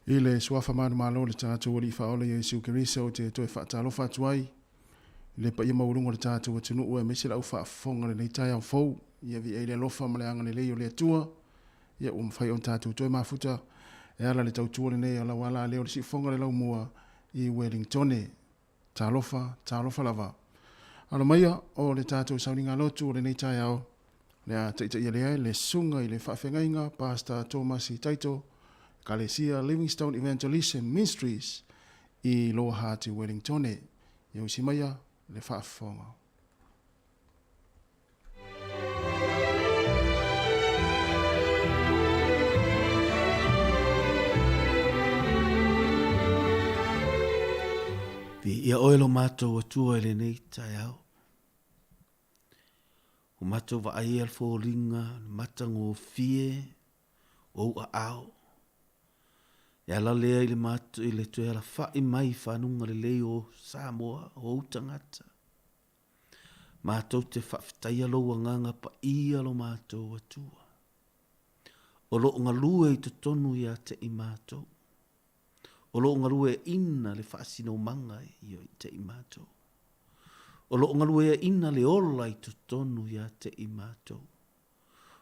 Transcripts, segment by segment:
I le suafa manu malo le tātou o li whaola Iesu Kirisa o te toe whaatalofa atuai. Le pa ia maurunga le tātou o tunu ua mese lau whaafonga le nei tai au fau. Ia vi eile lofa ma le anga le leo le atua. Ia umwhai on tātou toe mafuta. E ala le tautua le nei ala wala leo le si fonga le lau mua i Wellingtone. Tālofa lava. Ala maia o le tātou sauninga lotu o le nei tai au. Le a taita ia le ai le sunga i le whaafengainga Pastor Thomas i taito. Kalesia Livingstone Evangelism Ministries i Lower Hutt i Wellingtone. Ia usi maia le whaafonga. Ia oelo mātou atua ele nei tai au. O mātou wa ai al fōringa, matango fie, o a au. Ia la lea ile mātou ile tue ala whai mai whanunga le leo Samoa o tangata. Mātou te whawhitai alo nganga pa ia lo mātou atua. O lo ngā lue i te tonu ia te i mātou. O lo ngā lue ina le whaasino manga i te i mātou. O lo ngā lue ina le ola i te tonu ia te i mātou.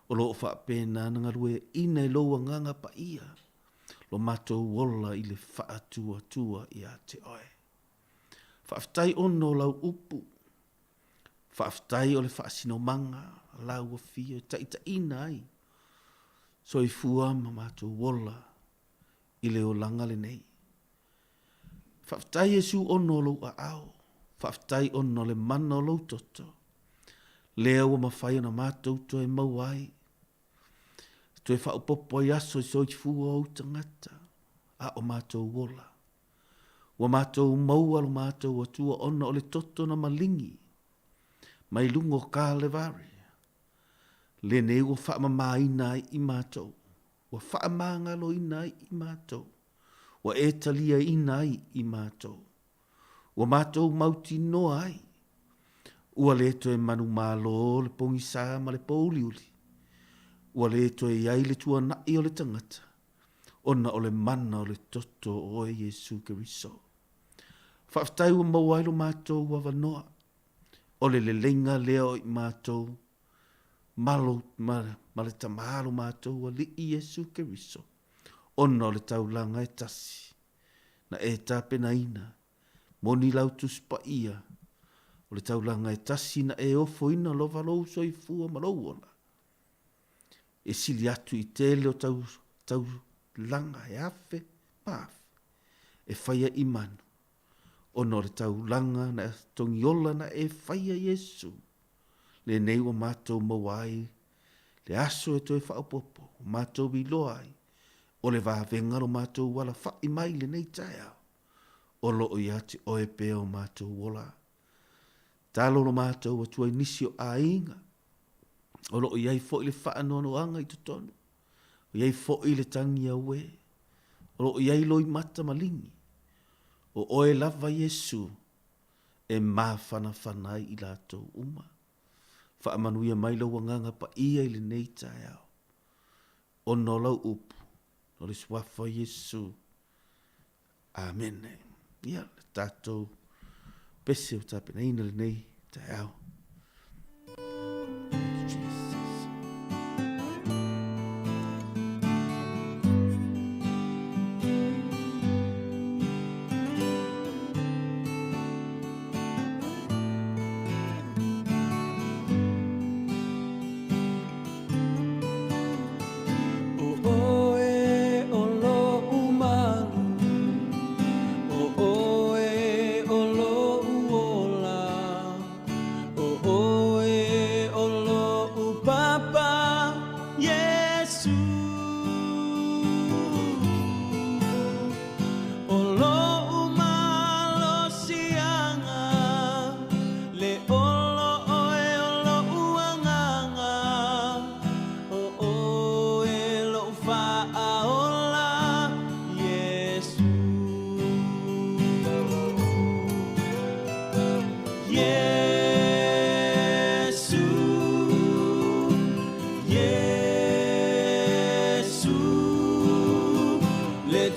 O lo whaapena ngā lue ina i loa nganga pa ia. Lo mātou wola i le whaatua tua ia te oe. Whaaftai ono lau upu. Whaaftai o le whaasino manga, lau a fia, taita ina ai. So i fua ma mātou wola i le o langa le nei. Whaaftai Jesu ono lau a au. Whaaftai ono le mana o lau toto. Lea ua mawhai na mātou to e mauai. To e whaupopo i aso i so i fua o tangata. A o mātou wola. Wa mātou maua lo mātou atua ono o le toto na malingi. Mai lungo ka le vari. Le ne ua whaamama ina i mātou. Wa whaamangalo ina i mātou. Wa etalia ina i mātou. Wa mātou mauti noa ai. Ua le to e manu malo le pongisa ma le pouliuli. Ua le to e iai le tua nai o le tangata. Ona o le mana o le toto o e Jesu Kiriso. Whaaftai ua mauailo mātou wa vanoa. O le lenga leo i mātou. Malo ma le tamaro mātou wa li i Jesu Kiriso. Ona o le taulanga e tasi. Na e tāpena ina. Moni lau tuspa ia. O le taulanga e tasi na e ofo ina lova lou so i fua malouola. E sili atu i tele o tau langa e afe, paf. E whaia i manu. Ono le taulanga na tongiola na e whaia Yesu. Le nei wa mātou mawai. Le aso e toi whaupopo. Mātou biloai. O le vāwenga lo mātou wala whai mai le nei taia. O lo o iati o e peo mātou wola. Talo lo mātou atua inisi o a inga. O lo o iai fo i le whaanono anga i tutonu. O iai fo i le tangi a ue. O lo o iai loi mata malingi. O oe lava Yesu e mawhana whanai i lātou uma. Whaamanuia mai lau nganga pa ia i le nei taia. O no lau upu. No le swafa Yesu. Amen. Ia, le tātou pese o tāpena ina le nei taia.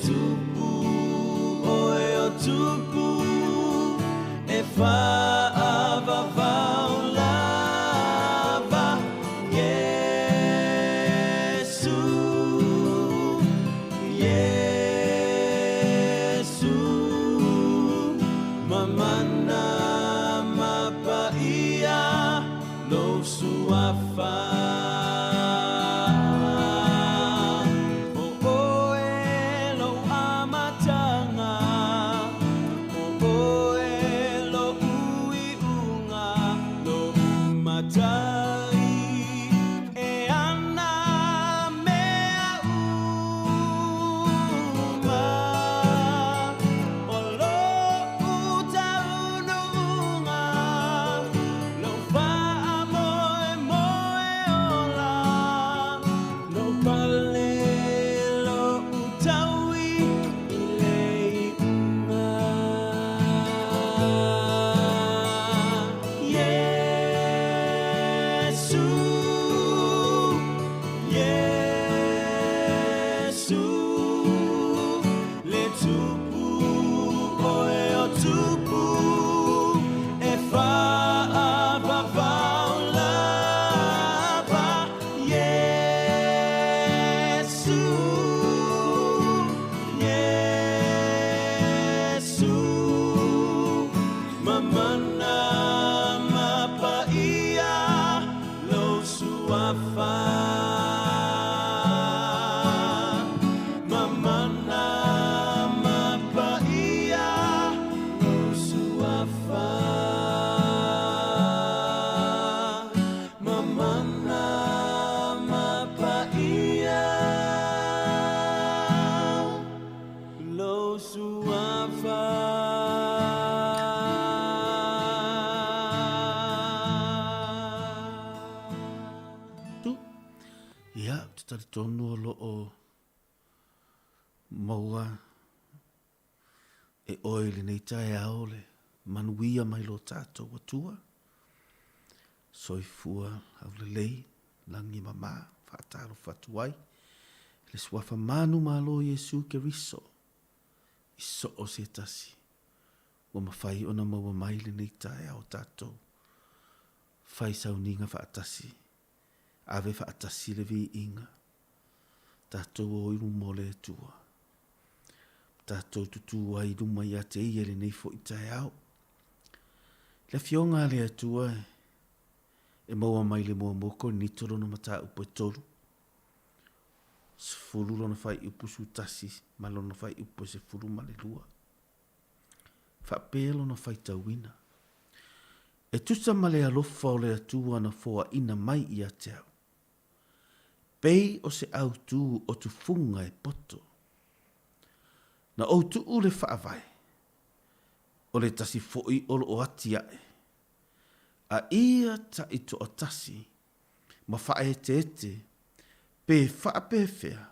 tupu oe o tupu e whaavavau lava Yesu Yesu mamana mapaia lo suafa tonu o loo maua e oile nei tae aole manuia mai lo tātou atua soifua au lelei langi mama whaataro whatuai le suafa manu malo Yesu Keriso i so o se tasi o mawhai ona maua mai le nei tae ao tātou whai sauninga whaatasi ave whaatasi le vi inga tātou o iru mole tua. Tātou tutu ai ruma i ate i ele nei fo i tae au. Le fionga le atua e maua mai le mua moko ni toro no mata upo e toru. Sefuru lona fai upusu tasi ma lona fai upo se furu ma le lua. Whapelo na fai tauina. E tusa ma le alofa o le atua na foa ina mai i ate au. Pei o se au tu o tu funga e poto. Na o tu ule whaavai. O le tasi foi o lo ati ae. A ia ta ito o tasi. Ma whae te ete. Pe whaapewhea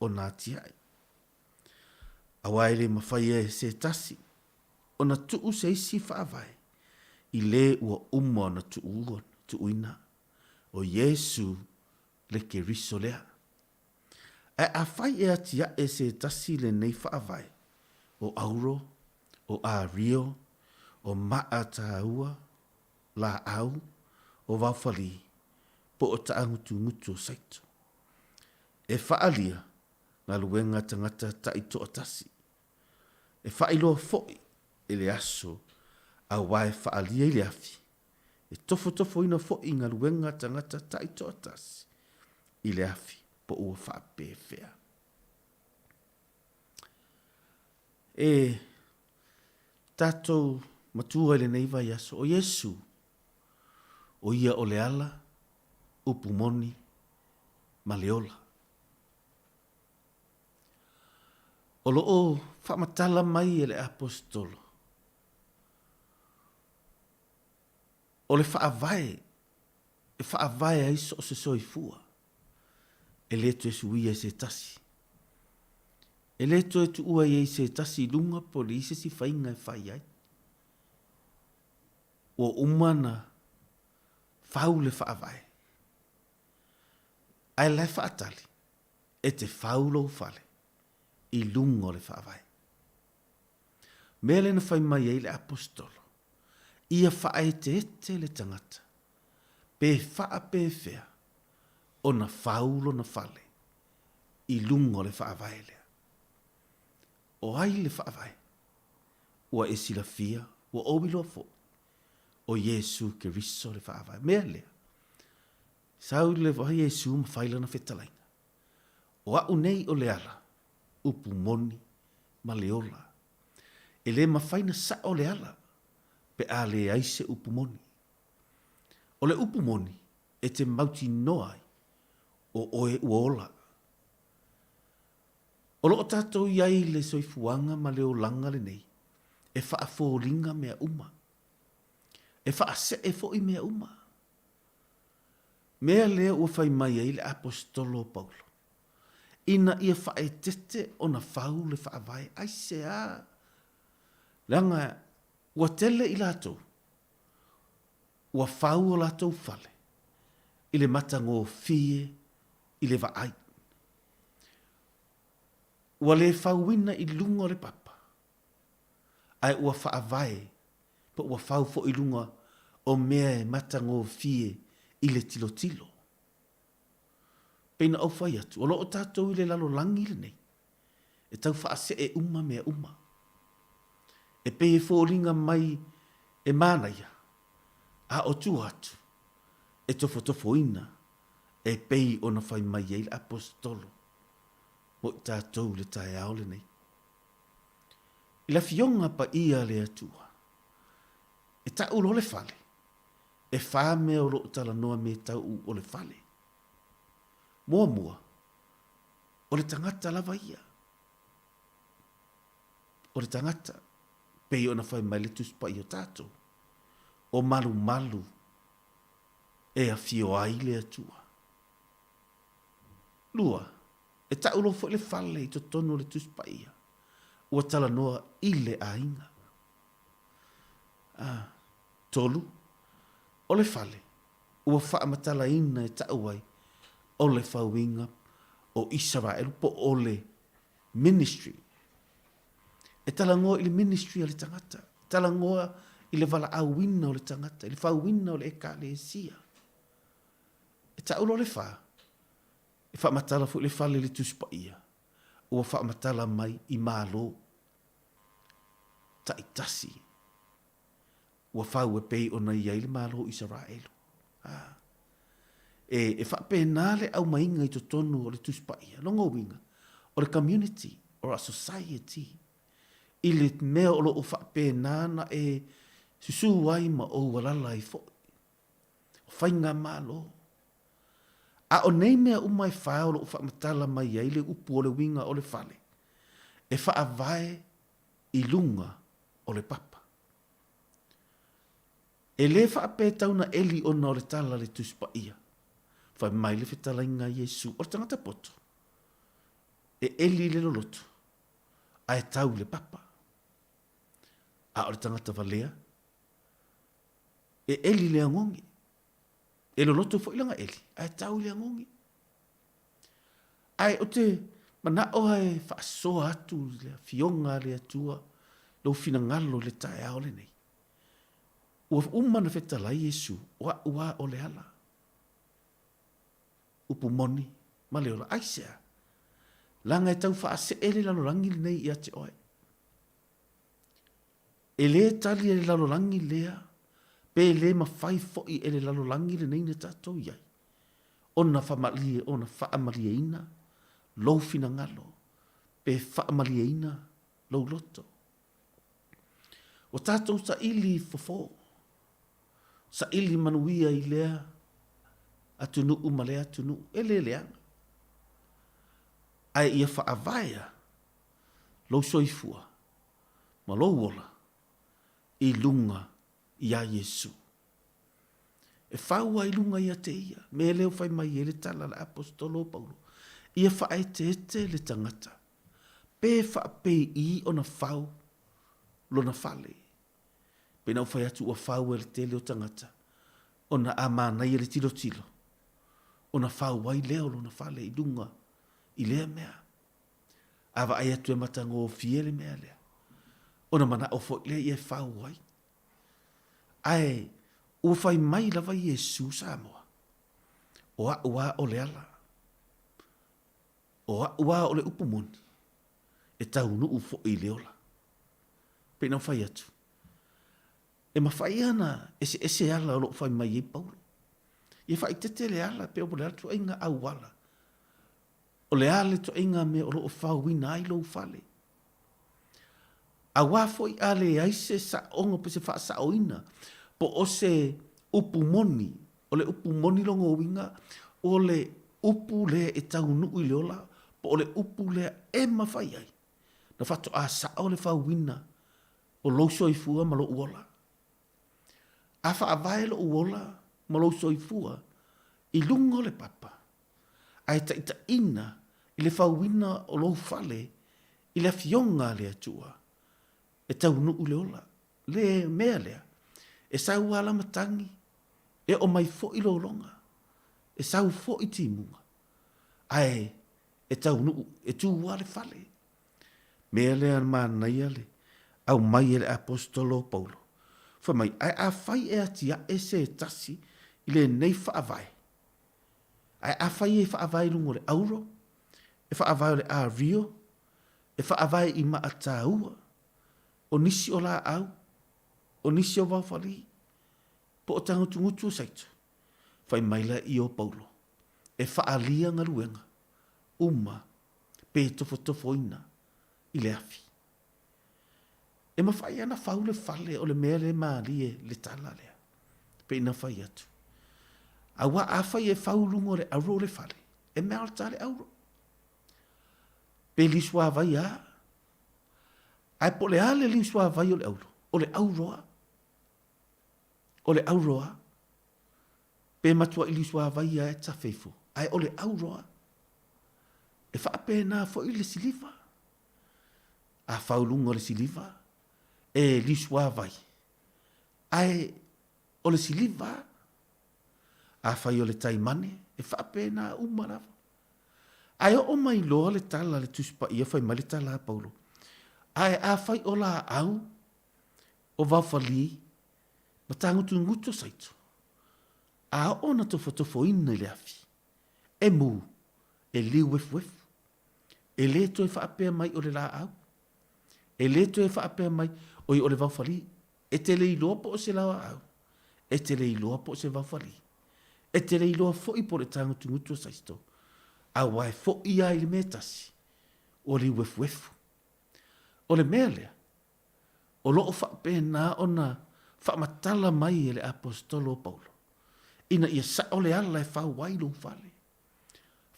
o nā ti ae. A waere ma whaia e se tasi. O na tuu se isi whaavai. I le ua umma na tuuina. O Yesu le Keriso lea. E a whai e atia e se tasi le nei whaavai. O auro, o a rio, o maa tāua, la au, o wawhali, po o taangutu ngutu o saito. E whaalia, ngā luenga tangata taito o tasi. E whailoa foi, e le aso, a wae whaalia i le afi. E tofo ina foi ngā luenga tangata taito o tasi. I le afi, po ua whaapewhea. E tātou matua le neiva i aso o Yesu. O ia o le ala, upumoni, maleola. O loo whamatala mai e le apostolo. O le whaavae, e whaavae a iso o se soifua. E leto e suia se tasi. E leto e tu ua i se tasi lunga po le ise si whainga e whai ai. O umana whau le whaavae. Ai lai whaatali. E te whau lo whale. i lunga o le whaavai. Mea le na whai mai ei le apostolo. Ia whae te le tangata. Pe wha pe whea. O na whaulo na whale. I lunga o le whaavai lea. O ai le whaavai. Ua e sila fia. Ua obiloa fo. O Yesu ke riso le whaavai. Mea lea. Sau le wa Yesu ma whaila na whetalainga. O au nei o le ala. Upu moni ma leola. E le ma whaina sa o le ala. Pe a le aise upu moni. O le upu moni. E te mauti noai. O oe uola. O loo tātou iai le soifuanga ma leo langa le nei. E wha a fōringa mea uma. E wha a se e fo i mea uma. Mea lea ua whai mai ai le apostolo Paulo. Ina ia wha e tete o na whau le wha vai. Ai se a. Langa ua tele i lato. Ua whau o lato fale. I le matango fie. I le vaai. Ua le whauina i lunga o le papa. Ai ua whaavai. Pa ua whau fo i lunga o mea e matango fie i le tilo tilo. Peina au whai atu. O loo tātou i le lalo langi le nei. E tau whaase e uma mea uma. E pe e fōringa mai e mānaia. A o tu atu. E tofo ina. E pei o na whai mai e le apostolo. Mo tātou le tae ao le nei. I la fionga pa ia le atua. E ta ulo le fale. E wha mea o loo tala noa me tau o le fale. Mua. O le tangata lava ia. O le tangata. Pei o na whai mai le tuspa i o tātou. O malu. E a fio ai le atua. Lua. E ta ulo fo le fale i to tono le tuspa ia. Ua tala noa i le ainga. Tolu. O le fale. Ua wha matala ina e ta uai. O le whauinga. O Israel po o le ministry. E tala ngoa i le ministry o le tangata. Tala ngoa i le vala awina o le tangata. I le whauina o le eka le esia. E ta ulo le wha. E wha matala fu le fale le tuspa ia. Ua wha matala mai i mālo. Ta itasi. Ua whau e pei o nei ai le mālo Israel. E wha pēnā le au mainga i to tonu o le tuspa ia. Longa winga. O le community. Or a society. I le mea o lo o wha pēnā na e susu wai ma o walala i fo. O whainga mālo. A o nei mea umai whao lo uwha matala mai ai le upu o le winga o le fale. E wha avae i lunga o le papa. E le wha apetau na eli ona o le tala le tuspa ia. Whai mai le whetala inga Yesu o le tangata poto. E eli le loloto. A e tau le papa. A o le tangata valea. E eli le angongi. E lo loto fo ilanga eli. Ai tau le angongi. Ai o te mana o ai whaasoa atu le fionga le atua. Lo fina ngalo le tae ao le nei. Ua umana whetala Yesu. Ua o le ala. Upu moni. Ma leo la aisea. Langa e tau whaase ele lalo rangi le nei i ate oe. E le tali ele lalo rangi lea. Pe le ma fai foi ele lalo langi le nei ne tātou iai. Ona whamalie, ona whaamalie ina, lou fina ngalo, pe whaamalie ina, lou loto. O tātou sa ili fofo, sa ili manuia i lea, atunu umale atunu, ele leanga. Ai ia whaavaia, lou soifua, ma lou ola, i lunga, ia Yesu. E whaua i lunga ia te ia. Me leo whai mai e le tala la apostolo Paulo. Ia whae te le tangata. Pe wha pe i o na whau lo na whale. Pe nau whai atu o whau e le te leo tangata. O na amana i le tilo tilo. O na whau wai leo lo na whale i lunga i lea mea. Ava ai atu e matango fie le mea lea. Ona mana o fo le e whau ai. Ai, ua whai mai lava Iesu Samoa. O a ua o le ala. O a ua o le upumoni. E tau nuu fo i le ola. Pe na whai atu. E ma whai ana, ese ala o lo whai mai e Paulo. Ie whai tete le ala, pe o le atu inga au wala. O le ale to inga me o lo whau wina ai lo whale. A wafo i ale aise sa ongo pe se wha sa oina. Po o se upu moni, o le upu moni longo winga, o le upu le e tau nuu i le ola, po o le upu le e mawhai ai. Na whato a sa o le whau wina, o loso i fua ma lo uola. A wha avae lo uola, ma loso i fua, i lungo le papa. A e ta ina, i le whau wina o lo fale, i le fionga le atua. E tau nuu le ola, le mea lea, e sau ala matangi, e o mai fo i lo longa, e sau fo i timunga, ai, e tau nuu, e tu wale fale, mea lea mana iale, au mai ele apostolo Paulo, fa mai, ai a fai e atia e se tasi, i le nei fa avai, ai a fai e fa avai lungo le auro, e fa avai le a rio, e fa avai i ma ataua, o nisi o la au, o nisi o wawhali, po o tango tungutu o saitu, fai maila i o Paulo, e whaalia ngaruenga, pe tofo ina, i le afi. E ma fai ana faule fale o le mea le maalie le tala lea, pe ina fai atu. A wa a fai e faulungo le auro le fale, e mea al tale auro. Pe liswa vai a, ai po le ale liswa vai o le auroa. O le auroa. Pe matua i liswa vai a e tafeifo. Ai o le auroa. E wha pena fo i le siliva. A faulungo le siliva. E liswa vai. Ai o le siliva. A fai o le taimane. E wha pena umarawa. Ai o mai loa le tala le tuspa ia fai mai le tala a Paulo. Ai a fai o la au. O wawhali. Ma tangutu nguto saitu. A ona tofo ina le afi. E mu. E liu wefu. E le to e whaapea mai o le la au. E le to e whaapea mai o i o le wawhali. E te le iloa po o se lawa au. E te le iloa po o se wawhali. E te le iloa fo i po le tangutu nguto saitu. A wai fo i ai le metasi. O li wefu. O le mea lea. O loo whaapea na ona whaamatala mai e le apostolo Paulo. Ina ia sa o le ala e whau wailo whale.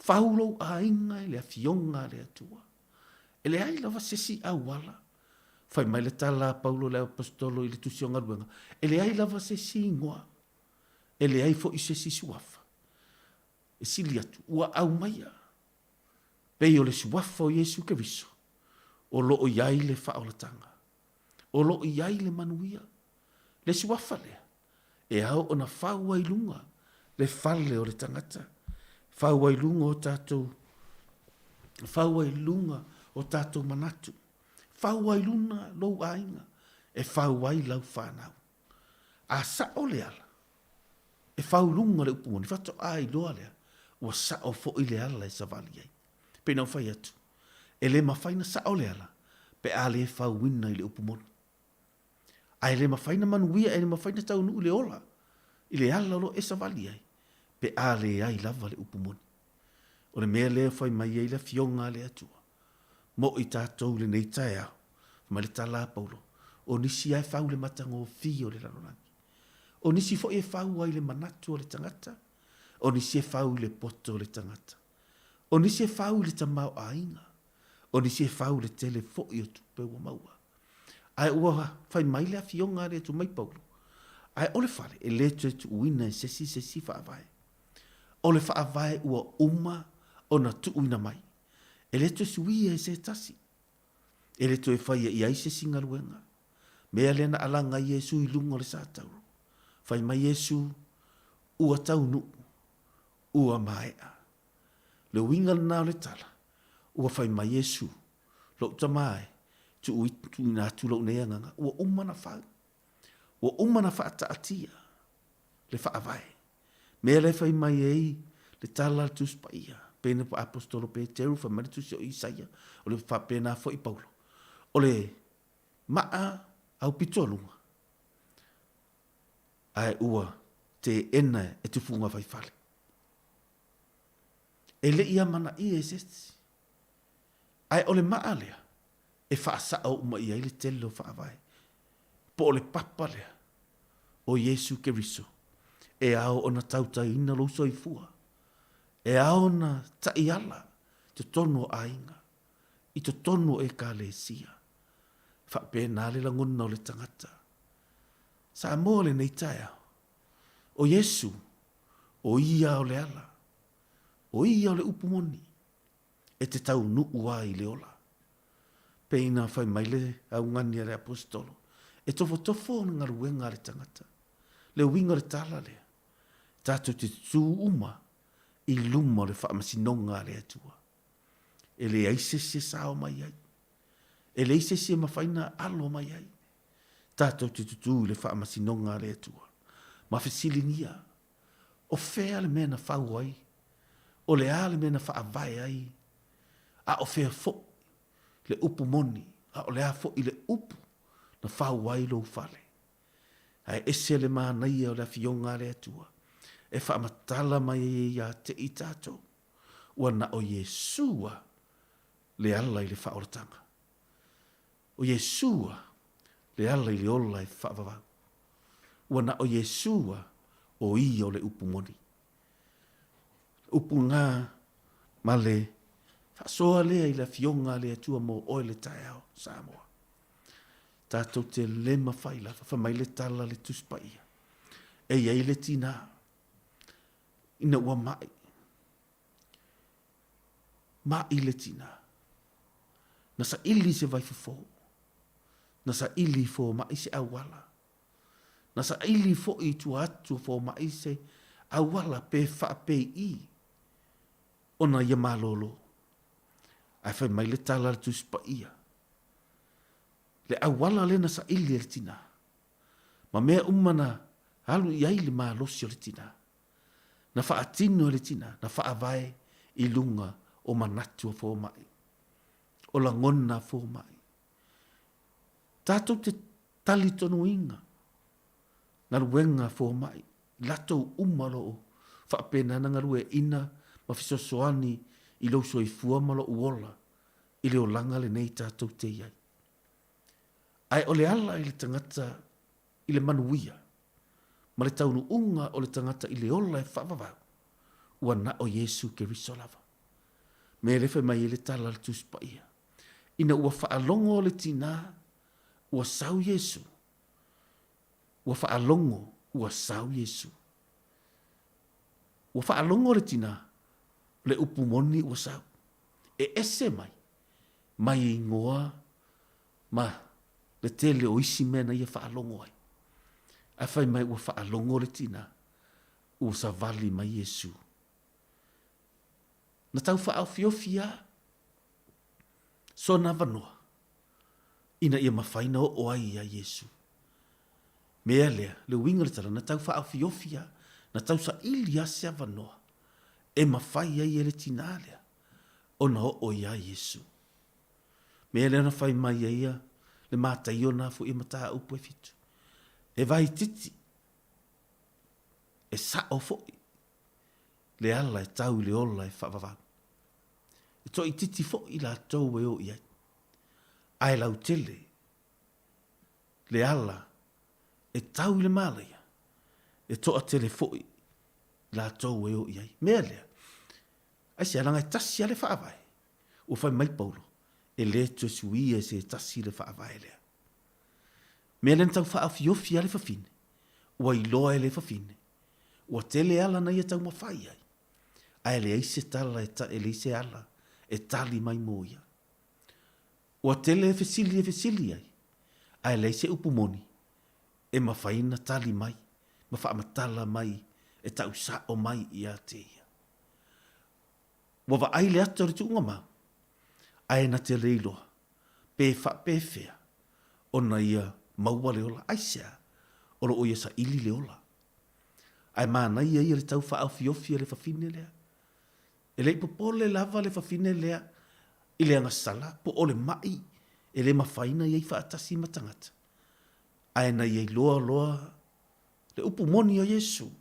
Whaulo a inga e le a fionga le atua. E le ai lava sesi a wala. Whai mai le tala Paulo le apostolo i le tusionga ruenga. E le ai lava sesi ingoa. E le ai fo i sesi suafa. E sili atu. Ua au maia. Pei o le suafa o Yesu Keriso. O loo iai le whaolatanga. O loo iai le manuia. Le suafa lea. E au ona whau ai lunga. Le fale o le tangata. Whau ai lunga o tātou. Whau ai lunga o tātou manatu. Whau ai luna lou ainga. E whau ai lau whanau. A sa o le ala. E whau lunga le upumoni. Whato ai loa lea. Ua sa o fo i le ala e savali ai. Pena whai atu. E le mawhaina sa o le ala. Pe a le whau wina i le upumoni. Ai le mawhaina manuia e le mawhaina tau nuu le ola. I le ala lo e savali ai. Pe a le ai lava le upumoni. O le mea lea whai mai ai le fionga le atua. Mo i tātou le nei tae au. Ma le tala Paulo. O nisi ai whau le matango fi o le laronangi. O nisi fo e whau ai le manatu o le tangata. O nisi e whau le poto o le tangata. O nisi e whau le tamau a inga. O nisi e whau le tele fo i o tupe ua maua. Ai ua whai mai le a fionga le tu mai Paulo. Ai ole fale e le tu uina e sesi whaavae. Ole whaavae ua o na tu uina mai. E le tu suia e se tasi. E le tu e whai i aise singa ruenga. Mea lena alanga Yesu i lunga le sātau. Whai mai Yesu ua tau nu. Ua maea. Le winga na le tala. Ua whai mai Yesu lo tamai tu na tu lo ne nga o umana fa o umana fa ta atia le fa vai me le fa mai ei le tala tu spaia pena pa apostolo Petero fa mai tu Isaia o le fa pena fo i Paulo o le maa au pitolunga ai ua te ena e tu funga fai fale e le ia mana i e sesti ai o le maa lea e fa sa o ma ia le telo fa vai po le papa lea o Yesu Keriso e ao ona tauta ina lo soifua e ao na taiala te tono ainga i te tono e kalesia fa pena le langona o le tangata sa mo le nei taia o Yesu o ia o le ala o ia o le upumoni e te tau nuu ai le ola peina fai mai le au ngani le apostolo e tofo na ngaruenga le tangata le winga le tala le tatu te tū uma i luma le whaamasinonga le atua e le aise se sao mai ai e le aise se mawhaina alo mai ai tatu te tutu le whaamasinonga le atua ma fesilinia o fea le mena whau ai o le ale mena whaavai ai a o fea fo le upu moni a o le a fo i le upu na whau ai lo fale ai ese le mānai o le fionga le atua e whaamatala mai ia te i tātou ua na o Yesua le ala i le whaoratanga o Yesua le ala i le ola i whaavavau ua na o Yesua o i o le upu moni upu ngā ma le whaasoa lea i le fionga le atua mo oe le taiao Samoa tātou te lema whaila whamai le tala le tuspaia e iei le tina ina ua mai le tina na sa ili se vai fo na sa ili fo mai se awala na sa ili fo i tu atu fo mai se awala pe fa pe i ona ia malolo ai fai mai le tala le tuspaia le awala le na sa ili le tina ma mea umana halu iai le malosi o le tina na whaatino le tina na whaavae i lunga o manatu o fō mai o la ngona fō mai tātou te tali tonu inga na ruenga fō mai latou umalo o whaapena na ngarue ina ma fisosoani i lo soi fuamalo uola i le o langa le nei tātou te iai ai o le ala i le tangata i le manuia ma le taunu unga o le tangata i le ola e whaavavau ua na o Yesu Keriso lava me lefe mai le tala le tuspaia ina ua whaalongo o le tina ua sau Yesu ua whaalongo ua sau Yesu ua whaalongo le tina le upumoni ua sau e ese mai ingoa ma le tele o isi mena ia whaalongo ai a fai mai ua whaalongo le tina ua sa vali mai Yesu na tau whaafiofia so na vanoa ina ia mawhaina o ai a Yesu mea lea le winga le tala na tau whaafiofia na tau sa ili asea vanoa e mawhai ai ele tina lea o na o ia Yesu mea lea na whai mai ia le mātai o na fu i mataa upu e fitu e vai titi e sa o foi le ala e tau le ola e whaavavau e to i titi foi la tau e o iai ai lau tele le ala e tau le malaya e to a tele foi la tau e o iai mea lea ai se alanga e tasi ale whaavai o fai mai paulo e le to sui e se tasi le whaavai lea mea len tau whaafiofi ale whafine ua i loa e le whafine ua tele ala na ia tau mawhai ai ai le eise tala e le eise ala e tali mai moia ua tele e fesili ai ai le eise upumoni e mawhaina tali mai ma whaamatala mai e tau sa o mai i a te ia ua wa ai le ato re tuunga mau ai na te leiloa pe whapewhea, ona ia maua le ola aisea, oro o ia sa ili le ola. Ai mana ia le tau whaau fiofia le whawhine lea. E le ipopole lava le whawhine lea, i le angasala, po ole mai, e le mawhaina iei whaatasi matangata. Ai na iei loa le upu moni o Yesu,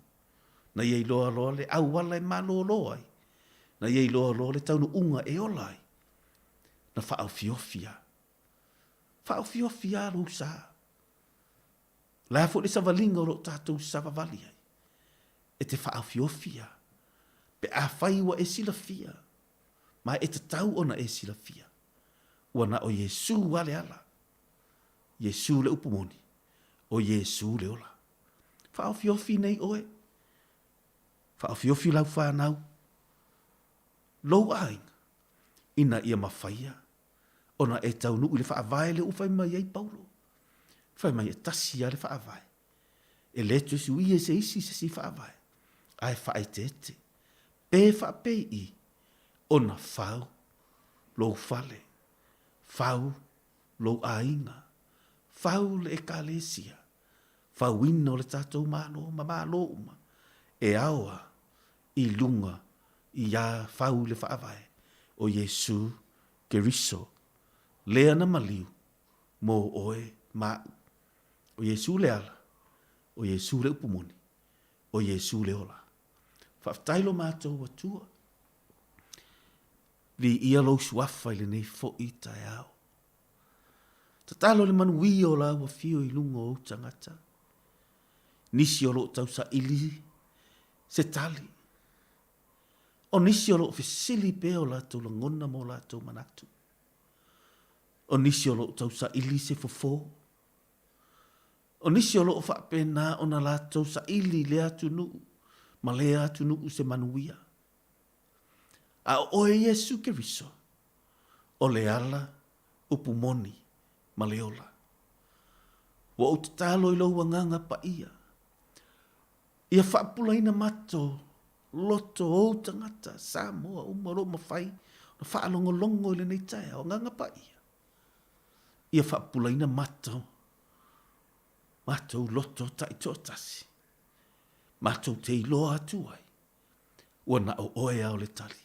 na iei loa le auwala e malo loa ai, na iei loa le taunu unga e olai, na whaau fiofia. Whaau fiofia lo sa. La fo le savalinga o lo tātou savavali ai. E te whaau fiofia. Pe a whai wa e sila fia. Ma e te tau ona e sila fia. Ua na o Yesu wale ala. Yesu le upumoni. O Yesu le ola. Whaau fiofi nei oe. Whaau fiofi lau whanau. Lou ainga. Ina ia mawhaia. Ona e tau nuu le whaavae le ufai mai ei Paulo. Whai mai e tasi a le whaavae. E le tu su ia se isi se si whaavae. Ai whae te ete. Pe whaapei i. Ona whau. Lou fale. Whau. Lou ainga. Whau le e kalesia. Whau ino le tātou malo. Ma malo uma. E aua. I lunga. I a whau le whaavae. O Yesu Keriso. Lea na maliu, mo oe ma. O Yesu le ala, o Yesu le upumoni, o Yesu le ola. Whaftailo mātou atua. Vi ia lo suafa ile nei fo i tae au. Tatalo le manui o la wa fio i lungo o tangata. Nisi o lo tau sa ili se tali. O nisi o lo fesili pe o la tau langona mo la tau manatu. O nisi o lo tau sa ili se fofo. O nisi o lo whapena o na la tau sa ili le atu nuu. Ma le atu nuu se manuia. A oe Yesu Keriso. O le ala upumoni ma le ola. Wa o te talo i lau wanganga pa ia. Ia whapulaina mato loto o tangata Samoa umaro mawhai. Na whaalongolongo i le nei tae o nganga pa ia. Ia whapulaina matou. Matou loto tai tōtasi. Matou te iloa atuai. Ua na o oe au le tali.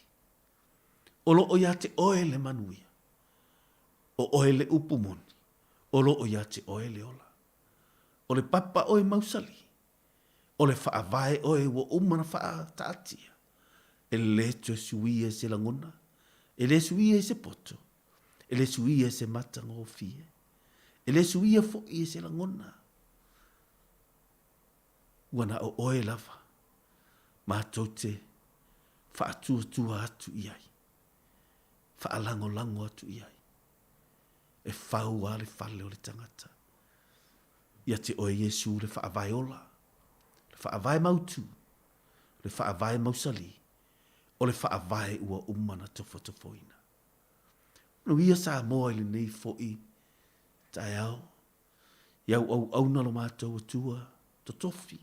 O lo o ia te oe le manuia. O oe le upumoni. O lo o ia te oe le ola. O le papa oe mausali. O le whaavae oe ua umana wha taatia. E le tue suia se langona. E le suia se poto. E le suia se matanga o fie. E le suia fo i se langona. Wana o oe lava. Mātou te whaatua atu iai. Whaalango atu iai. E whau a le whale o le tangata. Ia te oe Yesu le whaavae ola. Le whaavae mautu. Le whaavae mausali. O le whaavae ua umana tofotofoina. No ia sa moa ili nei fo i tae au. Iau au nalo mātou atua to tofi.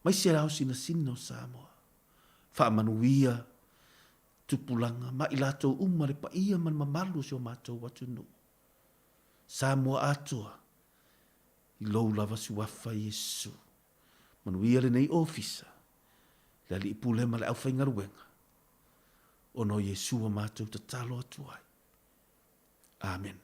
Mai se rao sina o Samoa. Whaamanuia tupulanga ma ilatou umare pa ia man mamalu si o mātou watu no. Samoa atua. I lou lava suafa Yesu. Manuia le nei ofisa. Le li ipulema le au whaingaruenga. Ono Yesu a mātou ta talo atuai. Amen.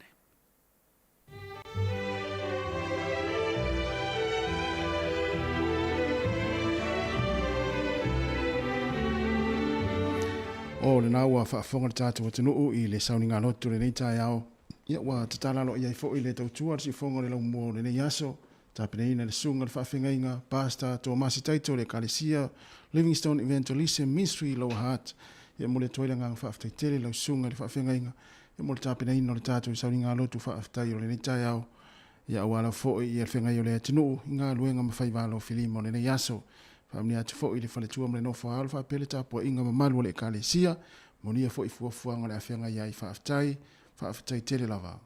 O le nā ua whaafonga le tātou atunuu i le sauninga lotu le nei tae au. Ia ua tatalalo i ai fo i le tautua si fonga le lau mo le nei aso. Tāpeneina le sunga le whaafengainga, Pastor Tomasi Taito le Kalesia, Livingstone Evangelism Ministry Lower Heart. Ia mo le toila ngang whaaftaitele lau sunga le whaafengainga. Ia mo le tāpeneina le tātou i sauninga lotu whaaftai o le nei tae au. Ia awala fo i le whengai o le atunuu, ngā luenga mawhaiwalo filimo le nei aso. Whaamni atu fo i le whaletua mle nofo halo whaapele tāpua inga mamalu le Kalesia. Monia fo i fuafuanga le awhenga iai whaaftai tele lava.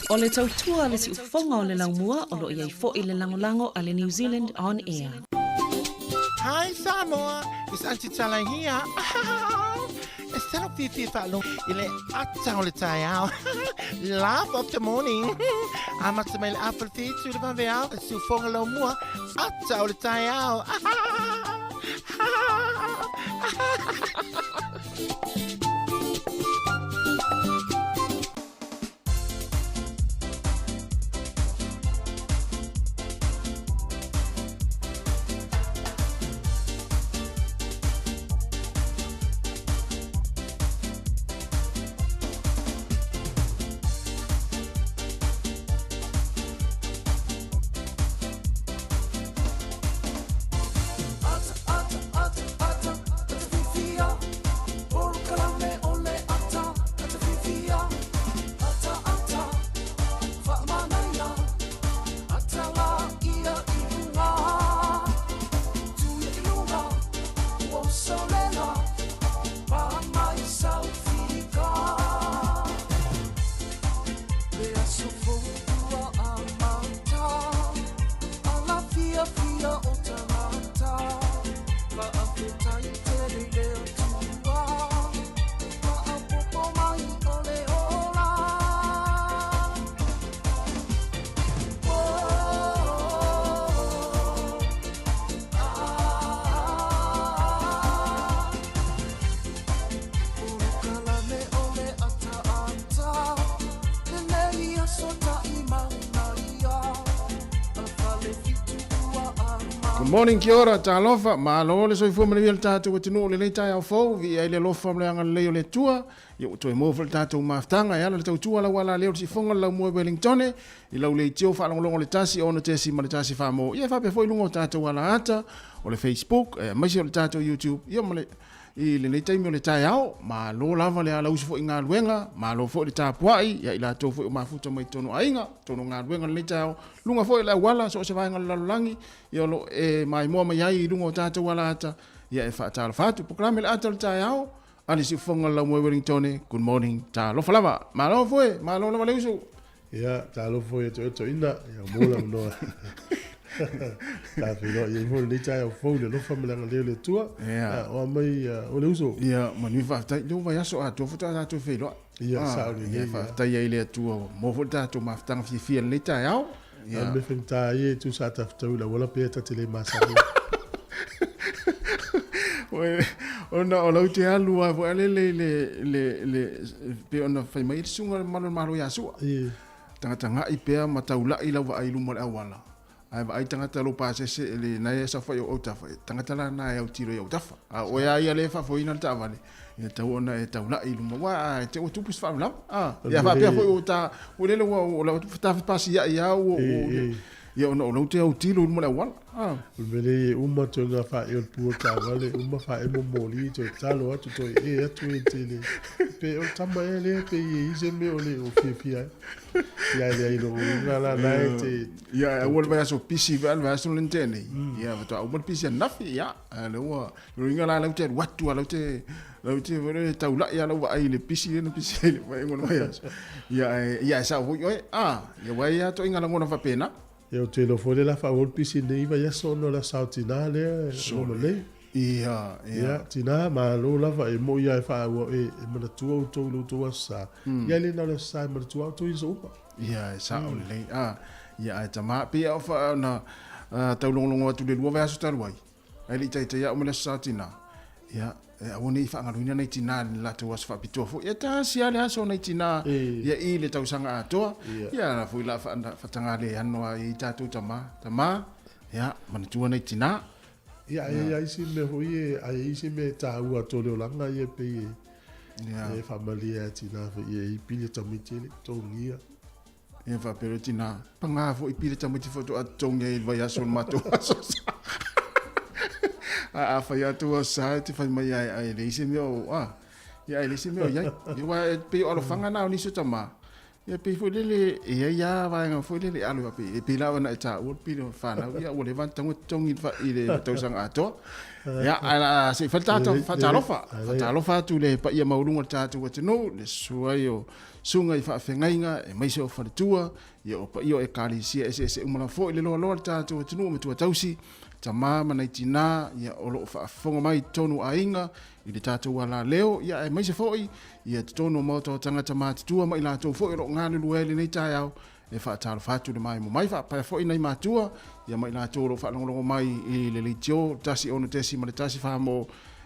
O le tautua le si ufonga o le laumua o lo iai fo i le langolango a le New Zealand On Air. Hi Samoa, it's Auntie Tala here. Instead of Fifi Falo, ile ata o le tai au. Laugh of the morning. I'm at the mail apple feet to the van veal, si ufonga laumua, ata o le tai au. Good morning, kia ora, talofa, malo le soifua manawia le tātou e tinu le leitai au fau, vi ai le lofa mle anga leo le tua, i toi mofa le tātou maftanga, e ala le tautua la wala leo si fonga lau mua Wellingtone, i lau le tio whaalongolongo le tasi, ona te si ma le tasi whamo, i e whape foi lungo tātou wala ata, o le Facebook, maisi o le tātou YouTube, i o male, i le leitai mi o le tai au, ma lo lava le ala usi fo i ngā luenga, ma lo fo i le tāpuai, ia i la tau fo i o mafuta mai tono ainga, tono ngā luenga le leitai au, lunga fo i la wala, so se vaenga le lalolangi, i o lo e mai mua mai ai i lungo tātou wala ata, ia e whaatala whatu, poklame le ata le tai au, ali si ufonga la mua Wellingtone, good morning, ta lo falava, ma lo fo e, ma lo lava le usu. Ia, ta lo fo e to ina, ia mola mnoa. Ta filo ye mo le tai o fo le lofa mala le tua o mai o le uso ia mani fa tai do vai aso a to futa to filo ia sa ia fa tai ye le tua mo futa to maftang fi le tai au ia me fenta ye tu sa ta fu la wala pe ta tele masa Ona o lau te alu a voa le pe ona fai mai te sunga malo ya sua. Tangata nga i pea ma taula i lau wa ai lumo le awala. Ai va ai tangata lo pa se le na e sa fai o tafa. Tangata la na e au tiro e au tafa. A o ia ia le fa foi na ta vale. Ia tau ona e taula i lumo wa te o tupus fa lam. Ia fa pea foi o ta o le o la ta pasi ia o ia ona o lau te au tiro lumo le awala. Vele uma to nga fa e pu ta vale uma fa e momoli to talo atu to e atu e tele pe o tama ele pe i se me ole o fifia ia ia no la te ia o le so pisi va so lentene ia va o pisi nafi ia le o ringa la le te watu la te vele taula ia lo ai le pisi le pisi le vai ngona ia sa o ia vai ia to inga ngona fa pena. Eu te lo fole la fa ol pisi nei va ya sono la sautina le so le ia tina ma lo la va e mo ia fa o e mo tu to lo to sa ia le na le sa mo tu to is opa ia sa o le ia ta ma pe o fa na tau longo tu le lo va so talwai ai li tai ia o le sautina ia a woni fa ngaluina nei tina la to was fa pito fo ia ta sia le aso nei tina ia i le tau sanga ato ia la fu la fa tanga le ano i tatu tama ia man tu nei tina ia isi me hoye isi me ta u ato le langa ia pe ia familia tina fa ia i pile tamitele to ngia ia fa pero tina panga fo i pile tamiti fo to ato ngai vai aso mato a fa ya tu sa te fa mai ai le isi me o ia le isi me o ia wa pe o fanga na ni so tama ia pe fo le ia va nga fo le alu pe la na ta o pe fa na ia o le van tango tongi fa i le to sang ato ia ala se falta lofa tu le pa ia maulunga ta tu no le suaio sunga i fa fengainga e mai se o fa tua ia o pa io e kali sia se umala fo le lo ta tu no me tu tausi tama mana tina ia olo fa fonga mai tonu ainga i le tatu wala leo ia e mai se foi ia tonu moto tanga tama tua mai la to foi ro ngani luele nei tai au e fa talo fatu le mai mo mai fa pa foi nei matua ia mai la to ro fa longo mai i le litio tasi ono tesi ma tasi fa mo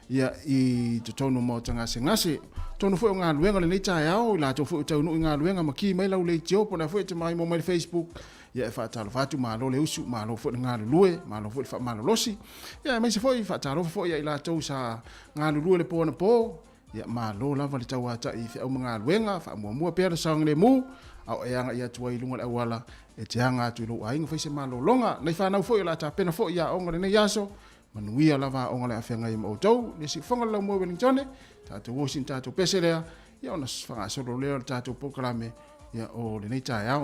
ia i tonu mo tanga se ngase tonu foi nga luenga le nei tai au la to foi tonu nga luenga ma ki mai la le litio pona foi te mai mo mai Facebook ia fa talo fatu malo le usu malo fo nga lue malo fo fa malo losi ia mai se fo fa talo fo ia ila to sa nga lue le pona po ia malo la vale tawa ta i fa nga luenga fa mo pe sang le mu au e anga ia tuai lunga le wala e te anga tu lo ai nga fa se malo longa nei fa na fo ia la ta pena fo ia onga ne yaso manuia lava onga le afenga i mo to le si fonga la mo Wellington ta to Washington to peselea ia ona fa so lo le ta to proclame ia o le nei ta ia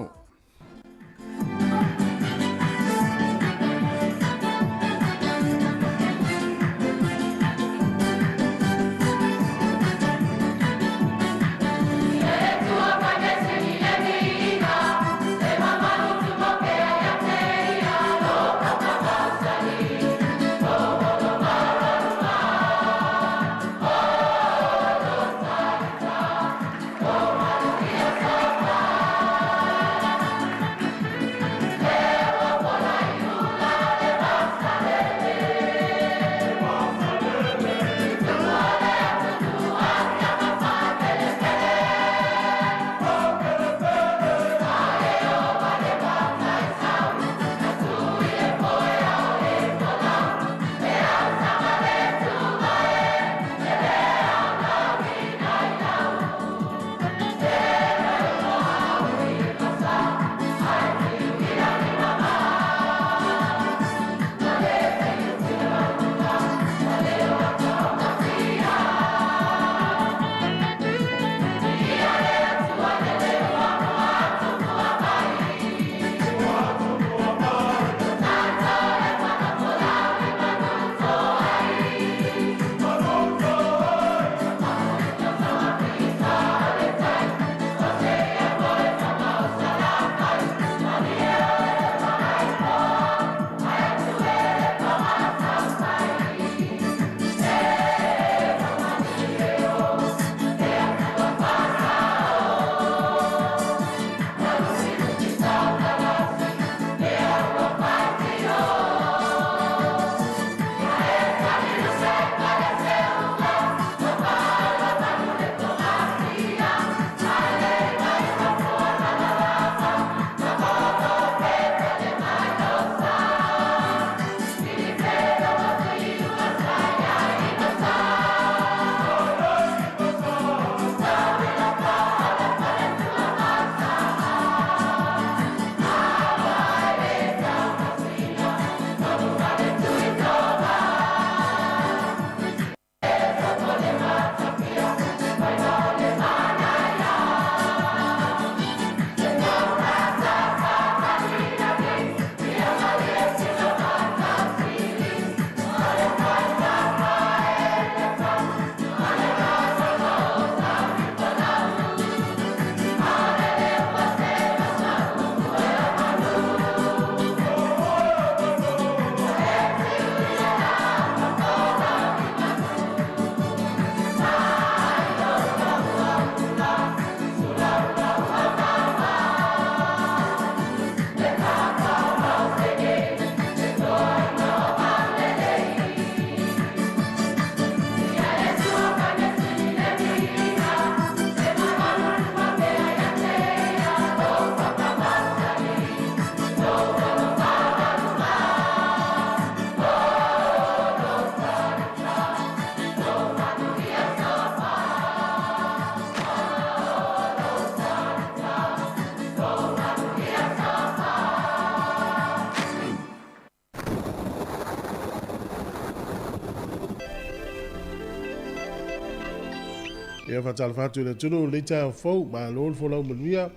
Ia whatala whatu le tunu le tai au fau, ma lol fo lau manuia,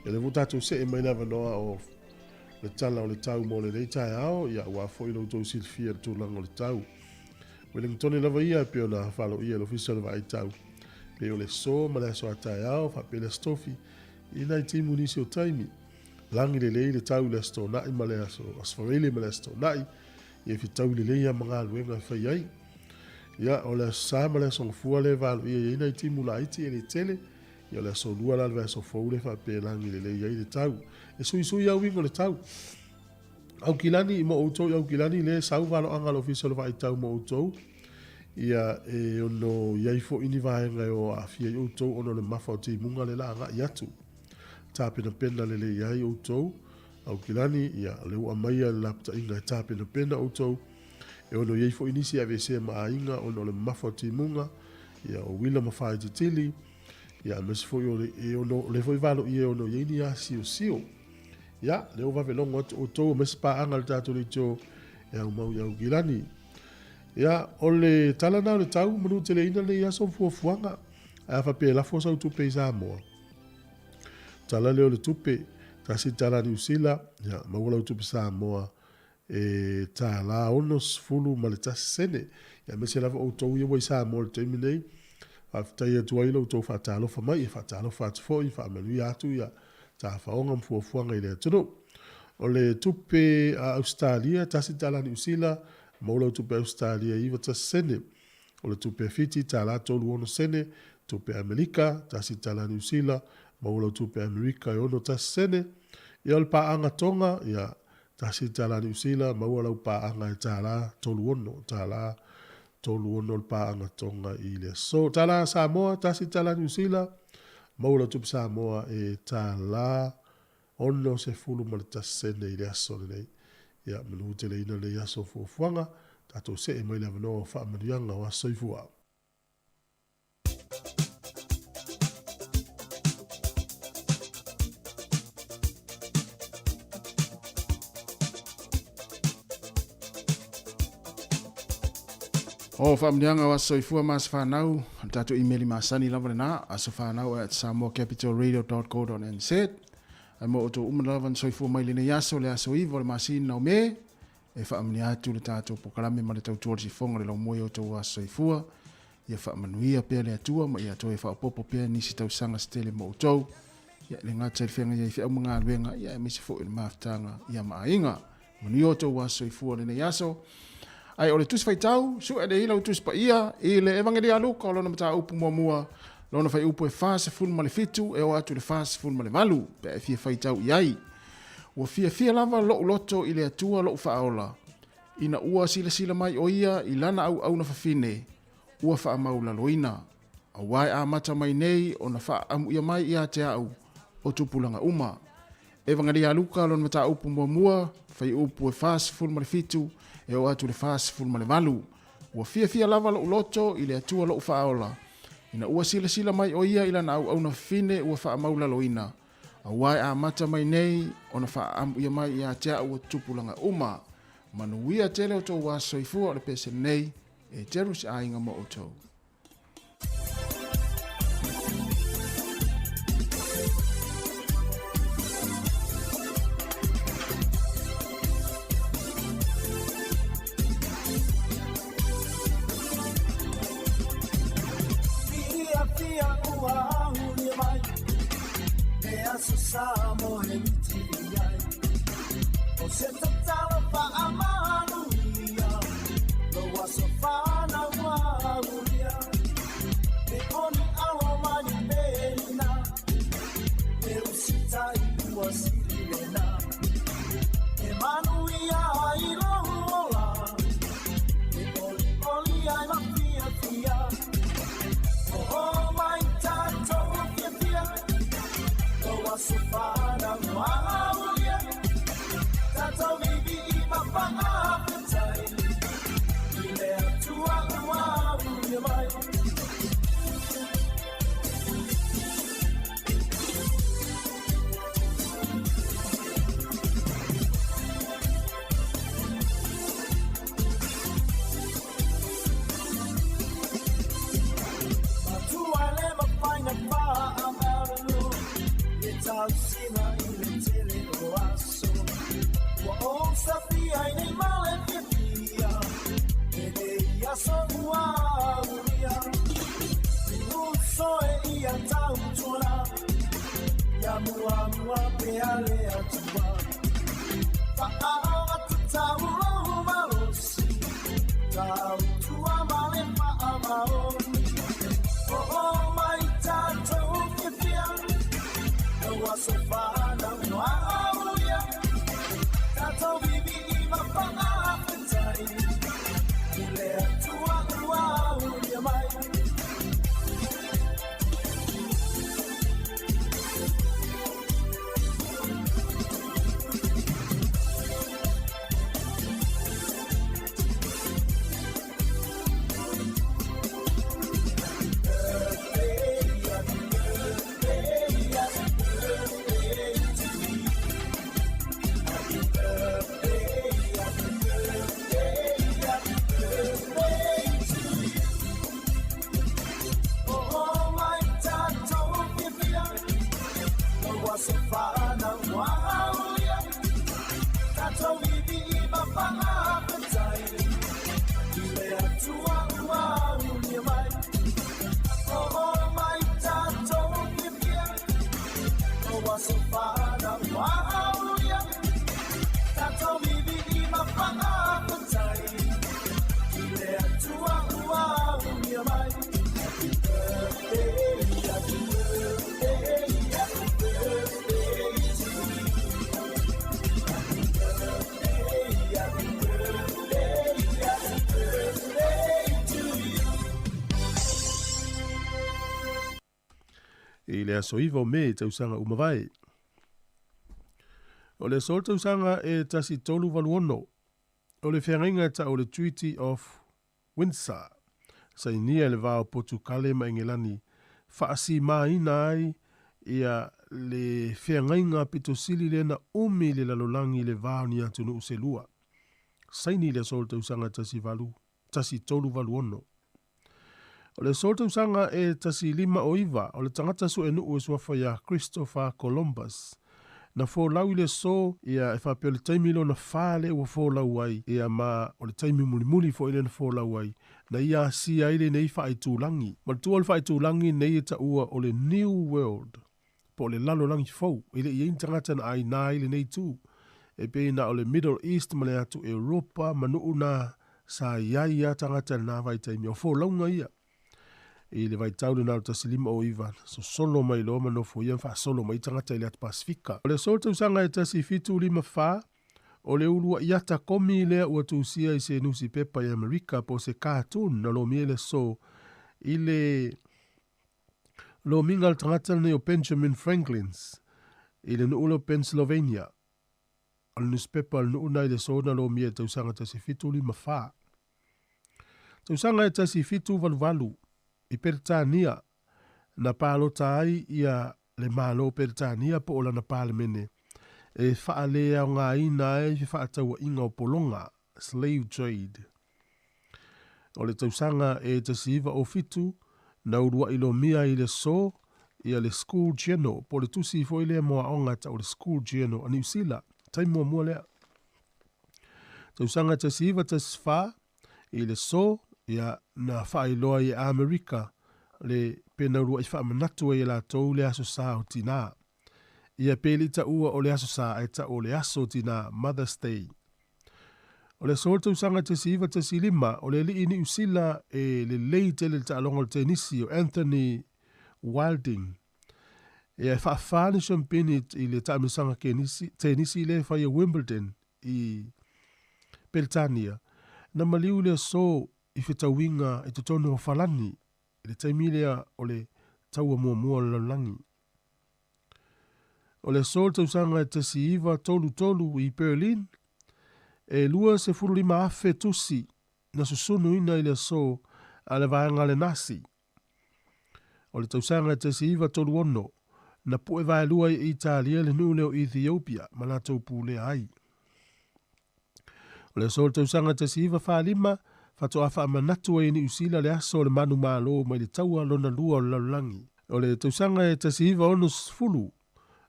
e le vutatu se e mai lava noa o le tala o le tau mo le tai au, ia ua fo ilo tau silfia le tūlanga o le tau. Wellington lava ia pe ona whalo ia lo fisa le vai tau. Pe o le so, ma le so a tai au, fa pe le stofi, ina i timu nisi o taimi. Langi le tau le sto nai, ma le aso, asfarele ma le sto nai, ia fi tau le ia mga aluenga whai ai. Ia o le sa ma le so fua le valo ia ina i timu la iti e le tele, ia le so lua la le so fau le fa pe langi le ia i le tau. E sui au wingo le tau. Au kilani mo outou, au kilani le sau valo anga lo fisa le vai tau mo outou. Ia e ono iai fo ini vaenga o a fia i outou ono le mafa o ti munga le la anga i atu. Tāpena pena le iai outou. Au kilani ia le ua maia le lapta inga e tāpena pena outou. E ono iai fo inisi a vese maa inga ono le mafa o ti munga. Ia o wila mawhai te tili. Ia mesi fo i ono le fo i valo i ono iai ni a sio. Ia le o vave longo outou mesi pa anga le tātou le tō e au mau i au kilani. Ia o le talana o le tau manu te le ina le ia son fuafuanga. A fa pe la fosa o tupe i Samoa. Tala leo le tupe, tasi tala ni usila, ia mawala o tupe Samoa, e tala onos fulu ma le tasi sene. Ia mese lava o tau ia wai Samoa le teimi nei. Aftai atua ila o tau whaatalofa mai, e whaatalofa atufoi, whaamanui atu ia, ta whaonga mfuafuanga i le atuno. O le tupe a Australia, tasi tala ni usila, mawala o tupe Australia iwa tasi sene. O le tupe fiti, tala tolu ono sene, tupe Amerika, tasi tala ni usila, mawala tupe Amerika e ono tasi sene. Ia le paanga tonga, ia tasi tala ni usila, mawala paanga e tala tolu ono le paanga tonga i le so. Tala Samoa, tasi tala ni usila, mawala tupe Samoa e tala ono se fulu ma le tasi sene i le aso nei. Ia manu te le ina le aso fuafuanga, tato se e mai le vanoa wha amanianga wa soifua. O whaamnianga wa soifua mas whanau, tatu emaili masani lava na, aso whanau at samoacapitalradio.co.nz. Ai mo oto umalavan soifua maili ne yaso le aso ivo le masini na me, e whaamni atu le tatu pokalame ma le tautua si fonga le lau moe oto wa soifua, ia whaamanuia pia le atua, ma ia to e whaapopo pia nisi tau sanga stele mo oto, ia le ngata le whenga ia i whia mga aluenga, ia e misi fo ili maftanga, ia maainga, mani oto wa soifua le ne yaso. Ai ole tusi fai tau, su e de ila utus pa ia, i le evangelia luka, lona mata upu mua, lona fai upu e fase fun ma le fitu, e o atu le fase fun ma le valu, pe e fia fai tau iai. Ua fia lava lo uloto i le atua lo ufaola. Ina ua sila mai o ia, i lana au na fafine, ua faa maula loina. A wai a mata mai nei, o na faa amu ia mai ia te au, o tupulanga uma. Evangelia luka, lona mata upu mua, fai upu e fase fun ma le fitu, e o atu le fase fulu ma le valu. Ua fia lava lo uloto i le atua lo ufaola. Ina ua sila mai o ia ila na au na fine ua faa maula loina. A wai a mata mai nei o na faa amu ia mai ia tea ua tupulanga uma. Manuia tele o tau wa soifua o le pese nei e teru si ainga mo o tau. Samo e mitiai o se tatala pa amanuia lo wasofana waruia e oni alomani bena e usitai uasilena e manuia ilola e oli ai mafia oh my tato fia Sofana Maulia Tato Bibi Papa Appetite Ile Atua Maulia Mai Matua Lema tausina i le tele o aso. Wa o safi ai nei male pia, e le iaso ua uria. Uso e ia tau tula, ia mua pe ale atua. Fa'awa tu tau lohu malosi, tau tua male fa'amaoni. Oh my tato kifia, no wasofana no aulia. Tato bibi ima panga petai, ile tua aulia mai. Sofana waulia, tato bibi ima panga petai, ile atua waulia mai. Oh my tato bibi, oh sofana waulia, tato bibi ima panga petai, ile atua waulia mai. I le asoiva o me tausanga umawai. O le sol tausanga e tasi tolu waluono. O le whiangainga ta o le Treaty of Windsor. Sa inia le vao Portukale ma Engelani. Whaasi maina ai ia le whiangainga pitosili le na umi le lalolangi le vao ni atunu uselua. Saini le sol tausanga tasi tolu waluono. O le sol tausanga e tasi lima o iwa, o le tangata su enu suafa ia Christopher Columbus. Na fo lau le so ia e whapeo le taimilo na whale ua fo lau ai, ia ma o le taimi muli fo ile na fo lau ai, na ia si aile nei whae tūlangi. Ma tua le whae tūlangi nei e ta ua o le New World, po le lalo langi fau, ile i ein tangata na ai na ile nei tū. E pe na o le Middle East ma le atu Europa, manu na sa iai a tangata na vai taimi, o fo launga ia. I le vai tau na ta silima o iwa so solo mai lo ma no fo ia fa solo mai tangata ile at Pasifika. O le sol tausanga e tasi fitu lima fa o le ulua iata komi lea ua tuusia i se nusi pepa i Amerika po se cartoon na lo miele so ile lo mingal tangata ne o Benjamin Franklin's i le nuulo Pennsylvania. O le newspaper al nuuna i le so na lo miele tausanga tasi fitu lima fa. Tausanga e tasi fitu valu i Peritania na palo tai ia le malo Peritania po ola na pale mene e whaalea o ngā ina e whaataua inga o polonga slave trade. O le tausanga e tasiva o fitu na urua ilo mia i le so ia le school journal po le tusi fo ile moa onga ta o le school journal a New Zealand taimua mua lea. Tausanga tasiva tasfa i le so ia na whaailoa i Amerika le pena rua i whaamanatu e la tau le aso sa o tina. Ia peli ta ua o le aso sa e ta o le aso tina Mother's Day. O le sol tausanga tasiva tasilima o le li ini usila e le leite le ta alonga le tenisi o Anthony Wilding. E whaafane champagne i le ta amisanga tenisi le whai Wimbledon i Peritania. Na maliu le so i whetawinga e tutono o falani, i le taimilea o le taua mua lalangi. O le sol tausanga e tasi iwa tolu i Berlin, e lua se furu lima afe tusi na susunu ina i le so a le vaenga le nasi. O le tausanga e tasi iwa tolu ono, na pue vae lua i Italia le nule o Ethiopia, malatou pule ai. O le sol tausanga e tasi iwa fa lima, fato afa amanatu e ni usila le aso le manu malo mai le taua lona lua o lalangi. O le tausanga e tasiva onus fulu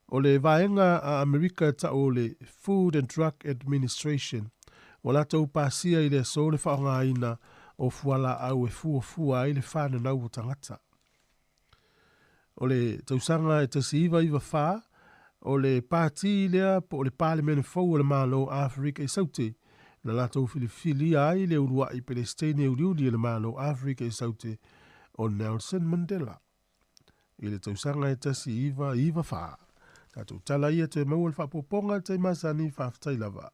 O le vaenga a Amerika ta o le Food and Drug Administration. O la tau pasia i le so le whaonga ina o fuala au e fua i le whana nau o tangata. O le tausanga e tasi iwa wha, o le pāti lea po o le pālemene fau o le malo Afrika i saute, na la tau filifili ai le urua i Palestine uriuri le malo Afrika i saute o Nelson Mandela. I le tausanga e tasi iwa wha. Tatou tala ia te mau le whapoponga te masani whaftai lava.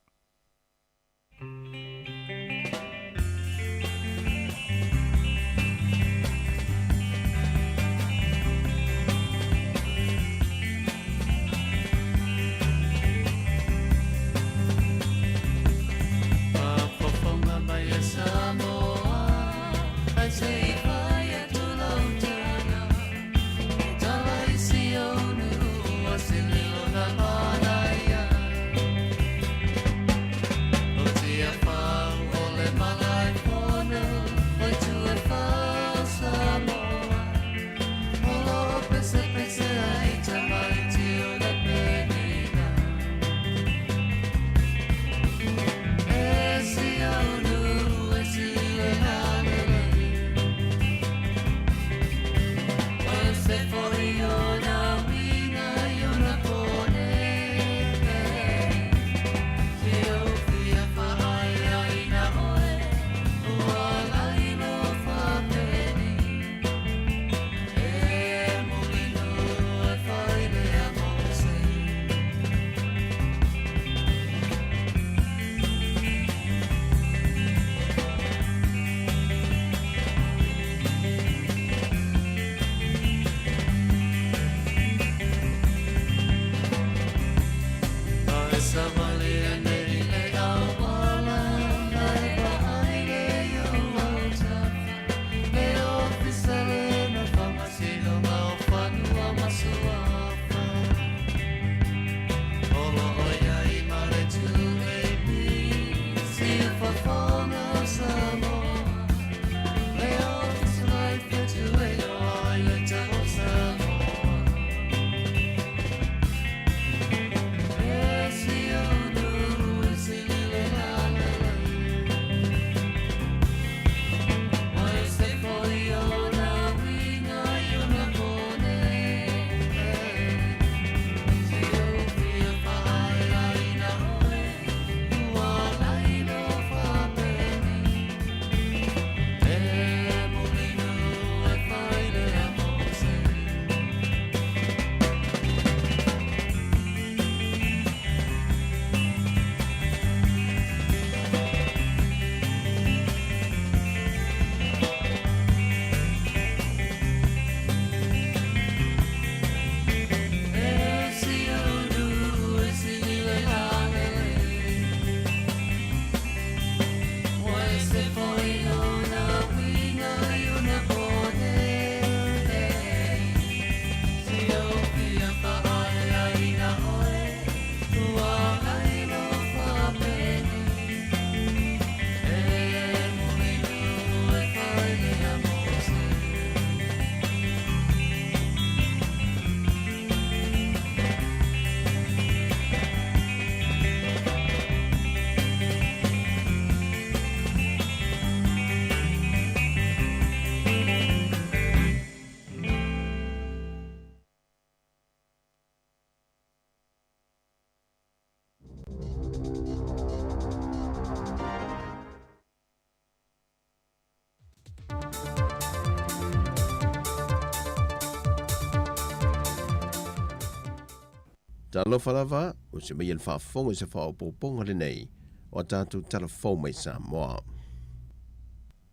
Talo falava, o se mai el whaafonga se whaopoponga le nei, o tātou telefon mai Samoa.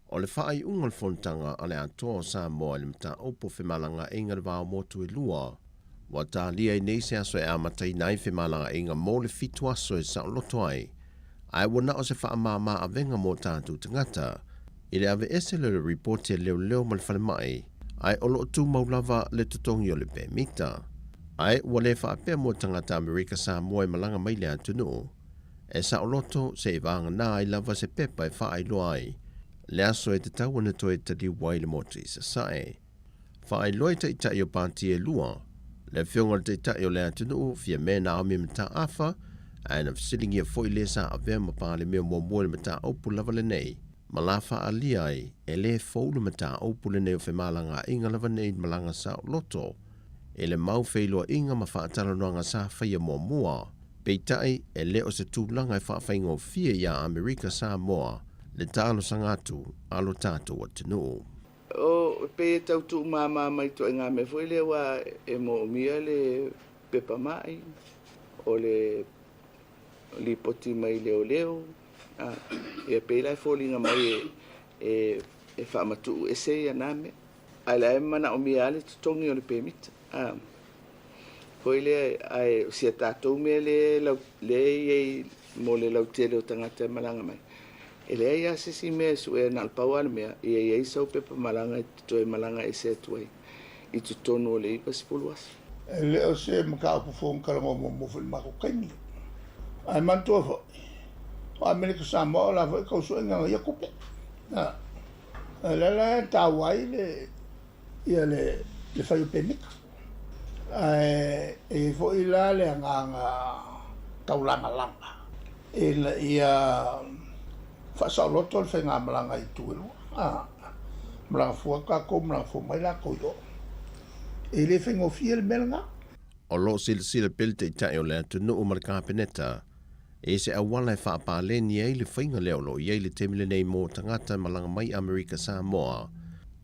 O le whaai unga le fontanga ale atoa Samoa le mta opo whemalanga inga le wao motu e lua, wa tā lia i nei se aso e amatai nai whemalanga inga mo le fitu aso e sa loto ai, ai wana o se whaamama a venga mo tātou tangata, i le ave ese le reporti leo mal whale mai, ai olo tu maulava le tutongi o le pe mita. Ai wale whaapea mo tangata Amerika Samoa i malanga mai le atunu, e sa oloto se i vanga nā i lava se pepa e whaai loa ai, le aso e te tau ana toi te li wai le motri sa sae. Whaai loa i ta o pāti e lua, Le whionga te tai o le atunu fia mena o mi mta afa, aina fisilingi a foi le sa avea mapale mea mua le mta opu lava le nei. Malafa alia ai, e le foulu mta opu le nei o fe malanga inga lava nei malanga sa o loto. E le mau feilua inga ma whaatala noanga sa whaia mua. Peitai e le o se tūlanga e whaafainga o fia ia Amerika sa moa, le tālo sangatu alo tātou atunu. O pe tau tu mama mai to nga me foi le wa e mo mia le pepa mai o le li poti mai leo e pe la folinga mai e fa matu e se ya name ala e mana o mia le tongi o le pemit foi le ai se tatou me le mo le lautele o tangata malanga mai ele ia se si me su e na pawal me ia so pepa malanga to e malanga e se tu i tu tonu le pas puluas ele o se maka po fon kala mo fo ma ko kani ai man to fo Amerika Samoa la fo ko so nga ia ko pe na la ta wai le ia le fa pe nik e fo ila le nga taulanga langa ele ia fa sa loto fe nga malanga i tuelu malanga fua ka ko malanga fo mai la ko yo e le fe ngo fiel melanga O lo sila pelte i tai o le atunu o marka peneta, e se awala e whaapale ni ei le whainga leo lo i ei le temile nei mō tangata malanga mai Amerika Samoa,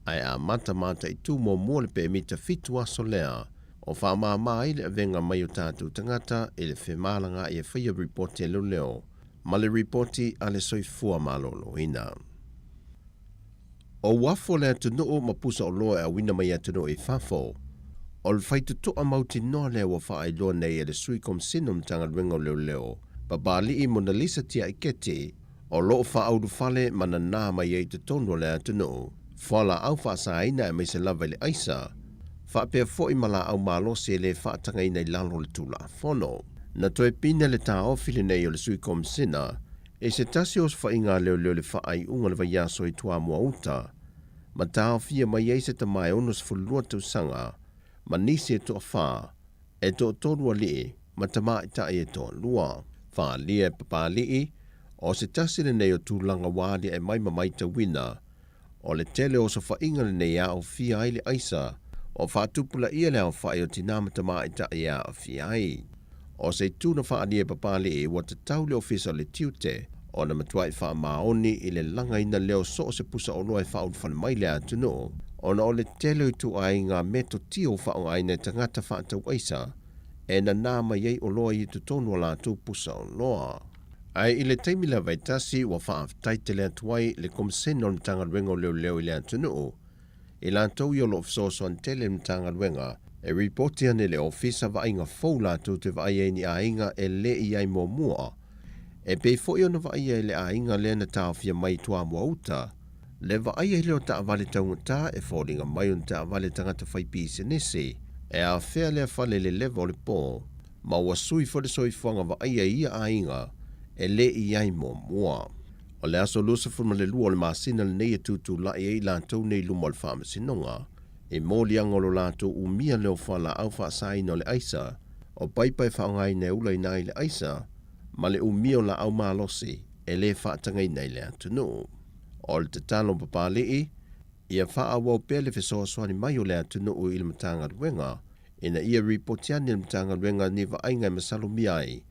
ai a mata i tū mō mua le pe mita fitu aso lea, o wha mai le avenga mai o tātou tangata e le whemalanga i e whaia reporti e leo, ma le reporti a le soifua malolo ina. O wafo le atunu o mapusa o loa a wina mai atunu i whafo, o le whaitutoa mauti noa leo wa wha ailoa nei e le sui kom sinum tanga ringo leo, babali i Mona Lisa tia i kete, o loo wha audu fale mana nā mai ei te tono le atunu, whala au wha sa aina e mai se lava le aisa, wha pia fo i mala au malo se le wha tanga ina i lalo le tula fono. Na toe pina le tā ofile nei o le sui kom sina, e se tasi os wha inga leo le wha ai unga le vaiaso i tua mua uta, ma tā ofia mai ei se ta mai onos fulua tau sanga, ma nisi e toa wha, e toa tōrua li, ma tama i ta e toa lua. Wha li e papa li, o se tasire nei o tūlanga wālia e mai mamaita wina, o le tele o sa wha inga nei a o fia ai le aisa, o wha tupula ia leo wha o tina tama i ta e a o fia ai. O se tūna wha li e papa li, wa te tau leo fisa le tiute, o na matuai wha maoni i le langa ina leo so se pusa o loa e wha o mai le atuno, ona o le tele tu ai ngā meto tio wha o aina tangata wha tau aisa, e na nāma iei o loa i tu tonu la tu pusa o loa. Ai i le teimila vaitasi wa wha aftaite le atuai le komseno na tanga ruenga leo i le atunu, i la tau i o lo fsoso an tele na tanga ruenga, e reportia ne le ofisa va inga fau la tu te va ai ni a inga e le i ai mo mua, e pe fo i ona va ai le a inga le na tau fia mai tua mua uta, le va ai leo ta vale taunga e fōringa mai un ta vale tangata whaipi se nese, e a whea lea whale le lewa le pō, ma ua sui whare soi whanga va ai ia a inga, e le i ai mo mua. O le aso lusa furma le lua le maasina le nei e tutu la e la tau nei luma le whaama sinonga, e mōli angolo la tau umia leo whala au wha saino le aisa, o paipai whaongai ne ula i nai le aisa, ma le umia la au malosi, e le whaatangai nei le atunu. O le te talo papalii, ia wha wau pele fesoa soani mai o le atunu o il matanga ruenga, ina ia ripotiani il matanga ruenga ni wa ainga masalo miai,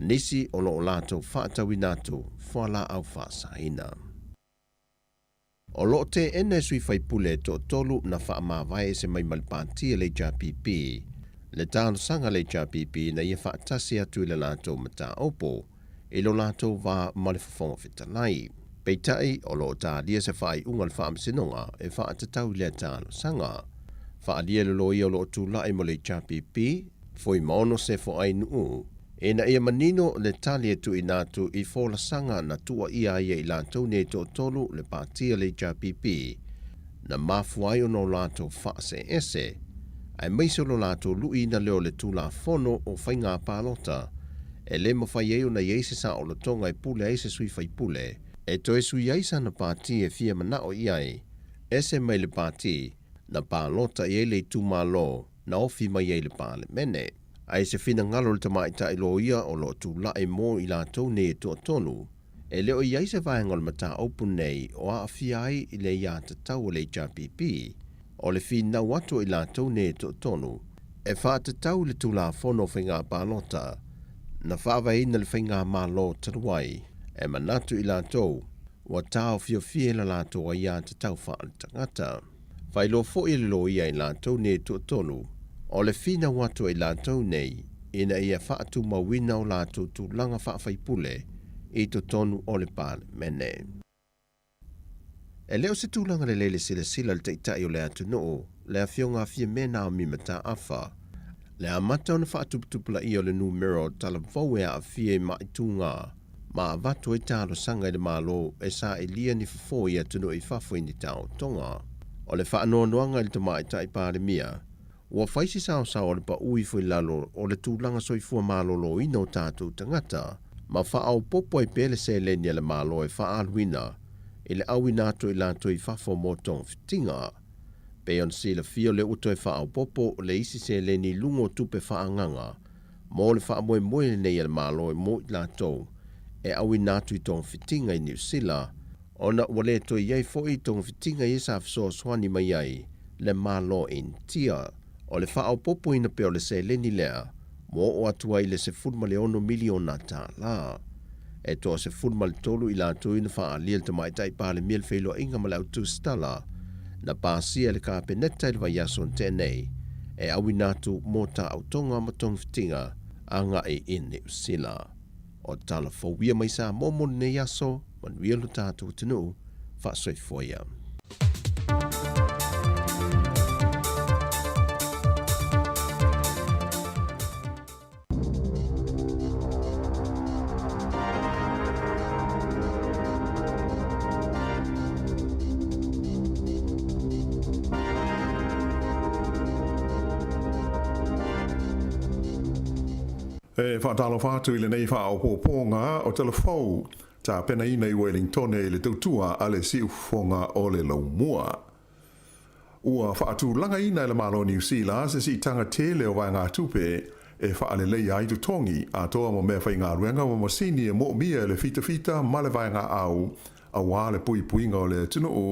nisi o lo lato wha tawinatu, whala au wha saina. O lo te ene sui whaipule to tolu na wha mawai se mai malpantia le JPP, le talo sanga le JPP na ia wha tasi atu i le lato mata opo, i lo lato wa malefafonga fitanai. Peitai o lo ta lia se whai ungal whaam sinonga e wha atatau lea tālo sanga. Wha lia lo i o lo tu lai mo le JPP, foi maono se fo ai nuu, e na ia manino le talia tu i nātu i fōla sanga na tua ia ia i lātou ne to tolu le pātia le JPP, na mafuai o no lātou wha se ese, ai meiso lo lātou lui na leo le tu la fono o whainga pālota, e le mawhai eo na yeise sa o lo tonga i pule eise sui whai pule, e to e sui aisa na pāti e fia mana o iai, ese mai le pāti, na pālota i ele tu malo, na ofi mai ei le pale mene. Ai se fina ngalo le tamaita i lo ia o lo tu lae mo i lātou ne to tonu. E leo iai se vaenga le mata opu nei o a fiai i le ia te tau o le HRPP o le fina watu i lātou ne to tonu. E wha te tau le tula fono whinga pālota na whaavaina le whinga malo taruai e manatu i lātou wa tau fio fie la lātou a ia te tau wha le tangata. Whailo fo i le lo ia i lātou ne to tonu. O le fina watu i lātou nei, ina ia whaatu mawina o lātou tu langa whaafai i to tonu o le pāle mene. E leo se tūlanga le lele sila le teitai o le atu noo, le a fionga fia mena o mimata afa. Le a mata o na whaatuputupula i o le numero tala vaue a fia ma i tūngā, ma a vatu e tālo sanga i le malo e sa e lia ni fafo i atu noo i fafo i ni tau tonga. O le whaanoanuanga i le tamaita i pāle mia, ua whaisi sao o le pa ui fui lalo o le tūlanga soifua malolo ino tātou tangata, ma whaau popo i pele se lenia le malo e whaaluina, i le awi nātou i lātou i whafo mō tong fitinga. Pe on si le fio le uto e whaau popo le isi se leni lungo tupe whaanganga, mō le wha moe moe nei le malo e mō i lātou, e awi nātou i tong fitinga i New Zealand, ona wale to iei fo i tong fitinga i sa fso swani mai ai, le malo in tia, o le whaau popo ina peo le se leni lea, mo o atua i le se $1 miliona ta la. E toa se $1 tolu i la tu ina wha liel te mai tai pāle miel whailo inga malau tu stala, na pāsia le ka peneta i le yason tenei, e awi natu mo ta autonga matong fitinga, anga e ine usila. O tala fawia mai sa momo ne yaso, manuia lu tātou tinu, wha soifoia. E whaatalo whātu i le nei whao pōponga o telefou, tā pena i nei Wellington e le tautua a le siufonga o le laumua. Ua whaatu langa ina i le malo New Zealand se si tanga tele o vai ngā tupe e whaale lei ai tu tongi a toa mo mea whai ngā ruenga mo masini e mo mia le fita ma le vai ngā au a wā le pui puinga o le tunu o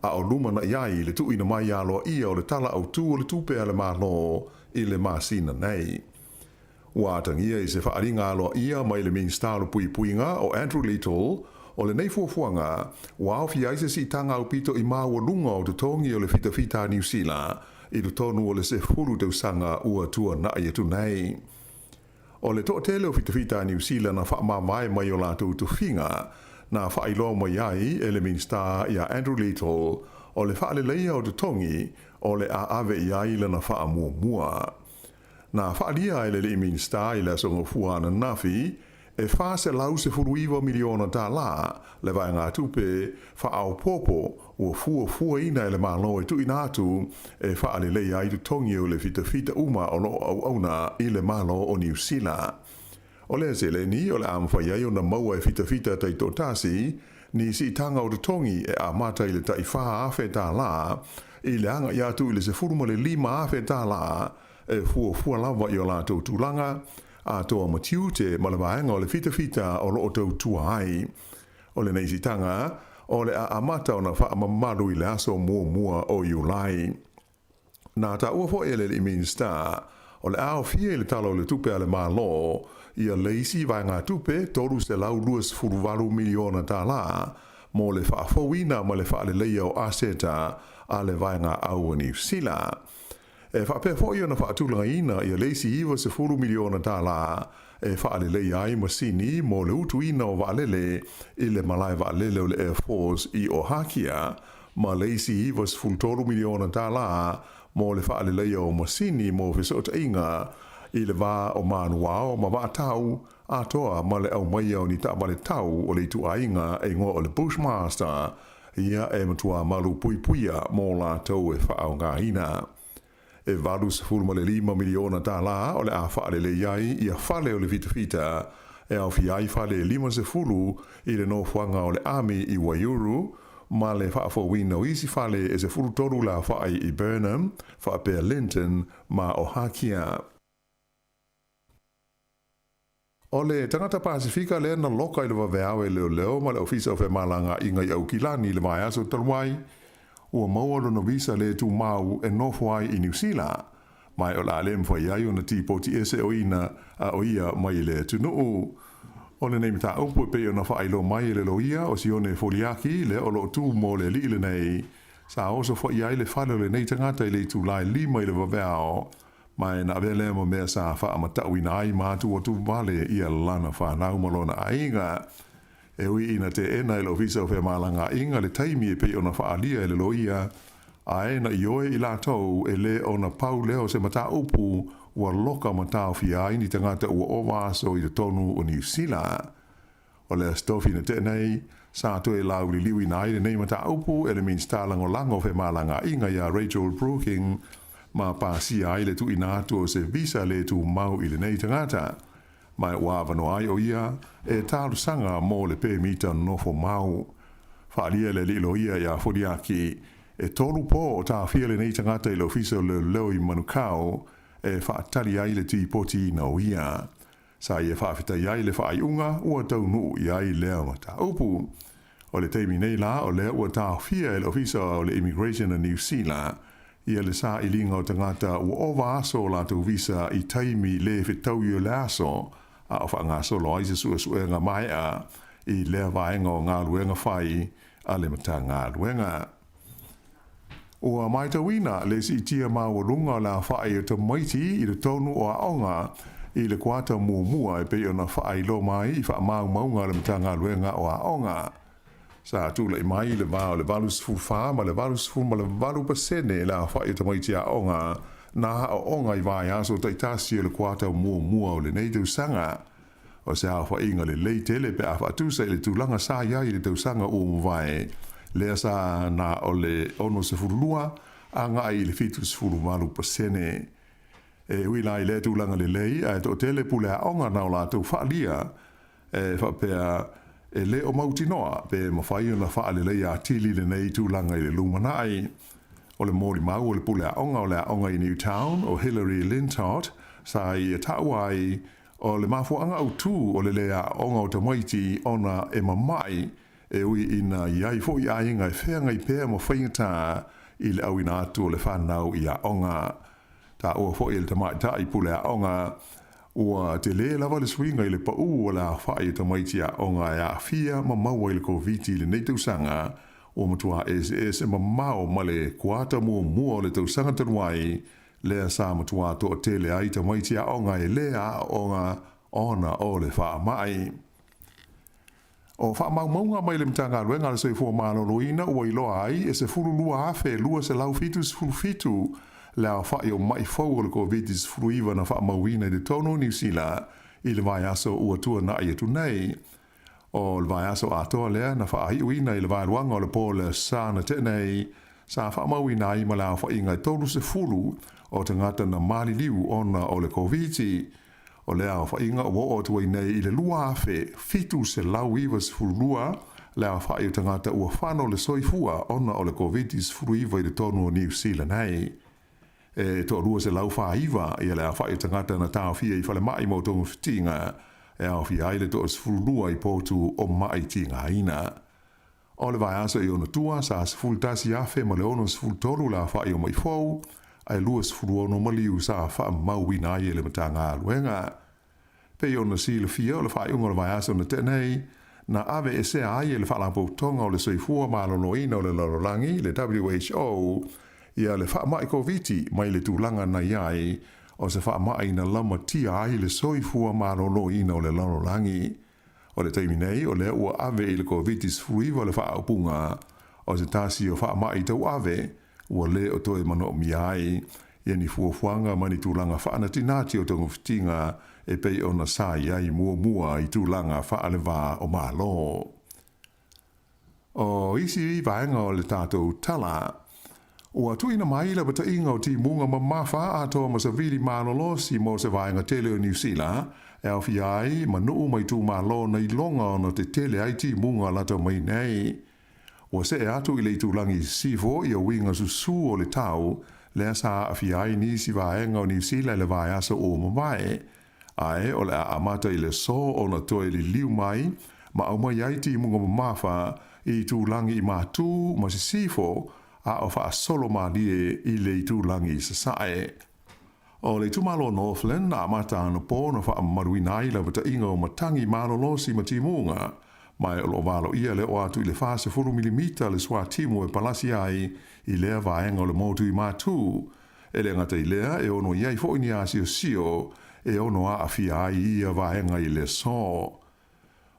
a o luma na iai le tu ina mai alo ia o le tala au tu o le tupe a le malo i le masina nei. Ua tangia i se whaaringa aloa ia mai le minstalo pui puinga o Andrew Little o le nei fuafuanga ua au fia ise si tanga au pito i māua lunga o te tongi o le fita New Zealand i tu tonu o le se furu tau sanga ua tua na ia tu nei. O le toa tele o fita New Zealand na wha mai mai o lātou tu finga na whailo mai ai e le minsta ia Andrew Little o le whaale leia o te tongi o le a ave iai le na wha mua. Na whaalia ele le minsta i le songo fuana nafi, e whaase lau se $1 miliona tā la, le vai ngā tupe, whaau popo, ua fua ina ele malo e tu inatu, e whaale leia i tu tongi o le fita uma o lo au auna i le malo o New Zealand. O le se le ni o le amwhaiai o na maua e fita tai tōtasi, ni si tanga o tu tongi e a mata i le tai wha awhe tā la, i le anga i atu i le se $5 awhe tā la, e fua lava i o lātou tūlanga, a toa matiute ma le vaenga o le fita o lo o tau tua ai. O le neisitanga, o le a amata o na wha mamaru i le aso mua o Iulai. Nā ta ua fo e le minsta, o le ao fie le talo le tupe a le malo, i a leisi vai ngā tupe, toru se lau $2 miliona tā la, mo le wha fawina ma le wha le leia o aseta a le vai ngā au New Zealand. E whape fo i ona whaatulanga ina i a leisi iwa se $4 miliona tā la e whaale lei ai masini mo le utu ina o waalele i le malai waalele o le Air Force i Ohakia ma leisi iwa se $4 miliona tā la mo le whaale lei o masini mo fesota inga i le wā o manuao ma wā tau a toa ma le au mai au ni ta ma le tau o le tu ainga e ngoa o le Bushmaster ia e matua malu puipuia mo la tau e whaau ngā ina. E $5 miliona tā la o le a whaale le iai i a whale o le fita e au fiai whale $50 i le no whanga o le Army i Waiuru ma le whaafowina isi whale e se furutoru la whaai I Burnham, whaapea Linton, ma o Hakia. O le tangata Pasifika le na loka I le waweawe leo ma le ofisa o whe malanga inga I au kilani le mai aso talwai, ua maua no visa le tu mau e nofwai I New Zealand, mai o la le mwhai ai na tipoti ese o ina a o ia mai le tunuu. O le nei mita upu pe o na whailo mai le loia o si one foliaki le o lo tu mo le li le nei. Sa oso whai ai le whalo le nei tangata I le tu lai lima I le waweao, mai na vele mo mea sa wha amatau ina ai mātu o tu vale ia lana whanau malona a inga. E ui ina te ena I le ofisa o whe malanga inga le taimi e pe o na whaalia le loia, a ena I oe I lātou e le o na pau leo se mata upu ua loka matao fia ai ni tangata ua owa aso I te tonu o New Zealand. O le astofi na tenei, sa to e lau li liwi na ai nei mata upu e le minsta lango lango whe malanga inga ia Rachel Brooking, ma pasi ai le tu ina atu o se visa le tu mau I le nei tangata. Mai wawano ai o ia, e talu sanga mo le pe mita nofo mau. Whaalia le lilo ia ia fodiaki, e tolu po o ta fia le nei tangata I le ofisa le leo I manukao, e whaatari ai le tipoti na o ia. Sa ia whaafita ai le whaaiunga, ua tau nuu ai lea mata upu. O le teimi nei la, o lea ua ta fia le ofisa o le Immigration in New Zealand, ia le sa ilinga o tangata ua ova aso la tu visa I taimi le fitau I le aso, a o whaangaso lo ai se suenga mai a, I lea vaenga o ngā luenga whai, a le mata ngā luenga. Ua mai tawina le si tia mawalunga la whaai o tamaiti I le tonu o aonga I le kuata muamua e pe o na whaai lo mai I wha maunga le mata ngā luenga o aonga. Sa tula I mai le vau le valu sifurwha ma le valu sifur ma le valu pasene la whaai o tamaiti aonga na o onga I vai aso taitasi o le kuata muamua o le neitau sanga. O se a whainga le leitele pe a whaatusa I le tūlanga sa iai le tau sanga o mwai. Lea sa na o le ono se furulua, a ngā I le fitu se furu malu pasene. E wila I le tūlanga le lei, a to tele pule a onga na o la tau whaalia, e whapea e le o mautinoa, pe mawhai o na whaale lei a tili le nei tūlanga I le lumanai. O le mōri mau o le pule a onga I Newtown, o Hillary Lintott, sa I e tau ai, o le mafuanga au tū o le lea onga o tamaiti ona e mamai, e ui ina iai fo I ainga e whenga I pēr mo whaingata I le au ina atu o le whanau I a onga. Ta ua fo I le tamaita I pule a onga, ua te le lava le swinga I le pau o la whai o tamaiti a onga e a fia ma maua I le COVID le nei tausanga, o matua SS e ma mao ma le kuata mua o le tausanga tanuai, lea sa matua to o tele ai tamaiti a onga e lea a onga ona o le wha mai. O whaamaunga mai le mtanga ruenga le soi fua malo loina ua I loa ai e se furu lua afe lua se lau fitu se furu fitu le a whai o mai fau o le COVID se furu iwa na whaamauina I le tono New Zealand I le vai aso ua tua na i atu nei. O le vai aso atoa lea na whaai uina I le vai luanga o le po le sa na tenei sa whaamauina ai ma le a whai ngai tolu se furu o te ngata na mali liu ona o le COVID o lea o whainga o o tuai nei I le lua afe fitu se lau iwa se furu lua lea whai o tangata ua whano le soifua ona o le COVID se furu iwa I le tonu o New Zealand hei. E to rua se lau wha iwa I lea whai o tangata na tau fia I whale mai mo tongu fitinga e au fia aile to se furu lua I potu o mai tinga ina. O le vai asa I ona tua sa se furu tasi afe ma le ono se furu toru la whai o mai fau ai lua se furu ono maliu sa wha mauina I le matanga luenga. Pe ona si le fia o le whai unga le vai asa na tenei, na ave e sea ai le whalapo tonga o le soifua maloloina o le lalolangi, le WHO, ia le wha mai koviti mai le tūlanga na iai, o se wha mai na lama tia ai le soifua maloloina o le lalolangi. O le taimi nei, o le ua ave I le koviti sfuiva le wha aupunga, o se tasi o wha mai tau ave, ua le o toe mano miai, ia ni fuafuanga mani tūlanga whaana tinati o tongu fitinga e pei ona sa iai mua I tūlanga whaale wā o mālo. O isi I vaenga o le tātou tala, ua tuina mai la bata inga o ti munga mamafa atoa masavili mālolosi mo se vaenga tele o New Zealand, e au fiai manuu mai tū mālo na I longa ona te tele ai ti munga lata mai nei. Ua se e atu i le tulangi sifo i a winga susu o le tau, lea sa a fiai ni si vaenga o New Zealand le vai asa o mamae. Ai o le a amata i le so o na toe li liu mai, ma au mai aiti munga mamafa i tulangi i matu ma si sifo a o wha solo malie i le tulangi sa sae. O le tumalo Northland na amata ana po na wha maruinai la vata inga o matangi malolosi ma timunga, mai o lo valo ia le o atu i le fase 4 mm le swa timu e palasi ai i lea vaenga o le motu i matu. E le ngata i lea e ono iai fo ini asio sio e ono a afia ai ia vaenga i le so.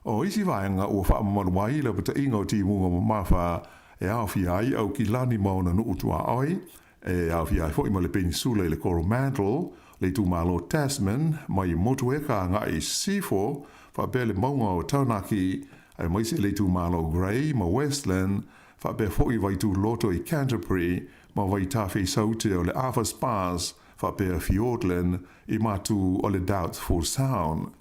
O isi vaenga ua wha maruai la vata inga o timunga mamafa e au fia ai au ki lani mauna nu utua oi, e au fia ai fo ima le peninsula i le Coromandel, le tu malo Tasman, mai i motu eka nga i sifo, fa bele maunga o Taunaki, ai maise le tu malo Grey ma Westland, fa be fo i vai tu loto i Canterbury, ma vai tafe saute o le Arthur Spas, fa be a Fiordland, i matu o le Doubtful Sound.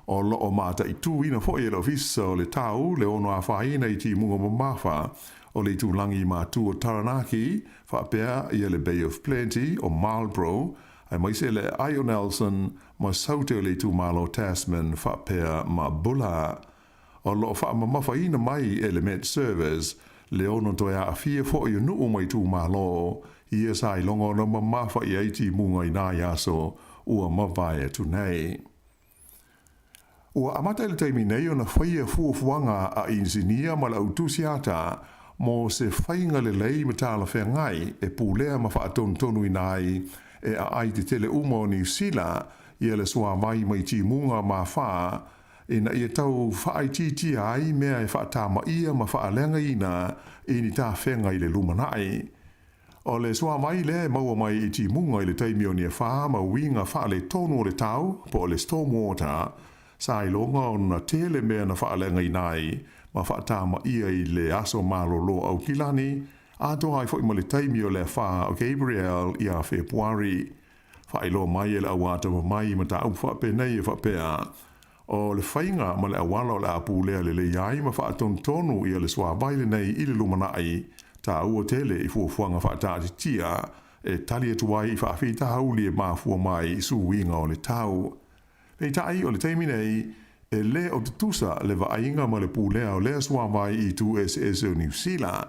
O lo o mata i tu ina fo i lo visa o le tau, le ono a whaina i ti munga mamafa, o le tulangi matu o Taranaki, fa bea i le Bay of Plenty o Marlborough, ai maise le Io Nelson, ma saute o le tu malo Tasman, fa bea ma Bulla. O lo fa mamafa ina mai e le Met Service, le ono toia a fia fo i nuu mai tu malo, i e sai longo na mamafa i eiti munga i nā yaso, ua mawai tu nei. Ua amata le taimi nei o na whaia fuafuanga a insinia ma la utusiata, mo se whainga le lei matala whea ngai e pūlea ma wha tonu i nai e a ai te tele uma o New Zealand i le sua mai mai ti munga ma wha e na ia tau wha ti ai mea e wha tama ia ma wha lenga ina e ni tā whenga i le lumanai. O le sua mai le maua mai i ti munga i le taimi o ni e wha ma winga wha le tonu o le tau po le stormwater sa i longa o na tele mea na wha lenga i nai ma whaatama ia i le aso malolo au kilani, a toa ai fo i ma le taimi o le wha o Gabriel i a Februari. Wha ilo mai e le awata ma mai ma ta au wha pe nei e wha pea. O le whainga ma le awala o le apu lea le iai ma wha tonu i a le swa baile nei i le lumanai, ta ua tele i fuafuanga wha taati tia, e tali e tuai i wha whita hauli e mafua mai i suwinga o le tau. Nei tai o le taimi nei, e le o te tusa le vainga ma le pūlea o le suawai i tu SS o New Zealand.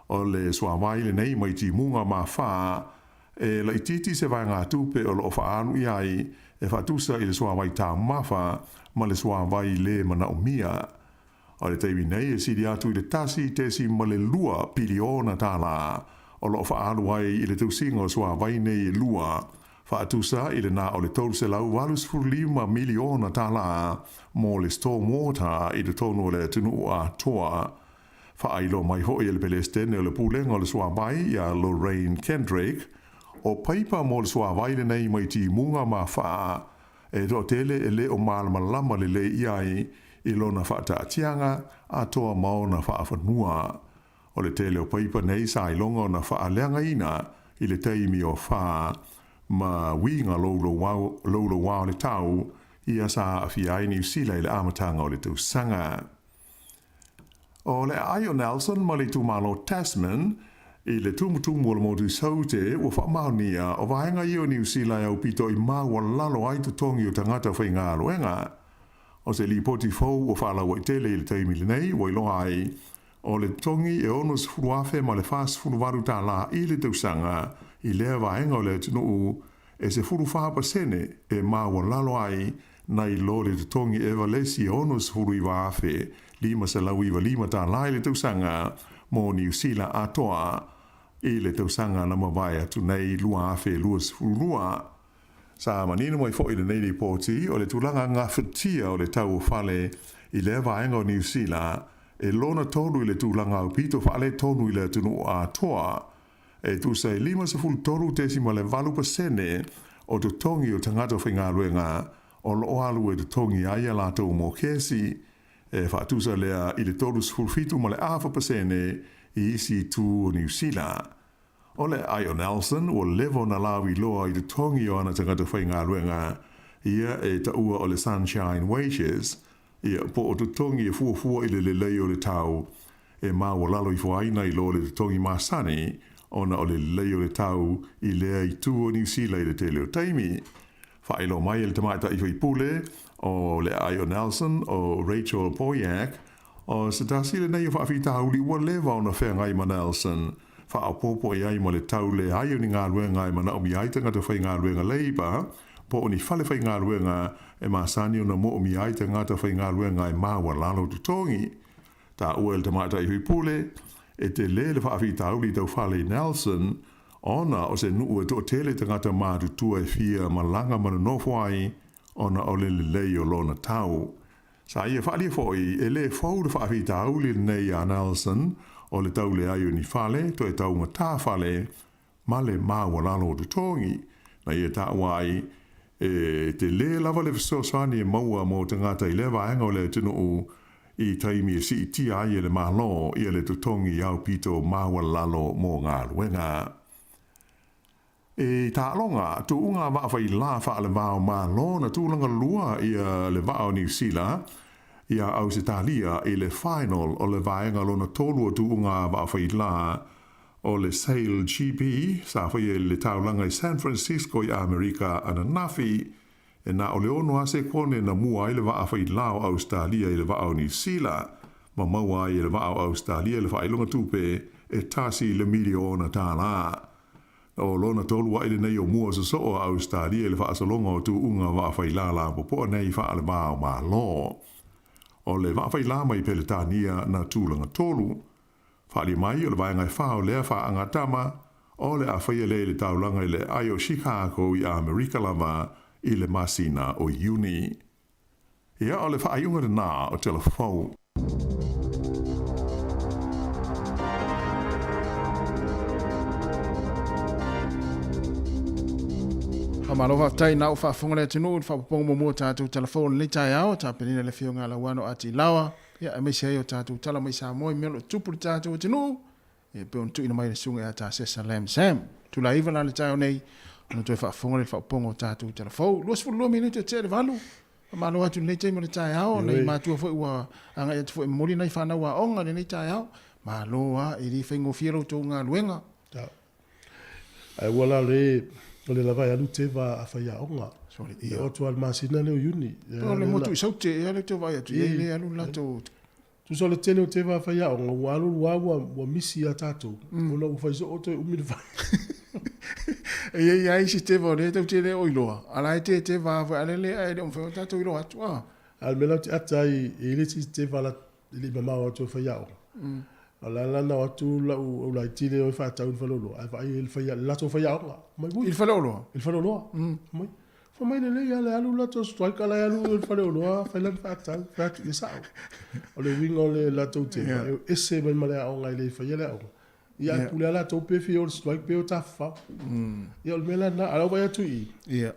O le suawai le nei mai ti munga ma wha, e la i titi se vai ngā tupe o lo whaanu i ai, e whatusa i le suawai tā mawha, ma le suawai le mana o mia. O le teimi nei e siri atu i le tasi tesi ma le lua piliona tāla, o lo whaanu ai i le tausinga o suawai nei e lua, Whaatusa i le nā o le tolu se lau walus furulima miliona tāla mō le stormwater i le tonu o le tunu a toa. Whaailo mai hoi e le pelestene o le pūlenga o le suabai i a Lorraine Kendrick o paipa mō le suabai le nei mai ti munga ma wha e do tele e le o malama lama le le iai i lona whaata atianga a toa maona whaafanua. O le tele o paipa nei sa ilonga na whaaleanga ina i le teimi o wha ma winga lolo wao le tau i a sa a fiai New Zealand le amatanga o le tausanga. O le Io Nelson ma le tumalo Tasman i le tumutumu o le motu saute o whamaunia o vahenga i o New Zealand au pito i maua lalo ai tutongi o tangata whai ngā loenga. O se li poti fau o whalawa i tele i le teimi le nei o iloa ai o le tongi e onus furuafe ma le fas furuwaru tā la i le tausanga i lea vahenga o le tunu e se furu whapasene e maua lalo ai na i lo le tongi e valesi e onus furu i waafe lima sa lau iwa lima tā lai le tausanga mo New Zealand atoa i le tausanga na mawai atu nei lua afe luas furua. Sa manina mai fo i le nei poti o le tulanga ngā whitia o le tau whale i lea vahenga o New Zealand e lona tonu i le tulanga au pito whale tonu i le tunu atoa e tu sei lima sa fulu toru tesi ma le valu pasene o te tongi o tangata whaingaruenga o lo alu e te tongi aia lātou mō kesi e whaatusa lea i le toru sa fulu fitu ma le awha pasene i isi tu o New Zealand. O le Io Nelson o levo na lawi loa i te tongi o ana tangata whaingaruenga ia e taua o le Sunshine Wages ia po o te tongi e fuafua i le lei o le tau e maua lalo I fuaina I lo le tongi masani ona o le leo le tau I lea I tuo New Zealand le te leo taimi. Whaelo mai le tamata I fai pule o le Ayo Nelson o Rachel Boyack o se tasi le nei o whaafi tauli ua lewa o na whea ngai ma Nelson. Whaapopo I ai mo le tau le ayo ni ngā luenga I mana o mi aitanga te whai ngā luenga leiba po o ni whale whai ngā luenga e masani o na mo o mi aitanga te whai ngā luenga I maua lalo tutongi. Ta ua le tamata I hui pule e te le whaafi tauli tau whale Nelson ona o se nuu e to tele tangata mātu tua e fia malanga mana nofwai ona o le lei o lona tau. Sa ia whaalia foi e le fau le whaafi tauli nei a Nelson o le tau le ayo ni whale to e tau ngata whale ma le maua lalo tutongi. Na ia ta wai e te le lava le fisosani e maua mo tangata I lewa anga o le tino o I taimi e si ti ai e le malo I le tutongi au pito maua lalo mo ngā luenga. E tālonga, tu unga whaafai la wha le vāo malo na tūlanga lua I le vāo New Zealand ia au se tālia I le final o le vaenga lona tolu o tu unga whaafai la o le Sail GP sa whai le taulanga I San Francisco I Amerika ana nafi e na o le ono ase kone na mua I le whaafai la o Australia I le vāo New Zealand ma maua I le vāo Australia le whailunga tupe e tasi le miliona tāla. O lona tolu wa ile nei o mua so o Australia le whaasalonga o tu unga whaafai la la popo nei wha le vāo ma lo. O le whaafai la mai pele tānia na tūlanga tolu. Whaali mai o le vaengai whao lea wha angatama o le awhai le taulanga I le Ayo Chicago I Amerika lava I le masina o Uni. Ia o le whaaiunga na o telefou. Malova tai na ufa fongole tinu fa pongo mo tatu telefone le tai ao ta penina le fionga la wano ati lawa ya me se yo tatu tala mai sa mo melo tupu tatu tinu e pe on tu ina mai sunga ata se salam sam tu la iva la le tai nei no tu fa fongole fa pongo tatu telefone los fu lo minuto te valu malova tu le tai mo le tai ao nei ma tu fo wa anga ya tu mo ni fa na wa onga le tai ao maloa I ri fengo fiero tu nga luenga ai wala le o le lava alu te va a whaia onga. I o tu almasina leo Uni. O le motu I saute e ale te vai atu. E le alu lato. Tu so le tele o te va a whaia onga. Wa alu wa misi a tatou. Ona u whaiso o te umiri vai. E ai si te va le tau te le oiloa. Ala e te va a alele a ele umwhai o tatou iloa atu. Al mela te atai e le si te va la ili mamao atu whaia onga. Ala lana watu la u la tile o fa tau falolo ai fa il fa la to fa ya mai il falolo mai fa mai le ya la lu la to strike la lu il falolo fa la fa tau fa tu sa o le wingo le la to te esse ben male o ngai le fa ya la ya pule la to pe fi o strike pe o ta fa ya o mela na ala va ya tu I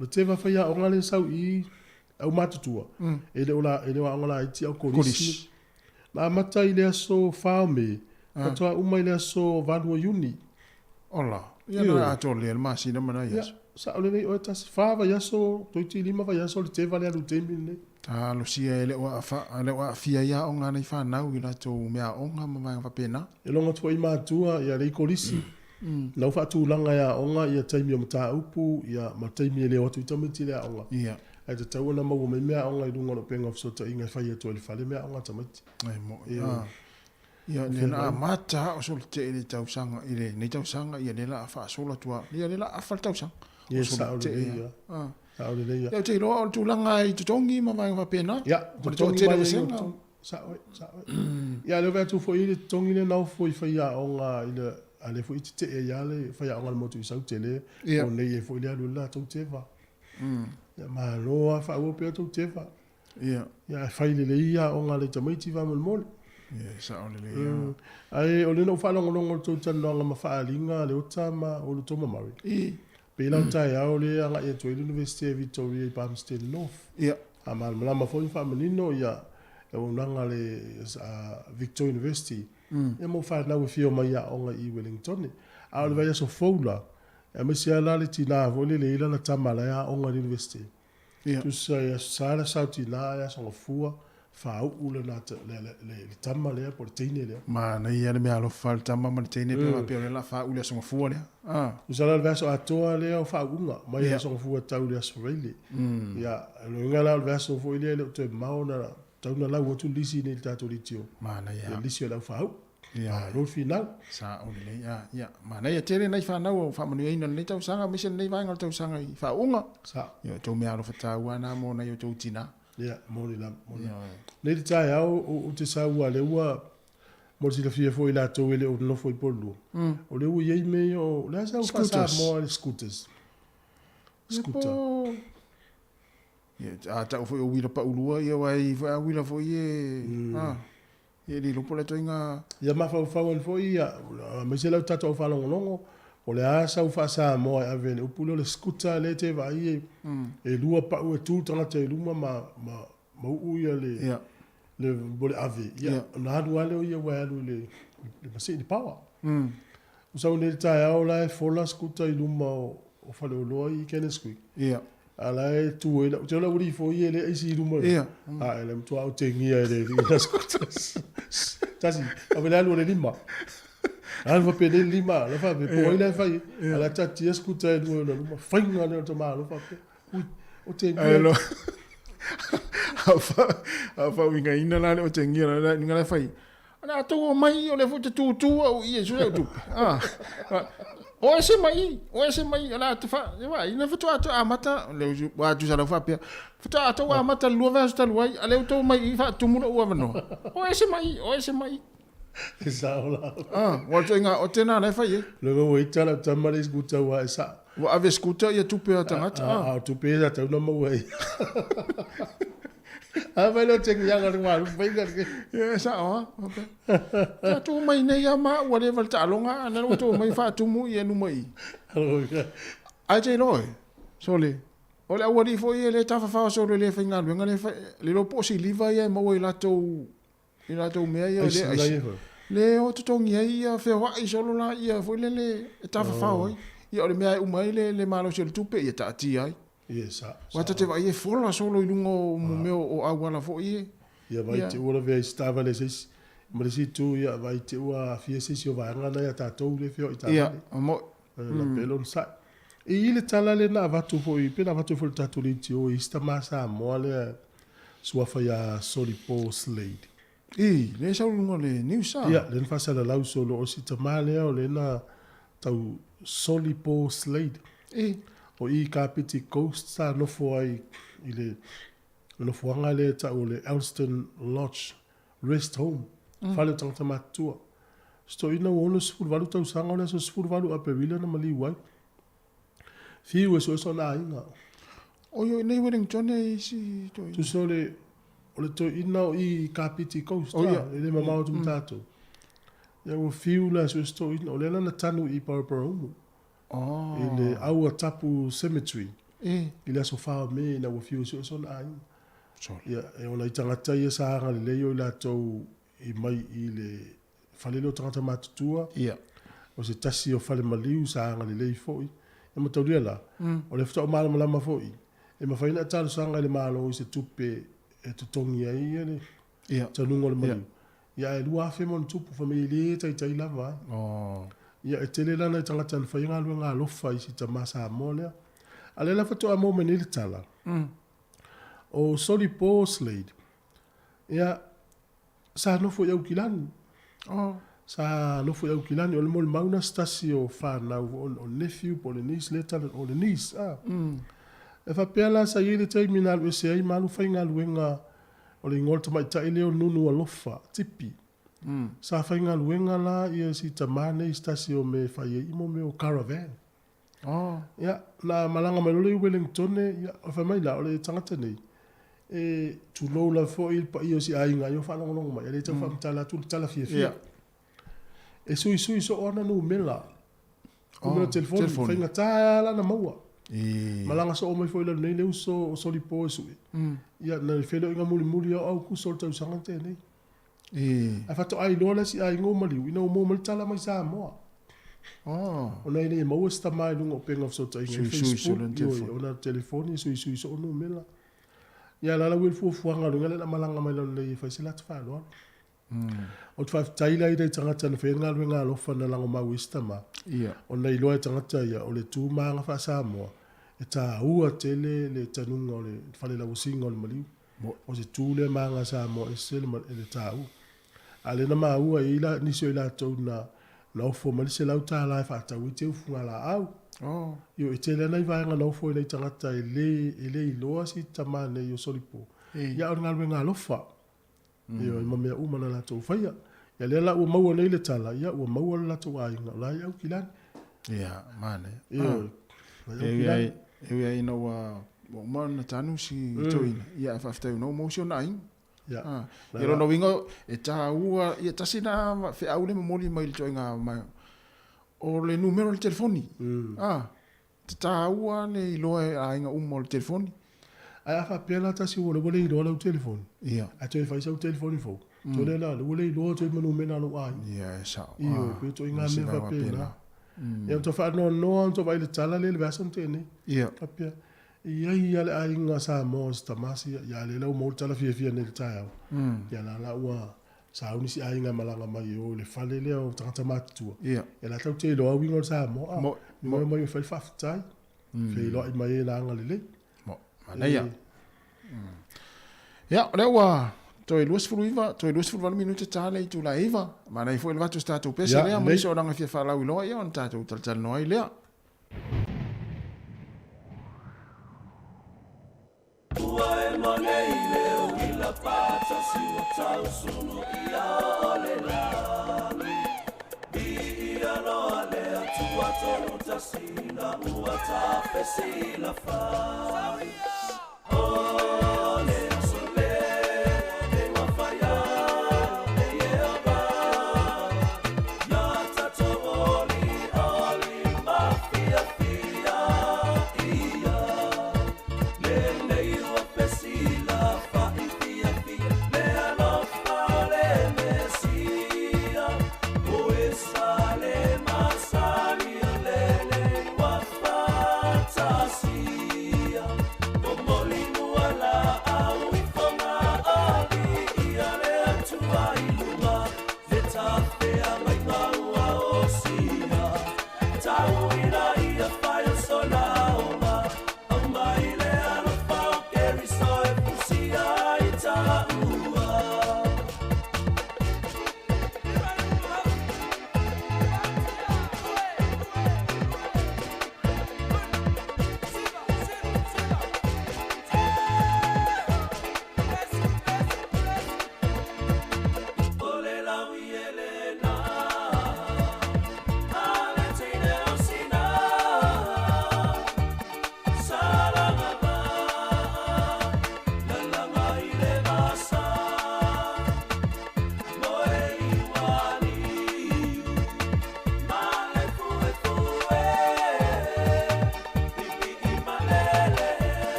o te va fa ya o ngai sa I au matutua e le ola e le wa ngola I ti o kolisi ma mata I le so fame Katoa umai le so vanua Uni. Ola. Ia na ato le masi na mana yaso. Sa ole nei o tas fava yaso toiti lima va yaso le te vale alu te mine. Ta lo sia ele wa fa ale wa fia ya o ngana I fa na wi la to mea o nga ma va pena. E longa to I matua ia le kolisi. Na fa tu langa ya onga ia taimi o mata upu ia ma taimi le o tu tamiti le onga. Ia. Ai te tau na mau me mea onga I lunga no penga so ta inga fa ia to le fale mea onga tamiti. Ai mo. Ia le na mata o sol te ele tau sanga ile nei tau sanga ia le la fa sola tua ia le la fa tau sanga ia sa o le ia sa o le ia ia te lo tu langa I tutongi ma va pena ia tutongi ma senga sa ia le va tu fo ile tutongi le na fo I fa ia onga ile ale fo iti te ia le fa ia onga mo tu sa tele o nei fo ile lu la tu te va ia ma lo fa o pe tu te va ia fa ile le ia onga le tamaiti va mo sa ole le ai o le no fa longo to tano nga mafaalinga le utama o le toma mari pe la tai au le anga e to University of Victoria Palm State North amal mala fo fa menino ia e o nanga le Victoria University e mo fa na we fio mai a onga I Wellington a le vai so fola e me sia la le tina vo le ila na tamala ya onga University tu sa ya sala sauti la ya so fua Whao ule nā le tama lea po le teine lea. Ma na ia le mea alo whale tama ma le teine pe pia le la wha ule songa fua lea. Usala le vaso atoa lea o whao unga, mai le songa fua tau lea Soreile. Ia, lo inga la le vaso fo ile le o te mao na tau na lau atu lisi ni le tato li tio. Ma na ia. Le lisi o lau whao. Ia. Lo finau. Sa o le ia. Ma na ia tere nei whanau o whamanu eina le tau sanga, mese nei vaenga le tau sanga i wha unga. Sa. Ia, tau mea alo whatau ana mo na i o tau tina. Ia, mori la. Nei te tae au o te saua le ua mo si la fia foi la tau ele o no foi polu. O le ua iei me o le asa o whasa mo le scooters. Scooter. Ia, a tau foi o wira pa ulua, ia wai a wira foi ia li lupo le toinga. Ia mawhau an foi ia, me se lau tato au whalongolongo, o le asa o whasa mo a vele, o pulo le scooter le te vai e lua pa ue tūtanga te luma ma uia le bole ave. Ia, na adu ale o ia wai alu le masi ni pawa. Usau ne tae au lai fola scooter i luma o whale o loa i Kennesquik. Ia. Ala e tu e la, te ola uri fo i ele isi i luma. Ia. A ele mtua au te ngia ele i scooters. Tasi, a vele alu o le lima. Alva pe le lima, la fa pe po ina fai. Ala tati escuta e lua luma. Fainga le o tama, la fa pe. Ui, o te ngia. Alo. A fa winga ina la o te ngia la ninga la fai. Ana to mai o le fu te tu o i e su le tu. O ese mai ala te fa, wa ina fu to amata le wa tu sala fa pe. Fu to amata lua va sta lua, ale to mai fa tu mu o vano. O ese mai. Esa ola. Wa to inga o tena na fai. Le go i tala tamale skuta wa esa. Wa ave skuta ia tu pe tangata. Tu pe da tau na mo wai. Vai lo te ngia ngari wa lu vai ngar ke. Ya sa o. Ta tu mai nei ya ma wa le val ta longa na to mai fa tu mu ia nu mai. Ai te noi. Sole. Ole a wari fo ia le ta fa so le fa ngal ngale fa le lo posi liva ia mo i la to me ia le. Le o to tongi ia fe wa i solo la ia fo le ta fa oi. Ia ole me ai umai le malo se tu pe ia ta ti ai. Yes. Wata te vai e fola solo i lungo mo meo o awala fo i. Ia vai te ora vei stava le sis. Ma si tu ia vai te ua fia sis o vai ngana ia tatou le fio i tala. Ia, mo. La pelon sa. I le tala le na vatu fo i pena vatu fo tatou le ti o i sta masa mo le suafa ia Solipo Slade. Le sa lungo le New South. Ia, le fa sala lau solo o si tamale o le na tau Solipo Slade. O i Kapiti Coast sa nofo ai i le nofo anga le ta o le Elston Lodge Rest Home. Fale tangata matua. Sto ina wono sifuru valu tau sanga o le so sifuru valu a pewile na mali wai. Fiu e so na inga. O yo nei Wellington e si to. Tu so le o le to ina o i Kapiti Coast. O ia, le mamao tum tato. Ia o fiu la so sto ina o le na tanu i Paraparaumu. I le Aua Tapu Cemetery. I le aso whawa me na wafiu so na ai. Ia, e ona i tangata ia sa hanga le leo i la tau i mai i le whalelo tangata matutua. Ia. O se tasi o whale maliu sa hanga le lei foi. E ma tauria la. O le fta o mala malama foi. E ma whaina talo sa hanga le malo i se tupe e tutongi ai ia le. Ia. Tanungo le maliu. Ia e lua afe mon tupu whamei le tai lava. Ia e tele lana i tangata na whainga alua ngā lofa i si ta masa amolea. Ale la fato a mome nili tala. O Solipo Slade. Ia sa nofo iau kilani. Sa nofo iau kilani. O le mole mauna stasi o whanau o nephew po le niece leta o le niece. E whapea la sa iele tei mina alu e se ai malu whainga aluenga o le ngolta mai ta ileo nunu a lofa tipi. Sa whainga luenga la ia si tamane i stasi o me whaia imo me o caravan. Ia, na malanga malole i Wellington ia, o whamai la o le tangata nei. E tu lou la fo il pa io si ainga io whanongonongo mai. Ele tau whamtala tu tala fia. E sui so ona nu mela. Kumela telefoni, whainga tala na maua. Malanga so o mai fo ila nei leu so Solipo e sui. Ia, na whelo inga muli au kusol tau sangante nei. A fato ai lola si ai ngō maliu, ina o mō malitala mai sa moa. O nei nei maua sta mai lunga o penga fsota inga i Facebook, o na telefoni, sui so onu mela. ia la wil fuafuaga luga le na malaga mai lona le faisila te whāloa. O te whawhitaila i rei tangata na whenga luenga alofa na lango mau istama. O nei loa tangata ia o le tūmanga wha Samoa. E tā ua tele le tanunga o le whale lau singa o le maliu. O se tūle maanga Samoa e sele e le tā ua. A le na maa ua i la nisio i la tau na ofo malise lau tā lai whaatau i te ufunga la au. Io e tele nei vaenga na ofo i nei tangata e le i loa si tamane i o solipo. Ia o ngā luenga alofa. Io ma mea umana la tau whaia. Ia lea la ua maua nei le tala. Ia ua maua la tau ainga. La i au kilani. Ia, mane. Io. Ewe ai ina ua na tanu si toina. Ia e whawhtau no mōsio na inga. Ia. Ia rono wingo e tā ua. Ia tasina whi aule mamoli mai le toinga mai. O le numero le telefoni. Te tā ua le iloa e ainga umo le telefoni. Ai afa pela tasi wole wole i loa telefoni. Ia. A toi whaisa o telefoni fau. Tole la, wole i loa toi manu mena no ai. Ia, e sao. Iyo, pe toi ngā mea wha pela. Ia to wha noa, to wai le tala le vasa o tene. Ia. Kapia. Ia i ale ai ngā sa mo stamasi, ia le lau mo tala fia ne le tai au. Ia la ua sa uni si ai ngā malanga mai o le whale leo tangata mātua. Ia. Ia la tau te loa wingo sa mo. Mo mai o whai whaftai. Whai loa i mai e la anga lele. Mana ia. Ia, lea ua, toi luas furu minuta tāle i tūla iwa. Mana i fo ele watu statou pesa lea, mai so oranga fia whalau i loa ia, on tātou taltal noa i lea. Ua e manei leo i la pata siwa tau sunu i a le lani. I aloha lea tua tonu tasina ua ta pesila whai.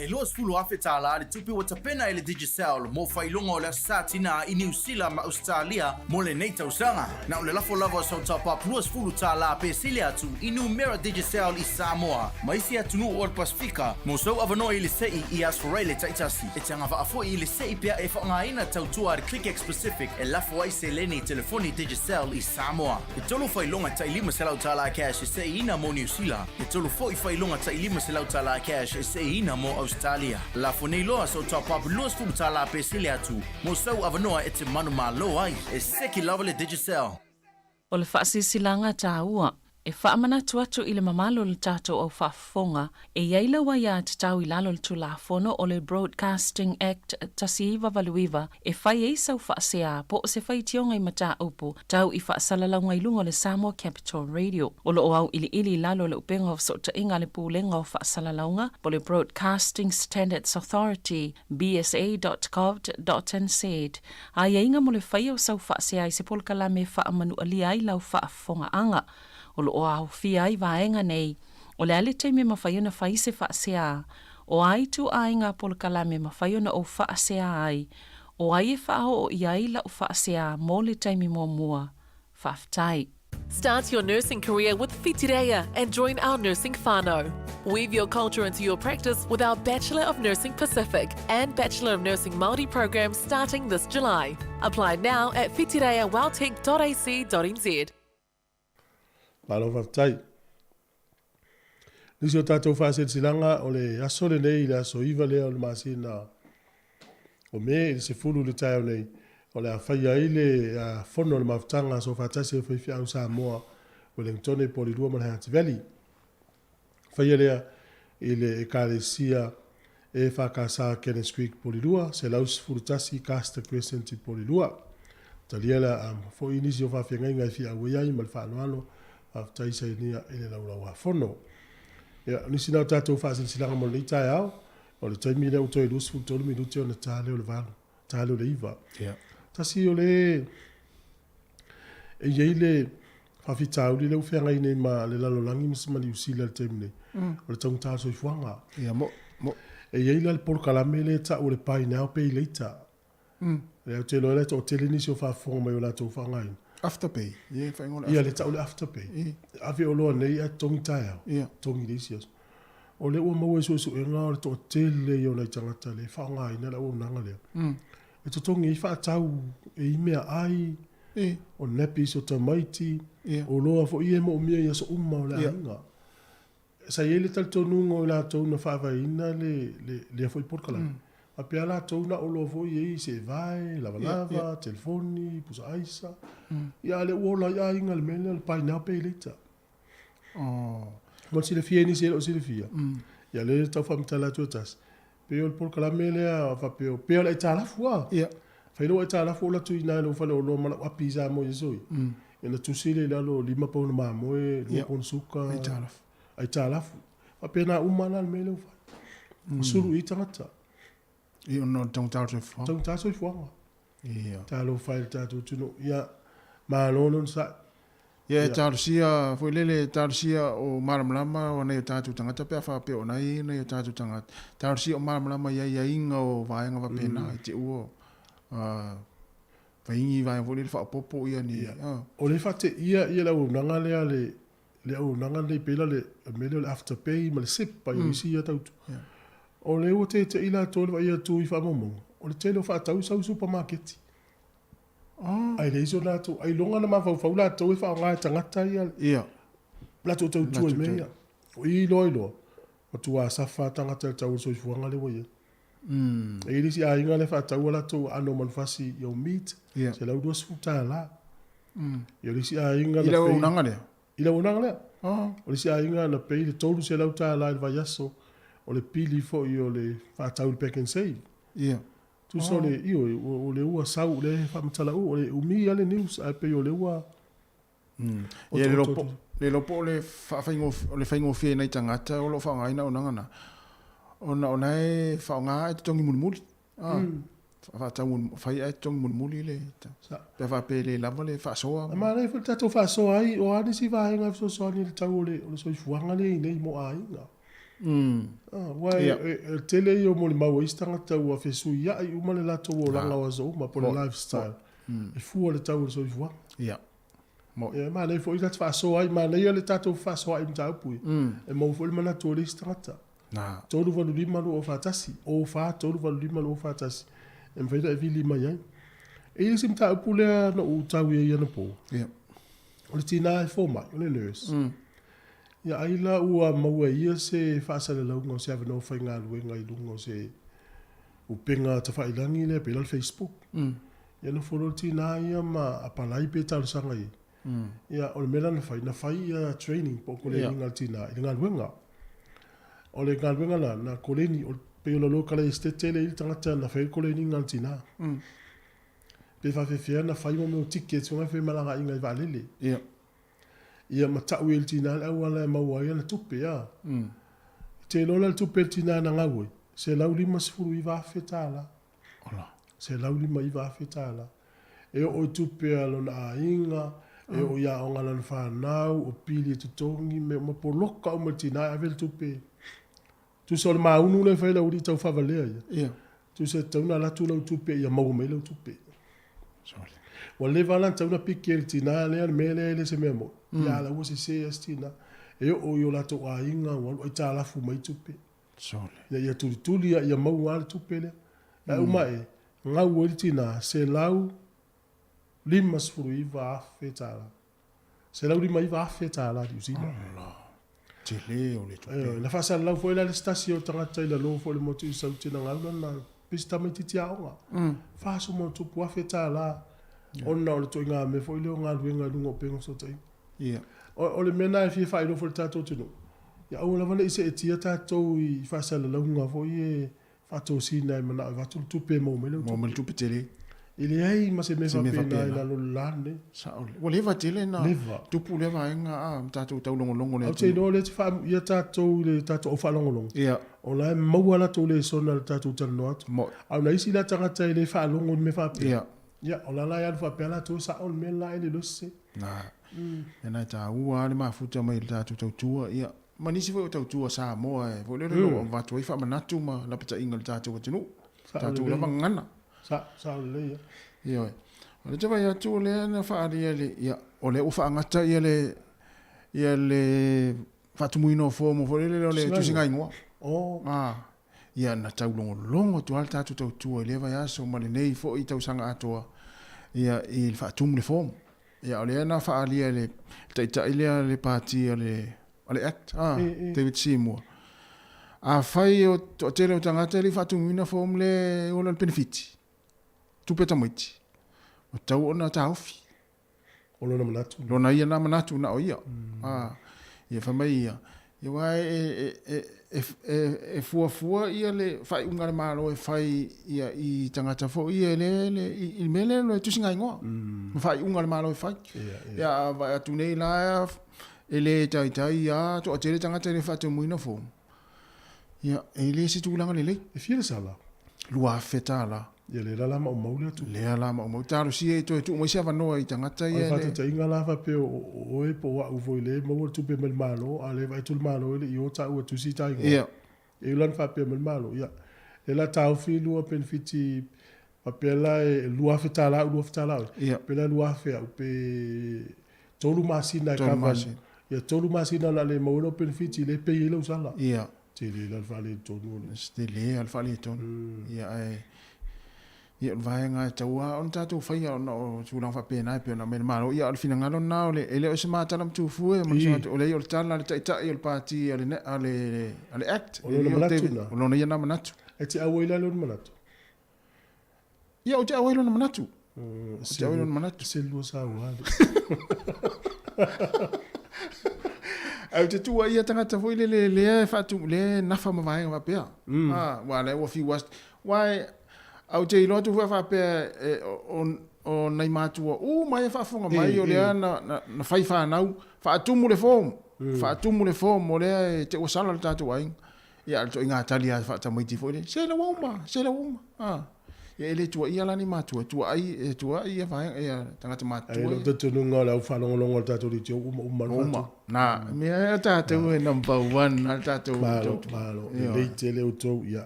E loa sfulu afe tala le tupi wa tapena ele Digicel mo whailonga o le satina I New Zealand ma Australia mo le nei tausanga. Na o le lafo lava sau tapap lua sfulu tala pe sile atu I Numera Digicel I Samoa. Ma isi atunu o le Pasifika mo sau avano I le sei I asforele taitasi. E tanga wa afo I le sei pia e whaongaina tautua le ClickX Pacific e lafo ai se leni telefoni Digicel I Samoa. E tolu whailonga tai lima se lau tala cash e sei ina mo New Zealand. E tolu foi whailonga tai lima se lau tala cash e sei ina mo Australia. La fonei loa so top up loa sfu tala pe sile atu. Mo sau avanoa e te manu malo ai. E seki lava le Digicel. O le whaasisilanga tāua, e whaamana tuatu I le mamalo le tātou au whaafonga, e iaila wa ia te tau I lalo le tulafono o le Broadcasting Act tasiiwa valuiva, e whai e sau whaasea po o se whai tionga I mata upu, tau I whaasalalango I lunga le Samoa Capital Radio. O lo au ili lalo le upenga o sota inga le pūlenga o whaasalalango, po le Broadcasting Standards Authority, bsa.gov.nz. A inga mo le whai o sau whaasea I se polkala me whaamanu alia I lau whaafonga anga. O lo o au fia I vaenga nei, o le ale teime mawhaiona whaise whaasea, o ai tu ainga polkalame mawhaiona o whaasea ai, o ai e whao o iaila o whaasea mō le teime mō mua, whaftai. Start your nursing career with Whitireia and join our nursing whānau. Weave your culture into your practice with our Bachelor of Nursing Pacific and Bachelor of Nursing Māori programs starting this July. Apply now at whitireiawelltech.ac.nz. Malo whaftai. Nisi o tātou whaasel silanga o le aso le nei le aso iwa lea o le masina. O me le se fulu le tai o nei. O le a whaia i le whono le maftanga so whatase o whaifi au Samoa o le ngtone polirua mo le Hunter Valley. Whaia lea i le e kāresia e whakasa Kenneth Creek polirua se laus furutasi Caster Crescent I polirua. Talia la fo inisi o whawhiangai ngai fi au iai mal whaanoano after isa nia ele la ula fono ya nisi na tatou fasil silanga mo le tai au o le taimi le utoi lus fu tolu minuti ona tale o le valo tale o le iva ya tasi o le e yeile fa fitau le ufia ngai nei ma le lalo langi misi mali usila le taimi nei o le tong taso ifuanga ya mo e yeile le por kalame le ta o le pai na o pe leita le te lo le to tele nisi o fa fo mai o la to fa ngai Afterpay. Yeah, ia le tau le afterpay. Awe o loa nei a tongi tai au. Tongi leisias. O le ua maua su e ngā o le to tele i o nei tangata le whaonga ina la o nanga lea. E to tongi I whaatau e I mea ai. O nepis o tamaiti. O loa fo I e mo mea I aso umma o le ainga. Sa ie le tal tonungo I la tau na whaawai ina le fo I porkala. A pia la tau na o loa fo I se vai, lava, telefoni, pusa aisa. Ia le uola ia inga le mele le pai nao pei leita. Mo si le fia ni se o si le fia. Ia le tau whamitala tu atas. Peo le polkala mele a whapeo. Peo le ita alafu a. Whailo ita alafu o la tu ina le ufale o loa mana wapi za mo yesoi. Ina tu sile le alo 5 pauna maa moe, 2 pauna suka. Ita alafu. Wapea na umana le mele ufale. Suru I tangata. I ono tong tātou whanga. Tong tātou whanga. Tālo whaile tātou tuno. Ia mālono sa. Ia tātou sia, fwoi lele tātou sia o maramlama o nei o tātou tangata pia whapea o nei o tātou tangata. Tātou sia o maramlama ia inga o vaenga wapena I te uo. Vaingi vaenga fwoi lele whapopo ia ni. O le whate ia lau nanga lea le au nanga le pela le mele le afterpay ma le sip pa I isi ia tautu. O le o te ila tole wa ia tu I whamomongo. O le tele o whaatau sau supermarketi. Ai le iso nato, ai longa na mawhau la tau e whao ngai tangata ia. La tau tau tua I mea. O I loa. O tua safa tangata tau so I fuanga le waia. E ili si a inga le whaatau la tau ano manfasi I au meat. Se lau duas futa la. I ili si a inga na Ila unanga lea. Ila unanga lea. O ili si a inga na pei le tolu se lau ta la il vayaso. O le pili fo I o le whaatau le pack and save. Tu so le o le ua sau le whamatala o le umi ale news a pe o le ua. Ia le lopo le whaingo whia nei tangata o lo whaongaina o nangana. Ona e whaonga e tongi munumuli. Whai e tongi munumuli le. Pea whape le lava le whaasoa. Ma nei tato whaasoa ai o anisi vahenga so ni le tau o le soifuanga le nei mo a inga. tele yo mo le mau istanga tau a fesu ya I uma le lato o langa wa zo ma po le lifestyle. I fu le tau so fu. Ia. Mo e ma le fo I tat fa so ai ma le yo le tato fa so ai mta pu. E mo fo le mana to le istanga. Na. Tolu valu lima lo fa tasi. O fa tolu valu lima lo fa tasi. E mfaida e vi lima yai. E ile sim ta pu le no u tau ia na po. Ia. O le tina e fo mai, o le nurse. Ia aila ua maua ia se whaasale launga o se ave no whai ngā luenga I lunga o se upenga ta whailangi le pela le Facebook. Ia no whoro tina ia ma apalai pe tau sanga I. Ia o le mela na whai ia training po ko le ngā tina I ngā luenga. O le ngā luenga na koleni o pe o lalo kala estetele I tangata na whai koleni ngā tina. Pe whawhewhia na whai mo meo tickets o ngai whai malanga I ngai valele. Ia. Ia matau el tina au ala maua ia na tupe ya. Te lola tupe el tina na ngawe. Se lau lima sifuru I whawhetala. Ola. Se lau lima I whawhetala. E o tupe alo na inga. E o ia o ngala na whanau. O pili tutongi me mapoloka o matina avel tupe. Tu se o le maunu le whaila uri tau whawalea ia. Ia. Tu se tauna latu lau tupe ia mau me lau tupe. Wa le vala tauna piki el tina le mele le se memo. Ya la wo se estina. E o yo la to ainga wa ta la fu mai tupe. Sole. Ya tuli ya mau al tupe le. Ya uma e nga wo tina se lau limas furu va fetala. Se lau lima va fetala di usina. Te le o le tupe. La fasa lau foi la stasio tangata ila lo foi le motu sa tina ngalo na pista mai titia onga. Fa so mo tupu a fetala. Ona o le to inga me foi le nga luenga lungo pengo so tai. Ia. O le mena e fia whaero for tato tino. Ia au la wana I se e tia tato I whasala launga fo I e whato sina I mana I whato tupe mo me Mo me tupe tele. Ili hei ma se me whapena I la lo lane. Saole. Wa leva tele na. Leva. Tupu leva inga tato tau longo le. Au te no le te wha ia tato le tato o whalongolongo. Ia. O la e maua to le sona le tato tano atu. Au na isi la tangata I le whalongo me whapena. Ia. Ia, o la la ia whapena to sa on me la ele lose. Na. Ena ta ua le mafuta mai le tatu tautua ia manisi foi tautua sa moa e foi le lo va toi fa manatu ma la pita inga le tatu tinu tatu la mangana sa le ia o te vai atu le na fa ali le ia o le ufa ngata ia le fatumuino fo mo foi le tusinga ingo ia na tau longo tu al tatu tautua le vai aso ma le nei foi tau sanga atoa ia il fatum le fo Ia ole na fa ali le taita ile le party ale act David Seymour a fai o tele o tangata le fatu mina form le o le benefit tu peta moiti o tau ona taufi o lo na manatu lo na ia na manatu na o ia ia fa mai ia wai e fua ia le fai unga le malo e fai ia I tangata fo ia le I mele le tusinga ingoa fai unga le malo e fai ia vai atu nei la ele tai ia to atele tangata le fatu muina fo ia ele si tu langa le e fia sala lua fetala ia le la ma o maule tu le la ma o mau taro si e to tu mo sia vano I tangata ia le fatu inga la fa pe o e po wa u foi le mo tu pe mel malo ale vai tu malo le io ta u tu si tai ia e lan fa pe mel malo ia e la tau fi lua benefiti papela e lua fetala pela lua fe pe tolu masina ka ia tolu masina la le mo benefiti le pe ile usala ia te le la fa le tonu ste le al fa le tonu ia ia vai nga taua on tatu fai ona o sulang fa pena pe na me malo ia al fina ngalo na ole ele o se mata lam tu fu e mo se ole o tala le taita il party ale act o lo manatu o lo ia na manatu e ti awela lo manatu ia o ti awela lo manatu se awela lo manatu se lo sa wa au te tua ia tangata foi le fatu le nafa ma vai ma pe wa le o fi was why au te ilo tu fa pe o nei matua mai fa fonga mai o le na fai fa nau fa tumu le form o le te o sala tatu ai ia to inga talia fa ta mai ti foi se la uma ele tua ia lani matua tua ai e vai e tangata matua. Ai lo te nunga la fa longo tato di tio uma. Na me tato e number 1 na tato. Malo. Le tele o to ia.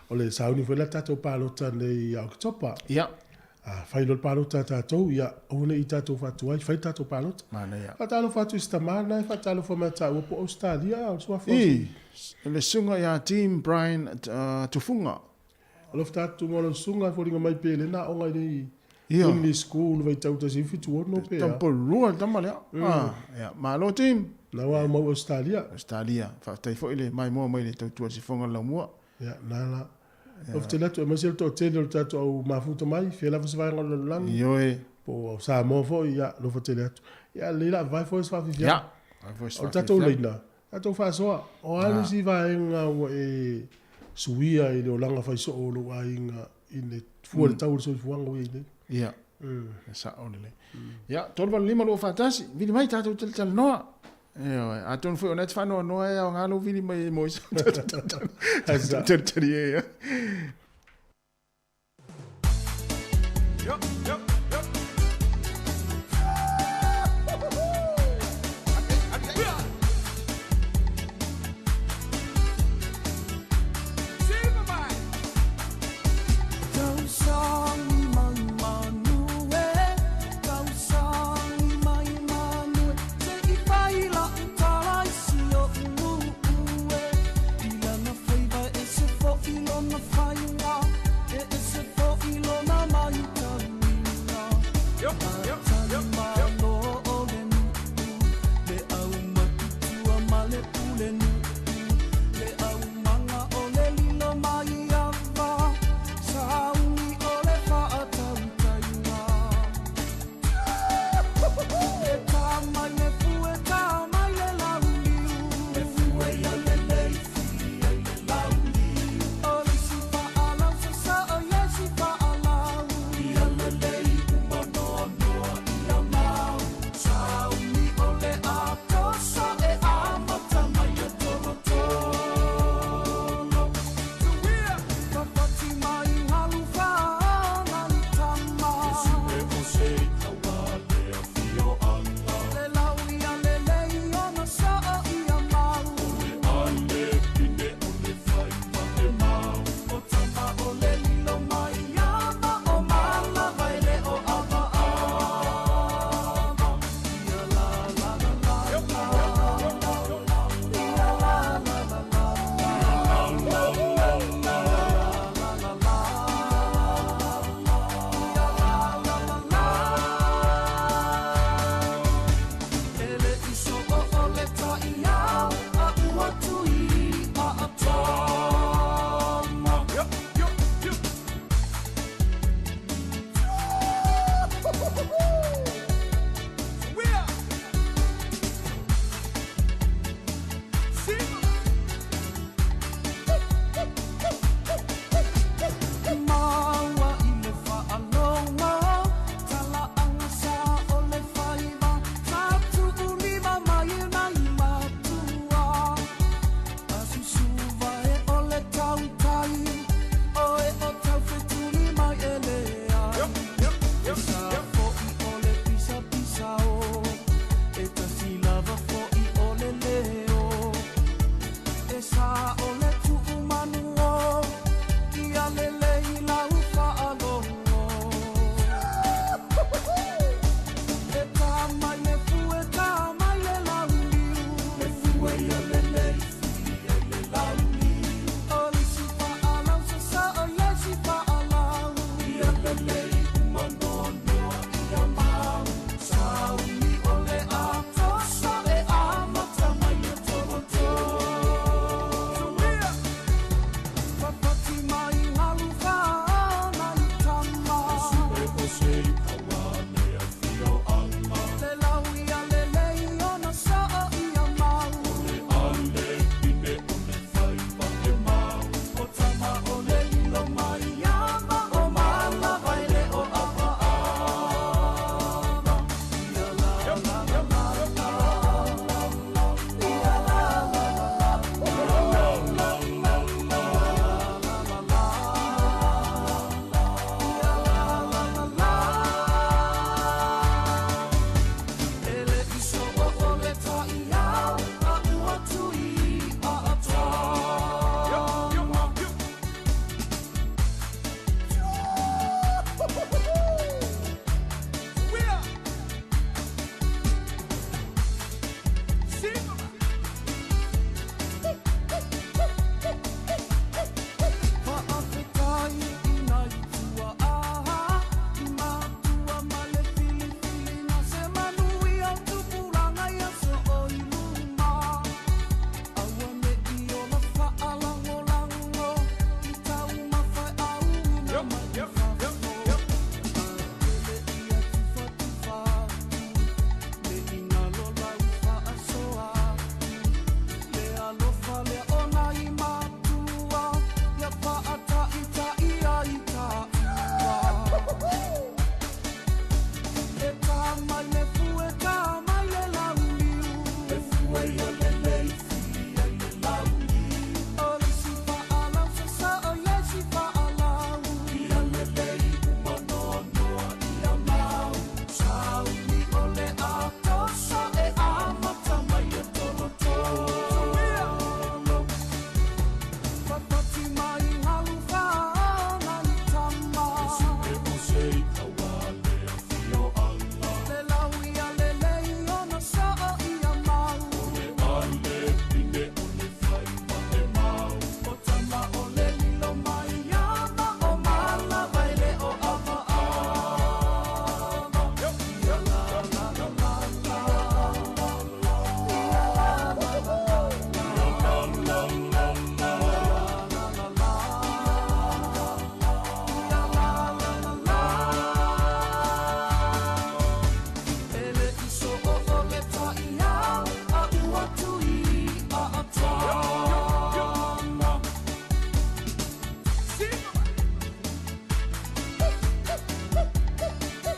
O le sauni foi la tato palo tane ia o topa. Ia. Fai lo palo tato ia o ne i tato fatu ai fai tato palo. Mana ia. Fatalo fatu stamana e fatalo fa mata o po Australia o sua fosi. Le sunga ia team Brian Tufunga. Alof tatu mo sunga fo ringa mai pele na o ngai English school vai tau ta sifi tu no pe. Tampo rua tamale. Ya, malo team. Na wa mo Australia. Fa tai fo ile mai mo mai le tau tu si fonga la mo. Ya, nala. Of te latu e masel to tele o tatu au mafuta mai, fia la fasa vai ngolo lang. Yo e. Po sa mo fo ia lo fo tele atu. Ya, leila vai fo fa fifia. Ya. Vai fo o tatu leila. Tatu fa soa. O alu si vai nga e suia i le olanga fai so o lo ai nga ine fuare tau so fuanga we ine. Ya. Sa o le. Ya, tolva lima lo fatasi. Vini mai tatu tel noa. A ton foi onet fano no é um galo vini mai mois. Terceria. Fire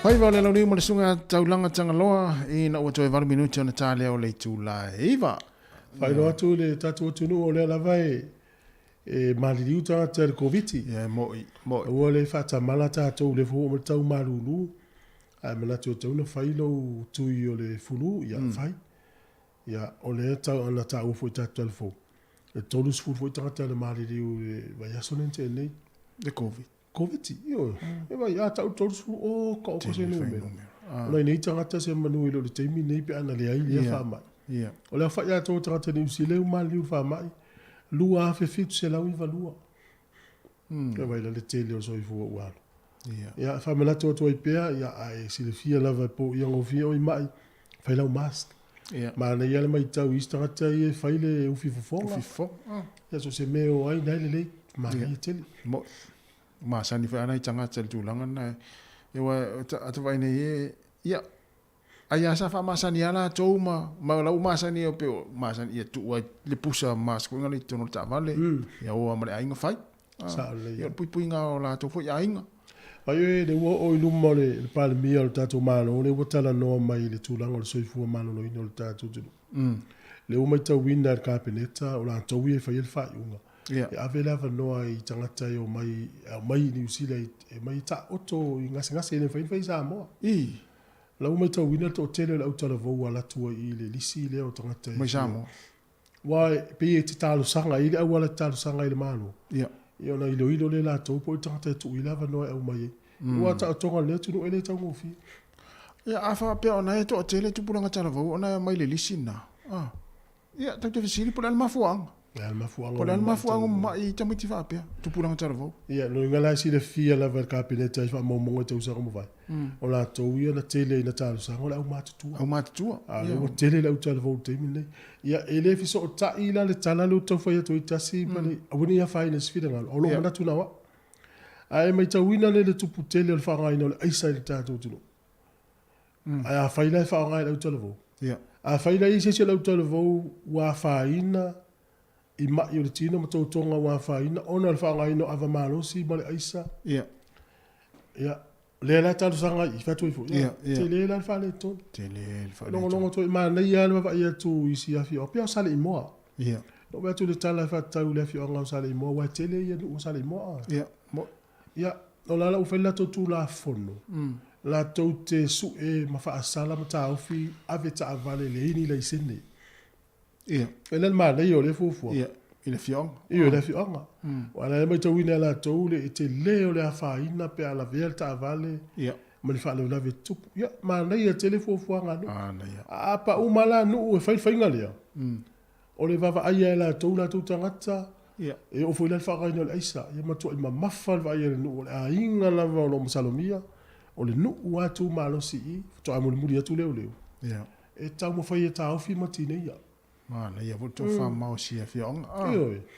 Pai vale lau ni mo le sunga taulanga tangaloa i na ua toe varu minuti ona tā leo le tūla eiva. Whai no atu le tatu atunu o le alawai e maliriu tangata le koviti. Moi. Ua le whata mala tātou le fuhu o me tau marulu. Ai manatu o tauna whai lau tui o le fulu, ia whai. Ia o le tau ana tā ua fwoi tātou le fuhu. Le tolu sfuru fwoi tangata le maliriu le vai asonente e nei. Le COVID. Koviti, io. E vai a tau tolu sfuru o ka o kose numero. Ona nei tangata se manu ilo le teimi nei pe ana le ai le whamai. Yeah. O le whai a tō tangata ni usi leu maliu whamai. Lua a fitu se lau iwa lua. E vai la le tele o soi fua ualo. Ia whamana tō tō i pēa, ia ai sile fia lava po i ango fia o i mai. Whai lau mask. Ma na ia le mai tau i tangata i e whai le ufi fufonga. Ufi fufonga. Ia so se meo ai nai le lei. Ma ia tele. Ma sani whai anai tangata le tūlanga na. Ewa ata vai nei e. Ia. Ai asa fa masani ala tau ma lau masani o peo masani ia tu le pusa mas ko ngali tono ta vale ia o amale ainga fai sa le ia pui nga o la to fo ia ainga ai le o ilu mole le pal mi o tatu malo le botala no mai le tulanga le soifu malo no ino le tatu tu le o mai tau winda ka peneta o la tau e fai el fai unga ia avela va no ai tangata o mai ni usila e mai ta oto ngase ne fai sa mo lau mai tau wina to tele lau tala vau ala tua i le lisi leo tangata. Mai samo. Wai, pe e te talo sanga i le au ala talo sanga i le mano. Ia. I ona ilo le la tau po i tangata tu i lava noe au mai. Ua ta tonga leo tunu ele tau ngofi. Ia, afa pe ona e to tele tu pulanga tala vau, ona mai le lisi na. Ia, tau te fisiri pula alma fuanga. Pula alma fuanga ma i tamiti fa pe, tu pulanga tala vau. Ia, no ingala si le fia lava ka pineta i fa momonga te usanga mo vai. O la tau ia na tele na talo sanga o la au matutua. Au matutua. O tele la utala vau te mine. Ia ele fiso o ta ila le tala le utau fai atu i tasi mani awini ia fai na sifida ngalo. O lo mana tuna wa. Ai mai tau wina le tupu tele le whangai na le aisa le tātou tunu. Ai a fai la whangai la utala vau. A fai la i se la utala vau wa faina i mai o le tina ma tau tonga wa faina. Ona le whangai no ava malosi ma le aisa. Ia. Le la talo sanga i fatu i fu. Te le la fale to. Te le fale. Longo to ma na ia le va ia tu i si afi o pia sale i moa. Ia. No va tu le tala fa tau le afi o nga sale i moa wa te le ia u sale i moa. Ia. Ia. O la u fela to tu la fono. La to te su e ma fa sala ma ta ofi ave ta vale le ni le sene. Ia. Ele ma le yo le fu fu. Ia. I le fiong. Io le fionga. Wala mai tau ina la tau le te leo le afaina pe ala velta vale. Ia. Ma le fale la vetupu. Ia, ma nei a tele fuafuanga no. Nei. Apa umala no e fai ngalea. O le vava aia la tau la tau tangata. Ia. E o foi la whakaina le aisa. Ia matua i ma mafal va ia le no. O le a inga lava o lo masalomia. O le no atu malosi i. To a muri atu leo. Ia. E tau mo fai e tau fi matine ia. Mana ia vuto fa mau sia fiong.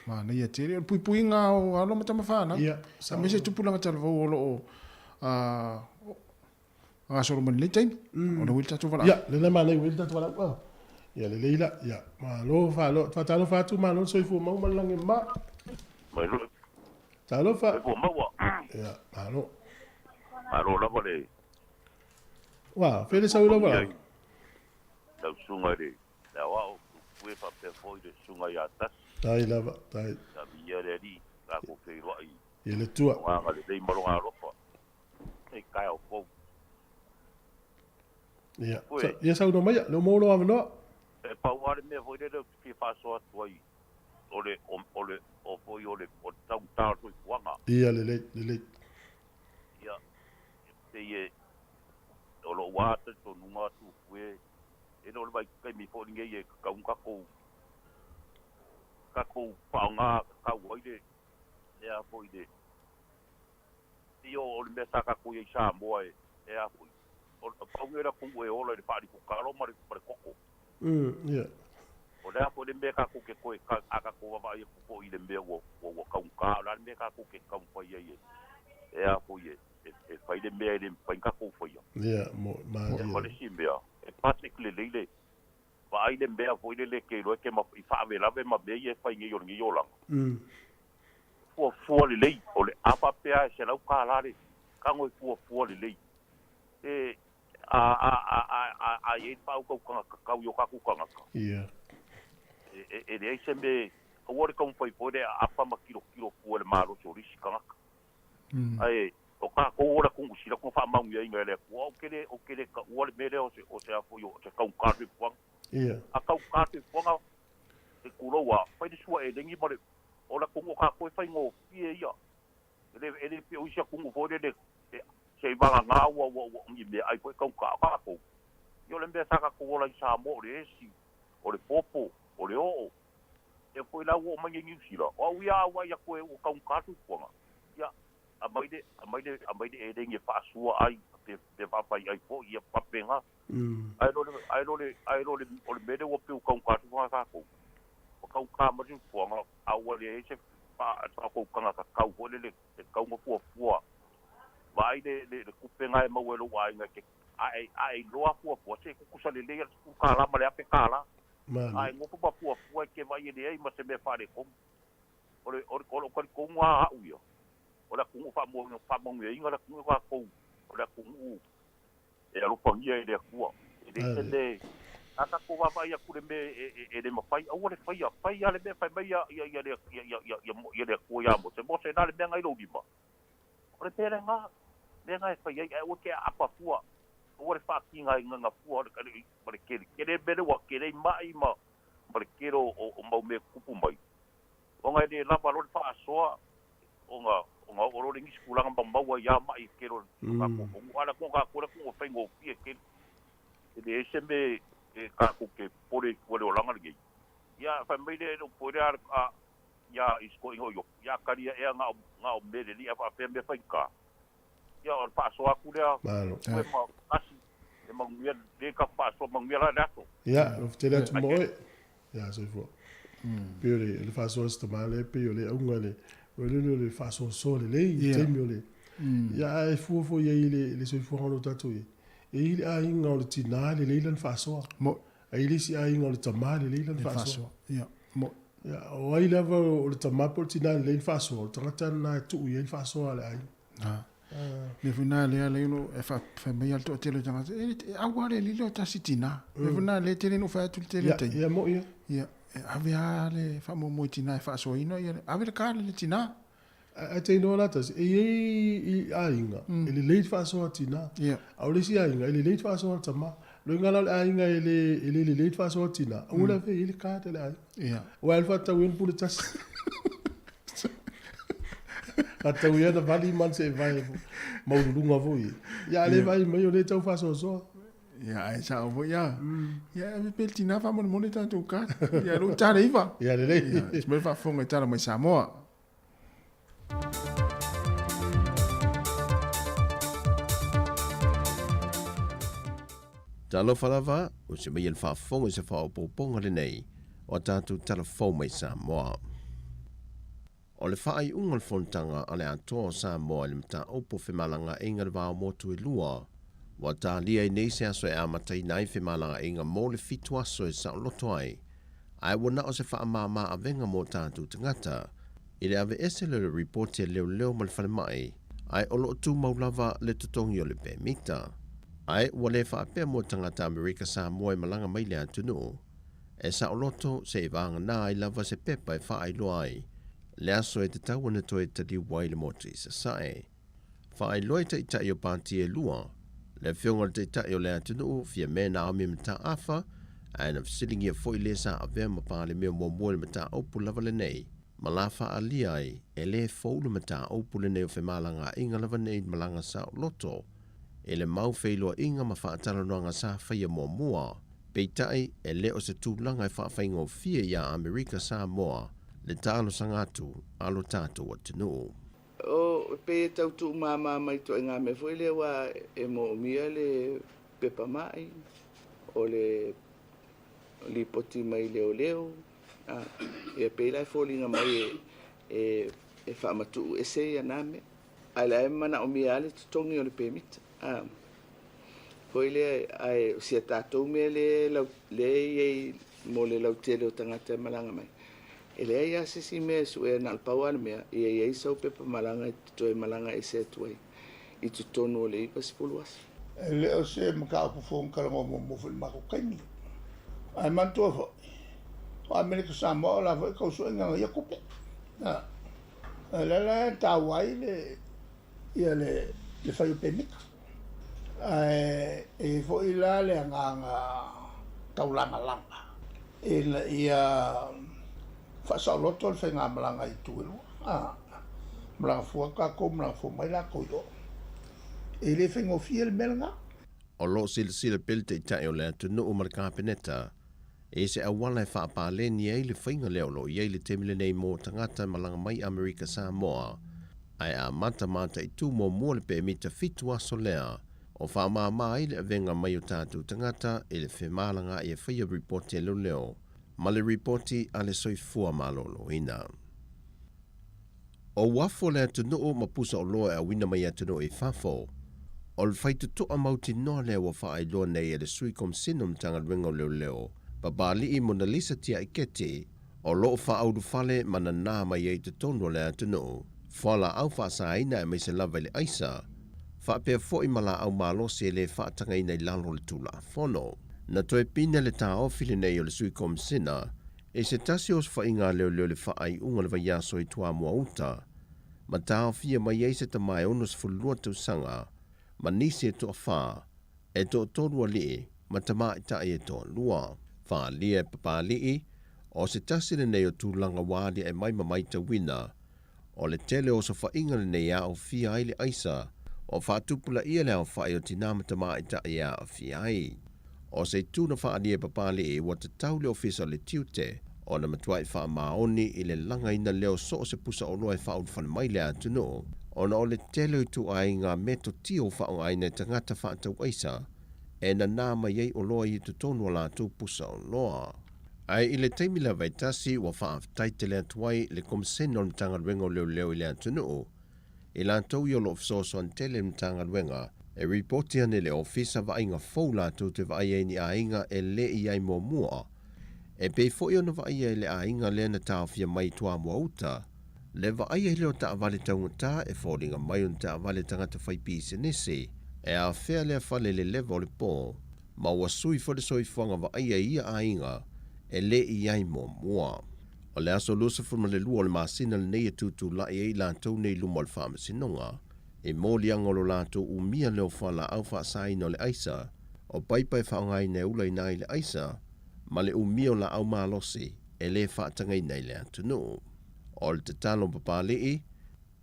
Mana ia tele pui nga o alo mata mafana. Ia. Sa me se tupulanga tala vo lo soro man letain. O le wilta tu vala. Ia, le mana wilta tu vala. Ia le leila, ia. Ma lo fa lo talo fa tu ma lo so fu mau malange ma. Mai lo. Talo fa. Fu mau wa. Ia, alo. Alo la vale. Wa, fele sa lo vala. Tau sunga de. La wa. Ue pa pe foi de sunga ya tas. Tai lava, tai. Ta bia le ri, ka ko ke roi. Ia le tua. Wa ga le dei malonga rofa. E kai o ko. Ia. Ia sa no mai, no mo lo avno. E pa wa le me foi de ki fa so atoi. Ole o foi ole o tau ta tu wanga. Ia le. Ia. Te ye o lo wa te to nunga tu fue. E no le mai kai mi fo ninge ye ka un ka ko pa nga ka woi de a foi de o le mesa ka ko ye sa mo e a foi o pa nga ra ko e o le pa di ko ka ro mari pa koko ia o le a po de me ka ko ke ko ka aka ko va ye ko i le me wo ka un ka la me ka ko ke ka un foi ye e a foi e fai de me pa ka ko foi ia mo ma ia e Patrick le fa ai le mea foi le ke ro ke ma fa ve la ve ma be ye fa ngi yo la fu le lei o le apa pea se la ka la le ka ngoi fu le lei e a ye pa ko ka yo ka ku ka ia e le se me o le kom foi pode apa ma kilo fu le malo so ri ka ai o ka ko ora ku si la ko fa ma ngi ngai le o ke le ka o le mere o se a fo yo se ka un ka ri fu ia a ka ka ri fu e ku wa fa di sua e lengi mo le o la ko ka ko fa ngo ie ia ele pe o sia ku fo de se va nga wa ngi me ai ko ka ko yo le mbe sa ka ko la sa mo le si o le popo o le o e foi la wo mangi ngi si la o ya wa ya ko o ka tu ko ya a mai de e de ngi fa sua ai te va pa ai ko ia pa penga ai lo le o le mede wo pe o ka tu ko o ka mo tu ko a wo le se pa ko ka wo le ka mo fu vai le kupenga e mau elo wai nga ke ai loa fu se ku sa le ku ka la male ape kala ai ngo pa fu ke vai le ai ma se me fa le kom o ko ngwa u yo o la ku fa mo ngi nga la ku fa ko o la ku e lo pa ngi e le ku e de le aka ko va vai ku le me e le ma fai o le fai ale me fai mai ya le ku ya mo se na le me ngai lo di ma o le tere nga le ngai fai ai o ke apa fu o le fa ki ngai nga fu o le ke bele wa ke le mai ma ma ke o mau me kupu mai o ngai le la pa lo fa so o o lo ngi skula nga ba wa ya mai ke lo nga ko ala ko ko fa ngo fi ke de sembe ka ku ke pore ko le langa ngi ya fa mai de no pore ya isko yo ya karia e nga o me le ya fa me fa ka ya o pa so aku le malo ma asi e ma ngia de ka pa so ma ngia la dato ya o te le mo ya so fo pure le fa so sto male pe yo le ungale o le fa so le te mi le ya e fu ye le so fo lo tato e il a inga o tina le lan fa so mo ai si a inga o tamale le lan fa so ya mo ya o ai lava o tamapo tina le fa so tata na tu ye fa so ale ai me funa le ale no e fa me alto tele janga e agora le lo ta sitina me funa le tele no fa tu tele te ya mo ya ave ale fa mo tina fa so ino ya ave ka le tina a te no la tas e ainga ele le fa so tina ya au le si ainga ele le fa so tama lo ngala ainga ele le fa so tina ula fe ele ka te la ya o alfa ta win pu tas ata uia na vali man se vai maulunga voi ya le vai mai o le tau fa so ya ai sa vo ya me peltina fa mo tanto ka ya lo tare iva ya le me fa fonga tara mai Samoa Talo falava o se mai fa fonga se fa o ponga le nei o tatu telefon mai Samoa. O le whaai unga le fontanga a le atoa Samoa le mta opo whemalanga inga le wao motu e lua. Wa tā lia i neise aso e amatai nai whemalanga inga mō le fitu aso e sao loto ai. Ai wana o se wha mama a venga mō tātu tangata. I le ave ese le reporte leo ma le whale mai. Ai olo tu maulava le tutongi o le pēmita. Ai ua le wha apea mō tangata Amerika Samoa e malanga mai le atunu. E sao loto se e vanga nā i lava se pepa e wha ai loa ai. Le aso e te tau ana toi tadi wai le moti sa sae. Whaai loe te itai o pāti e lua, le whionga te itai o le atunu fia mena ame mta afa, aina fsilingi a foi le sa avea mapa le mea mua le mta opu lava le nei, malafa a liai e le fau le mta opu le nei o whemalanga inga lava nei malanga sa o loto, e le mau whailoa inga ma whaatala noanga sa whaia mua, peitai e le o se tūlanga e whaafeingo fia ia Amerika Samoa, le talo sangatu alo tato wa tunu. O pe tautu mama mai to nga me foi le wa e mo mia le pepa mai o le li poti mai leo e pe la folinga mai e fa matu e se ya name ala e mana o mia le tongi o le pemit Ko ile ai sia tatou me le ye mo le lau tele o tangata malanga mai. Ele ia sisi me su e na pawan me ia so pe malanga to malanga e se tuai. I tu tonu le i pasipuluas. Ele o se maka po fon kala mo fil ma ko kaimi. Ai man to fo. O Amerika Samoa la fo ko so nga ya ko pe. Na. La tawai le ia le fai pe mika. E fo ila le nga taulanga langa ia fa sa loto fe nga malanga i tuelu mla fo ka ko mla fo mai la ko yo ele fe ngo fiel melanga o lo silsila pilte tai o le tunu o marka peneta e se awala fa pa le ni ele finga le lo ye le temile nei mo tangata malanga mai Amerika Samoa ai a mata i tu mo le pe mita fitua solea o wha mai le venga mai o tātou tangata e le whemalanga e whaia reporti e leo, ma le reporti a le soifua malolo ina. O wafo le atu noo mapusa o loa a wina mai atu noo e whafo, o le whaitu toa mauti noa leo wa wha ai loa nei e le suikom sinum tanga ringo leo, babali i Mona Lisa tia i kete, o loo wha audu fale mana nā mai e te tono le atu noo, whala au wha sa aina e mai se lava le aisa, fa pe fo i mala au malo se le fa tanga ina i lalo le tula fono. Na toe pina le ta ofile nei o le sui kom sina, e se tasi os fa inga leo le fa ai unga le vaya so i tua mua uta, ma ta ofia mai eise ta mai onos fulua tu sanga, ma nisi e toa fa, e toa tolua li, ma ta mai ta e toa lua, fa li e papa li, o se tasi le nei o tu langa wadi e mai mamaita wina, o le tele o so fa inga le nei a o fia ai le aisa, o whaatupula ia leo whae o tinama tama i ta ia o fiai. O se tūna whaani e papale e wata tau leo fisa le tiute, o na matuai wha maoni i le langa ina leo so se pusa o loa e whaun whana mai lea tuno, o na o le tele tu ai ngā meto tio whaon ai ne tangata whaatau aisa, e na nā mai ei o loa i tu tonu la tu pusa o loa. Ai i le teimila vaitasi wa whaaftai te lea tuai le komseno na tanga rengo leo i lea tuno, i lantou i o lo fisoso an tele mtanga luenga, e reporti ane le ofisa va inga fau lantou te va ai ni a inga e le i ai mo mua, e pe fo i ona va ai le a inga le na tau fia mai tua mua uta, le va ai leo ta avale taungata e fōringa mai un ta avale tangata fai pisi nese, e a fea lea fale le levo le pō, ma ua sui fo de soi fuanga va ai ia a inga, e le i ai mo mua. O le aso Lucifer ma le lua le masina le nei tutu la e lantou nei luma le whamasinonga, e mōli angolo lantou umia leo whala au whaasaina o le aisa, o paipai whaongai ne ulai nai le aisa, ma le umia la au malosi, e le whaatangai nei le atunu. O le te talo papalii,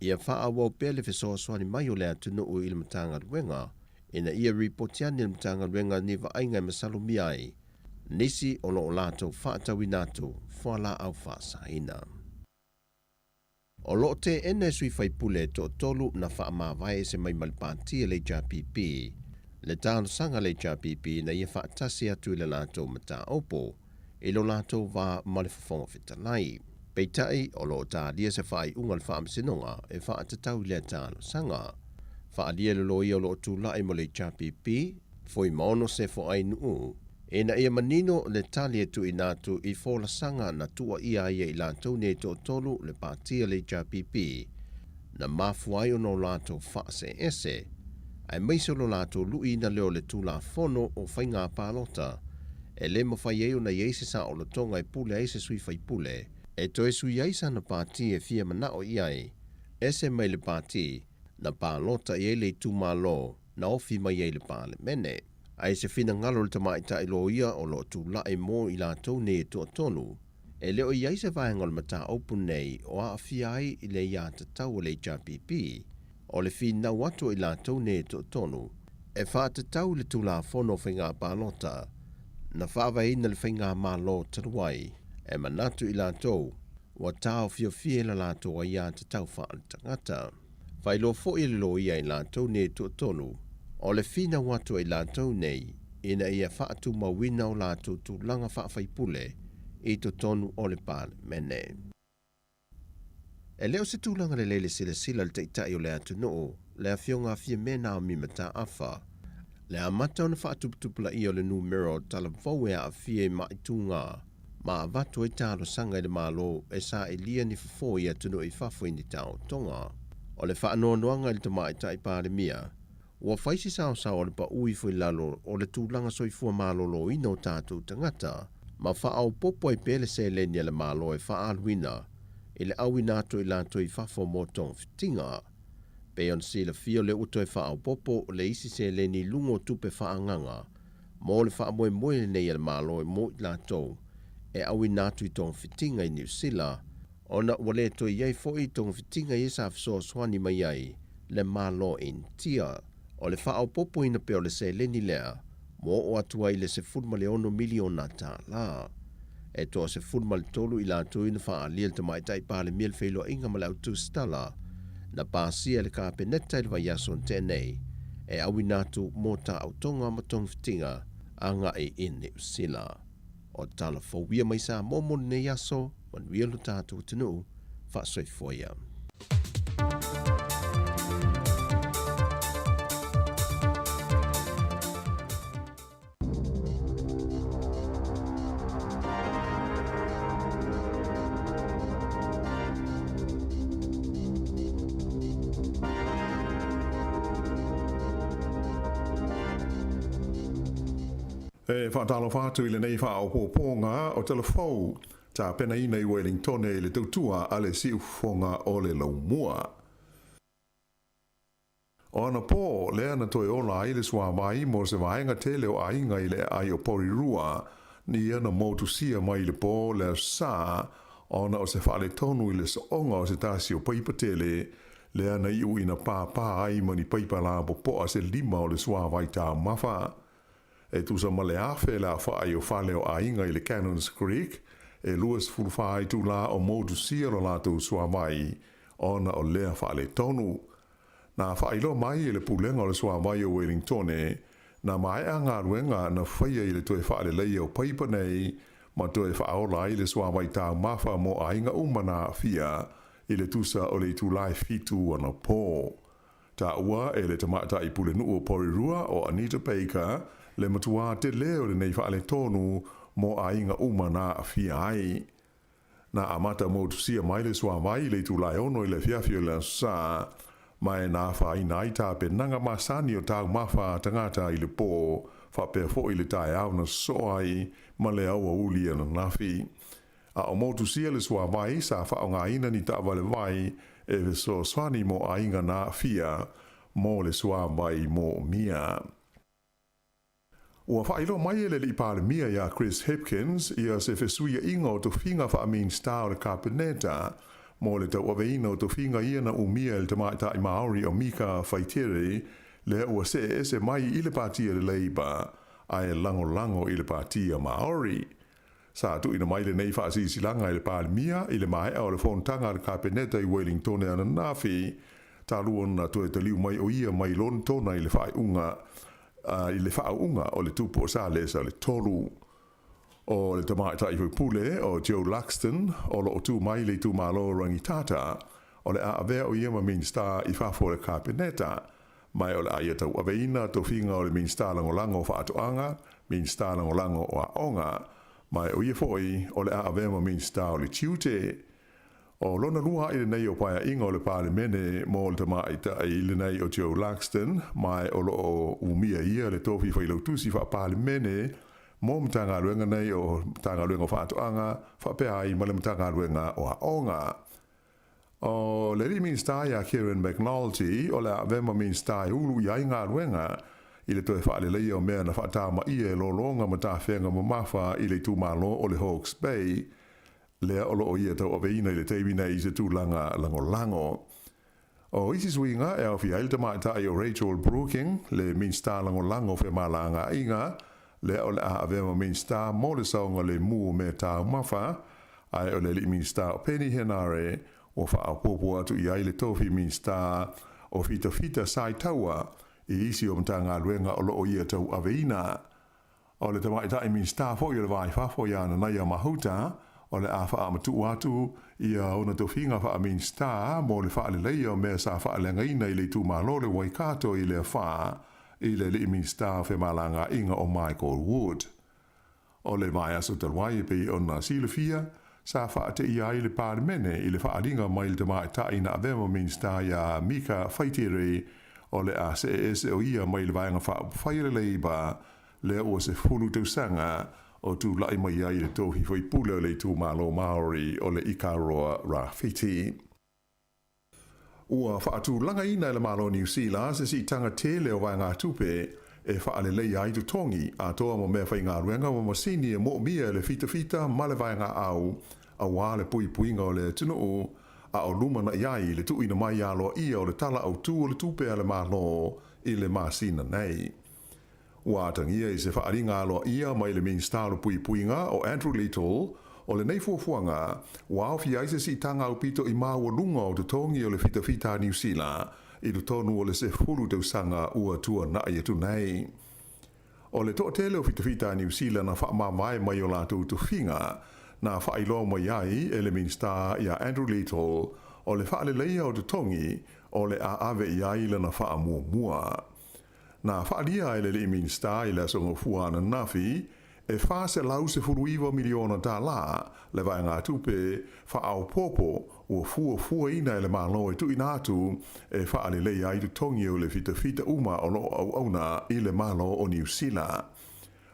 ia wha wau pia le whesoa swani mai o le atunu u il matanga ruenga, ina ia ripotiani le matanga ruenga ni wa ainga masalo miai, nisi o lo lato whaatawi natu, whala au whaasaina. O lo te ene sui whaipule to tolu na wha amawai se mai malpantia le JPP, le tāno sanga le JPP na ia whaatasi atu le lato mata opo, e lo lato wa malefafonga fitalai. Peitai o lo tādia se whai ungal whaamsinonga e whaatatau le tāno sanga. Whaadia le loi o lo tūlai mo le JPP, foi maono se fo ai nuu, e na ia manino le tali tu inatu i fola sanga na tua ia ia i lantou ne to tolu le patia le JPP, na mafuai o no lato whaase ese, ai meiso lo lato lui na leo le tula fono o whainga palota, e le mawhai eo na yeise sa o le tonga i pule eise sui whai pule, e toe sui eisa na pati e fia manao iai, ese mai le pati, na palota i ele tu malo, na ofi mai ele pale mene. Ai se fina ngalo le tamaita i lo ia o lo tu la e mo i la tau ne to tonu. E leo iai se vaenga le mata open nei o a fiai i le ia te tau le JPP. O le fina watu i la tau ne to tonu. E wha te tau le tu la fono whainga palota. Na whawa ina le whainga malo taruai. E manatu i la tau. Wa tau fio fie la tau a ia te tau wha tangata. Whai lo fo i lo ia i la tau ne to tonu. O le fina watu i lantou nei, ina ia whaatu mawina o lantou tu langa whaafai i to tonu o le pāle mene. E leo se tūlanga le lele sila le teitai o le atu noo, le awhionga fia mena o mimata awha. Le amata ona whaatuputupula i o le numero tala vau e a fie ma i tunga. Ma avatu e tālo sanga i le malo e sa e lia ni fafo i atunu i fafo i ni tau tonga. O le whaanoanoanga i le tamai tai pāre mia. Ua whaisi sao sao o le pa ui fui lalo o le tūlanga soifua malolo ino tātou tangata. Ma whaau popo i pele se lenia le malo e whaaluina. I le awi nātu i lātu i fafo mō tong fitinga. Pe on si le fio le uto e whaau popo o le isi se leni lungo tupe whaanganga. Mō le wha moe moe nei le malo e mō i lātou. E awi nātu i tong fitinga i New Zealand. Ona wale to iei fo i tong fitinga i sa fso swani mai ai. Le malo in tia. O le whaau popo ina pe o le se leni lea. Mo o atua i le se fulma le 1 miliona ta la. E toa se fulma le tolu i la tu ina wha a liel te mai tai pāle miel feilo inga malau tu stala. Na pāsia le ka peneta i le vaiason tenei. E awi nātu mo ta autonga ma tong fitinga anga e in New Zealand. O tala fawia mai sa momo ne yaso man wielu tātu tinu wha soifoia. E whaatalo whātu i le nei wha o pōponga o telefou. Tā pena i nei Wellington e le tautua a le si ufonga o le laumua. O ana pō, le ana toi ola i le swa mai mo se vaenga tele o ainga i le ai o Porirua, ni ana motu sia mai le pō le sa, ona o se whaale tonu i le saonga o se tasi o paipa tele, le ana i uina pāpā ai mani paipa la po a se 5 o le swa vai tā mawha. E tu sa male afe la wha ai o whale o ainga i le Cannons Creek, e luas fulwhai tu la o motu sia o la tu swa mai, ona o lea whale tonu. Na whailo mai i le pulenga o le swa mai o Wellington e, na mai a ngā ruenga na whaia i le toe whaale lei o paipa nei, ma toe whaola i le swa mai tā mawha mo ainga umana fia, i le tusa o le tūlai fitu ana pō. Tā ua e le tamata i pulenu o Porirua o Anita Baker, le matua te leo le nei whaale tonu mo ainga umana fia ai. Na amata mo tusia mai le swa mai le tūlai ono i le fiafio le sa, mai nā whai nai tā pe nanga masani o tāu mawha tangata i le pō, whape fo i le tai au na soai, ma le aua uli ana nafi. A o motu sia le swa mai sa wha o ngā ina ni tā wale vai, e ve so swani mo ainga nā fia, mo le swa mai mo mia. Ua whailo mai ele li pāle mia ia Chris Hipkins, ia se fesuia inga o to finga wha amin star le Carpeneta, mo le tau aveina o to finga ia na umia el tamaita i Maori o Mika Whaitere, le ua se mai i le pātia le Labour, ai lango i le pātia Maori. Sa tu ina mai le nei wha silanga i le pāle mia, i le mai au le fontanga le Carpeneta i Wellington e ana nafi, ta luon na toe te liu mai o ia mai lon tona i le whai unga, i le whaunga o le tupo sa le sa le tolu. O le tamaita i pule o Joe Luxton, o lo o tu mai le tu malo rangitata, o le a avea o iema min star i whafo le Carpeneta, mai o le aia tau aveina to finga o le min star lango whaatoanga, min star lango o aonga, mai o ia foi o le a avea min star o le tiute. O lona lua i le nei o paia inga o le pāle mene mo le tamaita i le nei o Joe Luxton, mai o lo o umia ia le tofi whailautusi wha pāle mene, mo mtanga luenga nei o mtanga luenga o whaatoanga, whapea i male mtanga luenga o aonga. O le ri min stai a Kieran McNulty, o le avema min stai ulu i ainga luenga, i le toe whaale leia o mea na whaatama i e lo longa ma ta whenga ma mawha i le tūmalo o le Hawke's Bay, lea olo o ia tau aveina i le teimina i se tūlanga lango. O isi swinga e au fi ailta maatai o Rachel Brooking, le min star lango fe malanga inga, lea o le a avema min star mo le saunga le mu me tau mawha, ai o le li min star o Penny Henare, o wha a popo atu i aile tofi min star o fita sai taua, i isi o mtanga luenga olo o ia tau aveina. O le tamaitai min star fo i le vai fafo iana nai a mahuta, o le a wha amatu atu i a ona tofinga wha amin star mo le wha aleleia o mea sa wha alengaina i le tu malo le waikato i le wha i le li minsta fe malanga inga o Michael Wood. O le vai aso talwai pe ona silafia, sa wha te ia i le pārmene i le whaaringa mai le mai ta ina avema minsta ya Mika Whaitere o le ACS o ia mai le vaenga whaire leiba le o se fulu tausanga o tu lai mai ai le tohi whai pula le tu malo Maori o le Ikaroa Rafiti. Ua whaatu langa ina le malo New Zealand se si tanga te leo vaenga tupe e whaale lei ai tu tongi a toa mo mea whai ngā ruenga mo masini e mo mia le fita ma le vaenga au a wā le puinga o le tunu o a o luma na iai le tu ina mai alo ia o le tala au tu o le tupe a le malo i le masina nei. Ua tangia i se whaaringa alo ia mai le minstaro puinga o Andrew Little o le nei fuafuanga wā o fia se si tanga au pito i māua lunga o te tongi o le fita New Zealand i tu tonu o le se fulu tausanga ua tua na ia tu nei. O le toa tele o fita New Zealand na whaamamai mai o la tu finga na whailo mai ai e le minsta ia Andrew Little o le whaale leia o te tongi o le a ave iai le na whaamua mua. Na whaalia e le minsta i le songa fuana nafi e whaase lau se furuiwa miliona tā la le vai ngā tupe whaau popo ua fua ina e le malo e tu inatu e whaale leia i tu tongi o le fita uma o lo au auna i le malo o New Zealand.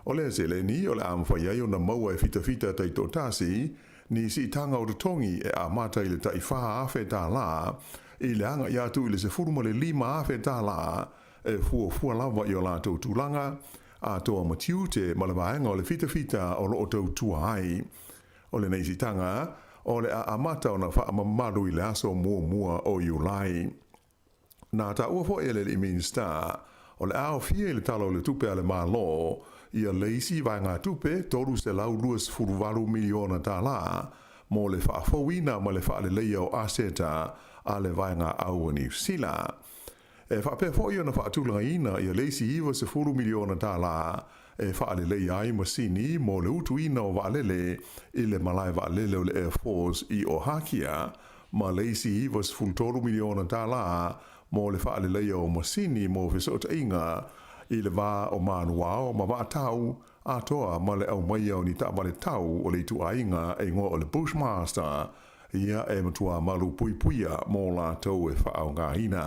O le se le ni o le amwhai o na maua e fita tai tōtasi, ni si tanga o te tongi e a mata i le tai wha awhe tā la, i le anga i atu i le se furuma le 5 awhe tā la, e fua lava i o la tau tūlanga, a toa matiu te malawaenga o le fita o lo o tau tua ai. O le neisi tanga, o le a amata o na wha amamaru i le aso mua o Iulai. Nā ta ua fo e le minsta, o le ao fia i le talo le tupe a le malo, ia leisi vai ngā tupe toru se lau 2.4 miliona tā la, mo le whaafauina ma le whaale leia o aseta a le vai ngā au New Zealand. E whaape fōi ana whaatulanga ina ia leisi iwa se 4 miliona tā la, e whaale leia ai masini mo le utu ina o waalele i le malai waalele o le Air Force i o Hakia, ma leisi iwa se 4 miliona tā la, mo le whaale leia o masini mo whesota inga, i le wā o Manuao ma wā tau a toa ma le au mai au ni ta wale tau o le tu ainga e ngoa o le Bushmaster ia e matua malu puipuia mō la tau e whaau ngā hina.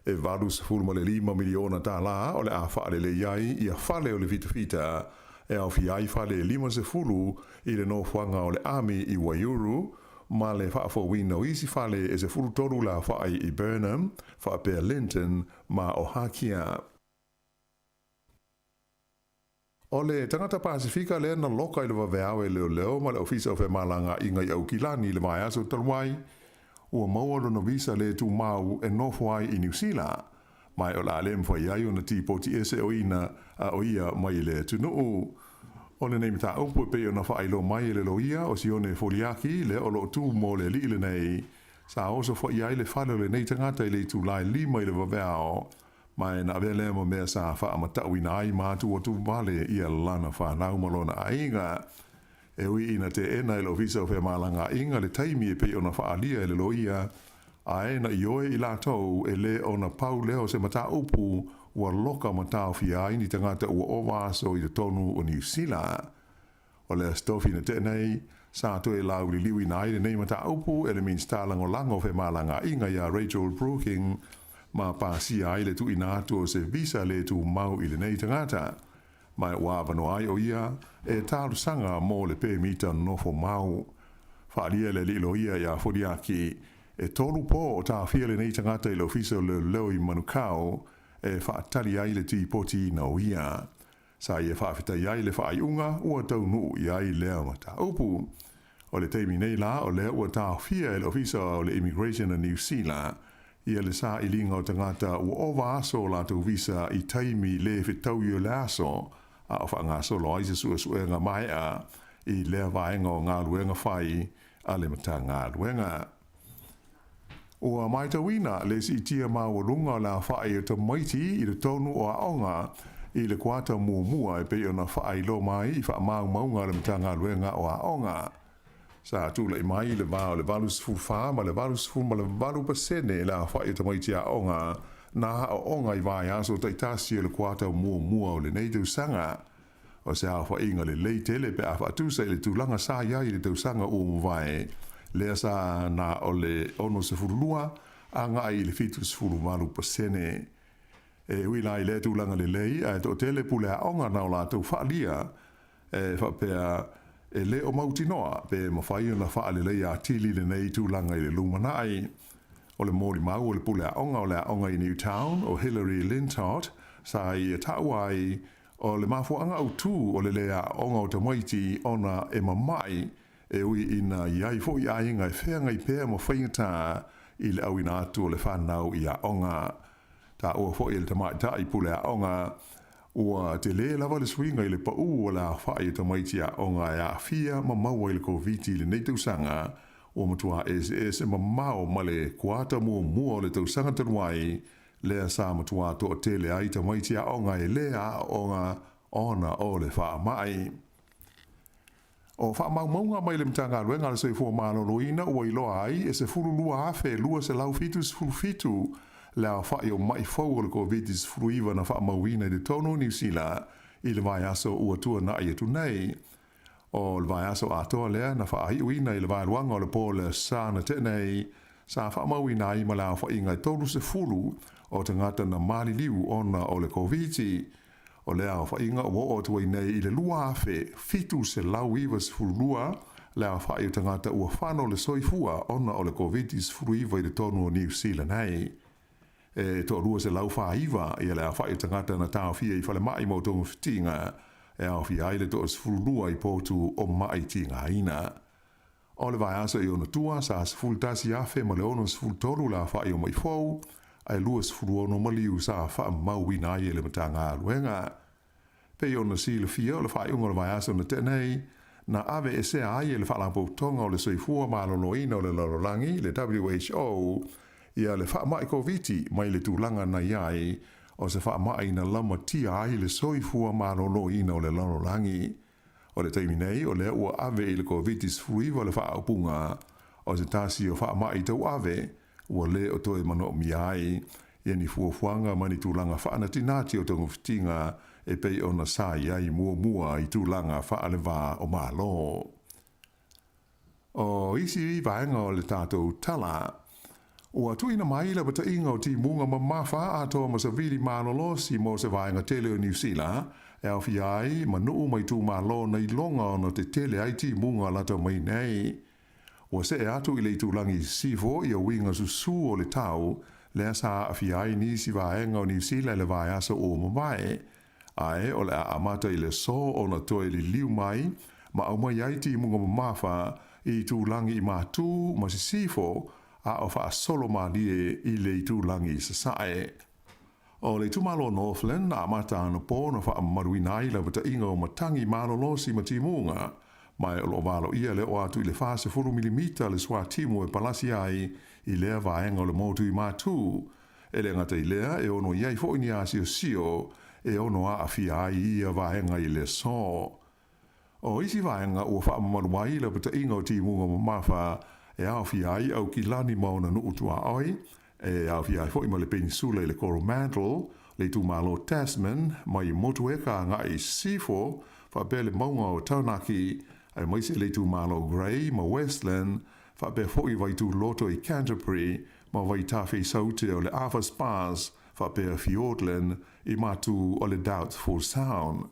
E valu se fulma le 5 miliona tā la o le a whaale le iai ia whale o le fita e au fiai whale 5 se fulu i le no whanga o le Army i Waiuru ma le whaafawina o isi whale e se fulu toru la whaai i Burnham, whaapea Linton ma o Hakia. O le tangata Pasifika le na loka i le waweau e leo ma le ofisa o whemalanga inga i au kilani le mai aso talwai ua maua no visa le tu mau e nofo ai i New Zealand mai o la le mwhai ai o na tipoti ese o ina a o ia mai le tunuu. O le neimita aupu e pe o na whailo mai le loia o si one foliaki le o lo tu mo le li le nei sa oso whai ai le whalo le nei tangata i le tu lai 5 i le waweau mai na vele mo mea sa wha amatau ina ai mātu o tu vale ia lana wha naumalona a inga. E ui ina te ena e lo visa o whea malanga inga le taimi e pei o na wha alia e le loia. A ena i oe i la tau e le o na pau leo se mata upu ua loka matau fia ini tangata ua owa aso i te tonu o New Zealand. O le stofi na te nei, sa to e lau li liwi na aile nei mata upu e le min stalango lango whea malanga inga ia Rachel Brooking ma pasi ai le tu ina atu o se visa le tu mau i le nei tangata. Mai wāwano ai o ia e tālu sanga mō le pē mita nofo mau. Whaalia le lilo ia ia foriaki e tolu pō o tā whia le nei tangata i le ofisa le leo i manukau e whaatari ai le tīpoti na o ia. Sa ia whaafita ai le whaaiunga ua tau nuu i ai lea mata upu. O le teimi nei la o lea ua tā whia e le ofisa o le Immigration in New Zealand ia le sa i linga o tangata ua ova aso la tu visa i taimi le whetau i o le aso a o whaanga solo ai se suenga mai a i lea vaenga o ngā luenga whai a le mata ngā luenga. Ua mai tawina le si tia maua lunga la whai o ta maiti i le tonu o aonga i le kuata mua e pe o na whai lo mai i wha maunga le mata ngā luenga o aonga. Sa tula i mai le vao le valu sifu wha ma le valu sifu ma le valu pasene la whai o ta maiti a aonga na o ngai vai aso tai tasi le kwata mua o le nei tau sanga o se a whainga le leitele pe a whatu se le tūlanga sa iai le tau sanga o mwai lea sa na o le ono se furulua a ngai le fitu se furu malu pasene e wina i le tūlanga le lei a to tele pule a onga na o la tau whaalia e whapea e le o mautinoa pe mawhai na whaale lei a tili le nei tūlanga i le lumanai o le mōri mau o le pule a onga i Newtown o Hillary Lintott sa i e tauai o le mafuanga au tū o le lea onga o te maiti ona e mamai e ui ina iai fo i ainga e whenga i pēr mo whaingata i le au ina atu o le whanau i a onga. Ta ua fo i le tamaita i pule a onga ua te le lava le swinga i le pau o la whai te maiti a onga e a fia ma maua i le COVID le nei tausanga o matua e mamao ma le kuata mua o le tausanga tanuai lea sa matua to tele ai te maiti a onga e lea onga ona o le wha mai. O wha maunga mai le mtanga luenga le soifua maloloina ua iloa ai e se furu lua afe lua se lau fitu se furu fitu lea wha i o mai fau o le COVID se furu iwa na wha mauina i le tono New Zealand i le vai aso ua tua na i atu nei. O le vai aso atoa lea na wha ahi uina i le vai luanga o le po le sa na tenei sa wha mauina i ma lea wha inga i tolu se furu o te ngata na mali liu ona o le COVID o lea wha inga o tuai nei i le lua afe fitu se lau iwa se furu lua lea wha i o te ngata ua whano le soifua ona o le COVID se furu iwa i le tonu o New Zealand hei. E to rua se lau wha iwa i lea wha i o te ngata na tau fia i whale mai mo tongu fitinga e au fia i le to se furu lua i potu o mai tinga ina. O le vai asa i ona tua sa se furu tasi afe ma le ono se furu tolu la wha i o mai fau ai lua se furu ono maliu sa wha mauina i le matanga luenga. Pe ona si le fia o le wha iunga le vai asa na tenei na ave e se ai le wha lampo tonga o le soifua maloloina o le lorolangi le WHO ia le wha mai koviti mai le tūlanga na iai o se wha mai na lama tia ai le soifua maloloina o le lorolangi. O le taimi nei o le ua ave i le koviti sfuiva le wha aupunga o se tasi o wha mai tau ave ua le o toe mano miai ia ni fuafuanga mani tūlanga wha na tinati o tongu fitinga e pei ona sai ai mua i tūlanga wha le wā o malo. O isi i vaenga o le tātou tala, ua tuina mai la bata inga o ti munga mamafa ato ma sa vili malolosi mo se vaenga tele o New Zealand, e au fiai ma nuu mai tū malo nei longa ona te tele ai ti munga lata mai nei. Ua se e atu i le tūlangi sifo i a winga susu o le tau, lea sa a fiai nisi vaenga o New Zealand le vai asa o mamae, ai o le a amata i le so o na toe li liu mai, ma au mai ai ti munga mamafa i tūlangi i mātū ma si sifo a o wha solo malie i le tūlangi sa sae. O le tumalo Northland a amata ana po na wha maruina i la bata inga o matangi malolosi ma timunga, mai o lo valo ia le o atu i le fase 4 mm le swa timu e palasi ai i lea vaenga o le motu i mātū, e le ngata i lea e ono iai fo ini asio sio e ono a afia ai ia vaenga i le so. O isi vaenga ua wha maruai la bata inga o timunga mamafa e au fia ai au ki lani mauna nu utua oi, e au fia ai fo ima le peninsula i le Coromandel, le tu malo Tasman, mai motu eka nga i sifo, fa bele maunga o Taunaki, ai maise le tu malo Grey, ma Westland, fa be fo i vai tu loto i Canterbury, ma vai tafi saute o le Ava Spas, fa be Fiordland, i matu o le Doubtful Sound.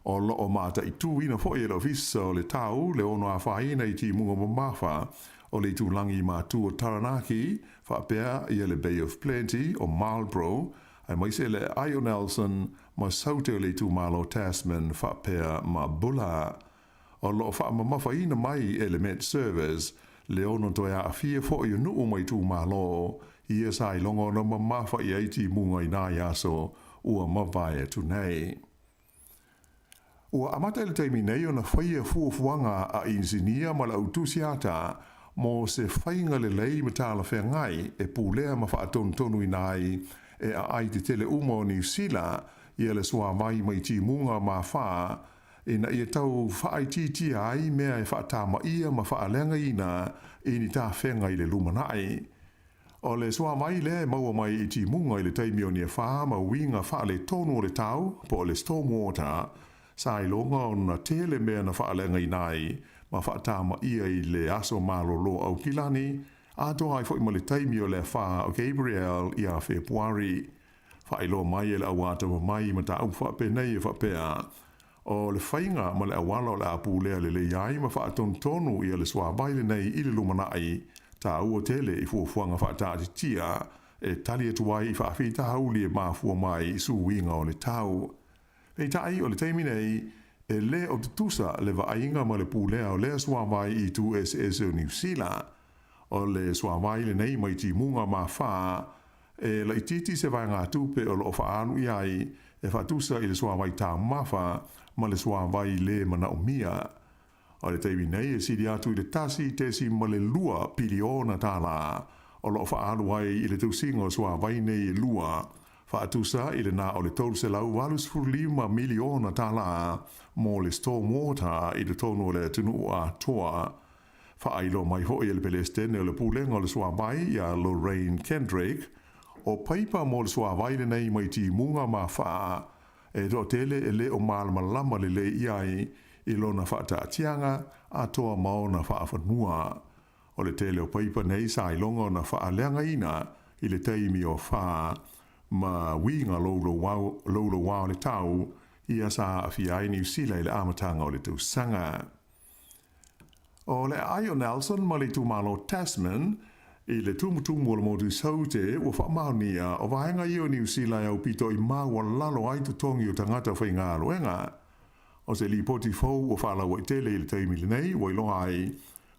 O lo o mata i tu ina fo i lo visa o le tau, le ono a whaina i ti munga mamafa, o le tūlangi mātū o Taranaki, whapea i le Bay of Plenty o Marlborough, ai maise le Ayo Nelson, ma saute o le tū malo Tasman, whapea ma Bulla. O lo whaamamafaina mai element servers, le ono toia a fia fo i nuu mai tū malo, i e sai longo na mamafa i eiti munga i nai aso, ua mawai atu nei. Ua amata le teimi nei o na whaia fuafuanga a insinia ma la utusiata, mo se whainga le lei matala whea ngai e pūlea ma whaatonu i nai e a ai te tele uma o New Zealand i le sua mai mai ti munga ma wha e na ia tau whaititi ai mea e whaatama ia ma whaalenga ina e ni tā whenga i le lumanai. O le soa mai le maua mai I ti munga I le taimi o nia wha ma winga wha le tono o le tau po le stormwater sa I longa o na tele mea na wha lenga I nai ma wha tama ia I le aso malolo au kilani a toa ai fwoi ma le taimi o le wha o Gabriel I a Februari wha ilo mai e le awata wa mai ma ta au wha pe nei e wha pea o le whainga ma le awala o le apu lea le iai ma wha tonu ia le soa baile nei I le lumanai ta ua tele I fuafuanga whaatati tia e tali atuai I whaafita hauli e mafua mai I suwinga o le tau. E tai o le teimi nei e le o te tusa le waainga ma le pūlea o le suawai I tu SS o New Zealand o le suawai le nei mai ti munga ma wha e la ititi se vai ngā tupe o lo whaanu iai e whaatusa I le suawai tā mawha ma le suawai le mana o mia. O le teimi nei e siri atu I le tasi tesi ma le lua piliona tāla o lo whaanu ai I le tausinga o suawai nei e lua whaatusa I le nā o le tolu se lau walus furlima miliona tāla mo le stormwater I le tonu o le tunu a toa whaailo mai hoi e le pelestene o le pūlenga o le suawai ia Lorraine Kendrick o paipa mo le suawai le nei mai ti munga ma wha e do tele e le o malama lama le le iai I lona whaatatianga a toa maona whaafanua. O le tele o paipa nei sa I longa na whaaleanga ina I le teimi o wha ma winga lolo wao le tau ia sa awhiai New Zealand le amatanga o le tausanga. O le Ayo Nelson ma le tumalo Tasman I le tumutumu o le motu saute o whamaunia o vahenga I o New Zealand au pito I maua lalo ai tutongi o tangata whainga aloenga. O se li poti fau o whaalawa I tele I le teimi le nei o iloa ai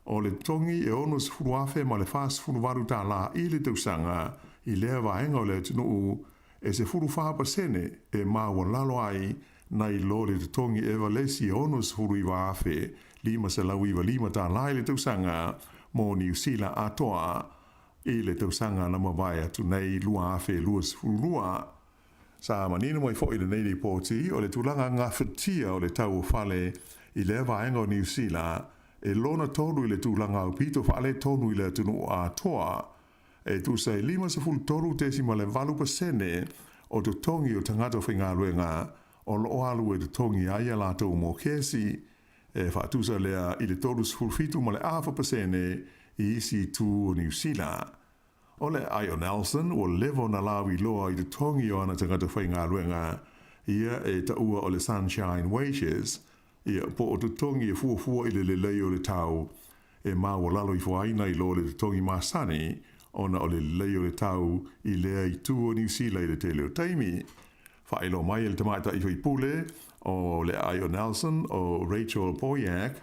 o le tongi e ono se furuafe ma le fas furuwaru tā la I le tausanga I lea vahenga o le tunu e se furu whapasene e maua lalo ai na I lo le tongi e valesi e ono se furu I waafe lima se lau iwa lima tā la I le tausanga mo New Zealand atoa I le tausanga na mawai atu nei lua afe lua se furu lua. Sa manina mai fo I le nei le poti o le tulanga ngā whatia o le tau o whale I le vaenga o New Zealand e lona tonu I le tulanga o pito whale tonu I le tunu a toa e tu sei lima se fulu toru tesi ma le valu pasene o te tongi o tangata whainga luenga o lo alu e te tongi aia lato mo kesi e whaatusa lea I le toru se fulu fitu ma le awha pasene I isi tu o New Zealand. O le Ayo Nelson o levo na lawi loa I te tongi o ana tangata whainga luenga ia e taua o le Sunshine Wages ia po o te tongi e fuafua I le lei o le tau e maua lalo I fuaina I lo le te tongi masani ona o le lei o le tau I lea I tu o New Zealand I le tele o taimi. Whaelo mai e le tamata I pule o le Ayo Nelson o Rachel Boyack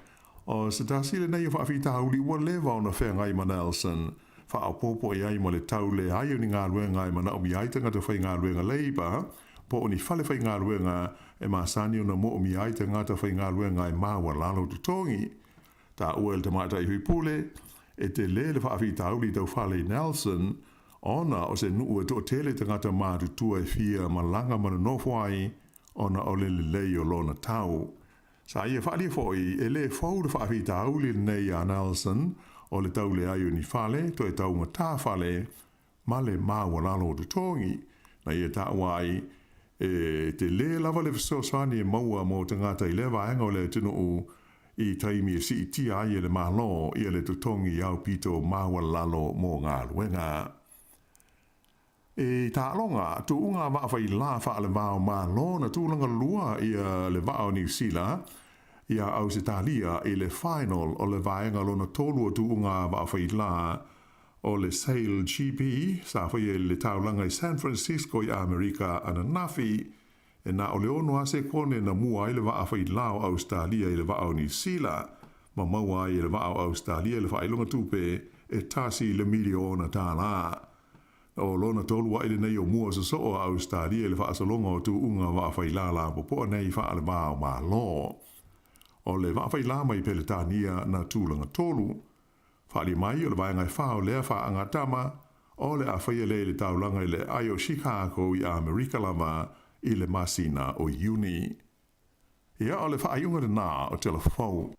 o se tasi le nei o whaafita hauli ua lewa o na whengai ma Nelson whaapopo I ai mo le tau le haio ni ngā ruenga I mana o mi aitanga te whai ngā ruenga leiba po o ni whale whai ngā ruenga e masani o na mo o mi aitanga te whai ngā ruenga I maua lalo tutongi. Ta ua le tamata I pule e te lele whaafita hauli tau whale Nelson ona o se nuu e to tele tangata mātu tua e fia ma langa mana nofwai ona o le lei o lona tau. Sa ia whaali foi e le fauda whaafita hauli nei a Nelson o le tau le aio ni whale to e tau ngata whale ma le maua lalo tu tongi. Na ia ta wai e te le lava le fisosani e maua mo tangata I lewa anga o le tino o I taimi e si I tia ai le malo I le tutongi au pito maua lalo mo ngā luenga. E ta longa tu unga maawhai la wha le vao malo na tūlanga lua I le vao New Zealand ia au se talia I le final o le vaenga lona tolu o tu unga maawhai la o le Sail GP sa whai e le taulanga I San Francisco I Amerika ana nafi e na o le ono ase kone na mua I le maawhai la o Australia I le vao New Zealand ma maua I le vao Australia le whailunga tupe e tasi le miliona tāna. O lona tolu wa ile nei o mua so so o Australia le whaasalonga o tu unga wa whaila la popo nei wha ale wao ma lo. O le wa whaila mai peletania na tūlanga tolu. Whaali mai o le waengai whao lea wha angatama o le a whaia le taulanga I le Ayo Chicago I Amerika lava I le masina o Uni. Ia o le whaaiunga de nā o telefou.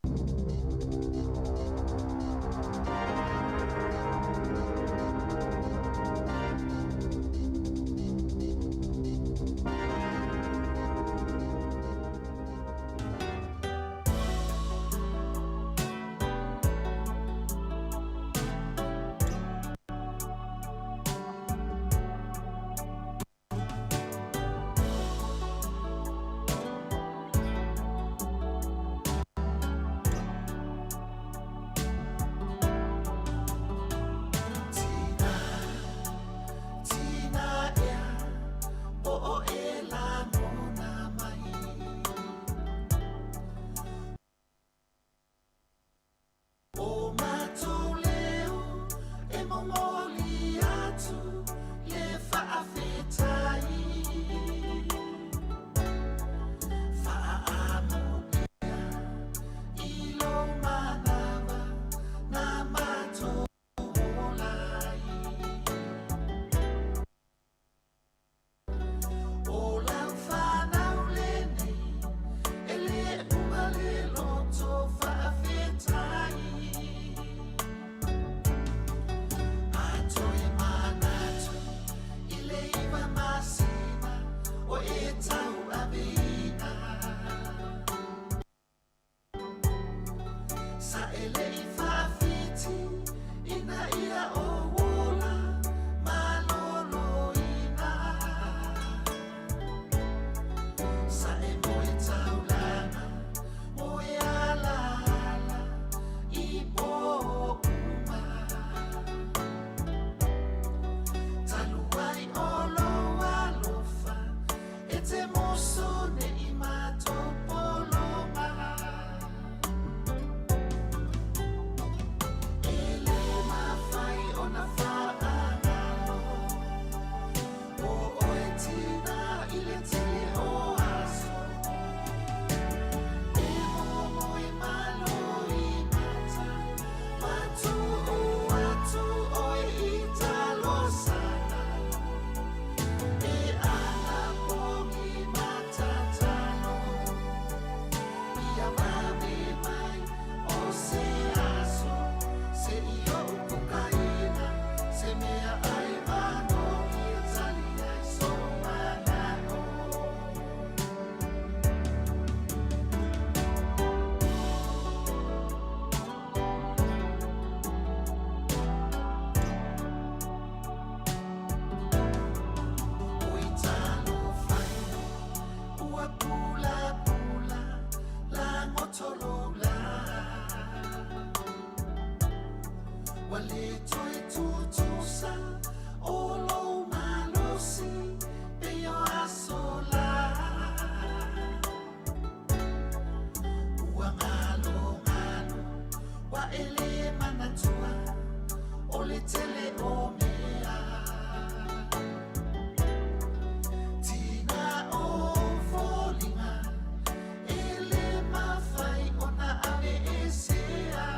wale toi tutusa o lo malosi pe yo asola ua ngalo ngalo wa ele manatua o le tele o mea tina o volinga ele mafai ona ave esea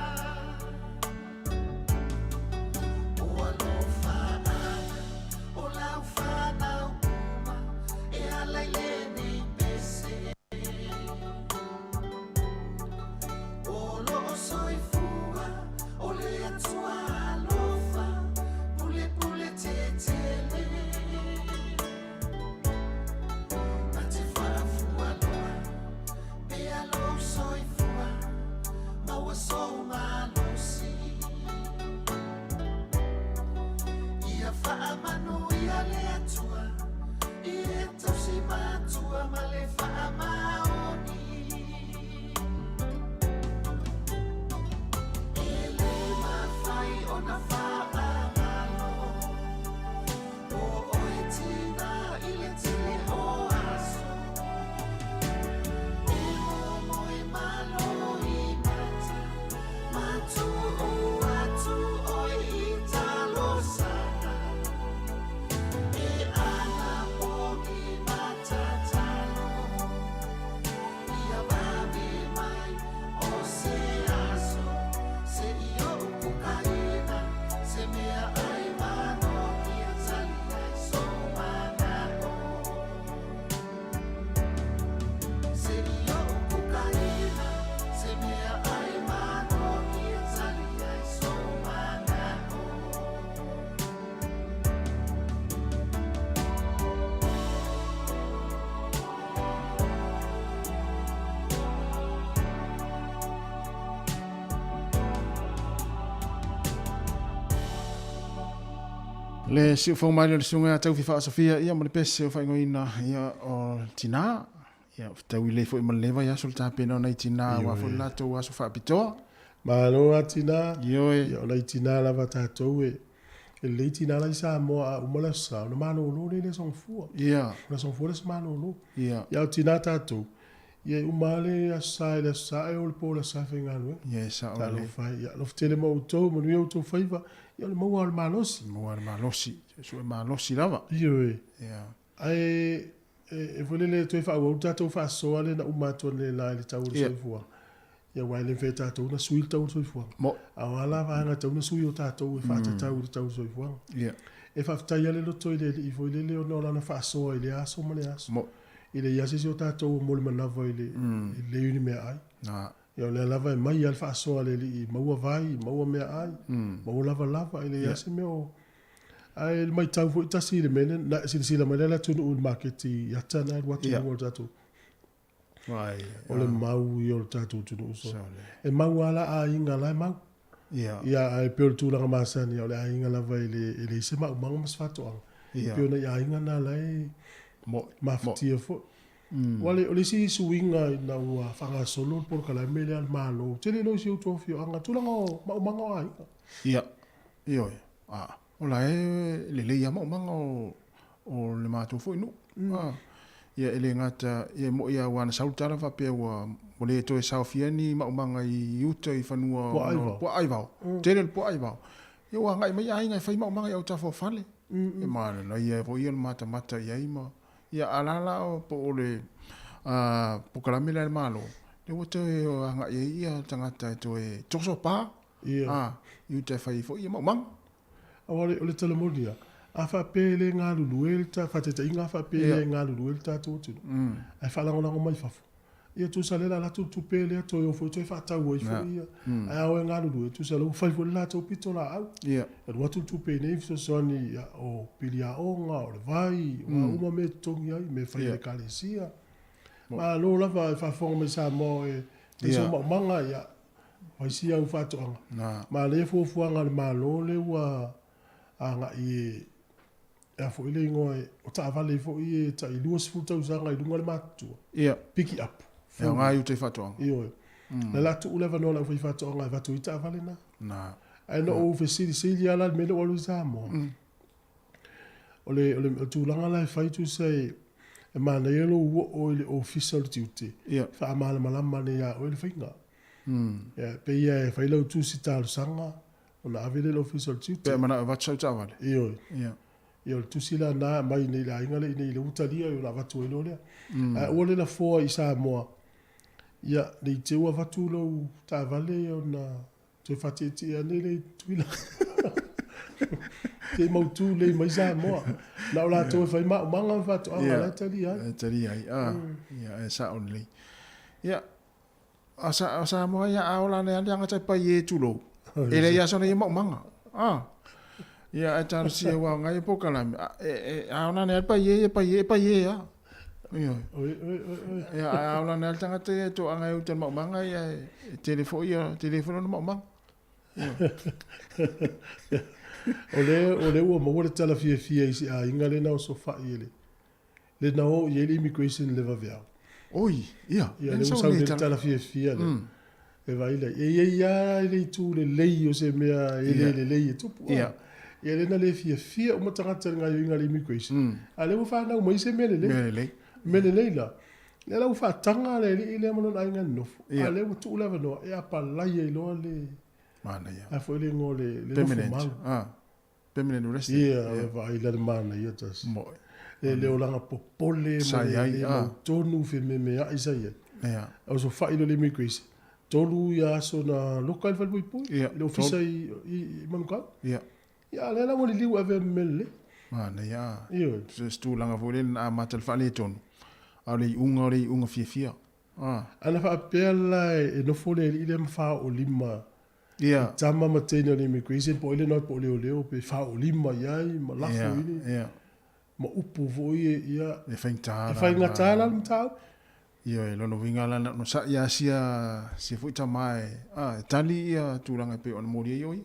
o alofa ana o lau fana uma e alaile ni pese o lo soifua o le atua alofa pule pule tetele na te whaafua loa pe alo soifua maua sou malosi ia whaamanu ia le atua ia tausi matua ma le whaamaoni ele mawhai ona whaamalo o oe tina i le tele o aso e moe malo i mata matu o atu oe i talo sana e ana pogi mata talo ia babi mai o se aso se io kukaina se mea ai mano ia talia i so manako se io kukaina se mea ai mano ia talia i so manako Le si fo mai le sunga tau fi fa Sofia ia mo le pese o fa ngoina ia o tina ia tau le fo mo leva ia sul ta pena na tina wa fo la to wa so fa pito Malo atina. Yo e. Yo la itina la vatato e. Le itina la isa mo a umola sa. No mano lo le son fu. Yeah. Na son fu le mano lo. Yeah. Ya itina tato. Ye umale asa le sa e ol po la sa fenga lo. Yes, sa o le. Ya lo tele mo to mo yo to faiva. Ya le mo al malosi. Mo al malosi. Su malosi lava. Yo e. Yeah. Ai e vole le to fa o tato fa so le na umato le la le tau so fu. Ya wai le feta to na suil tau so fu. Mo awala va nga tau na suil tato e fa tau so fu. Yeah. E fa ta ya le lo to ile i vo ile le no la na fa so ile aso mo le aso. Mo ile ya se so tato mo le na vo ile ile uni me ai. Na ya le lava mai al fa so le i mo vai mo me ai. Mo lava ile ya se me o ai mai tau fu ta si le mene na si la mele la tu no market ya tana what you want tato. Right. Ole mau yo tato tu no so. E mau ala a inga la mau. Yeah. Ya ai pe tu la masani ya ole a inga la vai le se mau mang mas fato ang. Pe na ya inga na la mo mafti fo. Wale ole si suinga na wa fanga solo por kala mele al malo. Tele no si uto fio anga tu la ngo mau mang ai. Yeah. Yo. Ah. Ola e le ia mo mango o le mato foi no. Ah. Ia ele ngata ia mo ia wana sautara fa pe wa mo le to sa fiani ma manga i uta i fanua po aiva. Tele po aiva. Ia wa ngai mai ai ngai fai ma manga ia uta fo fale. E mana na ia po ia mata ia ima. Ia alala o po le po kalamela le malo. Le uta nga ia tangata to e toso pa. Ah, uta fai fo ia ma manga. Awale ole telemonia afa pele nga lulu ta fateta inga afa pele nga lulu ta to tu ai fala ngona ngoma ifafu ia tu salela la tu pele to yo fo to fa ta wo fo ia ai awe nga lulu tu sala fa fo la to pitola au ia e watu tu pe ne so soni o pilia onga o vai uma me tongi ai me fa le kalesia ma lo la fa fo me sa mo e so manga ia vai sia u fa to ma le fo anga le malo le wa anga i a fo ile ngoi o ta vale fo i ta i luas fu tau sanga i dunga le matu pick it up ya nga yu te fato io la tu uleva no la fo fato nga va tu ta vale na Ai no o fesili ala me o lu Samoa. O tūlanga lai whai tu sei e mana yelo o le official duty. Wha amala malama ne ia o le whainga. Pe ia e whai lau tu si tālu sanga o na avele le official duty. Pe mana vatau tawale. Ia tu si la na mai nei la inga le nei le utalia o la vatu elo lea. O le la foa i Samoa. Ia nei te ua vatu lau tā vale o na te whatete ane le tuila. Te mautu le mai Samoa. Na o la tō e whai manga whatu au ala tali ai. Tali ai, ia e sa on le. Ia, a Samoa ia aola ne ane angatai pa ie tulo. E le ia sona ia manga. Ia e tāru sia wā ngai pokalami. Aona ne pa ie ia. Ia aola ne tangata ia tō angai utan manga ia telefono na manga. O le ua maua le tala fia isi a inga le nao so whai ele. Le nao i ele immigration le vaveao. Oi, ia. Ia le usau le tala fia le. E vai le. E ia le tu le lei o se mea ele le lei e tupu. Ia. Ia le na le fia o matangata nga inga le immigration. A le ufa na umai se mele lei. Mele lei la. Le la ufa tanga le ile manon a inga nofo. A le utu uleva noa. E a palai e loa le... Mana ia. A foi le ngole le permanent. Permanent resident. Ia, vai le mana ia tas. Moi. Le olanga popole sai ai. Tonu fe me ai sai. Ia. O so fai le immigration. Tolu ia so na local value pui. Le ofisa i manuka. Ia. Ia le la mo le liu ave mele. Mana ia. Ia. Stu langa vole na matal fale tonu. Ale unga fia. Ana fa pela e no fole ile mfa o lima. Ia. Tama matene o immigration po ile not po leo pe fa o lima iai ma lafo ile. Ia. Ma upu voi ia. E whaingtara. E whaingatara mtau. Ia e lono wingala no sa ia sia fuita mai. Tali ia tūranga pe o na mori e oi.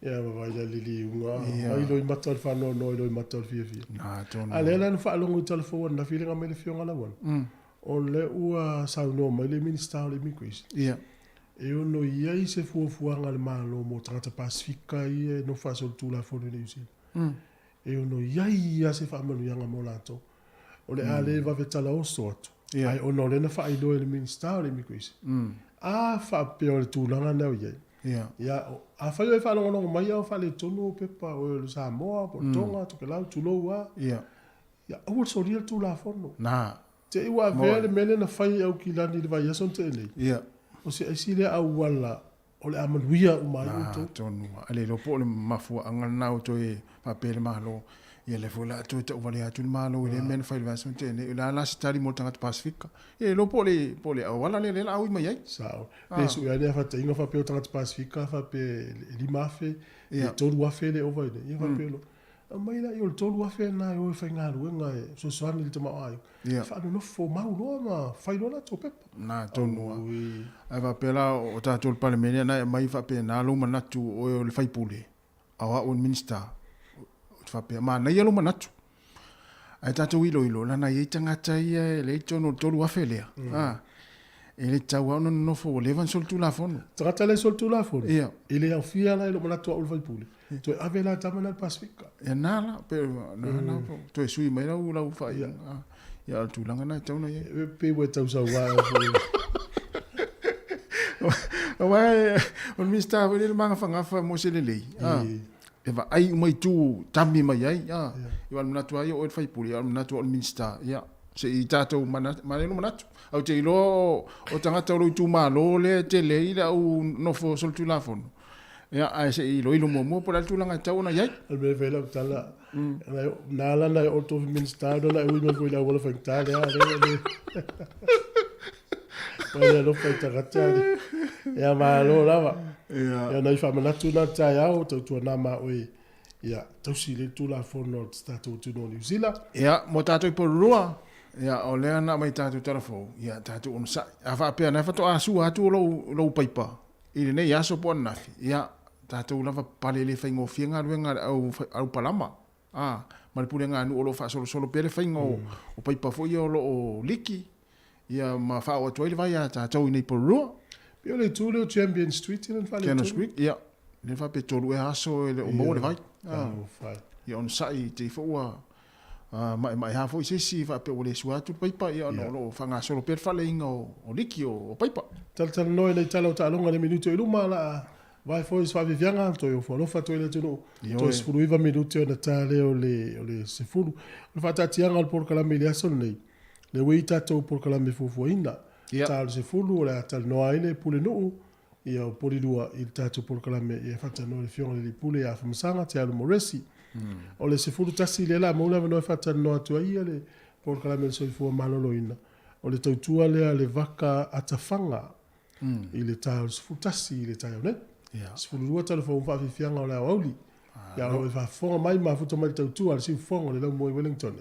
Ia vai la lili unga. Ai loi matal fa no loi matal fia. Na tonu. Ale la no fa longo telefone na feeling me le fionga la wan. O le ua sa no mai le minister o immigration. Ia. E ono ia i se fuafuanga le malo mo tangata Pasifika i e no fasol tu la fone le usi. E ono ia se fa manu yanga mo lato. O le ale va vetala o soto. Ai ono le na fa i do le minister o immigration. A fa pe o le tūlanga nau iai. Ia, a fa yo e fa longo mai au fa le tonu pepa o le Samoa, po tonga, to ke lau tuloa. Ia, o so ria tu la fono. Na. Te iwa vele mele na fai au ki lani le vai yason te ele. Ia. O se aisile au wala o le amanuia o mai uto. Tonu. Ale lo po le mafua angana o to e papele mahalo. Ia le fola to te ovale atu le mahalo le men fai le vason te ele. La la sitari mo tangata Pasifika. Ia lo po le wala le au mai ai. Sao. Pesu ia le fa te inga fa pe o tangata Pasifika fa pe limafe. Ia tolu afe le over ile. Ia fa pe lo. Mai la yo tolu afe na yo fa nga luenga so soani le tama ai. Fa no fo mau no ma fai no la to pepa. Na tonu. Ai va pela o tatou parlemene na mai fa pe na lo manatu o le fai pule. Awa un minister. Fa pe ma na yelo manatu. Ai tatou ilo la na ye tangata ia le tono tolu afe le. E le tawa no fo le van sol tu la fono. Trata le sol tu la fono. Ia. Ile au fia la lo manatu o le fai pule. To avela tamana Pasifika. E nala pe na to e sui mai la fa ia. Ia tu langa na tau na ia. Pe we tau sa wa. Wa on mista we le manga fanga fa mo se le lei. E va ai mai tu tambi mai ai. Ia na tu ai o fai puli, na tu o mista. Ia. Se i tatou manatu. Au te ilo o tangata o tu malo le te le ila u nofo sol tu la fono. Ia ai se i lo mo por altu langa tau na iai. Al me vela tala. Na la na o to minister do la u me foi la wala fa tala ya. Wala lo fa tala. Ia malo lava. Ia na fa manatu na ta ya o to na ma oi. Ia to si le tu la fono sta to no New Zealand. Ia mo tatou po rua. Ia o le na mai tatou telefo. Ia tatou on sa. Ava pe na fa to asu atu lo paipa. Ile nei aso po nafi. Ia tatou lava pale le faingo fianga luenga au palama. Mari pule ngā nu o lo fa solo pere faingo o paipa foi o lo o liki. Ia ma fa o toile vai a tatou nei po rua. Pio le tūle o Champion Street in Valley. Champion Street, ia. Le fa pe tolu e aso e le o mo le vai. Fai. Ia on sai te fua. Mai ha foi sesi fa pe o le suatu paipa ia no lo fanga solo per fale inga o liki o paipa. Tal no le talo talonga le minuto e luma la vai foi fa vivianga to yo fo lo fa to le tuno. To sfruiva minuto na tale o le se fulu. Lo fa tatianga al por kala melia son nei. Le weita to por kala me fofo ina. Tal se fulu la tal no aile pule no. Ia o pori lua il tato por kala me e fata no le fiona le pule a famsanga te al moresi. O le se fulu tasi le la mo la no fata no atu ia le por kala me so fo malolo ina. O le tautua le vaka atafanga. I le tal se fulu tasi i le tai ne. Se fulu lua tala fo fa fianga o le auli. Ia o fa fonga mai ma futo mai tautua se fonga le mo i Wellington.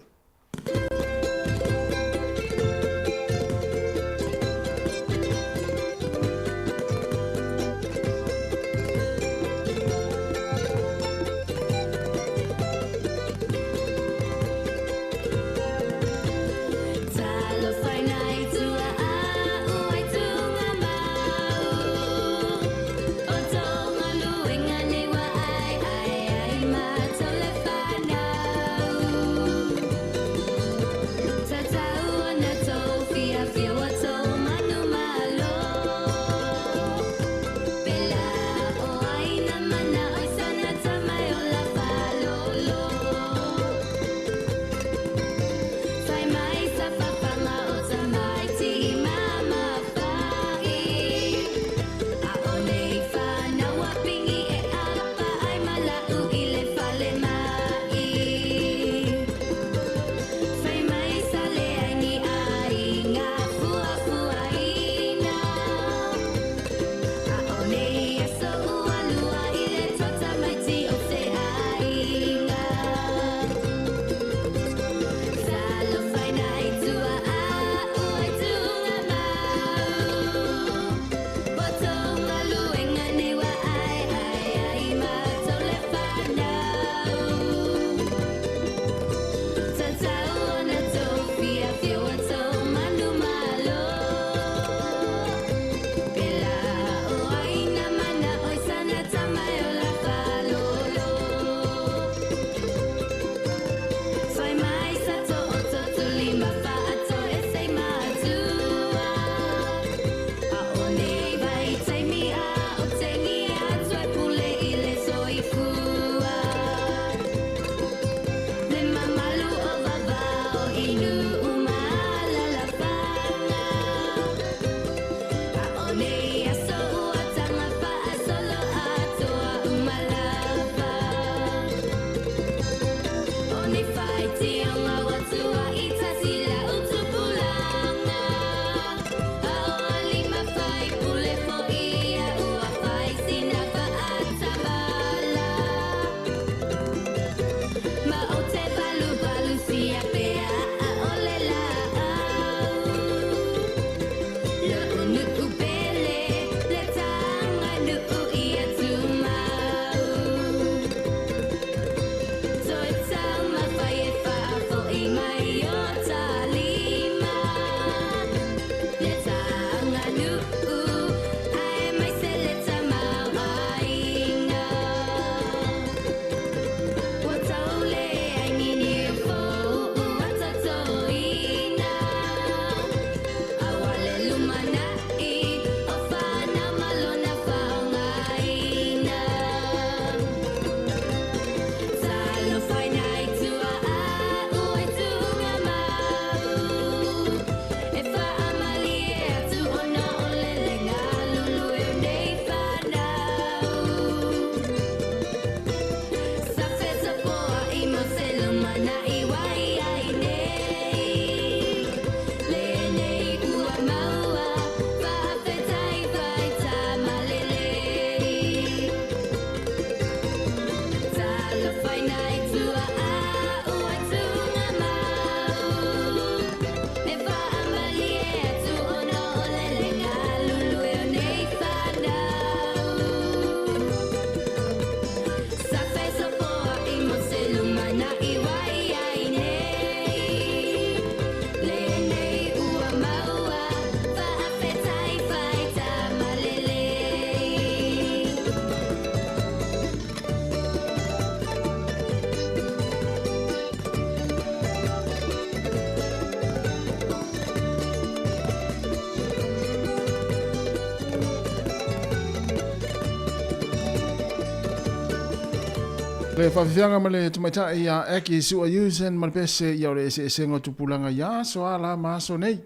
Le whawhianga ma le tumaita ia eki sua yusen ma le pese ia o le ese ngo tupulanga ia so ala maso nei.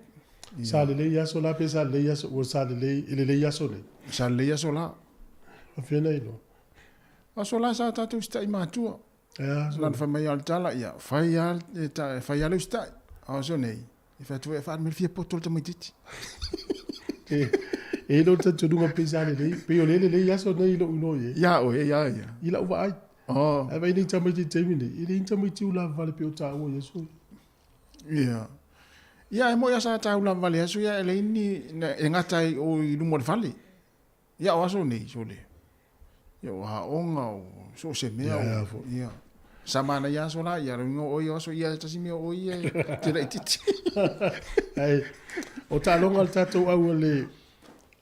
Sa le ia so la pesa le ia so sa le ia so le. Sa le ia so la. Whawhiana ino. Aso la sa tatu stai matua. Ja, so. Lan whamai al tala ia. Whai al stai. Aso nei. I whatu e whaat me fia potol tamaititi. E lo tatu dunga pesa le. Pe o le ia so nei lo uno ye. Ia o ia. Ila uwa ai. Oh. Ai ni tamaiti temine. Ile tamaiti ula vale pe o ta o yeso. Ia. Ia e mo ia sa ta ula vale yeso ia ele ni e ngatai o i lumo vale. Ia o aso nei so le. Ia o ha onga o so se mea o. Ia. Samana ia so la ia ringo o ia so ia tasi me o ia te la titi. Ai o ta longa al tato au le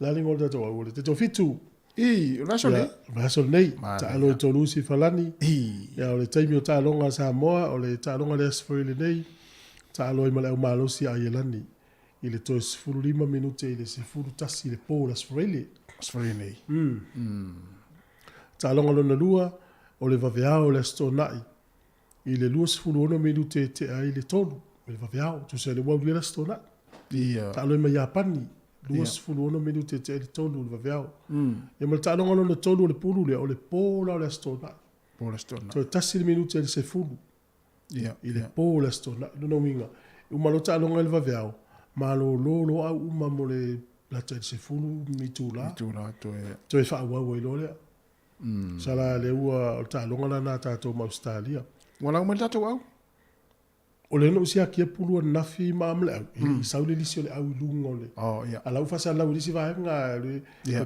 la ringo tato au le te fitu. I, raso nei. Raso nei. Ta alo to lusi falani. Ya o le taimi o ta longa sa moa o le ta longa le sfoile nei. Ta alo i male o malo si a yelani. I le to sfuru 5 minute i le sfuru tasi le po la sfoile. Sfoile nei. Ta longa lona lua o le vaveao le stonai. I le lua sfuru 1 minute te ai le tonu. Le vaveao tu se le wau le stonai. Ta alo i ma yapani. Luas fulu ono minute te ele tolu le vaveao. E mal ta longa lona tolu le pulu le o le pola o le stona. Pola stona. To tasi le minute ele se fulu. Ia. I le pola stona. Luna winga. Uma lo ta longa le vaveao. Ma lo lo au uma mo le plata ele se fulu mitula. Mitula to e. To e wha ua lo le. Sala le ua o ta longa lana tato ma Australia. Wala uma tato au? O le no sia kia pulu nafi mamle au saule lisi le au lungo le ia ala u fasa la lisi va nga le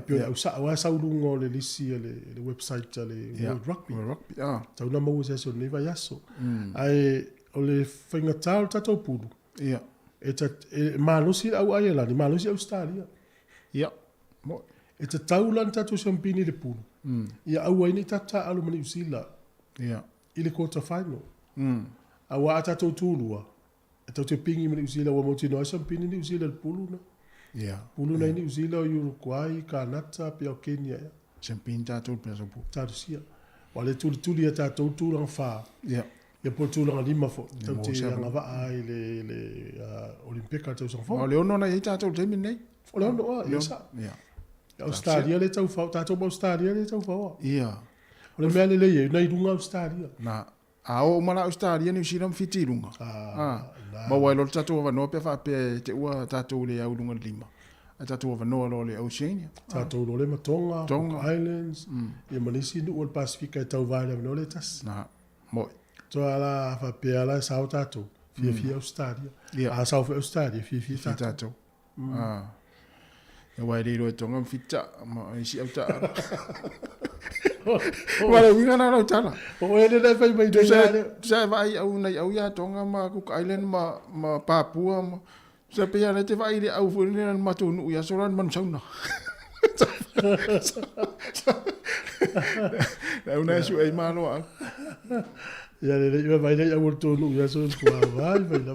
pio au sa wa sa lungo le lisi le website le World Rugby ta una mo se so ne va yaso ai o le finga tal tato pulu ia eta ma lo si au ai la ni ma lo si Australia ia mo eta taulan tato champini le pulu ia au ai ni tata alu mani usila ia ile quarter final awa ata to tulua ata te pingi me usila wa moti no sam pini ni usila pulu na pulu na ni usila Uruguay Canada pia Kenya champin ta to pesa pu ta sia wale tuli ata to tulu fa ya po tulu nga lima fo te nga va ai le Olympique ta so fo le ono na ita to te min nei o le ono ya sa Australia le tau fa ta to Australia le tau fa ia o le mele le na idunga Australia na o mala Australia New Zealand fitirunga. Ma wai lo tatu wa no pe fa pe te ua tatu le au lunga lima. A tatu wa no lo le Oceania. Tatu lo le Tonga Islands. E manisi no ol Pacific e tau vai no le tas. Na mo. To ala fa pe ala sa tatu. Fia Australia. A sa Australia fia tatu. E wai le tonga fita ma isi auta. Wala winga na no tala. O ele le fai mai sa vai au nei au ya tonga ma Cook Island ma Papua ma sa pe ya te vai le au funi na ma tonu ya soran man sauna. Na una su ai malo a. Ya le vai le au tonu ya so kwa vai la.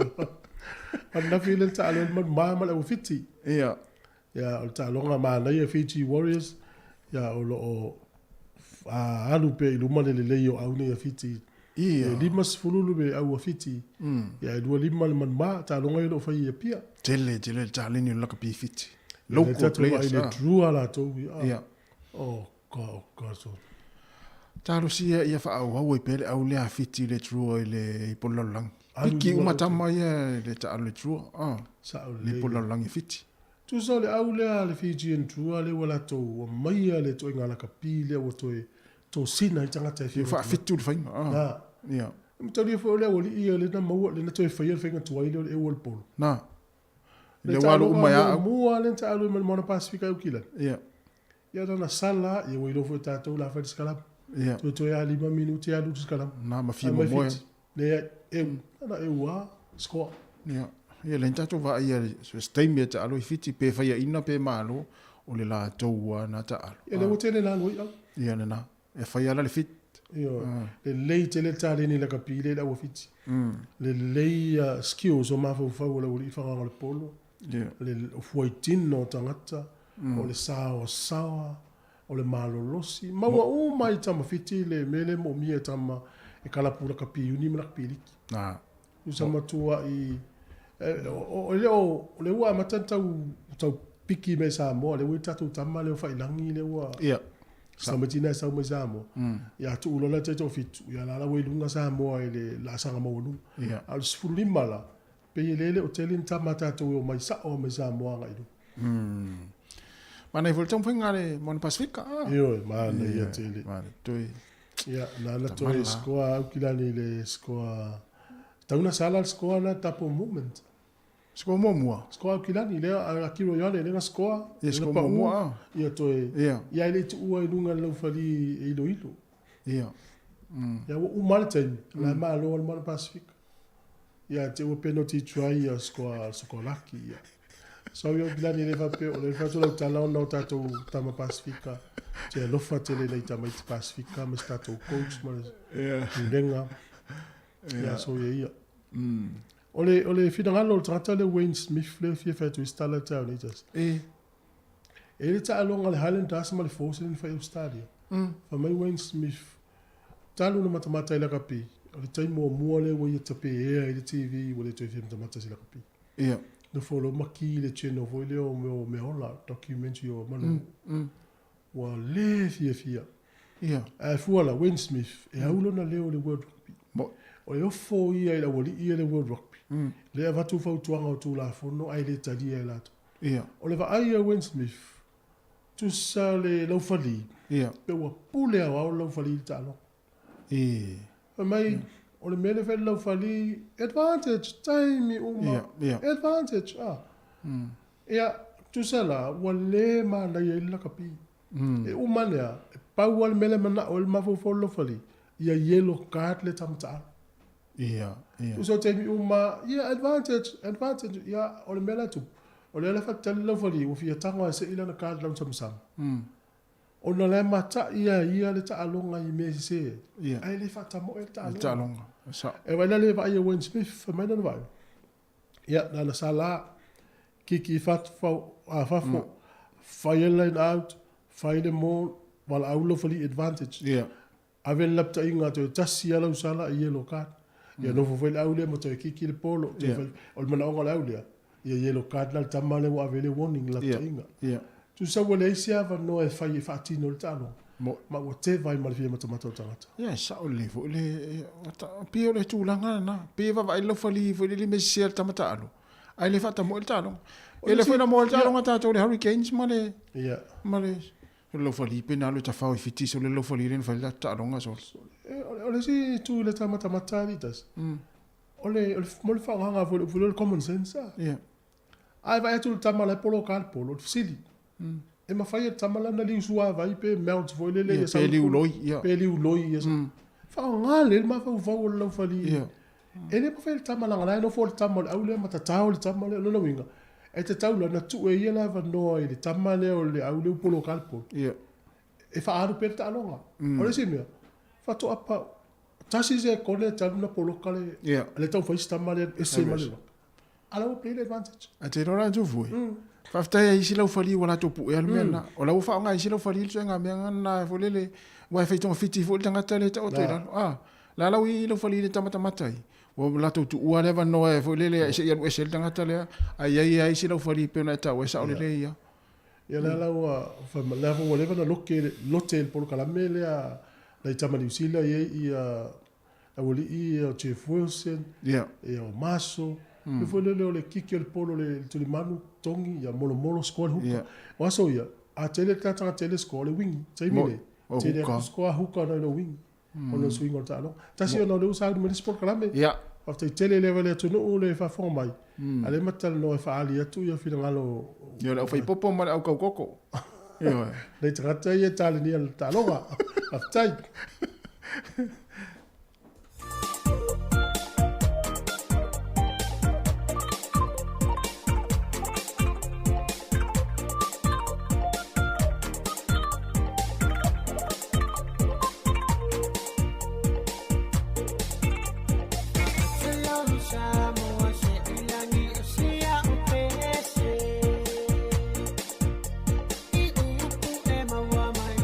Ana filen ta ale man ma le fiti. Ia. Ya o ta longa ma na ye Fiji Warriors. Ya o lo alu pe iluma le o au ne fiti ia limas fululu be au fiti ya do lima man ma ta longa lo fai pia tele ta le ni la ka pi fiti local players ile true ala to ia oh god so ta lo si ia fa au pe au le fiti le true ile pololang piki uma tama ia le ta le true sa le pololang fiti tu so le au le Fiji and true le wala to mai le to ngala ka pi le o to sina tanga te fa fitu le fainga ia mtali fo le wali ia le na mo le na to fa ia fainga to ile e wol pol na le walo uma ya mo le ta alu mo na Pacifica u kila ia ia na sala ia wo fo ta to la fa skala ia to ya 5 minuti ya du skala na ma fi mo mo le na e wa score ia ia le tato va ia so stemia ta alu fiti pe fa ia ina pe malo o le la toua na ta alu ia le hotel la lo ia na e fa ia le fit le lei te le tale ni la kapile la wo fiti le lei skills o ma fa o la uli fa le polo le fuaitin no tangata o le sao o le malolosi. Maua o mai tama fiti le mele mo mia tama e kalapura ka piuni mana piliki. Usa matua i o le ua matanta tau piki me Samoa le ua tatu tama le o whailangi le ua. Samatina sa mai Samoa. Ia tu ulola te to fitu. Ia la we lunga Samoa le la sanga maunu. Al sfulima la. Pe lele o telin tama tatu o mai sa o mai Samoa ngai du. Mana i voltong fengale mon Pasifika. Yo, mana ia tele. Mana toi. Ia na toi skoa au kilani le skoa. Tauna sala skoa na tapo movement. Skoa mua. Skoa au kilani le a kiro yale le skoa. Ia skoa mua. Ia toi. Ia ile tu ua ilunga le fali ilo ilo. Ia. Ia o Malten la malo al Mar Pacific. Ia te o penalty try a skoa laki ia. So yo kilani le vape o le fatu le tala no tato tama Pacifica. Te lofa tele le tama Pacifica mas tato coach mas. Ia. Lenga. Ia so ia. Ole finangalo trata le Wayne Smith le fia tu installa town itas. Ele ta alonga le Highlanders ma le force in fa stadio. Fa mai Wayne Smith. Talu no matamata ile kapi. Ole tai mo le wo tape e TV wo le tu film tamata sila kapi. Ia. No follow maki le cheno vo le o me ola documentary o manu. Wa le fia. Ia. A fuala Wayne Smith e aulo na leo le World Rugby. O yo fo ia ila wali ia le World Rugby. Le avatu fau tuanga o tu la fono ai le tali ai lato. Ia. O le va ai Wayne Smith. Tu sa le lau fali. Ia. Pe wa pule a wau lau fali talo. Mai o le mele fe lau fali advantage time uma. Advantage Ia tu sa la wale ma na ia ila kapi. E uma lea pa wal mele mana o le mafo fo lau fali. Ia yellow card le tamta. Ia. So temi uma ia advantage ia o le mele tu. O le fa tele lau fali o fia tanga se ila na card lau samsam. O na le mata ia le ta alonga I me se. Ai le fa tamo e ta alonga. Sa. E vai le va ia Wayne Smith fa mai na vai. Ia na sala kiki fat fa fire line out, fire the more wal aulo fali advantage. Ave lapta inga to tasi ala usala yellow card. Ya no fo fel aule mo to kiki le polo. Ol mana onga aule. Ya yellow card la tamale wa ave le warning lapta inga. Tu sa wala isia va no e fai fatino le talo. Ma o te vai mal fia matamato tangata. Ya sa o le fo le pio le tulanga na. Pio va lo fali fo le mesier tamata alo. Ai le fata mo le talo. Ele foi na mo le talo ngata to le Hurricanes male. Male. Lo fali pena lo tafao fiti so le lo fali len fali ta longa so. Ole si tu le tamata matanitas. Ole mo le fa nga vo le common sense. Ai vai tu tamala polo cal polo sili. E ma fai tamala na li sua vai pe melt vo le le peli uloi ya. Fa nga le ma fa vo lo fali. Ele pa fai tamala nga no fo tamala au le mata tau le tamala no winga. E te taula na tu e ia lava noa I le tamale o le au leu polo kalpo. E wha aru pere ta alonga. O le si mea. Wha to apa. Tasi se kone talu na polo kale. Le tau whaisi tamale e se male. Ala o play the advantage. A te rora jo vui. Whaftai isi lau whali wala topu e alu mea. O lau wha isi lau whali ilso nga mea ngana folele. Wai whaitonga fiti fo le tangata le ta o toira. La lau I lau whali le tamata matai. O lato tu ua leva noa e fo lele e se ia se tangata lea ai se lau fali pena ta o sa o lele ia ia la ua fa leva o leva na lote el polo kala mele a la tama New Zealand ia a woli ia Jeff Wilson ia o maso e fo lele o le kiki el polo le tu le manu tongi ia molo squad huka o so ia a tele tata tele squad le wing taimile tele squad huka na wing ono swing on talo tasi ono le usa me sport kala me after tele level le tunu le fa fo mai ale matal no fa ali atu ya fina ngalo yo le fa popo mal au koko yo le trata ye tali ni al taloga after Mawa mai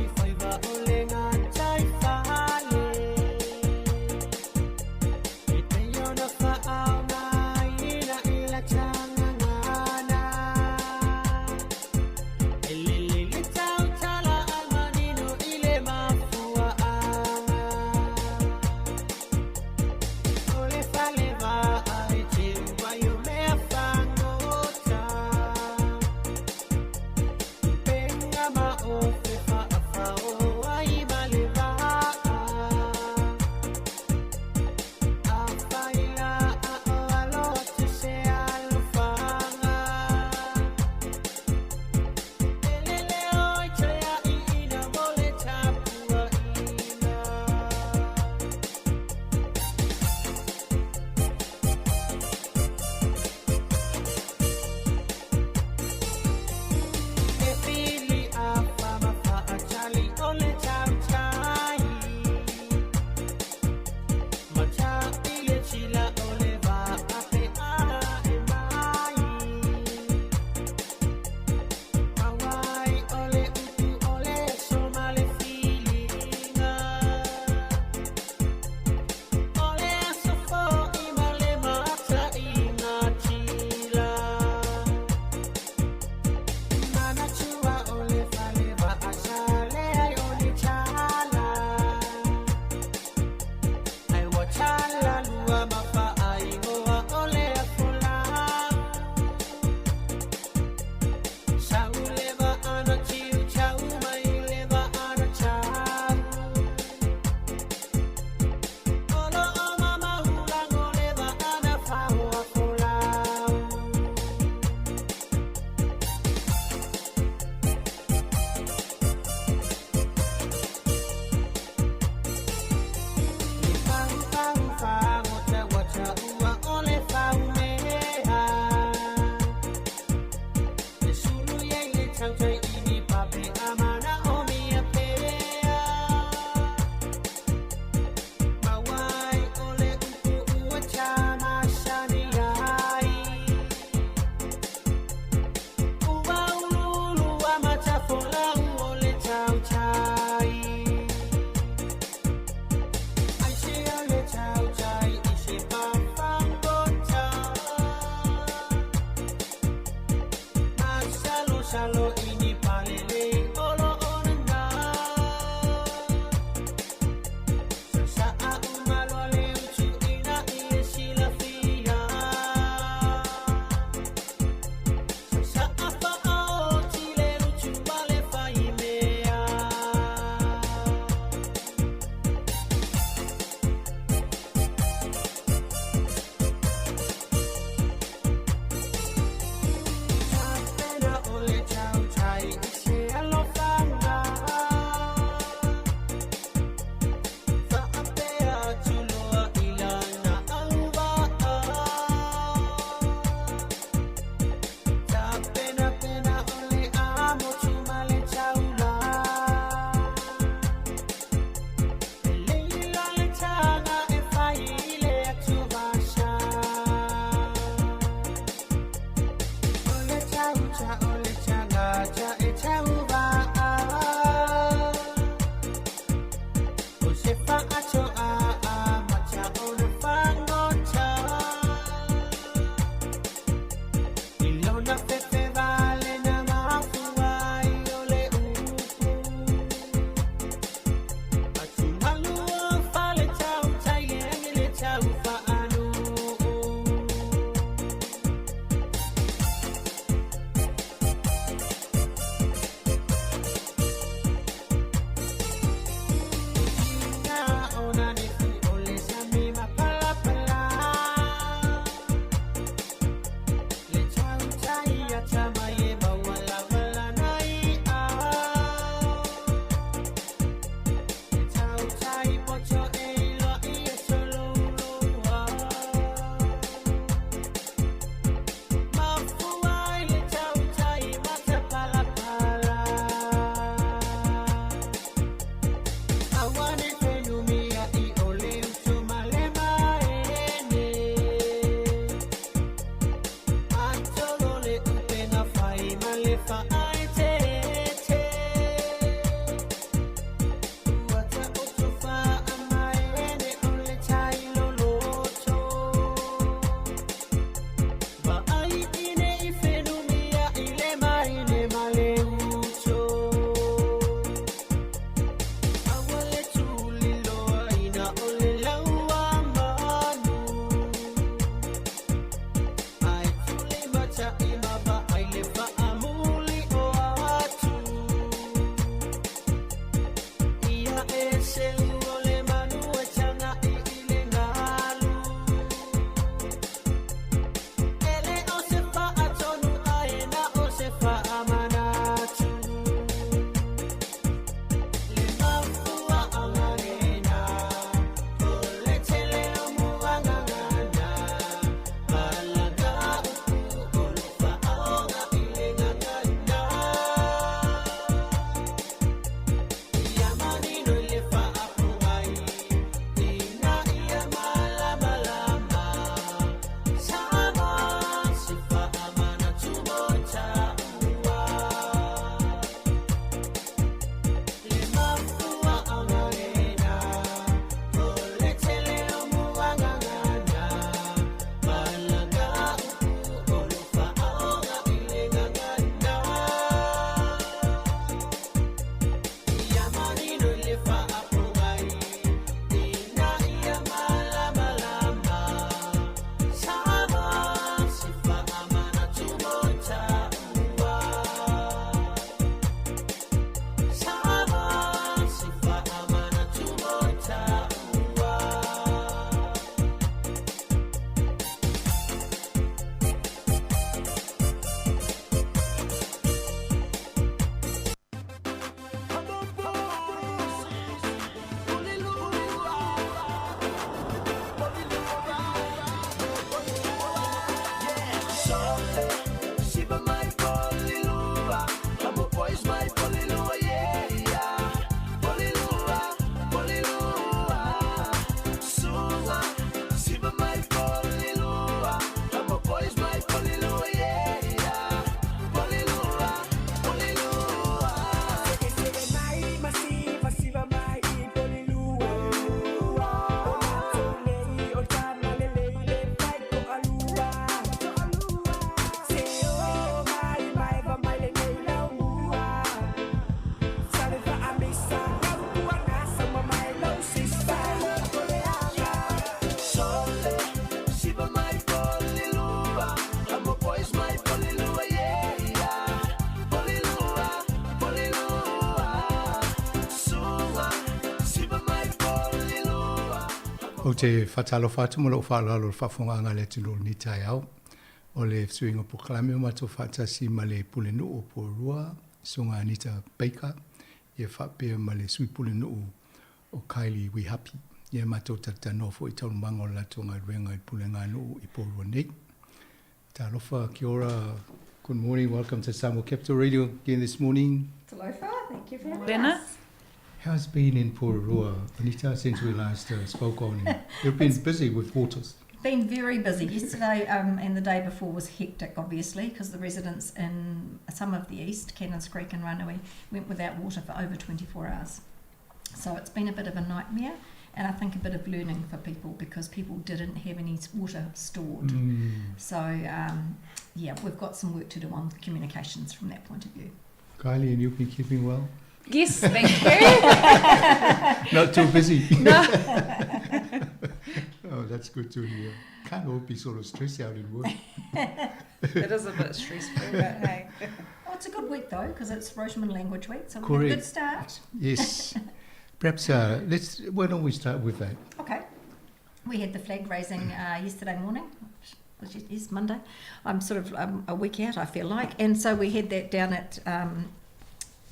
O te whatalo whatu mo lo whalalo whawhonganga le tulu ni tai au. O le suinga poklame o mato whatasi ma le pulenu o Porua, sunga Anita Baker, ye whapea ma le sui pulenu o Kylie Wihapi. Ye mato tata nofo I taunu manga o la tonga renga I pulenga no I Porua nei. Talofa, kia ora. Good morning, welcome to Samoa Capital Radio again this morning. Talofa, thank you for having Bena. us. How's it been in Porua, Anita, since we last spoke on it? You've been busy with waters. Been very busy. Yesterday and the day before was hectic, obviously, because the residents in some of the east, Cannons Creek and Ranui, went without water for over 24 hours. So it's been a bit of a nightmare. and I think a bit of learning for people because people didn't have any water stored. So, we've got some work to do on communications from that point of view. Kylie, and you've been keeping well? Yes, thank you. Not too busy? No. Oh, that's good to hear. Can't all be sort of stressed out in work. It is a bit stressful, but hey. Oh, it's a good week though, because it's Roseman Language Week, so we've Correct. had a good start. Yes. Perhaps why don't we start with that? Okay. We had the flag raising yesterday morning, which is Monday. I'm sort of a week out, I feel like. And so we had that down at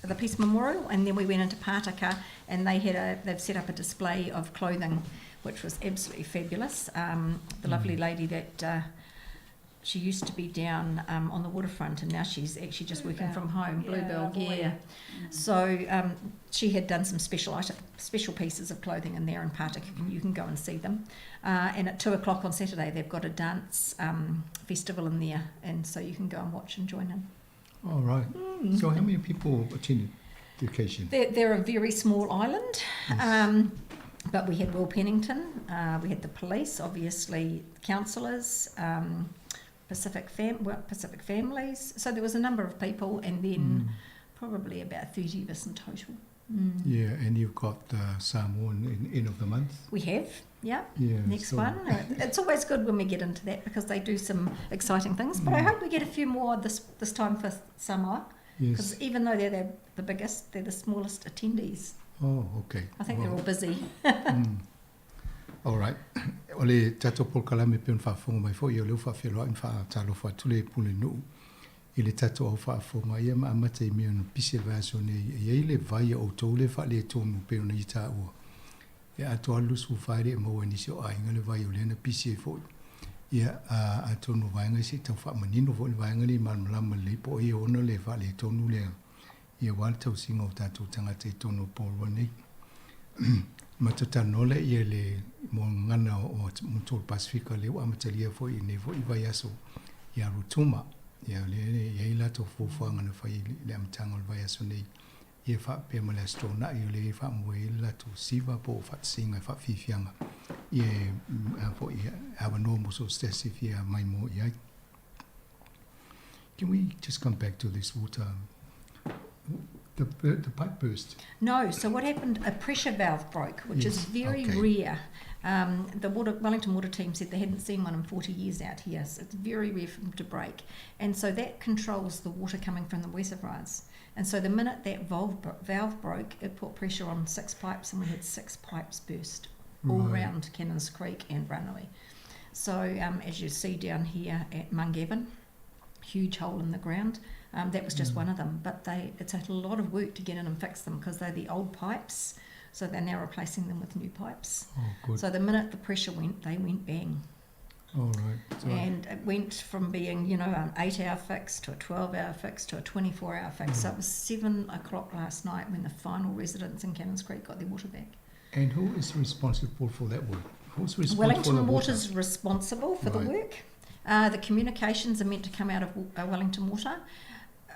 the Peace Memorial, and then we went into Pātaka, and they've set up a display of clothing, which was absolutely fabulous. The lovely lady that she used to be down on the waterfront, and now she's actually just working from home. Bluebell, yeah. So she had done some special pieces of clothing in there in Pātaka. You can go and see them. And at 2:00 on Saturday, they've got a dance festival in there, and so you can go and watch and join in. All right. So how many people attended the occasion? They're a very small island. Yes. But we had Will Pennington, we had the police, obviously councillors, Pacific Families. So there was a number of people, and then probably about 30 of us in total. Yeah, and you've got Samoan in end of the month. We have, yeah. Next so one. It's always good when we get into that because they do some exciting things. But I hope we get a few more this time for Samoa. Because even though they're the biggest, they're the smallest attendees. Oh, okay. I think they're all busy. All right. O le tato pol kalame pe un whaafonga mai fo i o leo whaawhiroa in whaatalo whaatule pule nuu. I le tato au whaafonga ia ma amata i mea no pise vaso ne i le vai o tau le wha le tonu pe una i ta ua. E ato alusu whaere e maua nisi o ainga le vai o lena pise fo. Ia ato no vaenga si tau wha manino fo le vaenga ni malmalama le po i ona le wha le tonu lea. Ia wale tau singa o tātou tangata i tono pōrua nei. Matata nole ia le mo ngana o Mutol Pasifika le wa matalia fo i ne fo i vai aso ia rutuma. Ia le ia ila to fufuanga na fai le amtanga o vai aso nei. Ia wha pe ma le astrona ia le wha mwe ila to siva po wha singa wha fifianga. Ia fo ia awa no mo so stesi fia mai mo ia. Can we just come back to this water? The pipe burst? No, so what happened, a pressure valve broke, which is very rare. The Wellington Water team said they hadn't seen one in 40 years out here, so it's very rare for them to break. And so that controls the water coming from the reservoirs. And so the minute that valve broke, it put pressure on 6 pipes, and we had 6 pipes burst all around Cannons Creek and Ranui. So as you see down here at Mungavin, huge hole in the ground. That was just one of them, but it's a lot of work to get in and fix them because they're the old pipes, so they're now replacing them with new pipes. Oh, good. So the minute the pressure went, they went bang. All right. So and it went from being, an 8-hour fix to a 12-hour fix to a 24-hour fix. So it was 7 o'clock last night when the final residents in Cannons Creek got their water back. And who is responsible for that work? Who's responsible Wellington for the water? Water's responsible for the work. The communications are meant to come out of Wellington Water.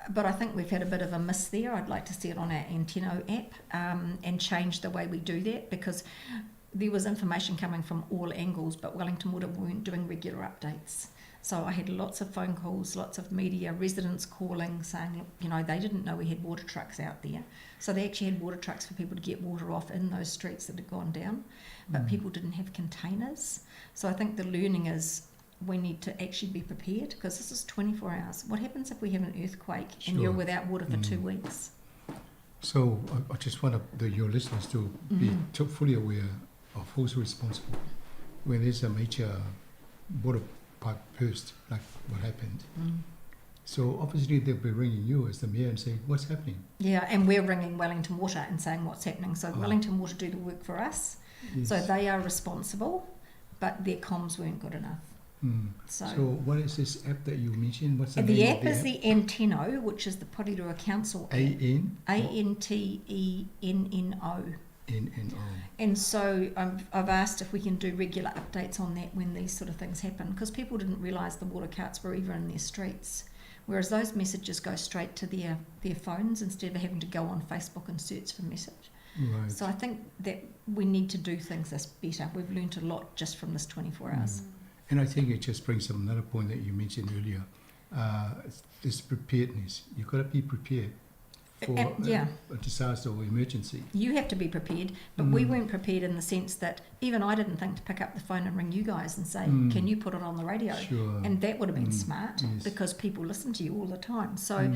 But I think we've had a bit of a miss there. I'd like to see it on our Anteno app and change the way we do that because there was information coming from all angles, but Wellington Water weren't doing regular updates. So I had lots of phone calls, lots of media, residents calling saying, they didn't know we had water trucks out there. So they actually had water trucks for people to get water off in those streets that had gone down, but people didn't have containers. So I think the learning is we need to actually be prepared because this is 24 hours. What happens if we have an earthquake and you're without water for 2 weeks? So I just want your listeners to be fully aware of who's responsible when there's a major water pipe burst, like what happened. So obviously they'll be ringing you as the mayor and saying, what's happening? Yeah, and we're ringing Wellington Water and saying what's happening. So Wellington Water do the work for us. Yes. So they are responsible, but their comms weren't good enough. So what is this app that you mentioned? What's the name name of the app? Is the Anteno, which is the Porirua Council app. A-N-T-E-N-N-O. N-N-O. And so I've asked if we can do regular updates on that when these sort of things happen because people didn't realise the water carts were even in their streets. Whereas those messages go straight to their phones instead of having to go on Facebook and search for message. Right. So I think that we need to do things this better. We've learnt a lot just from this 24 hours. And I think it just brings up another point that you mentioned earlier. This preparedness. You've got to be prepared for a disaster or emergency. You have to be prepared, but we weren't prepared in the sense that even I didn't think to pick up the phone and ring you guys and say, can you put it on the radio? Sure. And that would have been smart because people listen to you all the time. So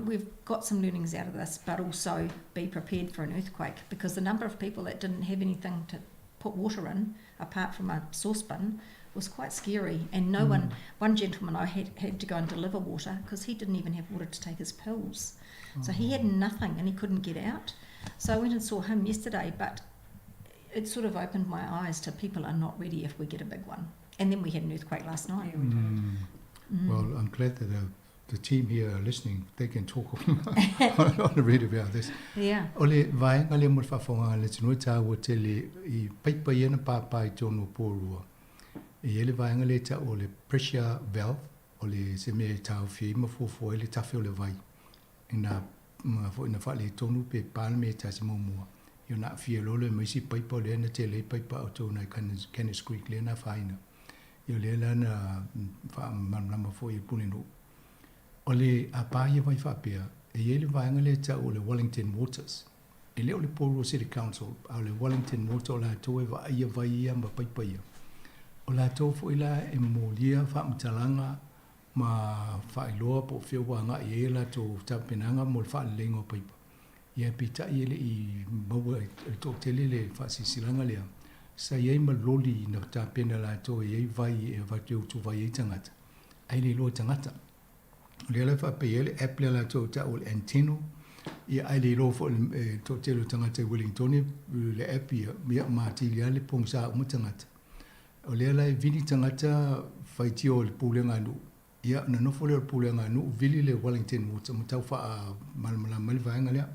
we've got some learnings out of this, but also be prepared for an earthquake, because the number of people that didn't have anything to put water in apart from a saucepan was quite scary. And no one gentleman I had to go and deliver water because he didn't even have water to take his pills. So he had nothing and he couldn't get out. So I went and saw him yesterday, but it sort of opened my eyes to people are not ready if we get a big one. And then we had an earthquake last night. Well, I'm glad that the team here are listening. They can talk on the radio about this. Yeah. Ole vaenga le mo whawhonga le tino tā o te le I paipa iana pāpai tono pōrua. E ele vaenga le ta o le pressure valve o le se me tāu whia ima fōfō ele tawhi o le vai. Ina whale tonu pe pāna me tā se mōmua. Io nā whia lolo mai si paipa o le ana te le paipa o tōna I Canis Creek le na whaina. Io le lana whamanama fō I Pulino. O le apāia vai whapea, e ele vaenga le ta o le Wellington Waters. E leo le Pōrua City Council, a le Wellington Water o la tō e vaia vai ia ma paipaia. O la tō fo ila e mōlia whaamtalanga ma whailoa po whiawanga I e la tō tapenanga mo le whaalenga o paipa. Ia pita I ele I maua e tō tele le whaasisilanga lea. Sa iei ma loli na tapena la tō e ei vai e vateu tu vai e tangata. Ai le loa tangata. Le ala whape ele apple la tō ta o le anteno. Ia ai le loa fo le tō telo tangata Wellington le api mea maatili ale pongsa o tangata. O le ala e vini tangata whaiti o le pūlenga anu. Ia na nofo le pūlenga anu vili le Wellington Water mo tau wha malamala malivaenga lea.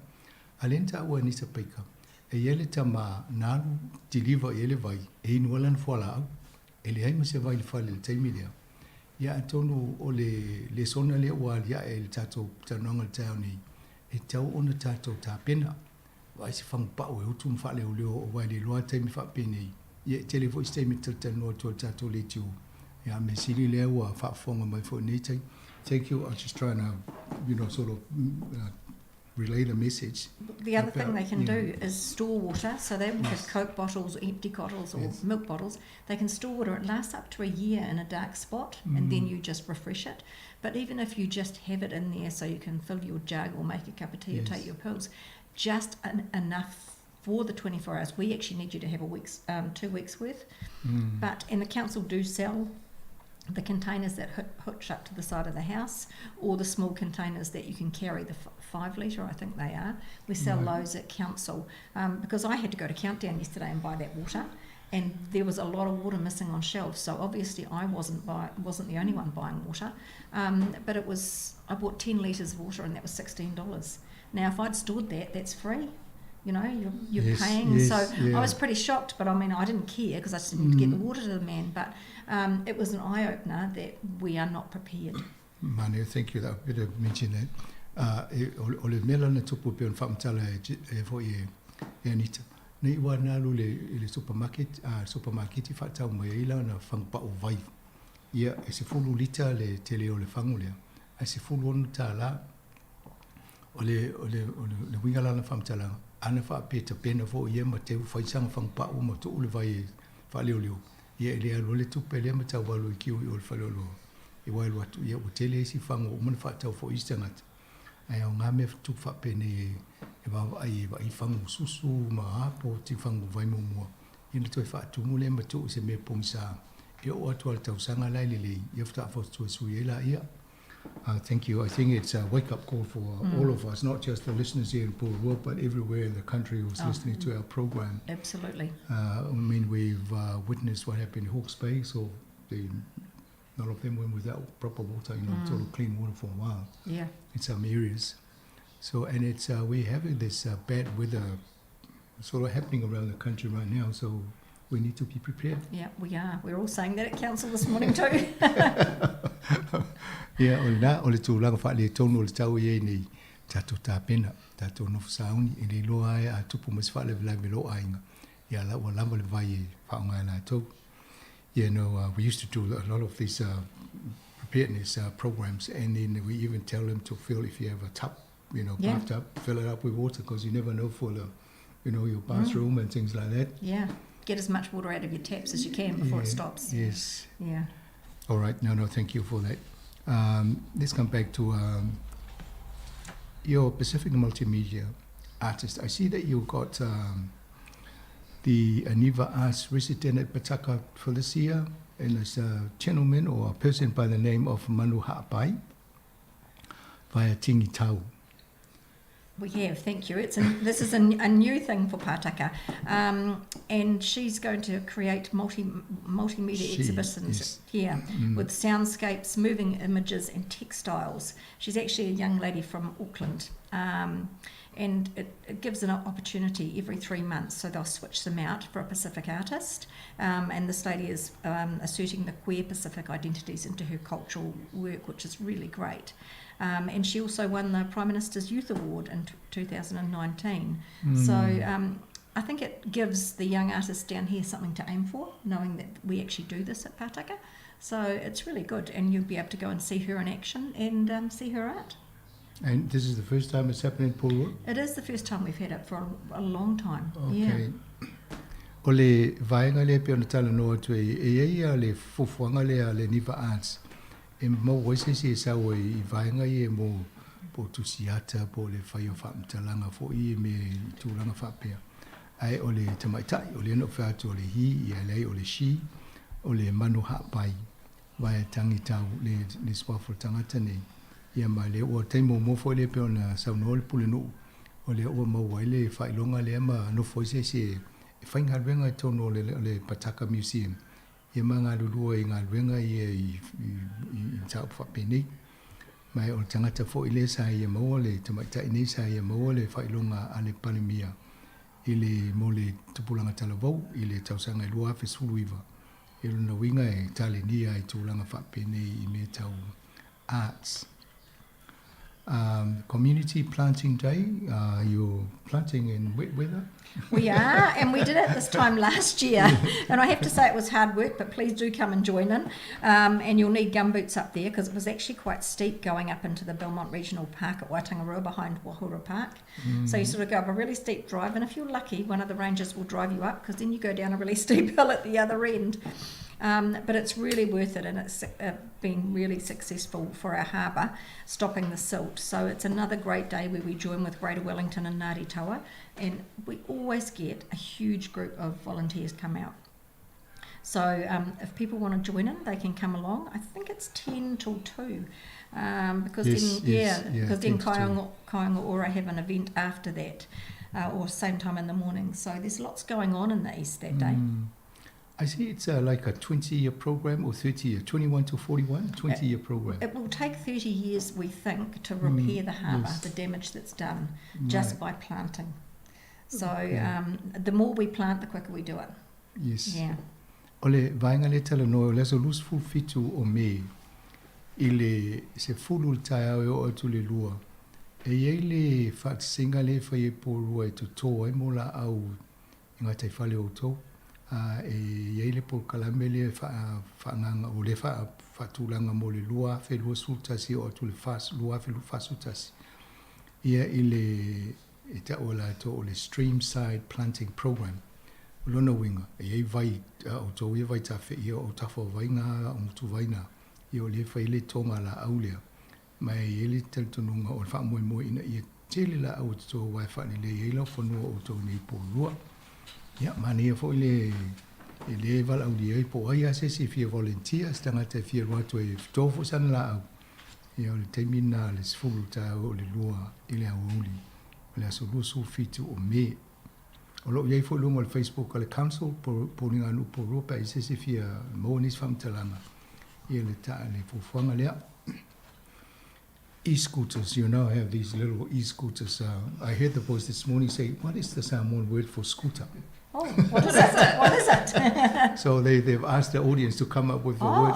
Alenta ua nisa paika. E ele tama nalu deliver ele vai. E inualan fuala au. Ele hai ma se vai le whale le taimi lea. Ia atonu o le sona le ua lia e le tatou tanonga le tau nei. E tau ona tatou tā pena. Vai se whangpao e utu mwhale o leo o wai le loa taimi whapene. Ia telefo I taimi tatanoa tō tatou le tiu. Ia me sili lea ua whafonga mai fo nei tai. Thank you. I'm just trying to, sort of relay the message. The other thing they can do is store water. So they will have Coke bottles, empty bottles or milk bottles. They can store water. It lasts up to a year in a dark spot and then you just refresh it. But even if you just have it in there so you can fill your jug or make a cup of tea or take your pills, just enough for the 24 hours. We actually need you to have 2 weeks worth. And the council do sell the containers that hitch up to the side of the house, or the small containers that you can carry, the 5 litre, I think they are. We sell those at council because I had to go to Countdown yesterday and buy that water, and there was a lot of water missing on shelves. So obviously I wasn't the only one buying water, but I bought 10 litres of water and that was $16. Now if I'd stored that, that's free. You're paying. I was pretty shocked, but I mean, I didn't care because I just didn't get the water to the man. But it was an eye-opener that we are not prepared. Manu, thank you. That better mention that. O le mela na tupu pe on whaamtala e fo e Anita. Nei ua nalu le supermarket I whaatau mai ila na whangpa o vai. Ia e se fulu lita le tele o le whangu lea. E se fulu onu tā la o le wingala na whaamtala. Ana wha peta pena fo ia ma te whaisanga whangpa o ma tu ule vai whaleo leo. Ia ele alo le tupe lea ma tau walu I kiu I o le whaleo leo. I wailu atu ia o tele esi whangu o mana whaatau fo istangata. Ai au ngā mea tu wha pene e wawa ai whangu susu ma apo ti whangu vai mumua. Ina toi whaatumu lea ma tu se mea pongsa. Ia o atu ala tau sanga lai lelei. Ia whata fo tu sui e la ia. Thank you. I think it's a wake-up call for all of us, not just the listeners here in Pōrua, but everywhere in the country who's listening to our program. Absolutely. I mean, we've witnessed what happened in Hawke's Bay, so none of them went without proper water, sort of clean water for a while. Yeah. In some areas. So, and it's we're having this bad weather sort of happening around the country right now, so we need to be prepared. Yeah, we are. We're all saying that at council this morning too. Ia o le tūlanga wha le tonu o le tau iei nei tatou tāpena, tatou nofu sauni, i le loa e a tupu mas wha lewe lewe lo ainga. Ia la ua lama le vai e whaonga e nātou. You know, we used to do a lot of these preparedness programs, and then we even tell them to fill, if you have a tub, you know, Yeah. bathtub, fill it up with water, because you never know for the, you know, your bathroom and things like that. Yeah. Get as much water out of your taps as you can before it Yeah, stops. Yes. Yeah. All right. No, thank you for that. Let's come back to your Pacific Multimedia artist. I see that you got the Aniva Arts resident at Pataka for this year, and it's a gentleman or a person by the name of Manu Ha'apai via Tingi Tau. We have, thank you. This is a new thing for Pātaka, and she's going to create multimedia exhibitions here with soundscapes, moving images, and textiles. She's actually a young lady from Auckland, and it gives an opportunity every 3 months, so they'll switch them out for a Pacific artist, and this lady is asserting the queer Pacific identities into her cultural work, which is really great. And she also won the Prime Minister's Youth Award in 2019. So I think it gives the young artists down here something to aim for, knowing that we actually do this at Pātaka. So it's really good, and you'll be able to go and see her in action and see her art. And this is the first time it's happening in Pōrua? It is the first time we've had it for a long time. Okay. O le vaenga le pe ona tala noa tu e ia le fufuanga le Niva Arts. E mo wese si sa o I vaenga I mo po tusiata po le whai o whaamtalanga fo I me tūranga whapea. Ai o le tamaitai, o le no whaatu o le hi, I lei o le shi, o le manu hapai, vai tangi tau le swafo tangata nei. Ia mai le o teimo mo fo le pe ona sauno le pulenu, o le o mau wai le whailonga le ama no fo se e whainga ruenga I tono le Pātaka Museum. Ia ma ngā lulua I ngā ruenga I tau whapeni. Mai o tangata fo I le sa ia maua le tamaitai nei sa ia maua le whailonga a le palimia. I le mo le tupulanga talavau, I le tausanga I lua fesulu iwa. I luna winga e tale nia I tūlanga whapeni I me tau arts. Community Planting Day, you're planting in wet weather? We are, and we did it this time last year. And I have to say it was hard work, but please do come and join in. And you'll need gumboots up there because it was actually quite steep going up into the Belmont Regional Park at Waitangaroa behind Wahura Park. So you sort of go up a really steep drive, and if you're lucky, one of the rangers will drive you up because then you go down a really steep hill at the other end. But it's really worth it, and it's been really successful for our harbour, stopping the silt. So it's another great day where we join with Greater Wellington and Ngāti Taua, and we always get a huge group of volunteers come out. So if people want to join in, they can come along. I think it's 10 till 2, because then Kaionga Ora have an event after that, or same time in the morning. So there's lots going on in the east that day. I see it's like a 20-year program or 30-year, 21 to 41, 20-year program. It will take 30 years, we think, to repair the harbour, the damage that's done, just by planting. So the more we plant, the quicker we do it. Yes. Yeah. Ole vaenga le tala no le so lus fu fitu o me ile se fulu tai o atu le lua. E ele fat singa le fa e poru e to e mola au inga tai fale o to. E ele po kalamele fa nganga o le fa tulanga mo le lua fe lua sultasi o atu le fas lua fe lu fasutasi. Ia ile ita ola to o le Streamside Planting Program. Lona winga e vai o to e vai tafe I o tafo vainga o tu vaina I o le fai le tonga la aulea mai ele tel tununga o fa mo ina I tele la o to vai fa le e lo fo no o to ni po lua ya mani fo le val au le po ai se si fi volunteers tanga te fi ro to e to fo san la e o le termina le sfulu ta o le lua ile a uli le so lu su fitu o me o lo iai fo lungo le Facebook le council po ninga nu po ropa I se fia mo nis fam talanga I le ta le fo fanga le e-scooters, you know, have these little e-scooters. I heard the voice this morning say, what is the Samoan word for scooter? Oh, what is it? What is it? So they've asked the audience to come up with the word.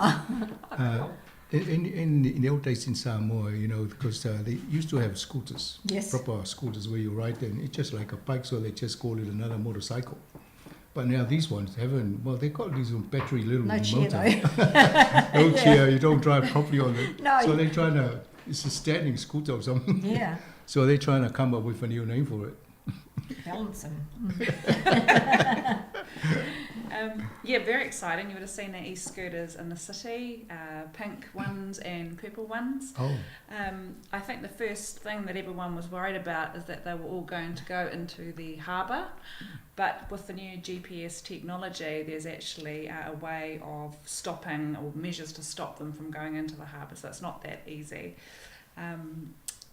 In the old days in Samoa, because they used to have scooters, Yes. proper scooters where you ride, and it's just like a bike, so they just call it another motorcycle. But now these ones haven't. Well, they got these battery little No chair, motor. though. No chair. You don't drive properly on it. No. So they're trying to. It's a standing scooter or something. Yeah. So they're trying to come up with a new name for it. Balancing. Yeah, very exciting. You would have seen the e-scooters in the city, pink ones and purple ones. Oh. I think the first thing that everyone was worried about is that they were all going to go into the harbour, but with the new GPS technology, there's actually a way of stopping, or measures to stop them from going into the harbour, so it's not that easy.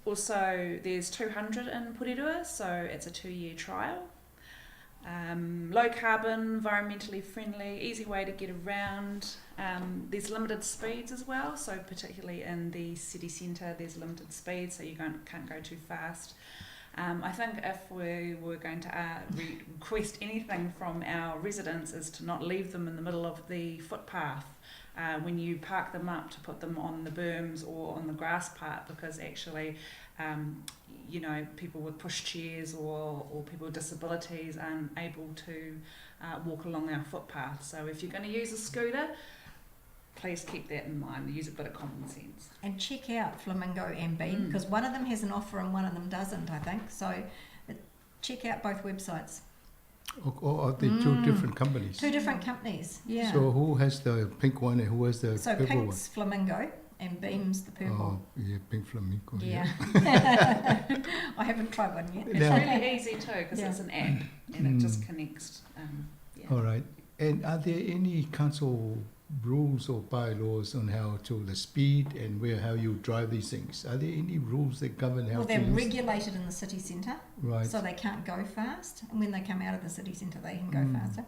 Also, there's 200 in Porirua, so it's a 2-year trial. Low carbon, environmentally friendly, easy way to get around. There's limited speeds as well, so particularly in the city centre there's limited speed, so you can't go too fast. I think if we were going to request anything from our residents is to not leave them in the middle of the footpath when you park them up, to put them on the berms or on the grass part, because actually people with pushchairs or people with disabilities aren't able to walk along our footpath. So if you're going to use a scooter, please keep that in mind. Use a bit of common sense. And check out Flamingo and Beam, because one of them has an offer and one of them doesn't, I think. So check out both websites. Or are they two different companies? Two different companies, yeah. So who has the pink one and who has the So purple one? pink's Flamingo and Beam's the purple. Oh, yeah, pink flamingo. Yeah. I haven't tried one yet. It's really easy too, because it's an app and it just connects. All right. And are there any council rules or bylaws on how to the speed and how you drive these things? Are there any rules that govern how Well, to they're use regulated in the city centre, Right. so they can't go fast. And when they come out of the city centre, they can go faster.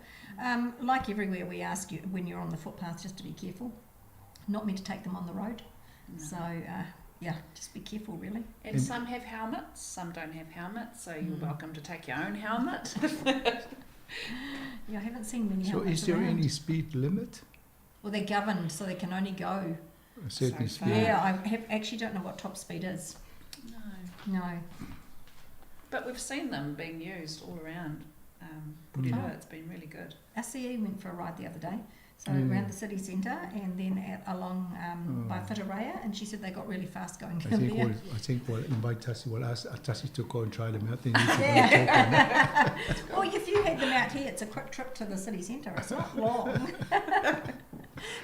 Like everywhere, we ask you when you're on the footpath just to be careful. Not meant to take them on the road. No. So, just be careful, really. And some have helmets, some don't have helmets, so you're welcome to take your own helmet. Yeah, I haven't seen many So helmets is there around. any speed limit? Well, they're governed, so they can only go A certain So speed? Yeah, I actually don't know what top speed is. No. No. But we've seen them being used all around Porirua. It's been really good. SCE went for a ride the other day, so Yeah. around the city centre and then along by Whitireia, and she said they got really fast going I down think there. we'll invite Tassie. We'll ask Tassie to go and try them out. Then you can go and talk Well, if you had them out here, it's a quick trip to the city centre. It's not long.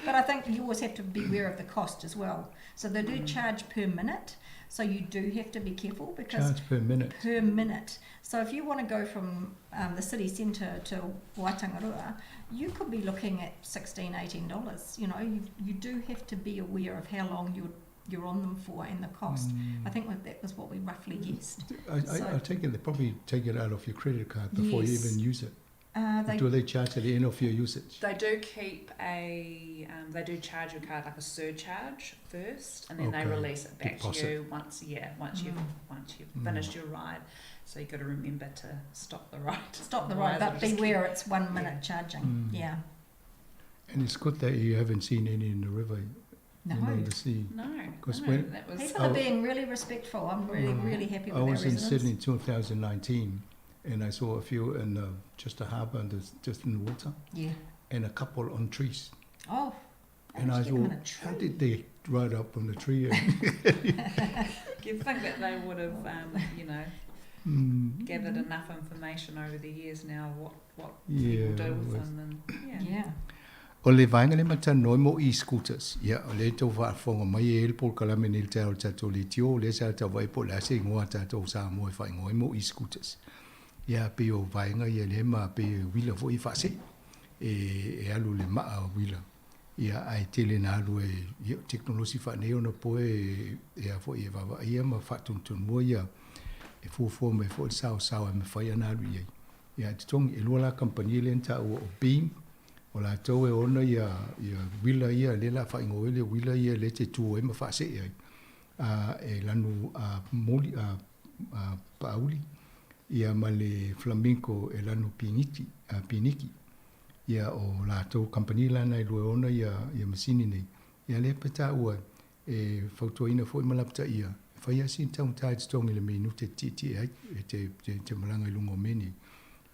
But I think you always have to be aware of the cost as well. So they do charge per minute, so you do have to be careful because Charge per minute. per minute. So if you want to go from the city centre to Waitangarua, you could be looking at $16, $18. You know, you do have to be aware of how long you're on them for and the cost. I think that was what we roughly guessed. I take it they probably take it out of your credit card before you Yes. even use it. They Do they charge at the end of your usage? They do keep they do charge your card like a surcharge first, and then they Okay. release it back Deposit. to you once you've finished your ride. So you've got to remember to stop the ride. Stop the Otherwise ride, but it'll just beware it's 1 minute charging. Yeah. And it's good that you haven't seen any in the river. No. You know, the sea. No, Because no, when that was People are being really respectful. I'm really happy with I our was in residents. Sydney in 2019, and I saw a few in just a harbour, and just in the water. Yeah. And a couple on trees. Oh. And I Actually, I'm thought, in a how did they ride up on the tree? You'd think that they would have, gathered enough information over the years now what people do with them, and Yeah. O le vaenga le matano mo e-scooters. Ia, o le tau whaafonga mai e le pol kalame ni le tau tato le tio, le sa tau vai po la se ngoa tato sa mo e whaingoe mo e-scooters. Ia, pe o vaenga ia le ma pe wila fo i whase. E alu le maa wila. Ia, ai tele na alu e teknolosi whaneo na poe e a fo i e wawa. Ia ma whatuntun mua ia e fuafua me fo i sao e me whai ana alu ia. Ia, te tongi e lua la kampani le nta o Beam. O la tau e ona ia wila ia le la whaingoe le wila ia le te tuo e ma whase ia. E lanu moli pauli. Ia ma le flamenco e lanu piniki. Ia o la tau company lana i lua ona ia masini nei. Ia le peta ua e fautuaina fo i malapta ia. Whaia sin taun tai tongi le menu te titi ai, te malanga i lungo meni.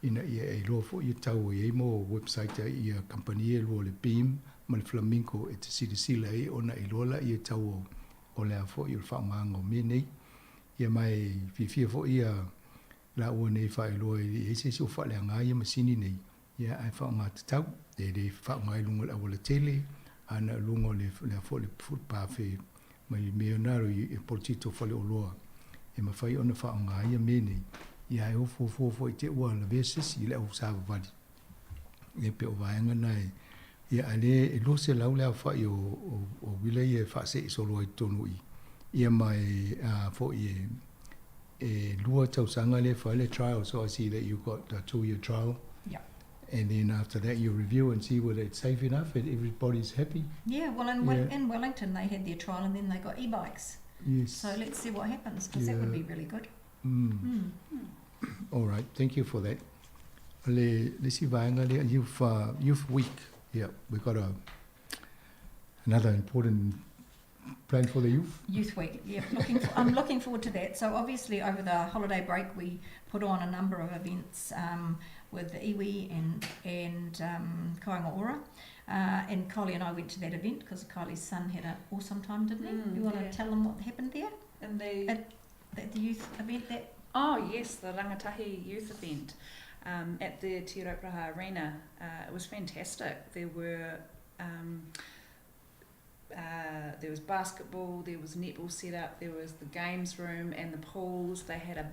Ina ia e loa fo i tau e mo website ai ia kampania loa le BEAM, ma le Flamingo e te sirisila e ona i loa i tau o lea fo i le whaonga o meni. Ia mai fifia fo ia la ua nei whae loa i se o whalea ngā ia masini nei. Ia ai whaonga te tau, e le whaonga i lungo le awa le tele, ana lungo le fo le footpath mai meonaro i portito fale o loa. E mawhai ona whaonga ia meni. Ia e ofo i te ua la vesis i le au sāwa wadi. E pe o vaenga nai. Ia ale e lo se lau lea whai o wile i e whaase i solo ai tonu i. Ia mai fo i e lua tausanga le whai le trial. So I see that you got a 2-year trial. Yeah. And then after that you review and see whether it's safe enough and everybody's happy. Yeah, well in Wellington they had their trial and then they got e-bikes. Yes. So let's see what happens because that would be really good. All right, thank you for that. Le si vaenga le youth week. Yeah, we got another important plan for the youth. Youth week. Yeah, I'm looking forward to that. So obviously over the holiday break we put on a number of events with the iwi and Kāinga Ora. And Kylie and I went to that event because Kylie's son had an awesome time, didn't he? You want to tell them what happened there? At the youth event that? Oh yes, the Rangatahi youth event at the Te Raupraha Arena. It was fantastic. There was basketball, there was netball set up, there was the games room and the pools. They had a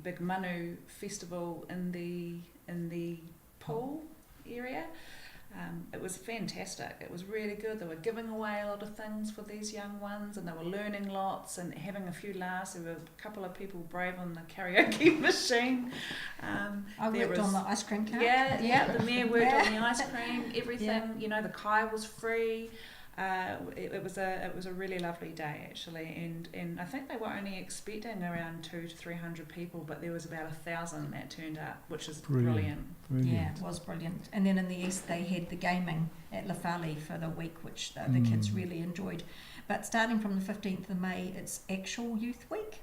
big manu festival in the pool area. It was fantastic. It was really good. They were giving away a lot of things for these young ones and they were learning lots and having a few laughs. There were a couple of people brave on the karaoke machine. I worked on the ice cream cart. Yeah, the mayor worked on the ice cream, everything. You know, the kai was free. It was a really lovely day actually, and I think they were only expecting around 200 to 300 people, but there was about 1,000 that turned up, which is brilliant. Yeah, it was brilliant. And then in the east they had the gaming at Lafali for the week, which the kids really enjoyed. But starting from the 15th of May, it's actual Youth Week.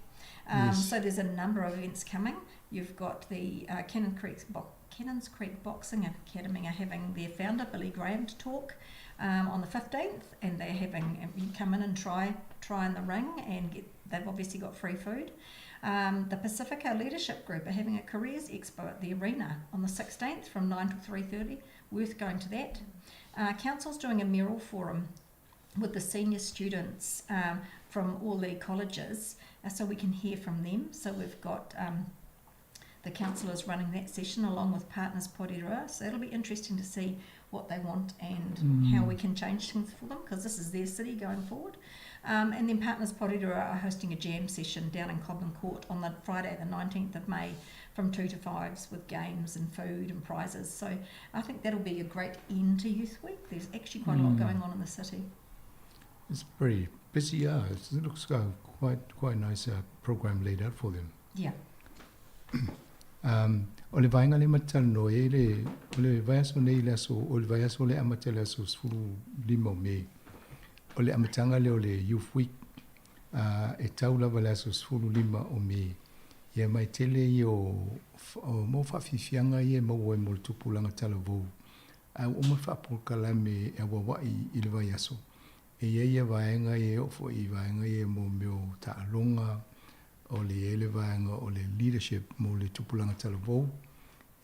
So there's a number of events coming. You've got the Cannons Creek Boxing Academy are having their founder Billy Graham to talk on the 15th, and they're having you come in and try in the ring and they've obviously got free food. The Pacifica Leadership Group are having a careers expo at the arena on the 16th from 9 to 3:30. Worth going to that. Council's doing a mural forum with the senior students from all their colleges, so we can hear from them. So we've got the councillors running that session along with Partners Porirua, so it'll be interesting to see what they want and how we can change things for them, because this is their city going forward. And then Partners Porirua are hosting a jam session down in Cobham Court on the Friday the 19th of May from 2 to 5 with games and food and prizes. So I think that'll be a great end to Youth Week. There's actually quite a lot going on in the city. It's very busy, it looks quite nice program laid out for them. Yeah. O le vaenga le matano o le vaiaso nei le aso, o le vaiaso le amate le aso sfuru lima o me. O le amatanga le o le Youth Week, e tau lava le aso sfuru lima o me. Ia mai tele i o mo whawhiwhianga i e mau e mo le tupulanga tala vou. O mo whapolkala me e wawai i le vaiaso. E ia vaenga i e ofo i vaenga i e mo meo ta alonga, o le ele vaenga o le leadership mo le tupulanga tala vou.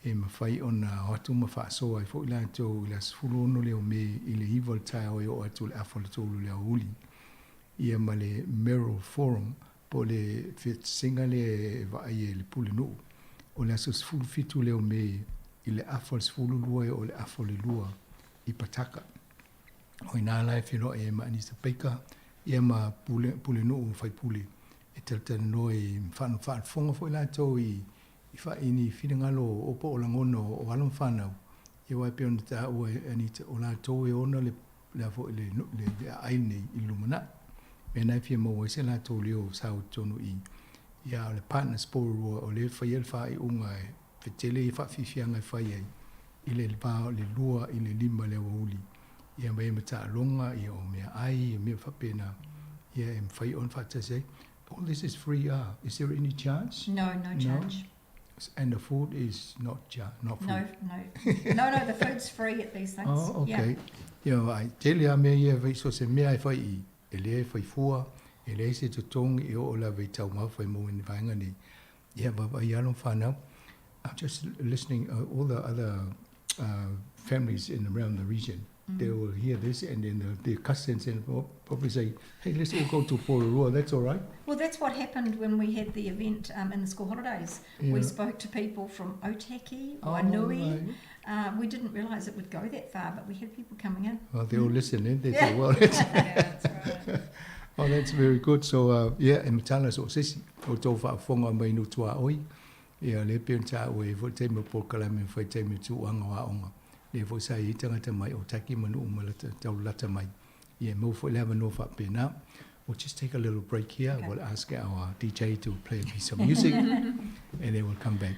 E mawhai o na hatu mawhaasoa i fo ila tō ila sfuru ono leo me i le hiva le tae o o atu le awha le tōlu lea uli. Ia ma le Merrill Forum po le singa le vai e le pule nuu. O le aso sfuru fitu leo me i le awha le sfuru lua o le awha le lua i Pataka. O ina lai whino e ma anisa peika ia ma pule nuu whai pule. E talitana no e whanfonga fo ila tō i wha ini whiringalo o po o langono o alam whanau. E wai pe ona ta ua anita o la tō e ona le fo le aine i lumana. Me nai whia maua se la tō leo sao tonu i. Ia o le Partners Porirua o le whai el whai unga e whetele i whawhiwhianga i whai ai. I le pao le lua i le lima le wauli. ia mai mata longa ia o mea ai me whapena ia e mwhai on whatase. All this is free. Is there any charge? No charge. And the food is not free? No, the food's free at these things. Oh, okay. Ia ai, tele a mea ia vai so se mea e whai I, e lea whai fua, e lea se tutongi i o la vai tau mau whai mo in vaenga ni. Ia baba I alon whanau. I'm just listening, all the other families in around the region, they will hear this and then their cousins and probably say, hey, let's all go to Pororoa, that's all right? Well, that's what happened when we had the event in the school holidays. Yeah. We spoke to people from Otaki, Wainui. We didn't realise it would go that far, but we had people coming in. Well, they all listen in, they say, well, that's right. Oh, that's very good. So, e matala so sisi, o tō whaafonga mai no tua oi. Ia le pēn tā oi, fo te me pō kalame, fo te me tū anga wa onga. Le fo sa I tangata mai, o taki manu umalata, tau lata mai. Ia mo fo lewa no wha pēnā. We'll just take a little break here. Okay. We'll ask our DJ to play a piece of music, and then we'll come back.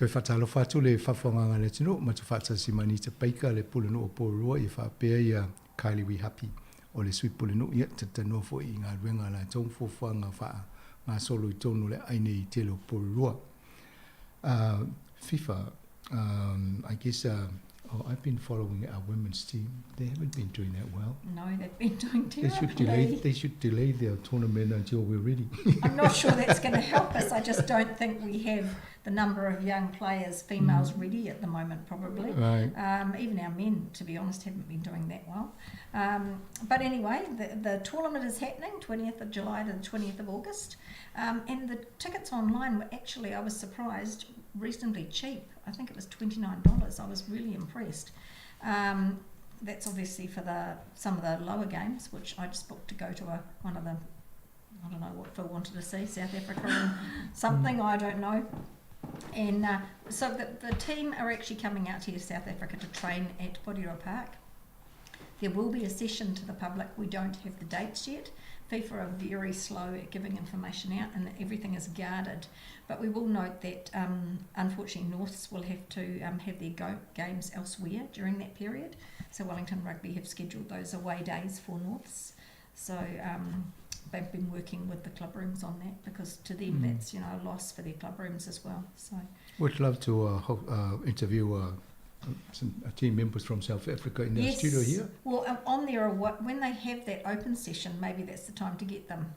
Toi whatalo whatu le whawhonganga le tino, ma tu whata si mani te peika le pulenu o Pororoa I whapea ia Kylie We Happy o le sui pulenu ia te tanofo I ngā ruenga la tōng fōwhanga wha ngā solo I tōnu le aine I te lo Pororoa. FIFA, I guess I've been following our women's team. They haven't been doing that well. No, they've been doing terribly. They should delay their tournament until we're ready. I'm not sure that's going to help us. I just don't think we have the number of young players, females, ready at the moment, probably. Right. Even our men, to be honest, haven't been doing that well. But anyway, the tournament is happening, 20th of July to the 20th of August. And the tickets online were actually, I was surprised, reasonably cheap. I think it was $29. I was really impressed. That's obviously for some of the lower games, which I just booked to go to one of the, I don't know what Phil wanted to see, South Africa and something, I don't know. And so the team are actually coming out here to South Africa to train at Porirua Park. There will be a session to the public. We don't have the dates yet. FIFA are very slow at giving information out and everything is guarded. But we will note that unfortunately Norths will have to have their games elsewhere during that period. So Wellington Rugby have scheduled those away days for Norths. So they've been working with the club rooms on that, because to them that's, you know, a loss for their club rooms as well. So We'd love to interview some team members from South Africa in the studio here. Well, on there, when they have that open session, maybe that's the time to get them.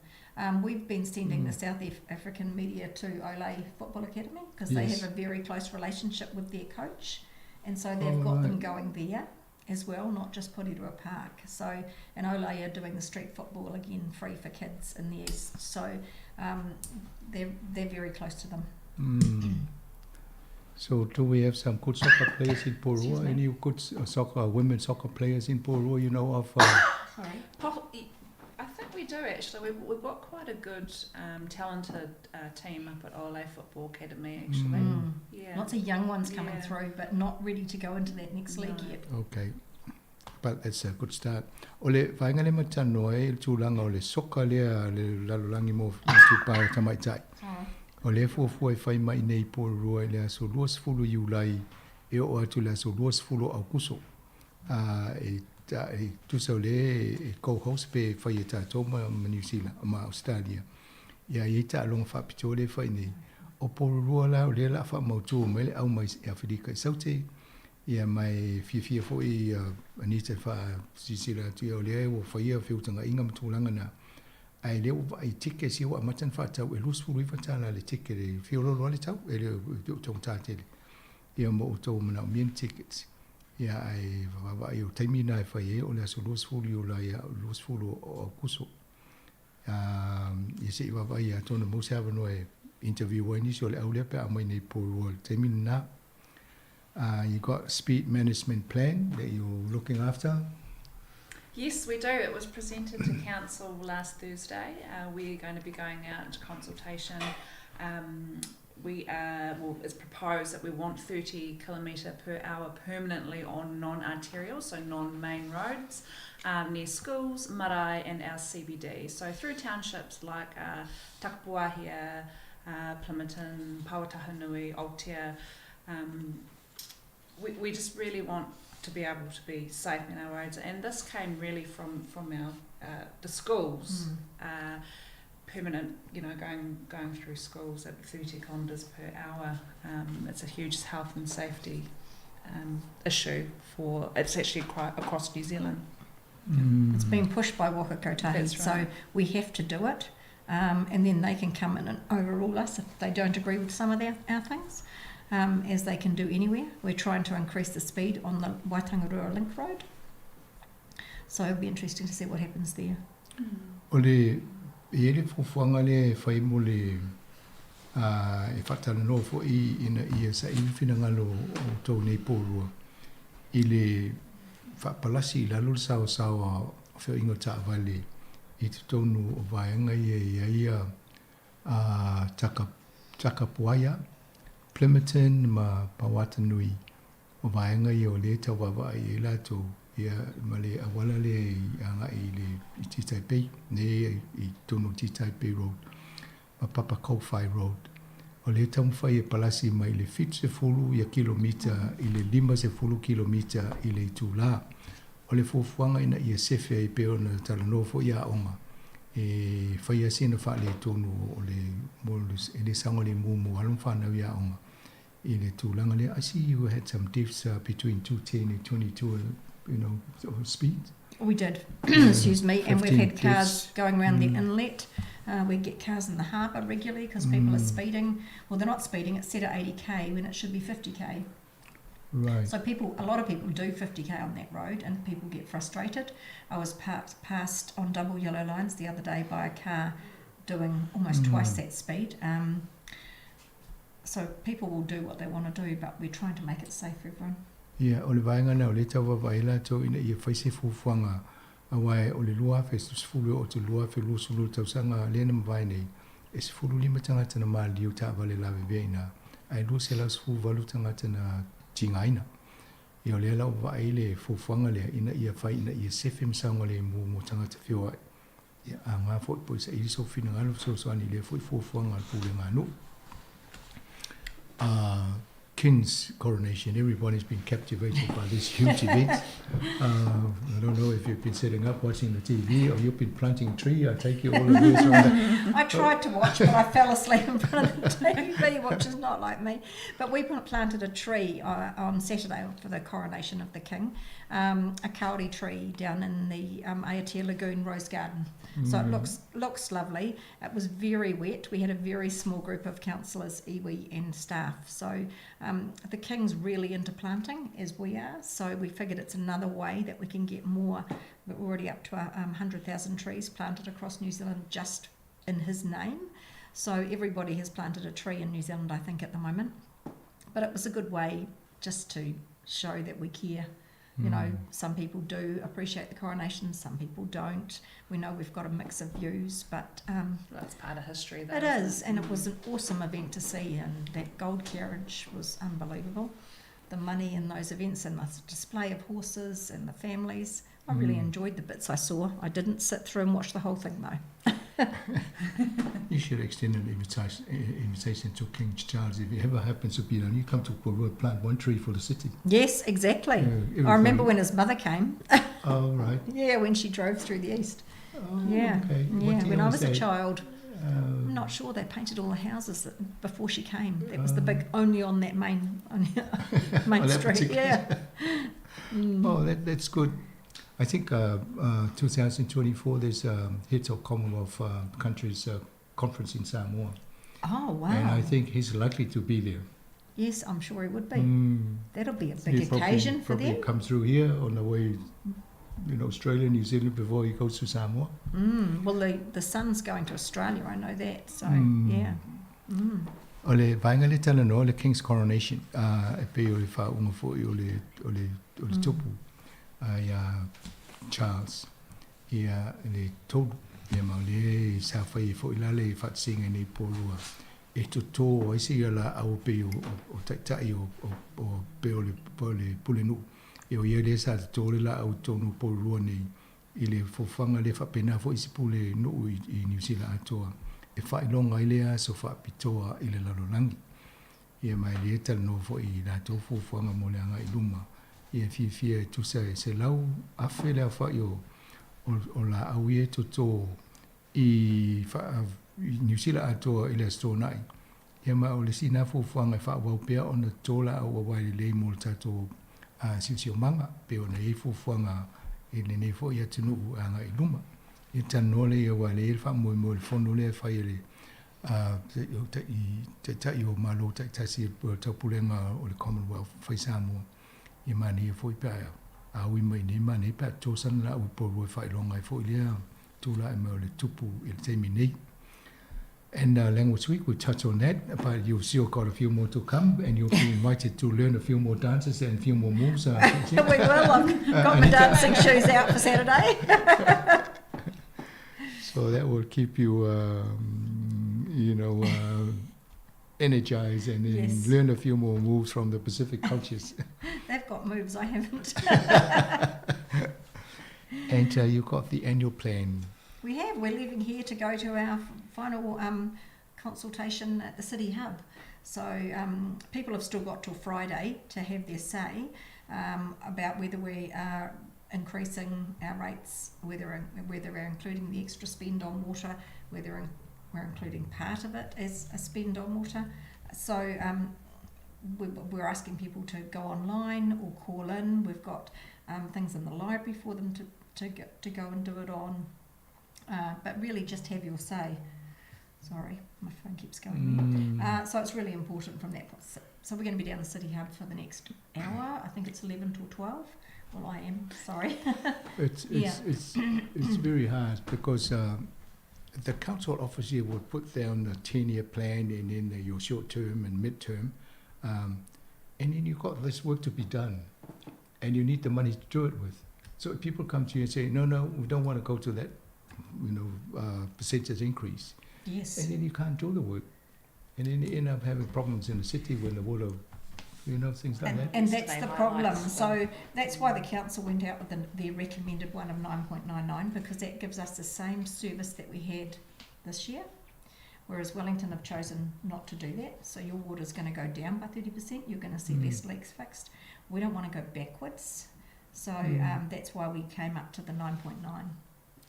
We've been sending the South African media to Olay Football Academy because they have a very close relationship with their coach, and so they've got them going there as well, not just Porirua Park. So, and Olay are doing the street football again, free for kids in the east. So they're very close to them. So do we have some good soccer players in Porua? Any good women soccer players in Porua you know of? Sorry? I think we do actually. We've got quite a good, talented team up at Olay Football Academy actually. Yeah. Lots of young ones coming through, but not ready to go into that next league yet. Okay, but it's a good start. Ole vainga le matano e tūlanga o le soka lea le lalolangi mo tūpau tamaitai. O le fuafua e whai mai nei Porua e lea so 20 Iulai e o atu lea so 20 Augusto. E tusau le e co-host pe whai e tātou ma New Zealand, ma Australia. Ia i ta alonga whapito le whai nei. O Porua la o le la wha mautu mai le au mai e Afrika i saute. Ia mai fia fo i Anita wha sisira tu o le o whai a whiutanga inga matulanga na. Ai leo ai tike si wa matan fa tau e lus fulu fa tala le tike le fiolo le tau e le tong tatele ia mo to mana mien tickets ia ai va io termina e fa e o le so lus fulu la ia lus fulu o kuso ia se va ia tona mo sa no e interview wa ni so le au le pe a mai nei po termina. You got speed management plan that you're looking after. Yes, we do. It was presented to Council last Thursday. We're going to be going out into consultation. It's proposed that we want 30 kilometre per hour permanently on non-arterial, so non-main roads, near schools, marae and our CBD. So through townships like Takapuahia, Plimerton, Pauatahanui, Aotea, we just really want to be able to be safe in our roads, and this came really from our the schools, permanent, going through schools at 30 kilometres per hour. It's a huge health and safety issue it's actually quite across New Zealand. It's being pushed by Waka Kotahi, right. So we have to do it, and then they can come in and overrule us if they don't agree with some of our things. As they can do anywhere. We're trying to increase the speed on the Waitangarua Link Road. So it'll be interesting to see what happens there. Ole ele fufuanga le fai mo le e fatala no fo I ina ia sa I finangalo o tau nei Porua. Ile fa palasi la lul sao fe ingo ta vale I tonu o vaenga ia Takapuahia, Plimerton ma Pauatanui o vaenga I o le tau wawa I lato ia male awala le anga I le I Titaipei ne I tonu Titaipei Road ma Papa Kowhai Road o le tau mwhai e palasi mai le fit se fulu ia kilomita I le 50 kilomita I le tūla o le fufuanga ina ia sefe I peo na talanofo ia onga e whai asina wha le tonu o le molus e le sango le mumu alum whanau ia onga I le tūlanga le I see you had some diffs between 210 and 22 speed. We did, excuse me, and we've had cars diffs. going around the inlet. We get cars in the harbour regularly because people are speeding. Well, they're not speeding, it's set at 80k when it should be 50k. Right. So a lot of people do 50k on that road and people get frustrated. I was passed on double yellow lines the other day by a car doing almost twice that speed. So people will do what they want to do, but we're trying to make it safe for everyone. Ia, o le vaenga na o le tau wawaila tau ina ia whaise fufuanga awai o le lua fe sfulu o te lua fe lusulu tau sanga lena mawai nei e sfulu lima tangata na maa liu ta wale lawe veina ai lu se la sfulu walu tangata na tingaina ia o le lau wai le fufuanga lea ina ia whai ina ia sefe msanga le mo tangata whioa ia a ngā fwoi po isa iri so fina ngalo so ani le fwoi fufuanga pule ngā nu King's coronation. Everybody's been captivated by this huge event. I don't know if you've been sitting up watching the TV or you've been planting a tree. I take you all of this around. I tried to watch, but I fell asleep in front of the TV, which is not like me. But we planted a tree on Saturday for the coronation of the King, a kauri tree down in the Aotea Lagoon Rose Garden. So it looks lovely. It was very wet. We had a very small group of councillors, iwi and staff. So the King's really into planting, as we are. So we figured it's another way that we can get more. We're already up to 100,000 trees planted across New Zealand just in his name. So everybody has planted a tree in New Zealand, I think, at the moment. But it was a good way just to show that we care. You know, some people do appreciate the coronation, some people don't. We know we've got a mix of views, but that's part of history, though. It is, and it was an awesome event to see, and that gold carriage was unbelievable. The money in those events and the display of horses and the families. I really enjoyed the bits I saw. I didn't sit through and watch the whole thing, though. You should extend an invitation to King Charles if it ever happens to be done. You come to Port plant one tree for the city. Yes, exactly. I remember when his mother came. Oh, right. Yeah, when she drove through the east. Oh, yeah, okay. Yeah. When I was a child, I'm not sure they painted all the houses before she came. That was the big only on that main street. Yeah. Oh, that's good. I think 2024 there's Heads of Commonwealth Countries conference in Samoa. Oh, wow. And I think he's likely to be there. Yes, I'm sure he would be. That'll be a big occasion for them. Probably come through here on the way, Australia, New Zealand before he goes to Samoa. Well, the son's going to Australia, I know that. So, yeah. Ole vainga le tala no le King's coronation. E pe o le whaunga fo i o le tupu. Ia Charles ia le tolu ia maule sa fai fo ila le fatsinga nei polua e to ai si la au pe o tai o pe o le pulenu e o ia le sa to le la au tonu polua nei i le fofanga le fa pena fo isi pule no i New Zealand atoa e fa longa ile a so fa pitoa i le lalolangi ia mai le tal no fo i la to fofanga mo le anga i luma ia fia tu se lau afe le fa yo o la awie to i New Zealand ato i le sto nai ia ma o le sina fuanga fa wa pea ona tola o wa le mo tato a sio manga pe ona i fuanga i le nei fo ia tunu anga i luma i tanole ia wa le fa mo le fono le fa ile te yo malo te si pulenga o le Commonwealth fa Samoa i mani e foi pea a ui mai ni mani pea tōsan la ui poru e whai longa e foi lea tūla e mea le tupu i le teimi nei. And Language Week, we touch on that, but you've still got a few more to come, and you'll be invited to learn a few more dances and a few more moves. We will. I've got my dancing shoes out for Saturday. So that will keep you, energized and Yes. learn a few more moves from the Pacific cultures. They've got moves, I haven't. And you've got the annual plan. We have. We're leaving here to go to our final consultation at the City Hub. So people have still got till Friday to have their say about whether we are increasing our rates, whether we're including the extra spend on water, whether we're including part of it as a spend on water. So we're asking people to go online or call in. We've got things in the library for them to go and do it on. But really just have your say. Sorry, my phone keeps going. So it's really important from that point. So we're going to be down the City Hub for the next hour. I think it's 11 till 12. Well, I am, sorry. It's very hard because the council office here will put down the 10-year plan and then your short term and mid term, and then you've got this work to be done, and you need the money to do it with. So if people come to you and say, no, we don't want to go to that, percentage increase. Yes. And then you can't do the work, and then you end up having problems in the city when the water, things like that. And that's the problem. So that's why the council went out with their recommended one of 9.99, because that gives us the same service that we had this year. Whereas Wellington have chosen not to do that. So your water's going to go down by 30%. You're going to see less leaks fixed. We don't want to go backwards. So that's why we came up to the 9.9.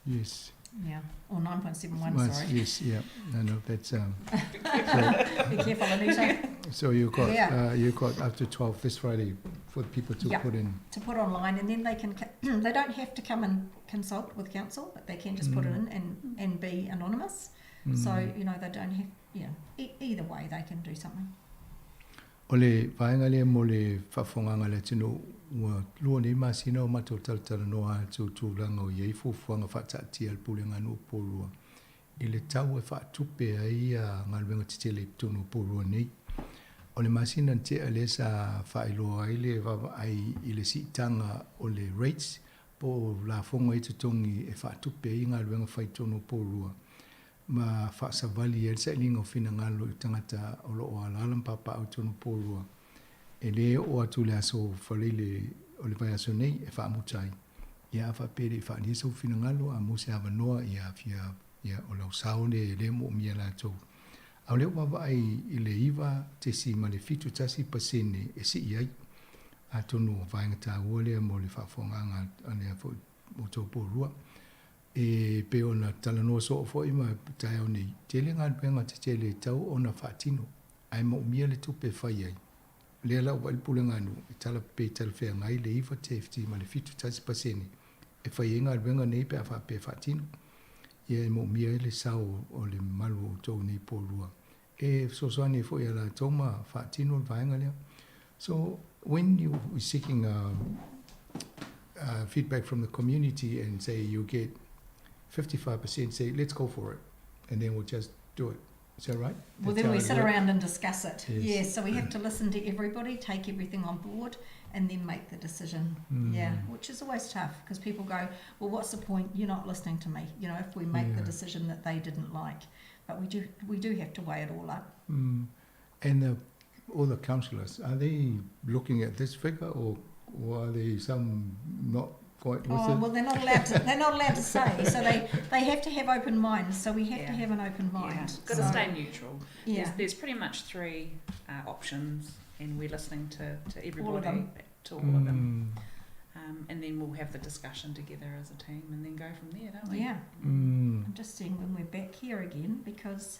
Yes. Yeah, or 9.71, Once, sorry. yes, yeah. No, that's so, be careful, Anita. So you got up to 12 this Friday for people to put in. To put online, and then they can they don't have to come and consult with council, but they can just put it in and be anonymous. So they don't have either way they can do something. Ole vaenga le mo le whawhonganga le tino ua lua ni masina o mato talatala noa tu langa o iei fufuanga whatatia al pulenga no porua. I le tau e whatupe ai a ngaluenga titele tunu porua nei. Ole masina te ale sa whailoa ai le vava ai i le sitanga o le rates po la fonga i tutongi e whatupe ai ngaluenga whaitonu porua. Ma whaasawali e sa ilinga o whina ngalo i tangata o lo o alalam papa au tonu porua. E le o atu le aso whalele o le vai aso nei e whaamutai. Ia whapere whaanisa o whina ngalo a mose hawa noa ia o lau saone e le mo mia la tau. Au leo wawa ai i le iwa te si ma le fitu tasi pasene e si iai. A tonu o vaenga tā ua lea mo le whaafonganga ane a o tau porua. E pe ona talanoa so o foi ma tai o nei tele ngā penga te tele tau ona whaatino ai mo mia le tupe whai ai le la wai pule nganu i tala pe tala whea ngai le iwa tefti ma le fitu tasi pasene e whai e ngā penga nei pe a wha pe whaatino ia mo mia le sao o le malu o tau nei porua e sosoani e foi ala tau ma whaatino le vaenga lea so when you are seeking feedback from the community and say you get 55% say, let's go for it. And then we'll just do it. Is that right? Well, then we sit around and discuss it. Yes, so we have to listen to everybody, take everything on board, and then make the decision. Yeah, which is always tough because people go, well, what's the point? You're not listening to me. If we make the decision that they didn't like. But we do have to weigh it all up. And all the councillors, are they looking at this figure or are they some not? Well, they're not allowed to. They're not allowed to say. So they have to have open minds. So we have to have an open mind. Got to stay neutral. Yeah. There's pretty much three options, and we're listening to everybody, all of them. to all of them, and then we'll have the discussion together as a team, and then go from there, don't we? Yeah. I'm just seeing when we're back here again because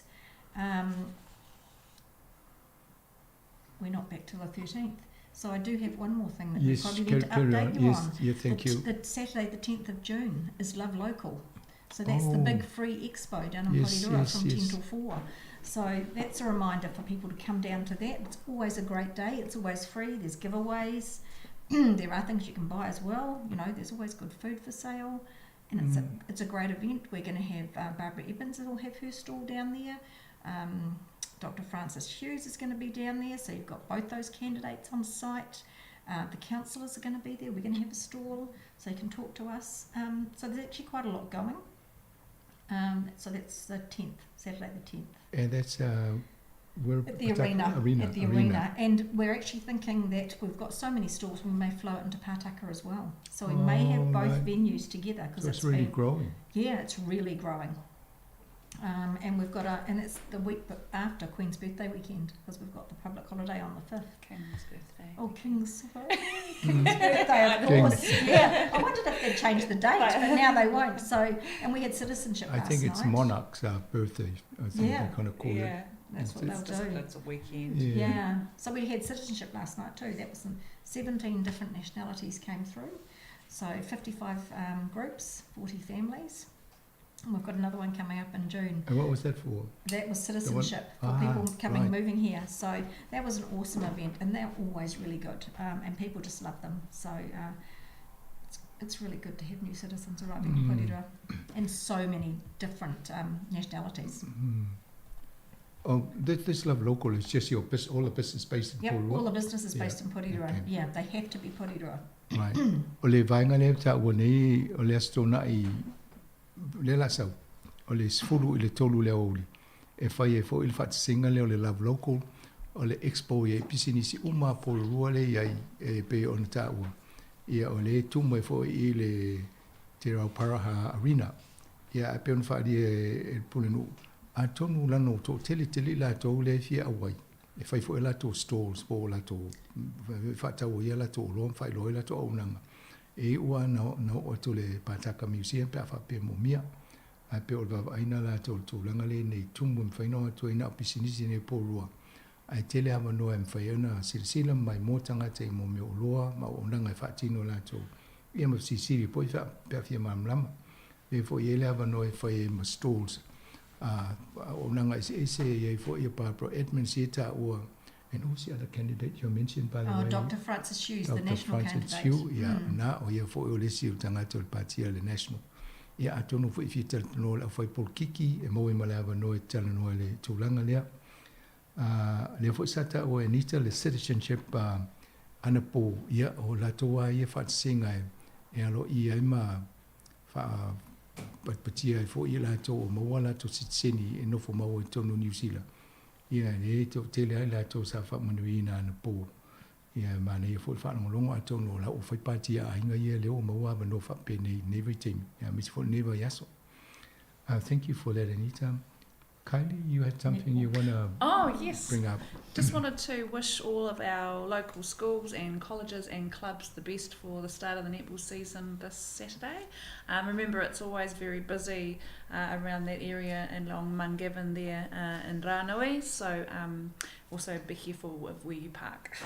we're not back till the 13th. So I do have one more thing that we probably need to update you on. Yes, thank you. The Saturday the 10th of June is Love Local. So that's the big free expo down in Porirua from 10 till 4. So that's a reminder for people to come down to that. It's always a great day. It's always free. There's giveaways. There are things you can buy as well. There's always good food for sale. And it's a great event. We're going to have Barbara Evans that will have her stall down there. Dr. Francis Hughes is going to be down there, so you've got both those candidates on site. The councillors are going to be there. We're going to have a stall, so you can talk to us. So there's actually quite a lot going. So that's the 10th, Saturday the 10th. And that's we're at the arena. And we're actually thinking that we've got so many stalls, we may flow it into Pātaka as well. So we may have both venues together because it's really growing. Yeah, it's really growing. And we've got and it's the week after Queen's birthday weekend because we've got the public holiday on the 5th. King's birthday. Oh, King's birthday, of course. Yeah, I wondered if they'd change the date, but now they won't. So, and we had citizenship last night. I think it's Monarch's birthday. I think they kind of call it. Yeah, that's what they'll do. It's a weekend. Yeah. So we had citizenship last night too. That was 17 different nationalities came through. So 55 groups, 40 families. And we've got another one coming up in June. And what was that for? That was citizenship for people moving here. So that was an awesome event, and they're always really good, and people just love them. So it's really good to have new citizens arriving in Porirua, and so many different nationalities. Oh, this Love Local is just your all the business based in Porirua? All the business is based in Porirua. Okay. Yeah, they have to be Porirua. Right. O le vaenga le ta woni o le astona I le la sau o le sfulu I le tolu le oli e fai e fo il fat singa le o le Love Local o le expo e pisinisi uma Porirua le ai e pe on ta ua ia o le tumo e fo I le Te Rauparaha Arena ia e pe on fa di e pulenu A tonu lano to tele la to le fia awai. E fai fo la to stalls po la to fa ta o la to lo fai lo la to unanga. E ua no o to le Pataka Museum pe fa pe mo mia. A pe o va aina la to langa le nei tumu fai no to ina pisinisi ne po rua. Ai tele ama no em fai ona silsila mai mo tanga te mo me loa ma o nanga fa tino la to. Ia ma sisiri po fa pe fia mamlama. E fo yele ava no e fai ma stalls. O nanga ese ye for your Barbara Edmonds Sita or and who's the other candidate you mentioned by the way? Dr. Francis Hughes, Dr. the national Francis candidate. Hughes, yeah, na o ye for Ulysses Tangato Partia le national. Yeah, I don't know if you tell no la foi por kiki e mo malava no e tell no le tulanga lea. Le fo sata o Anita le citizenship anapo ia o la toa ia fa singa e alo ia ma fa patia fo ia la to mo wala to sitseni e no fo mo to no New Zealand ia ne to tele la to sa fa manuina na po ia ma ne fo fa no longa to no la o fa patia inga ia le o mo wa no fa pe ne everything ia mis fo never yaso. Thank you for that, Anita. Kylie, you had something you want to bring up? Just wanted to wish all of our local schools and colleges and clubs the best for the start of the netball season this Saturday. Remember, it's always very busy around that area and along Mungavin there in Ranui, so also be careful of where you park.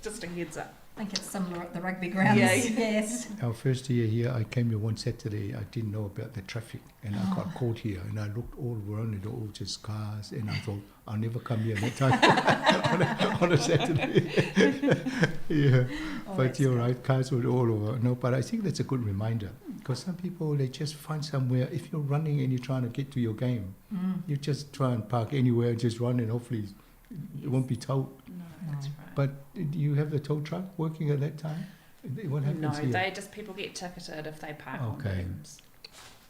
Just a heads up. I think it's similar at the rugby grounds. Yeah. Yes. Our first year here, I came here one Saturday. I didn't know about the traffic, and I got caught here. And I looked all around, it all just cars, and I thought I'll never come here next time on a Saturday. Yeah, but you're right, cars were all over. No, but I think that's a good reminder because some people they just find somewhere. If you're running and you're trying to get to your game, you just try and park anywhere, just run, and hopefully it won't be towed. No, that's right. But do you have the tow truck working at that time? What happens No, here? they just people get ticketed if they park on booms.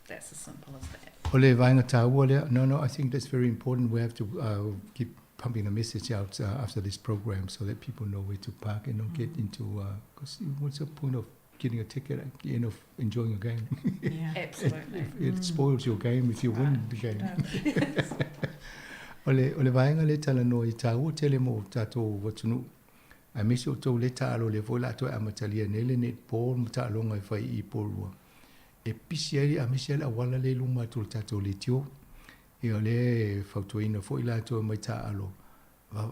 That's as simple as that. Ole vainga tāua lea. No, I think that's very important. We have to keep pumping the message out after this program so that people know where to park and not get into. Because what's the point of getting a ticket at the end of enjoying a game? Yeah, absolutely. It spoils your game if you win the game. Ole vainga le tala no I tāua tele mo tātou watunu. A mesi o tau le tālo le vola to amatalia nele netball mo tālonga I whai I porua. E pisi ai a mesi ala wala le luma to tātou le tio. E o le whautuina fo I la to mai tālo.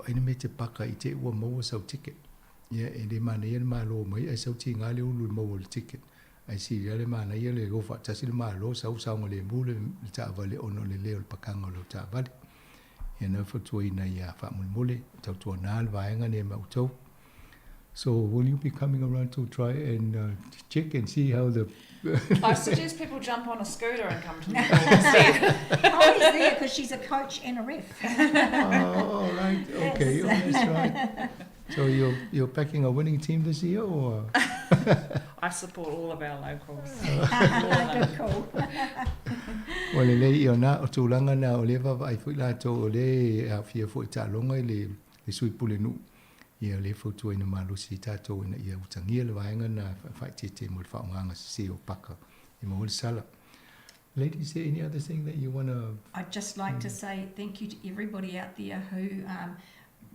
Aina me te paka I te ua maua sau ticket. Ia e le mana ia le malo mai ai sau ti ngā le ulu maua le ticket. Ai si ia le mana ia le gofa tasi le malo sau saunga le mule le tāwale ono le leo le pakanga lo tāwale. Ia na whautuina ia whamulmule tautua nā le vaenga ne mautau. So will you be coming around to try and check and see how the... I suggest people jump on a scooter and come to the instead. Holly's there because she's a coach and a ref. Oh, right. Okay, that's right. So you're backing a winning team this year, or? I support all of our locals. Good call. Well, le I ona o tūlanga na o lewa ai fui la tō o le a fia fui tā longa le sui pule nu. Ia le fotu ina malusi tātou ina ia utangia le waenga na whai te mo le whaonganga se o paka I mo le sala. Ladies, is there any other thing that you want to... I'd just like to say thank you to everybody out there who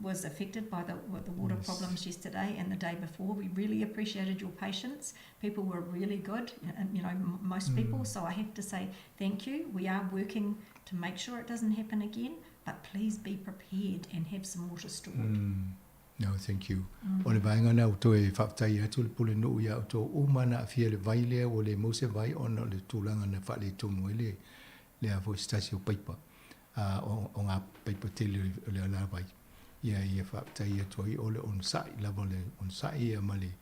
was affected by the water problems yesterday and the day before. We really appreciated your patience. People were really good, and most people. So I have to say thank you. We are working to make sure it doesn't happen again, but please be prepared and have some water stored. No, thank you. O le vaenga na o toe whaptai atu le pule no ia o tō umana a fia le vai lea o le mose vai ona le tūlanga na whale tonu e le a vo stasi o paipa. O ngā paipa tele o le ala vai. Ia whaptai atu ai o le onsai, lava le onsai ia male.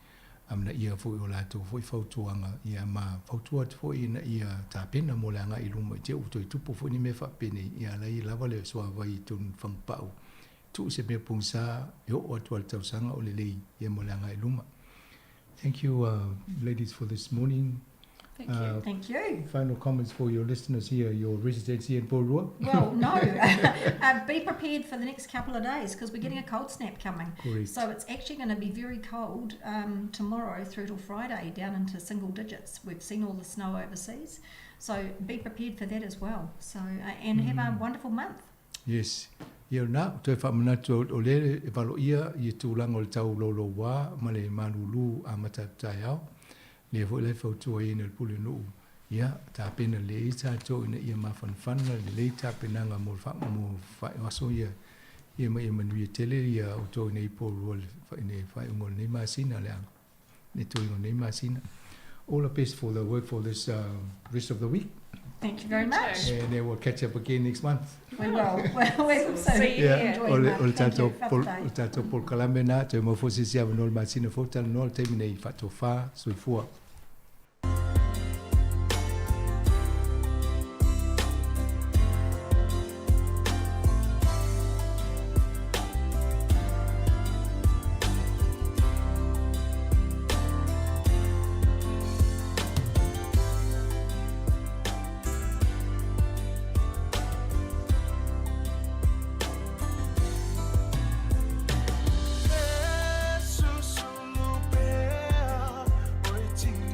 Amna ia fui o lato fui fautuanga ia ma fautua fui ina ia tāpena mo le anga I luma I te uto I tupu fui ni me whapene ia lai lava le soa vai tun whangpau. Tu se me pungsa yo o tu al tausanga o le lei ia mo le anga I luma. Thank you, ladies, for this morning. Thank you. Thank you. Final comments for your listeners here, your residents here in Porua? Well, no. Be prepared for the next couple of days because we're getting a cold snap coming. Correct. So it's actually going to be very cold tomorrow through till Friday down into single digits. We've seen all the snow overseas. So be prepared for that as well. So and have a wonderful month. Yes. Ia na to fa mana to o le e valo ia i tu lang o tau lo wa ma le manulu a mata tai au. Le vo le fo tu i nel pule no. Ia ta pena le ta to ina ia ma fan le ta pena nga mo fa so ia. Ia ma ia tele ia o to nei po rol fa nei fa ngol nei ma sina le. Ne to ngol nei ma sina. All the best for the work for this rest of the week. Thank you very much. And then we'll catch up again next month. We will. We will soon. Yeah. Enjoy the month. Thank you. O tato por kalambe na te mo fosi sia no ma sina fota no te mine fa to fa so fua. Jesus,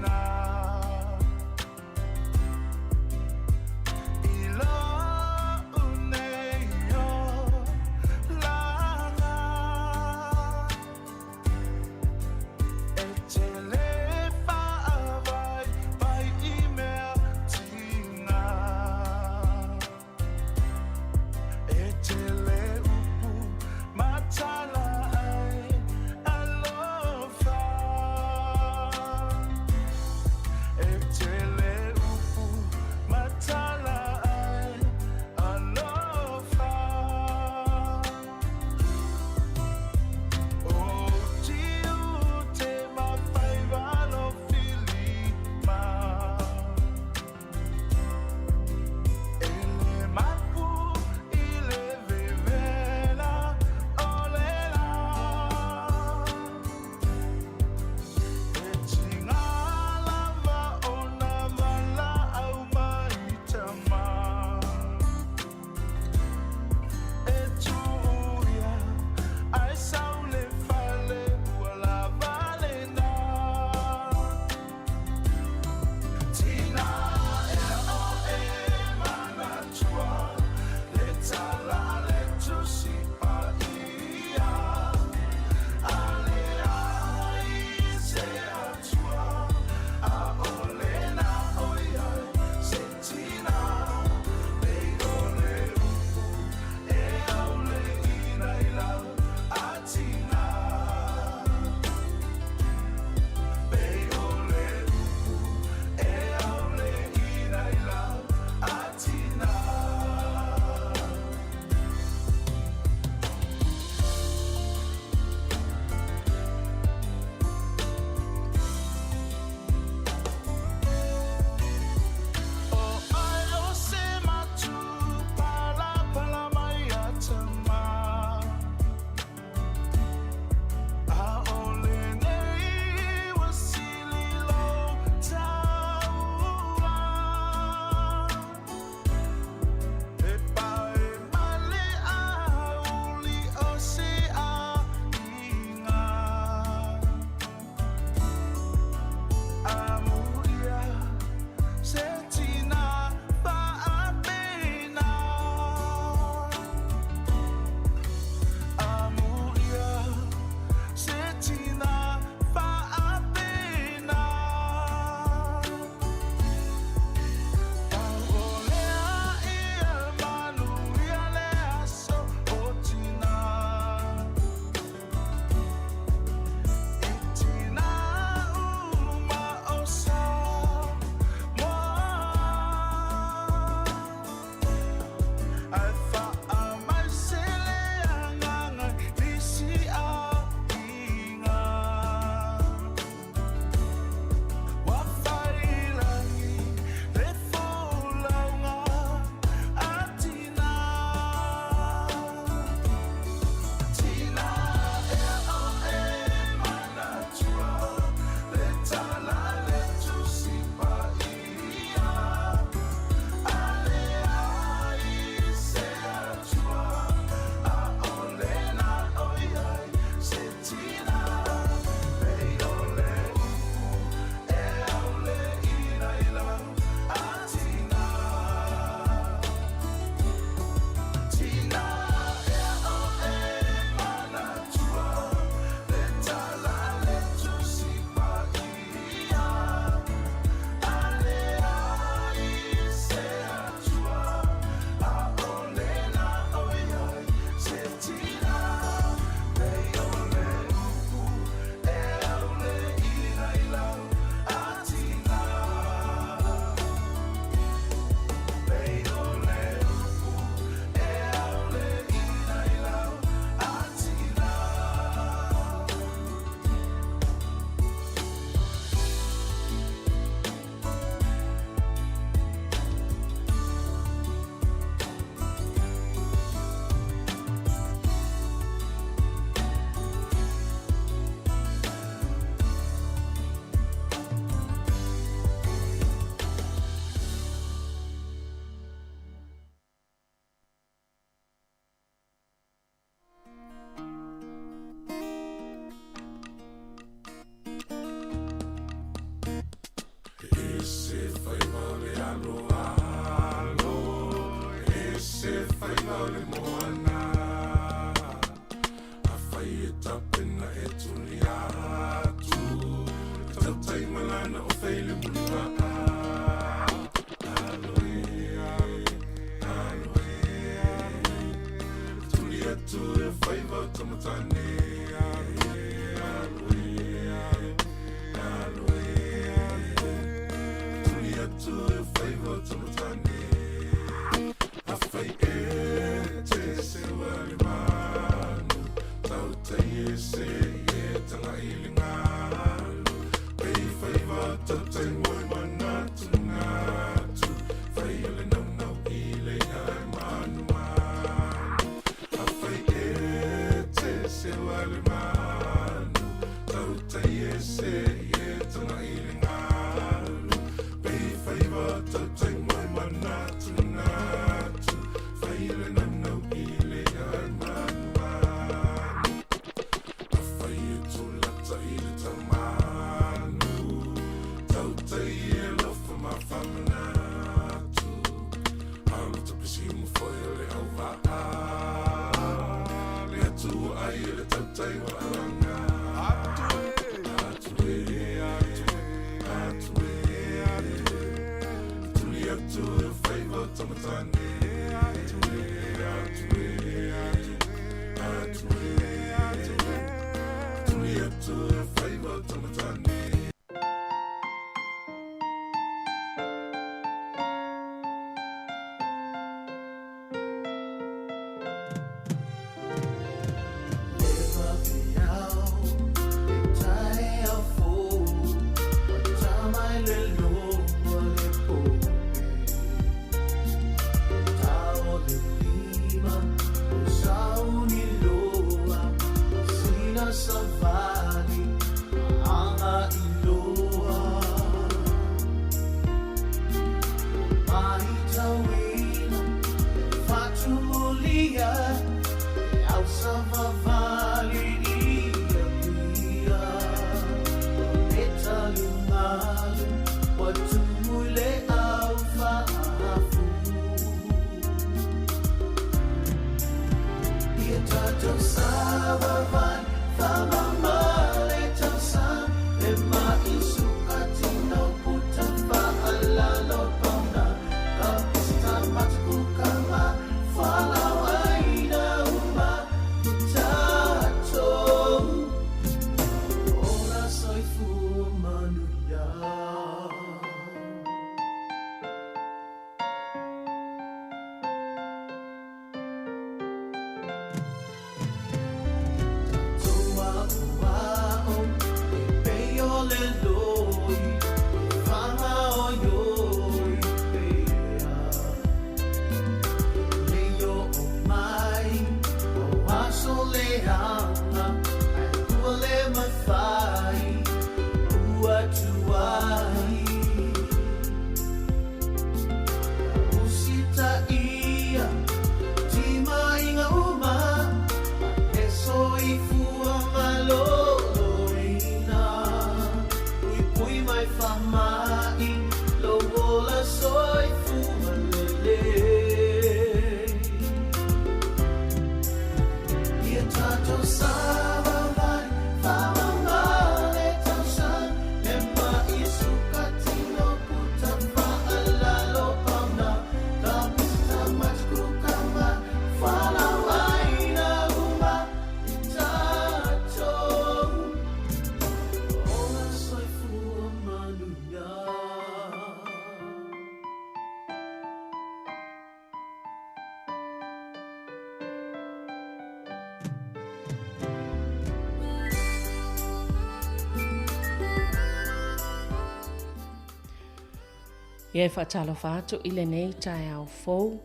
Ia e whaatalo whātu i le nei tai au fou.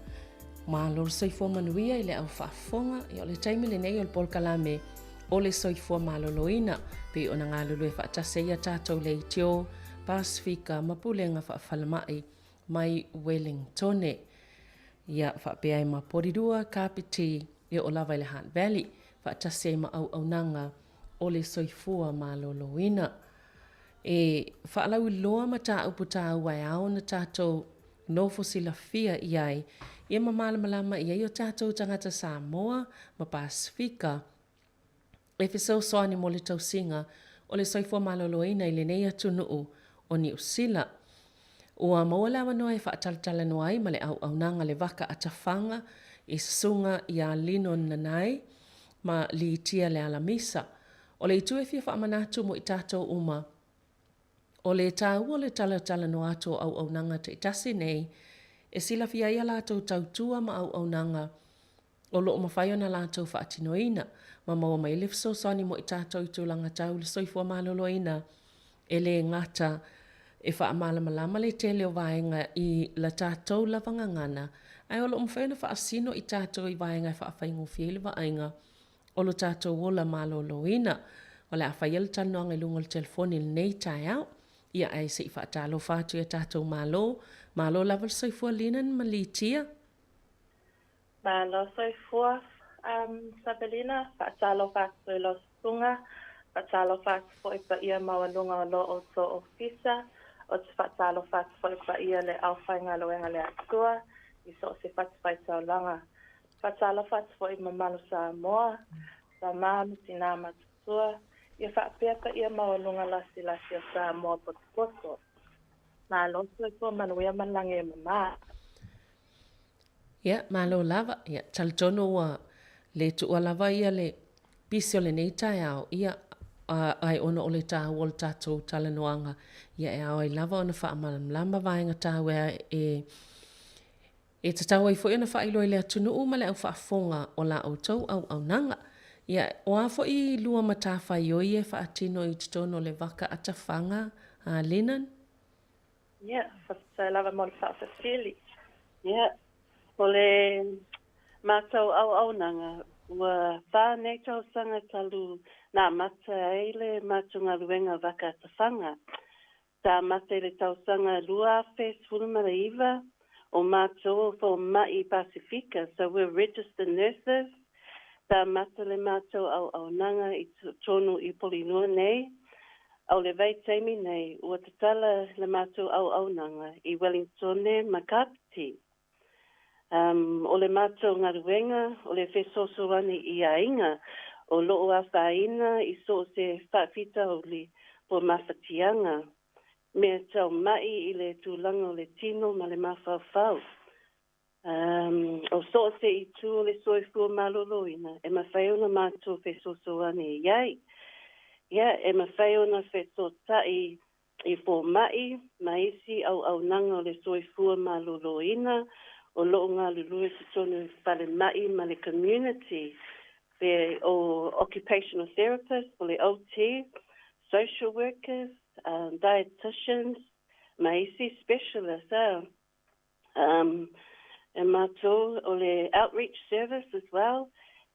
Ma lor soifua manuia i le au whaafonga. I o le taimi le nei o le polkalame o le soifua maloloina. Pe o na ngā lulu e whaatase ia tātou le itio Pasifika mapulenga whaafalamai mai Wellingtone. Ia whaapea i maporirua kapiti i o lava i le Hunt Valley. Whaatase ma au nanga o le soifua maloloina. E whaalau loa ma tā upu tā uai au na tātou nofo sila fia iai Ia malama ia o tātou tangata Samoa ma Pasifika. E whisau soani mo le tausinga o le soifua maloloina i le nei atunuu o New Zealand. Ua maua wanoa e whaatalatala no ai ma le au nanga le waka atawhanga i sunga i a lino nanai ma li tia le alamisa. O le itu e fia whaamanatu mo i tātou uma. O le tāua le talatala no ato au nanga te itasi nei, e sila fia ia lātou tautua ma au nanga o loo mawhaio na lātou whaatinoina, ma maua mai lefso sani mo i tātou i tūlanga tau le soifua maloloina, e le ngata e whaamalamalama le tele o vaenga i la tātou lavanga ngana, ai o loo mawhaio na whaasino i tātou i vaenga e whaafai ngofie le vaenga, o lo tātou wola maloloina, o le awhaiel tanoanga i lunga le telefoni le nei tai au, ia ai se i whaatalo whātu e tātou malo level soifua linan ma li tia. Malo soifua, Sabelina, whaatalo whātu e lo sunga, whaatalo whātu fo i pa ia mawanunga o lo o to ofisa, o te whaatalo whātu fo i pa ia le awhainga loenga le atua, i so se whātu whaitau langa. Whaatalo whātu fo i mamalo Samoa, sa māmu tina matutua, ia whaapeaka ia mawanunga lasi o Samoa potopoto. Nā loso e kua manuia malange e mama. Ia, malo lava, ia, talitono ua le tua lava ia le pisi o le nei tai au, ia ai ono o le tāu o le tātou talanoanga, ia e au ai lava ona whaamalamlama vaenga tāu e tatau ai fo i ona whailo i le atunu ma le au whaafonga o la autou au nanga. Ia, o a fo i lua matawha i oi e whaatino i tutono le waka atawhanga a Linan? Ia, whasai lava mo le whaafasili. Ia, o le mātou au nanga, ua whānei tau sanga talu nā mata ai le mātunga luenga waka atawhanga. Tā mata le tau sanga lua whes fulmara iwa o mātou o mai Pasifika, so we're registered nurses. Tā mata le mātou au nanga i tonu i polinua nei, au le vai teimi nei, ua tatala le mātou au nanga i Wellington Makapiti. O le mātou ngaruenga, o le whesosoani i ainga, o loo a whaina i so se whaafita o le po mawhatianga. Mea tau mai i le tūlanga o le tino ma le mawhawhau. O so se i tū le soifua maloloina, e mawhaiona mātou whesosoani i iai. Ia, e mawhaiona whesotai i fō mai, maisi au nanga o le soifua maloloina, o loo ngā lulue se tonu whale mai ma le community, o occupational therapists, o le OT, social workers, dietitians, maisi specialists, e mātou o le outreach service as well,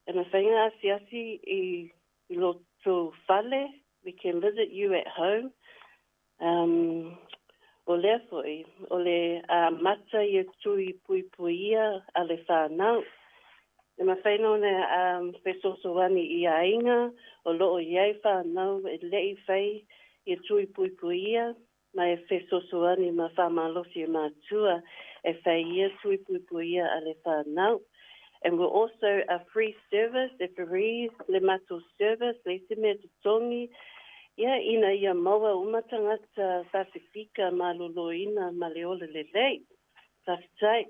e ma whainga asi i loto whale, we can visit you at home, o lea foi, o le mata i tui puipuia a le whanau. E ma whaino ne whesosoani i ainga, o loo iei whanau e lei whai i tui puipuia, ma e whesosoani ma whamalosi e mātua, e whai ia tui puipuia a le whanau. And we're also a free service, e free le mato service, le se mea tutongi, ia ina ia maua umatangata Pasifika maloloina ma leole le lei. Taftai.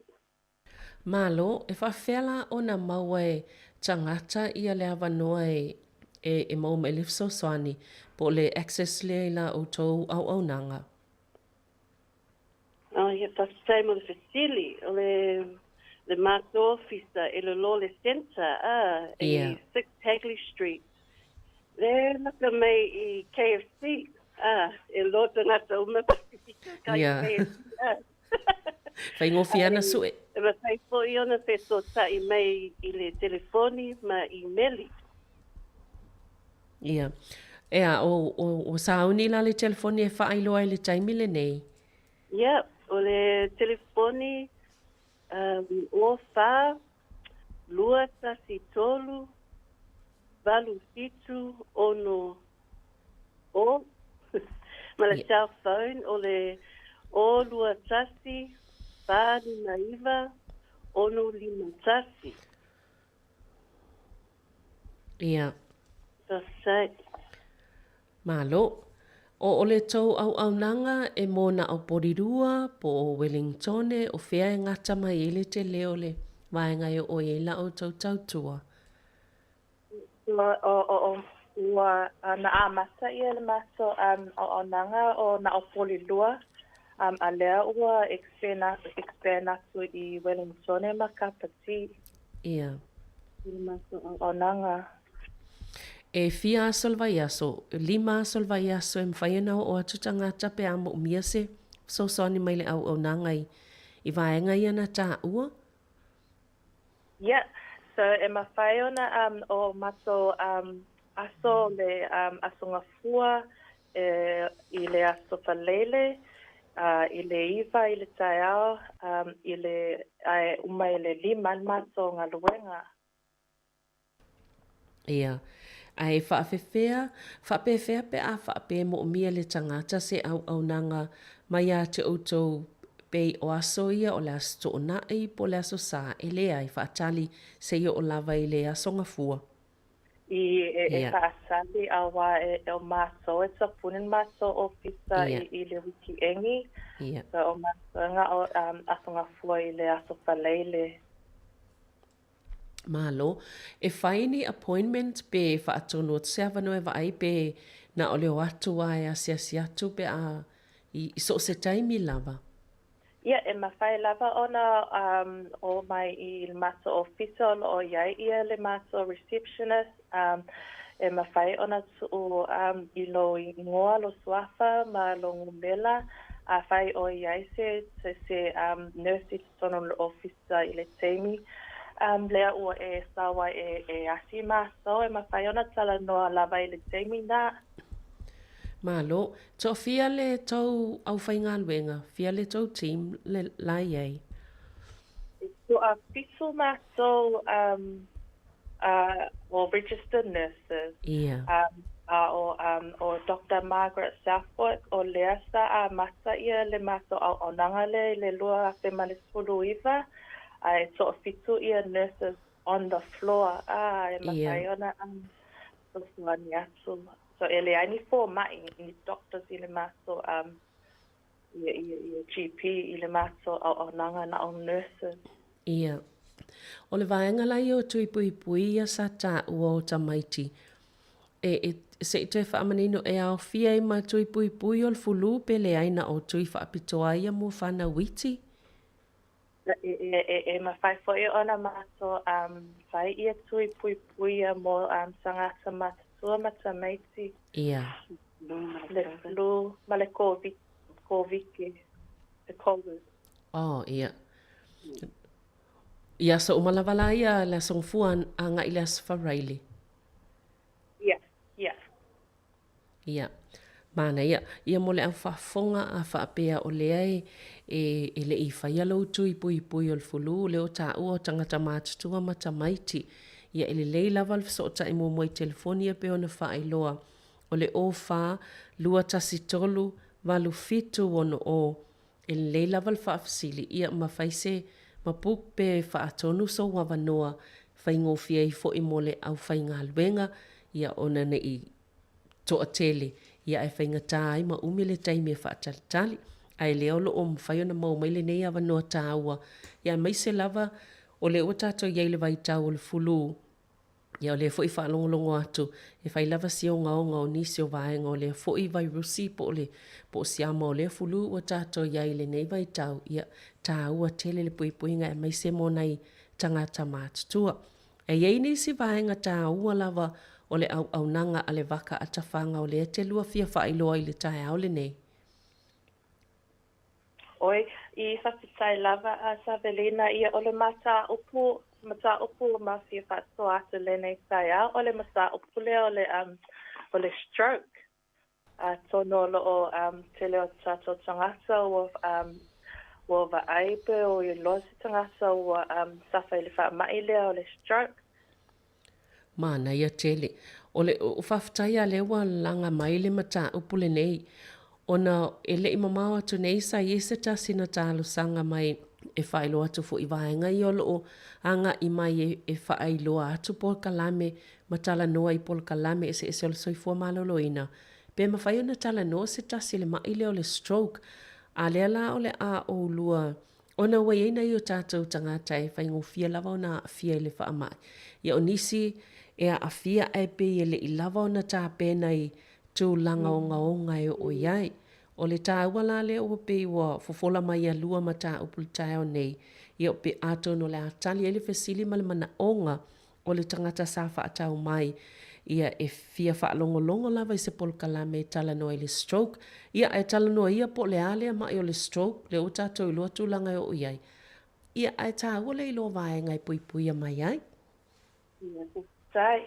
Malo, e whawhela o na maua e tangata ia le awanoa e mauma e lifso soani po le access le la o tau au nanga. Ia taftai mo le fesili, o le mato officer e le lo le center, e 6 Hagley Street. Le naka mai i KFC, e loto ngata uma Pasifika kai KFC. Whai ngofi ana sue. E ma whai po i ona wheso tai mai i le telefoni ma i meli. Ia. Ea, o sauni la le telefoni e whaailoa i le taimi le nei? Ia, o le telefoni o wha, lua tasi tolu, valu fitu ono o ma le cell phone o le o lua tasi pāni naiva onu lima tasi. Ia. Tasai. Malo. O ole tau au nanga e mona o Porirua, po o Wellingtone, o whea e ngata mai ele te leo le vaenga o e la o tau tau tua. Ua na amasa ia le maso o nanga o na o Porirua. A lea ua expand atu I Wellingtone ma kapati. Ia. Le maso o nanga. E fia asol vai aso, 5 asol vai aso e mwhaiana o atu tangata pe amo umiase, so soni mai le au nangai. I vaenga ia na tā ua? Yeah, so e mawhaiona o maso aso le asonga fua I le aso falele, I le iwa, I le taiao, I le umai le 5 maso ngā luenga. Ia. Ai whaafewhea pe a whaape mo mia le tangata se au nanga mai a te outou pei o aso ia o le asto o nai po le aso sa e le ai whaatali se ia o lava I le aso ngafua. I whaasali awa o maso, e sa punin maso ofisa I le wiki engi. So o maso nga o aso ngafua I le aso whaleile. Malo, e whaini appointment pe whaatono at sevano e vai pe na ole o atu a e asiasi atu pe a I so se taimi lava. Ia, e mawhai lava ona o mai I le maso officer o iai ia le maso receptionist. E mawhai ona tu I lo ingoa lo suafa ma lo ngumela. A whai o iai se nurse tono lo officer I le teimi. Lea ua e sawa e asi maso e mawhaiona tala noa lava I le teimi na. Malo, to fia le tau au whainga luenga, fia le tau team le lai ei. So a pisu maso o registered nurses. Ia. O Dr. Margaret Southwood o lea sa a masa ia le maso o nanga le lua pe male sulu iwa. I sort of fitu ia nurses on the floor. E mawhaiona so suani atu. So ele ai ni fo mai ni doctors I le maso I GP I le maso o nanga na o nurses. Ia. O le vaenga lai o tui pui ia sa tā ua o tamaiti. Se I tue whaamanino e ao fia I ma tui pui o le fulu pe le aina o tui whaapitoa ia mo whana witi. E mawhai fo ona maso whai ia tui pui mo sangata matatua matamaiti. Ia. Le flu, ma le COVID. Le COVID. Oh, ia. Ia so umalawala ia la songfuan anga ila sfaraili. Yeah. Ia. Mana ia mo le au whaafonga a whaapea o lea e le I whaia lau tui pui o le fulu le o tā ua o tangata mātutua matamaiti. Ia ele lei lava le so ta I mo telefonia pe ona whaailoa o le o wha lua tasi tolu walu fitu ono o ele lei lava le whaafasili ia mawhaise mapuk pe whaatonu so wawanoa whaingofia I fo I mo le au whainga luenga ia ona ne I toa tele. Ia e whaingata ai ma umile taimi e whaatalitali. Ai leo lo o mwhaiona mau maile nei awa noa tāua. Ia mai se lava o le o tātou iei le vai tau o le fulu. Ia o le fo I whaalongolongo atu. E whai lava si o ngaonga o nisi o vaenga o le fo I vai rusi po o siama o le fulu o tātou iei le nei vai tau. Ia tāua tele le puipuinga e mai se monai tangata mātutua. E iei nisi vaenga tāua lava o le au nanga a le waka a tawhanga o le te lua fia whailoa I le tae au le nei. Oi, I whapitai lava a Savelina ia o le mata upu ma fia whatoa atu le nei tae au o le mata upu le o le stroke. Tono lo o tele o tato tangata o wa aipe o I losi tangata o safa I le wha mai lea o le stroke. Mana ia tele. O le whaftai a lewa langa mai le mata upule nei. Ona ele I mamau atu nei sa iese ta sina tālu sanga mai e whaelo atu fo i vaenga i olo anga i mai e whaelo atu pol kalame ma tala noa i pol kalame e se olo soifua malolo ina. Pe ma whai ona tala noa se tasi le maile o le stroke a lea la o le a o lua ona wai eina i o tātou tangata e whai ngofia lava ona a fia i le wha amai. Ia o nisi e a fia e pe i le i lava ona tā pēna i tū langa o ngā onga e o iai. O le tā ua la le o pe i wa fofola mai a lua ma tā upul tai o nei. Ia o pe ato no le atali e le fesili ma le mana onga o le tangata sa wha atau mai. Ia e fia wha longo lava i se pol kalame e tala noa i le stroke. Ia e tala noa ia po le alea mai o le stroke le o tātou i lua tūlanga e o iai. Ia e tā ua le ilo vaenga i pui pui a mai ai. Tai,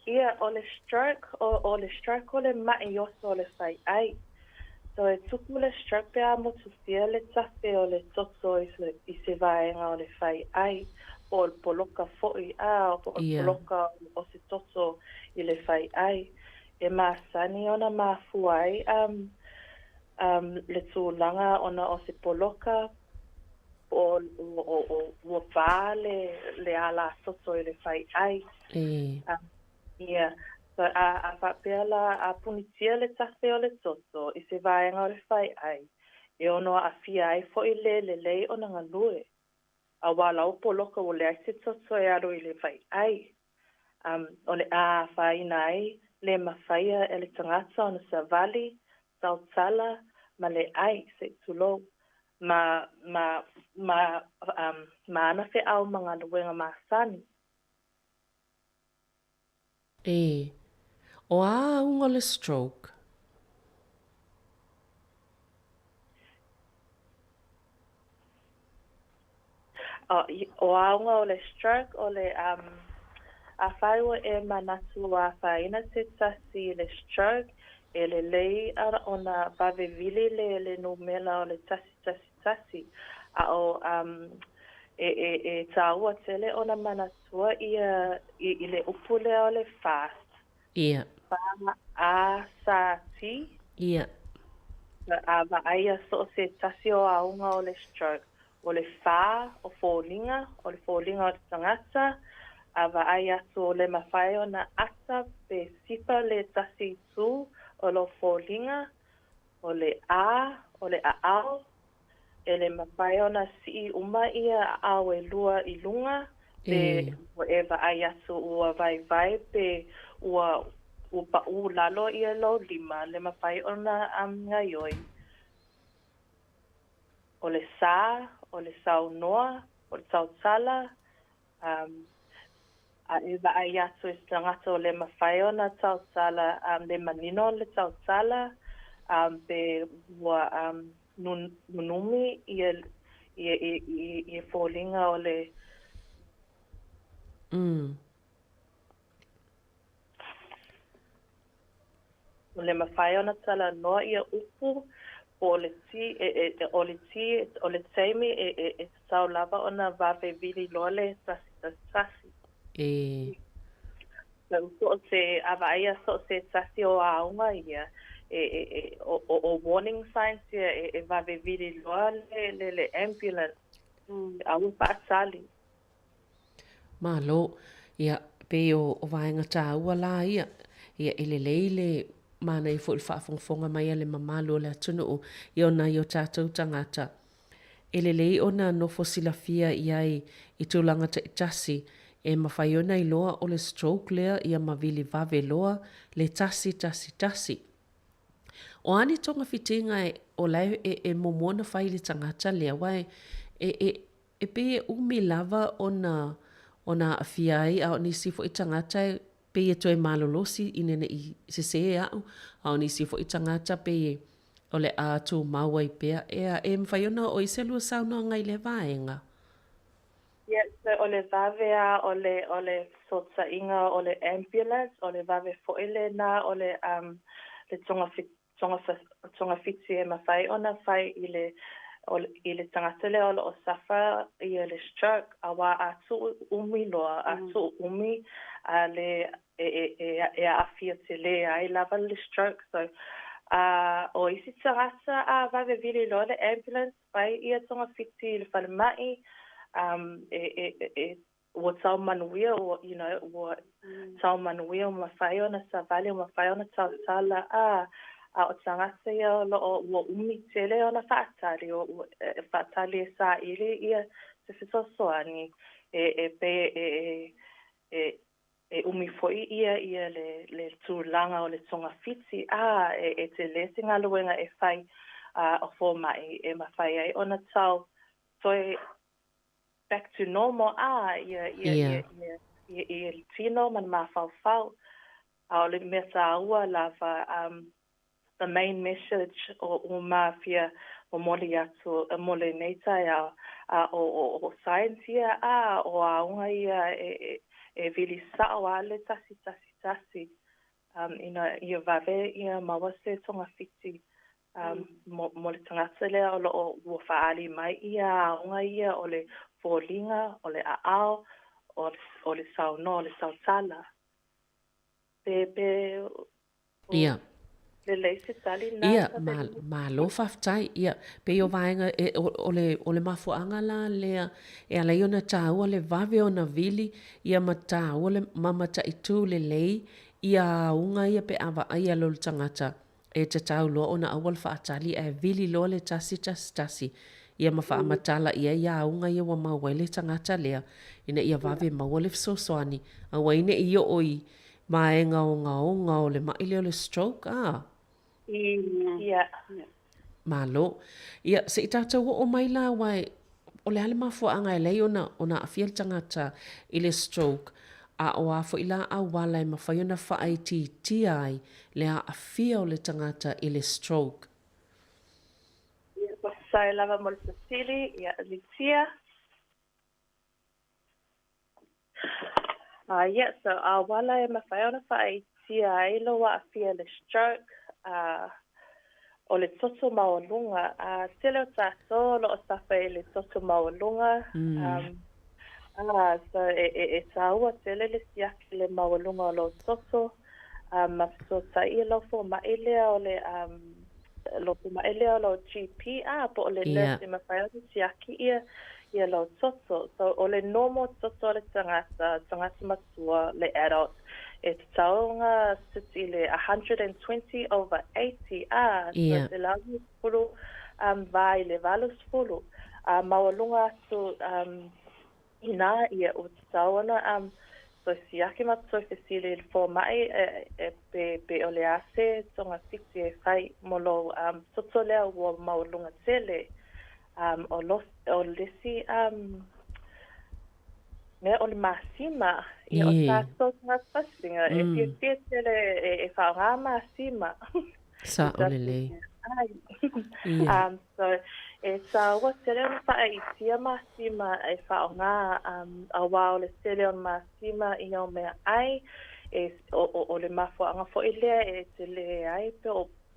ia o le stroke o le mai oso o le whai ai. So e tuku le stroke pe a motu fia le tafe o le toto i se vaenga o le whai ai. O le poloka fo'i o le poloka o se toto i le whai ai. E maasani ona maafu ai le tūlanga ona o se poloka o wā le ala toto i le whai ai. Ia. So a whapea la a punitia le tafe o le toto i se vaenga o le whai ai. E ono a fia ai fo'i le lei o na ngalue. A wala o poloka o le aise toto e aro i le whai ai. O le a whaina ai le mawhaia e le tangata o na Savali, Sautala, ma le ai se tulo. Ma ana fe au mga luenga maasani. O a unga le stroke. O aunga o le stroke o le a whaiwa e manatu a whaina te tasi le stroke e le lei ara o na vavevili le numela o le tasi. A o e tāua tele o na manatua i le upule o le fast. Ia. Wha a sa ti. Ia. A aia so se tasi o aunga o le stroke. O le whā o fōlinga, o le fōlinga o le tangata, a ai atu o le mawhai o na ata pe sipa le tasi tū o lo fōlinga, o le aao, e le mawhai o na si uma ia aao e lua i lunga, pe o e ai atu ua vai pe ua pa u lalo ia lo lima, le mawhai o na ngaioi. O le sā, o le sau noa, o le sau tala, a eva ai atu e tangata o le mawhai o na sau tala, le manino le sau tala, pe ua nunumi i fōlinga o le... O le mawhai o na tala noa ia upu, o le teimi e tau lava o na vawe vili lole tasi. So se avaia so se tasi o aunga ia o warning signs ia e vawe vili lole le ambulance. Au paasali. Malo, ia pe o vaenga tā ua la ia ele leile mana i fo il whaafonga mai ale mamalo le atunu o i ona i o tātou tangata. Ele lei ona no fosilafia i tūlanga te tasi e mawhai ona i loa o le stroke lea i a mawili vave loa le tasi. O ani tonga fitinga o lai e momona whai le tangata lea wai e pe umi lava ona afia ai a o nisi fo i tangata pe e toi malolosi inene i se au au nisi fo i tangata pe o le a tu maua i pea e mwhaiona o i se lua sauna ngai le vaenga. So o le vave o le sota inga o le ambulance o le vave fo ile na o le tonga fiti e mawhai ona whai i le tangatele o le osafa i le stroke a wā atu umi loa atu umi a le e a fia te le ai lava le stroke so O isi tangata a vave vili lo le ambulance pai ia tonga fiti le falemai o tau manuia o o tau manuia o mawhai ona sa vale o mawhai ona tau tala a o tangata ia o umi tele ona whaatali o whaatali e sa ili ia se fisosoani umi foi ia le tūlanga o le tonga fiti te lesinga luenga e whai o fō mai e mawhai ai ona tau toi back to normal ia tino man mawhau o le mea sa ua lava the main message o mafia o moli atu mole neita o science ia o aunga ia e vili sao ale tasi ia vave ia mawase tonga fiti mo le tangata lea o ua whaali mai ia aunga ia o le fōlinga o le aao o le sao no o le sao tala ia le leise tali na ia ma lo faftai ia pe o vaenga o le mafuanga la lea e ala iona tāua le vave ona vili ia mata o le mamata itu le lei ia unga ia pe ava ia lo tangata e te tau lo ona awal faatali e vili lo le tasi ia mafa matala ia unga ia wa mawele tangata lea ina ia vave mawale fsosoani a waine ia oi maenga o le maile o le stroke ia malo ia se itatau o mai la wai o le ale mafuanga e lei ona afia le tangata i le stroke a o a fo ila a wala e mawhai ona whaiti ai le a afia o le tangata i le stroke. Ia pasai lava mo le Cecily, ia Alicia. Ia, so a wala e mawhai ona whaiti ai lo a afia le stroke o le toto maolunga. Tele o tato lo o safa le toto maolunga. So e taua tele le siaki le maolunga o lo toto. So ta i lo fo maelea o le lo fo maelea o lo GP po o le nurse ma whai o siaki ia lo toto. So o le normal toto le tangata matua le adult. E taunga siti le 120 over 80 so te lagu fulu vai le valus fulu maolunga tu ina ia o tauna so siaki matua fesile fo mai pe ole ase tonga fiti e fai molo toto lea ua maolunga tele o lesi me o le masima ia o tato nga pasinga e fia tele e whaonga masima sa o le lei so e taua tele on whaaitia masima e whaonga a wao le tele on masima i o mea ai o le mafuanga fo ilea e tele ai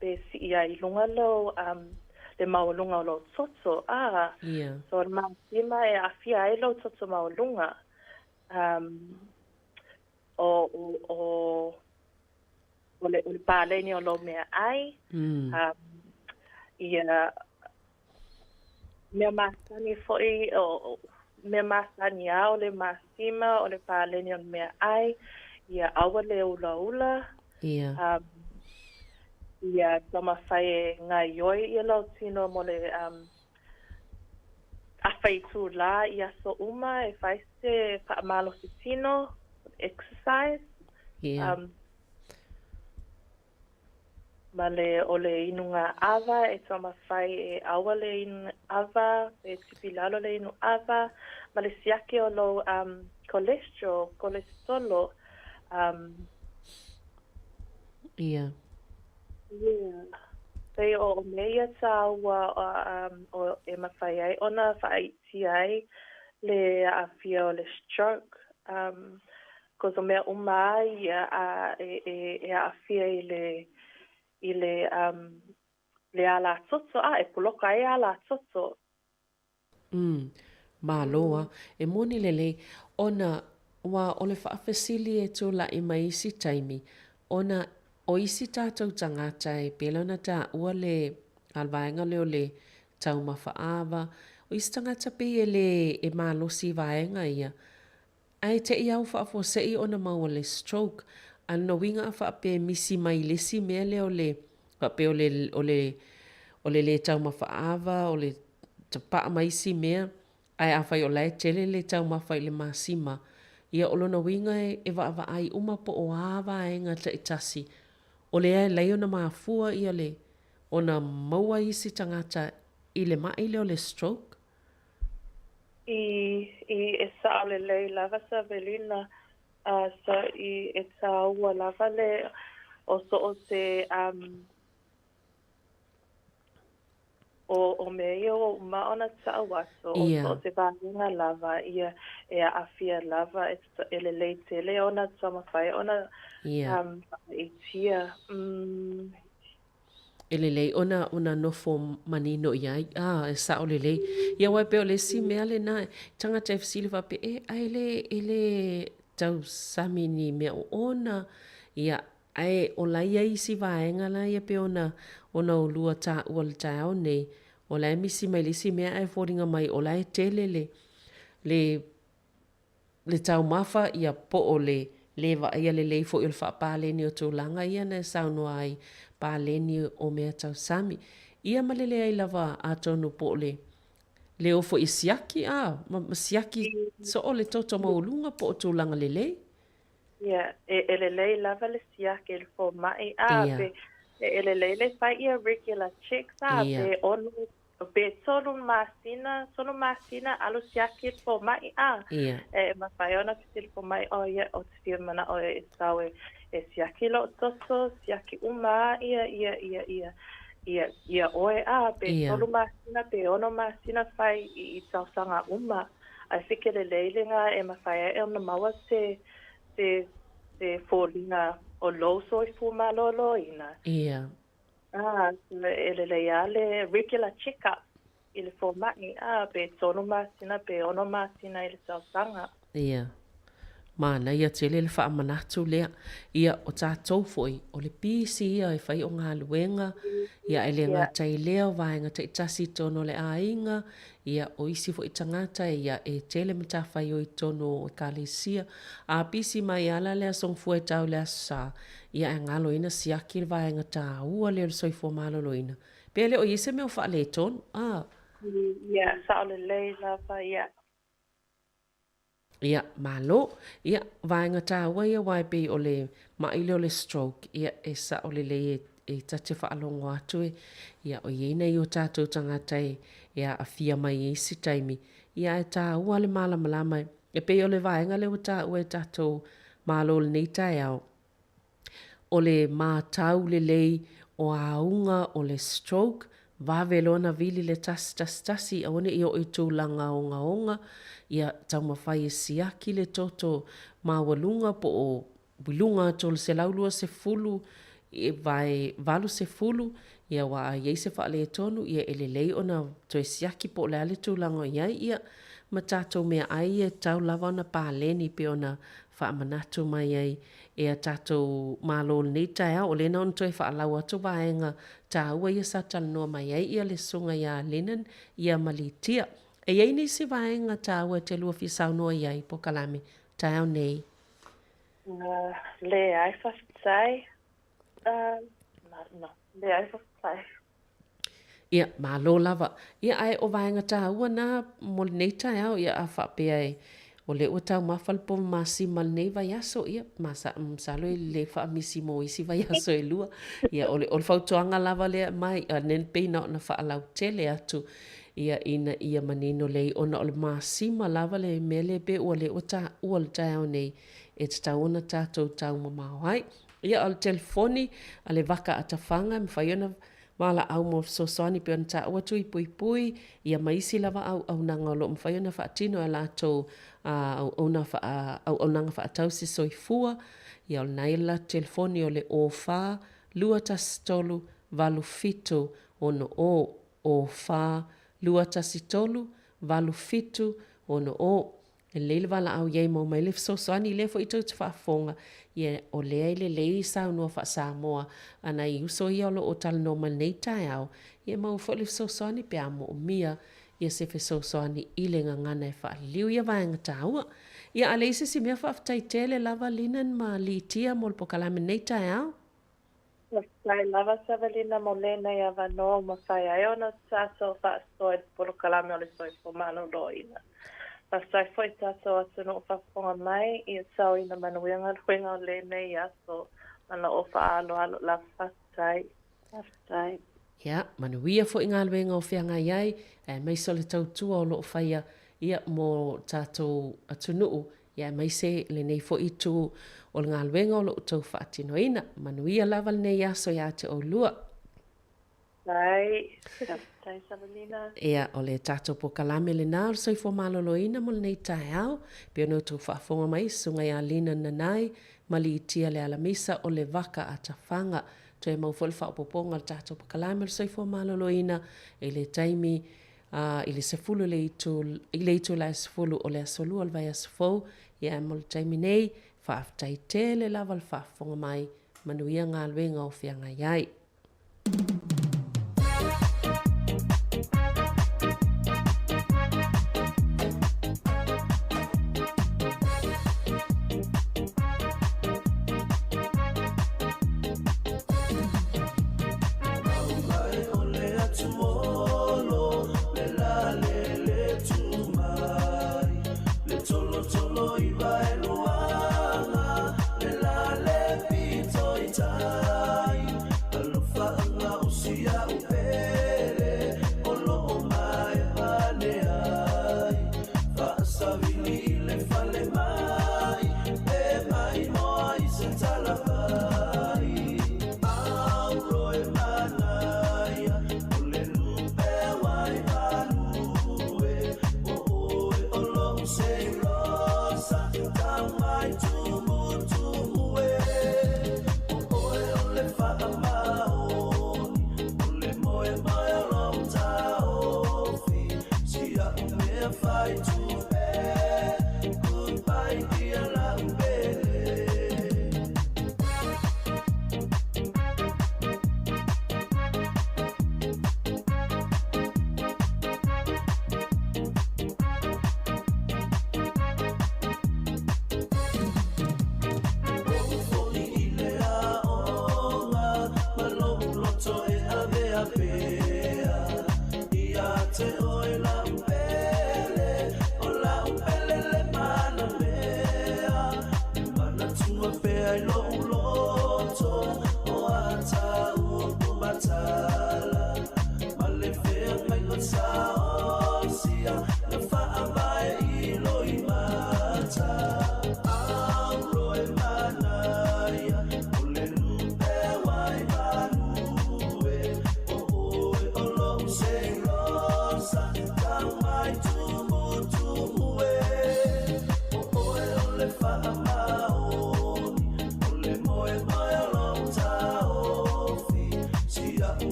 pe si ia i lunga lo le maolunga o lo toto so le masima e afia ai lo toto maolunga o le paleni o lo mea ai ia mea masani foi o mea masani o le masima o le paleni o mea ai ia awa le ula ia tama whai ngai oi ia lau tino mo le a whai tū la ia so uma e whai se whaamalo si tino exercise ma le o le inunga ava e tama whai e awa le inu ava e tipilalo le inu ava ma le siake o lo cholesterolo Pei o mea taua o e mawhai ai, ona whaiti ai le awhia o le stroke. Ko o mea umai e awhia i le ala toto, e puloka e ala toto. Māloa, e moni lele, ona wa o le whaafesili e tō la i mai isi taimi, ona o isi tātou tangata e pelona tā ua le alvaenga leo le tau mawhaawa. O isi tangata pe e mālosi vaenga ia. Ai te iau whaafo se i ona maua le stroke. Ano winga a whaape misi mai lesi mea leo le whaape o le tau mawhaawa, o le tapaa maisi mea. Ai a whai o lai tele le tau mawhai le masima. Ia olona winga e wa ai uma po o awa e ngā ta itasi. O le ai lei ona maafua ia le ona maua isi tangata i le mai leo le stroke. I e sa le lei lava sa velina sa i e sa ua lava le o so o se o me o maona sa waso o so se vaina lava ia e afia lava e le lei tele ona sama fai ona i tia Ele lei ona nofo manino iai e sa o le lei ia wai pe o le si mea le na tanga te silva pe ele tau samini mea ona ia ai o la ia isi vaenga la ia pe ona o lua ta o le tau nei o la misi mai le si mea ai fodinga mai o la tele le tau mafa ia po o le va ia le lei fo il fa pale ni o tūlanga ia na sauno ai paleni o mea tau sami. Ia malele ai lava a tonu po le ofo i siaki siaki so o le toto maulunga po o tūlanga le lei. Ia, e le lei lava le siaki e le fo mai pe e le lei le fai ia regular checks pe onu pe solo masina alo siaki e fo mai e ma fai ona pe fo mai o ia o te fia mana o e sawe e siaki lo toto, siaki uma, ia oe pe solo masina, pe ono masina fai i tausanga uma. Ai whike le leilinga e mawhai e ona maua se fōlinga o loso i fuma lolo ina. Ia. E le leale regular check-up i le fōmai, pe solo masina, pe ono masina i le tausanga. Ia. Mana ia tele le wha manatu lea ia o tātou foi o le pisi ia e whai o ngā luenga ia e le ngā tai leo vaenga te itasi tono le ainga ia o isi fo i tangata ia e tele mta whai o i tono o kalisia a pisi mai ala lea song fue tau lea sa ia e ngalo ina siaki le vaenga tā ua leo le soifo malo loina pe le o ise me o wha le tono ia sa o le leila va ia Ia, malo. Ia, vaenga tāua ia waipi o le maile o le stroke. Ia, e sa o le le e tate whaalongo atu e. Ia, o iena i o tātou tangatai. Ia, a fia mai isi taimi. Ia, e tāua le malamalama. E pe o le vaenga le o tāua e tātou malo le nei tai au. O le mātau le lei o aunga o le stroke. Vavelona vili le tasi aone i o i tūlanga onga. Ia tau mawhai e siaki le toto mawalunga po o bilunga tol se laulua se fulu e vai valu se fulu ia wa a iei se whaale e tonu ia ele lei ona to e siaki po le ale tūlanga iai ia ma tātou mea ai e tau lava ona pāleni pe ona whaamanatu mai ai e a tātou malo nei tai au o lena on to e whaalau atu vaenga tā ua ia sa talanoa mai ai ia le sunga ia Lennon ia malitia. E iei ni si vaenga tāua te lua fisau noa iai po kalame tāu nei? Le ai whawhitai. Le ai whawhitai. Ia, malo lava. Ia ai o vaenga tāua nā mol nei tāu ia a whapea e. O le o tau mawhalpo masi mal nei vai aso ia. Masalo e le whaamisi mo isi vai aso e lua. Ia, o le whautoanga lava le mai. Nen peina o na whaalau tele atu. Ia ina ia manino lei ona o le masima lava le mele pe ua le o le tau nei e te tau ona tātou tau mamau hai. Ia o le telefoni a le waka atawhanga me whai ona mala au mo sosoani pe ona tāua tui pui ia maisi lava au nanga lo me whai ona whaatino e lātou au nanga whaatau se soifua. Ia o le naila telefoni o le o wha lua tasitolu valu fito ono o wha lua tasitolu, valu fitu, ono o. e leile wala au iei mau mai le fesoasoani le fo i tau te whaafonga ia o lea i le lei sau nua wha Samoa ana i uso ia o tala normal nei tai au ia mau fo le fesoasoani pe amo o mia ia se fesoasoani i le ngangana e wha liu ia vaenga taua ia ale isi si mea whaafitai tele lava linan ma li tia mo le pokalame nei tai au. Sai lava savalina mo lena ia vanoa ma whai ai ona tato whaasoa polo kalame o le soifo mano roina. Pasai foi tato atu no whafonga mai i sau ina manuianga ruenga o lena i aso mana o whaalo alo la whastai. Ia, manuia fo i ngā luenga o whianga iai, mai sole tautua o lo whaia ia mo tātou atunuu, ia mai se le nei fo i tū o ngā luenga o lo tau whaatino ina, manuia lava le nei aso ia te o lua. Tai Savalina. Ia, o le tātou po kalame le nā, o soifo malolo ina mo le nei tae au, pia no tau whaafonga mai, sunga ia lina nanai, mali i tia le alamisa o le waka a tawhanga, to e mau fol whaapoponga le tātou po kalame le soifo malolo ina, e le taimi, i le sefulu le itu la sefulu o le asolu al vai asefou, ia mo le taimi nei, whaaftai te le lava le whaafonga mai, manuia ngā luenga o whianga iai. Sia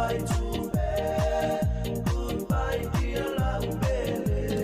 Goodbye to me, goodbye dear Lambele.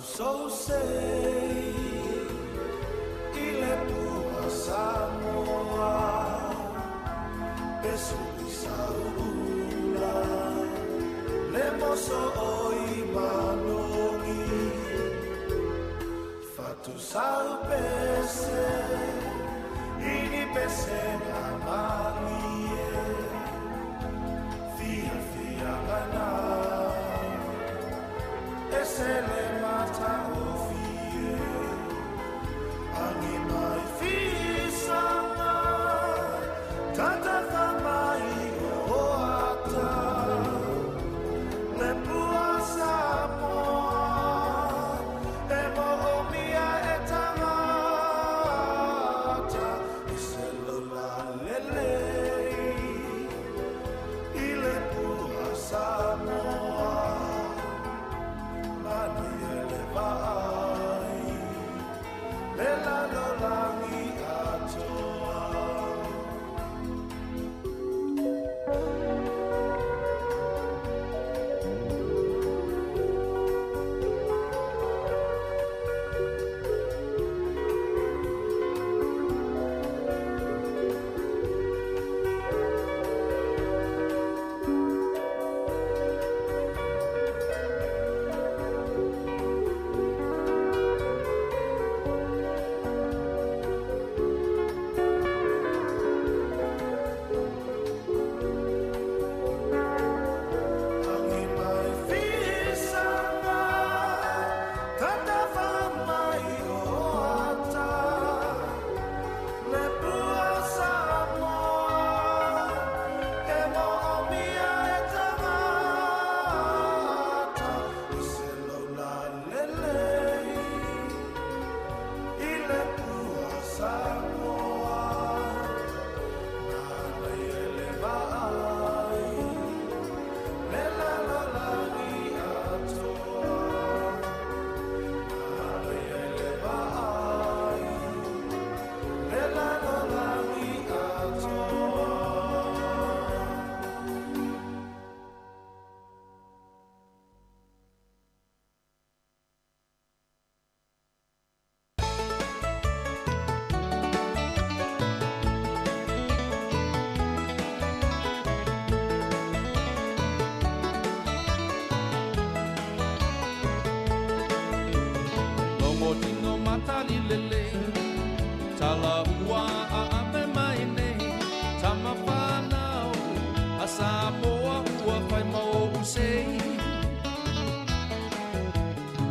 So say ile tua Samoa Pesu isaula Le moso oi manongi Fatu sau pese Ini pese amanie Fia fia gana Ese le mata o fie Angi mai fie Ala ua a ape mai nei Tama whanau A Samoa ua whai mau usei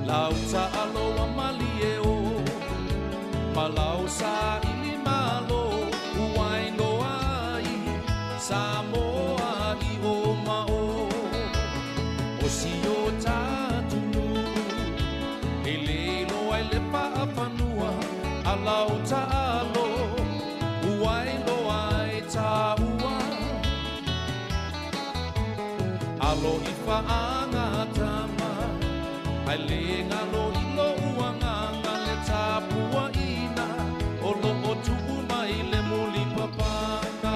Lau ta alo a mali e o Malau sa ili malo Uai no ai Samoa i o mao O si o tātunu E lelo ai le paapanua A lau ta alo Uai no ai ta ua Alo i whaanga tama Ai le ngalo i lo uanganga le tāpua ina O lo o tuku mai le muli papanga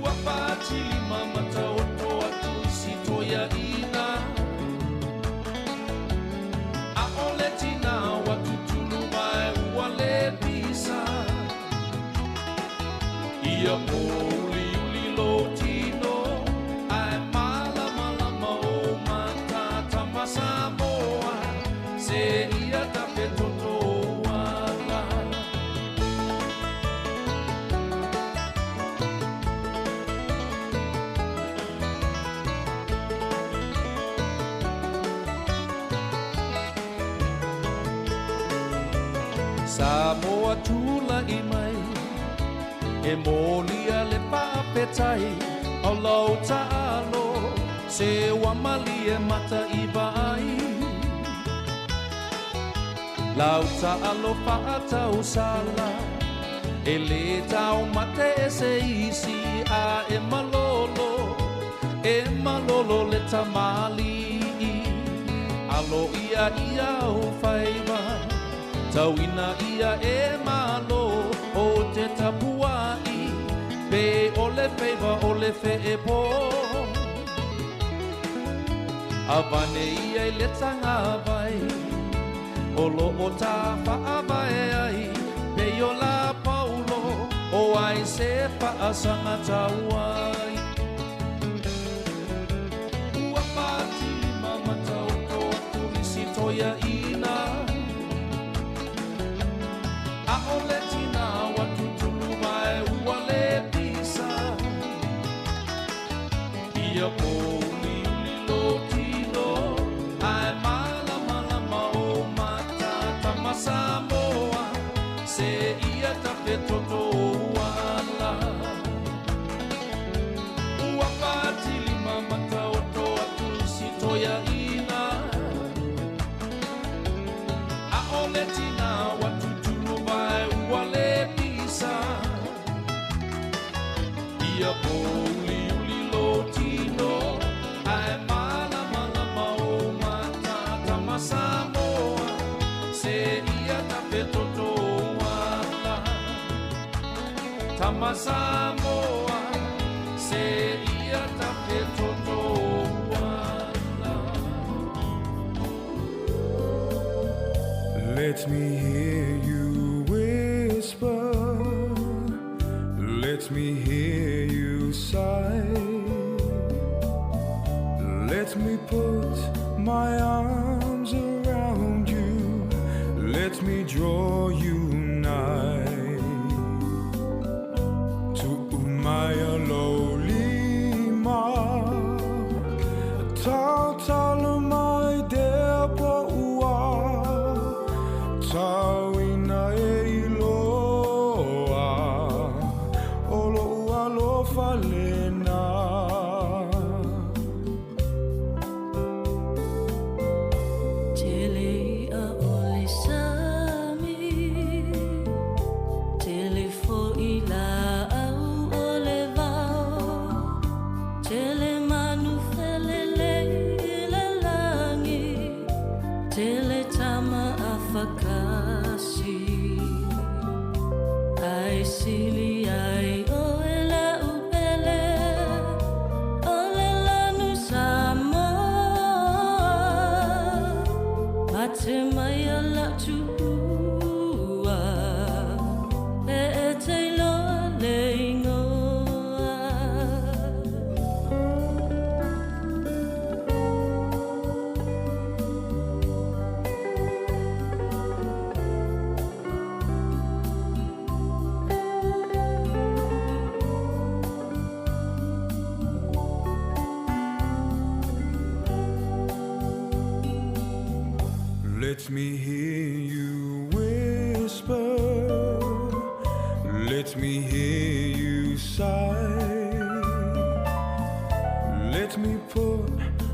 Ua pātili mamata o toa tusi toia ina A ole tina wa tutulu mai ua le pisa Ia uli uli lo tino Ai mala mala mau mata tama Samoa Se ia tape toto wala Samoa tula i mai E molia le papetai Au lau ta'alo Se wamali e mata i vai Lau ta'alo pa'atau sala E le tau mate e se isi A e malolo le tamali Alo ia ia o whaiva Tauina ia e malo o te tapuai Pe ole feiva ole fe e po Avane ia i le tanga vai Olo o ta whaavai ai Pe o la paulo o ai se whaasanga tauai Ua pāti mamata o toa turisi toia ina A ole tina wa tutulu mai ua le pisa Ia poli uli lo tino Ai mala mala mau mata tama Samoa Se ia tape toto wala Ua pātili mamata o toa tulisi toia ina A ole tina wa tutulu mai ua le pisa Ia poli uli lo tino Ai mala mala mau mata tama Samoa Se ia tape toto wala Tama Samoa Se ia tape toto wala Let me hear you whisper. Let me hear you sigh. Let me put my arms around you. Let me draw you nigh to my lolima. Tal my depo ua. Tawina e iloa. Olo ua lo falena. Let me hear you whisper. Let me hear you sigh. Let me put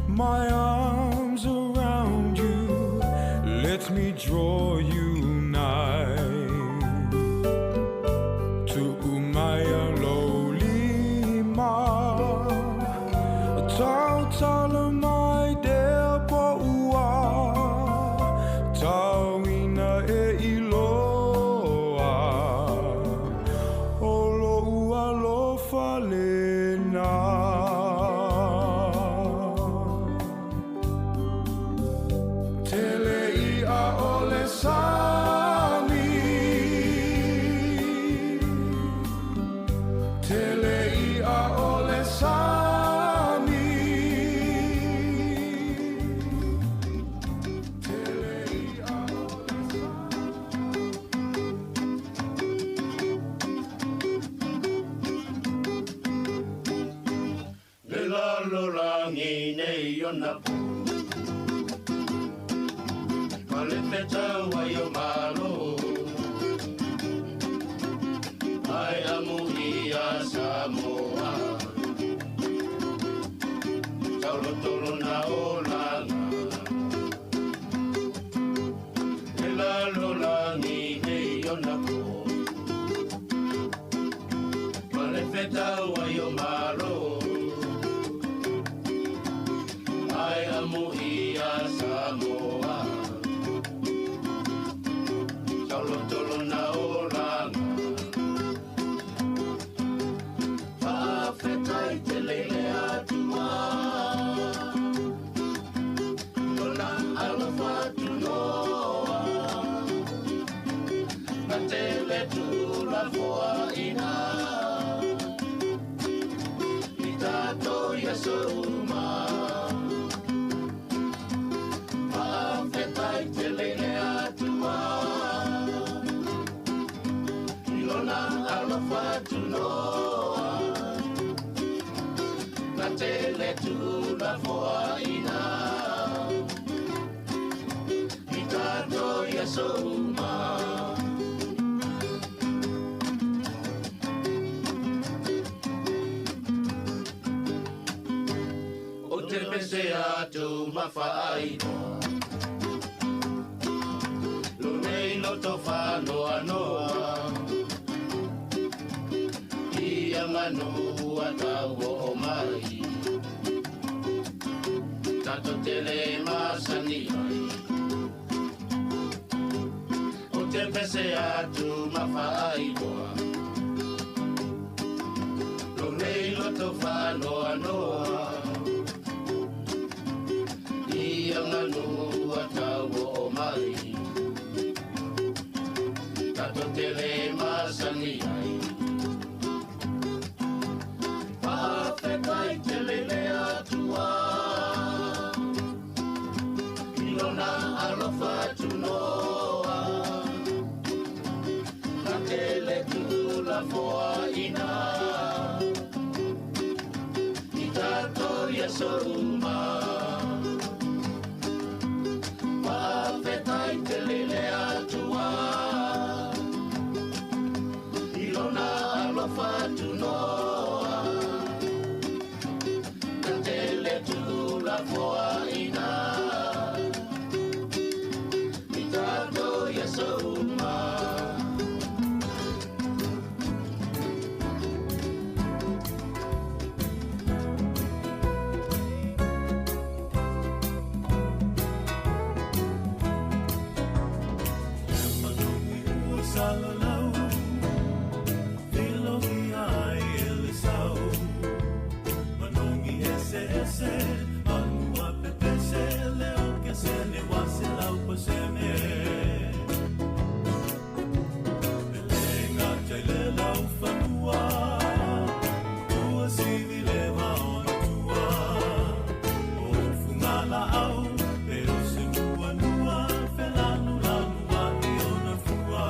my arms around you. Let me draw you nigh to Umaya Lolima. Tau tala mai dea po ua. Tau ina e iloa. Olo ua lo falena. Tele I a ole sami. Tele I a ole sami. Tele I a ole Le la lo langi nei ona pu. Male peta wa yo malo. Ai amu ia Samoa. Taulo tolo na olanga. Le la lo langi nei ona pu. Male peta wa yo malo. Ai amu ia Samoa. Taulo tolo na olanga. Whawhetai te leile atua. Lona alofa tu noa. Na te le tu la foa ina. I tato ia souma. Whawhetai te leile atua. Lona alofa tu noa. Na te le tu la foa ina. I tato ia souma. O te pese atu mawhaainoa. Lo nei loto whanoa noa. Ia nganu atau o mai. Tato tele masani ai. O te pese atu mawhaainoa. Lo nei loto whanoa noa. Ia nganu atau o mai. Tato tele masani ai. Whawhetai te lele atua. Ilona alofa tu noa. Na te le tu la foa ina. I tato ia soruma. Whawhetai te lele atua. Ilona alofa tu noa. Na te le tu la foa ina. I tato ia soruma. Salalau, Filogi ai elisau, Manongi ese ese, Anua pepese leo que se ne wasilau paseme. Belenga jaile lau fanua, tua sivi leva ona tua, o fungala au, pero se nua nua, felanu lanu a iona fua.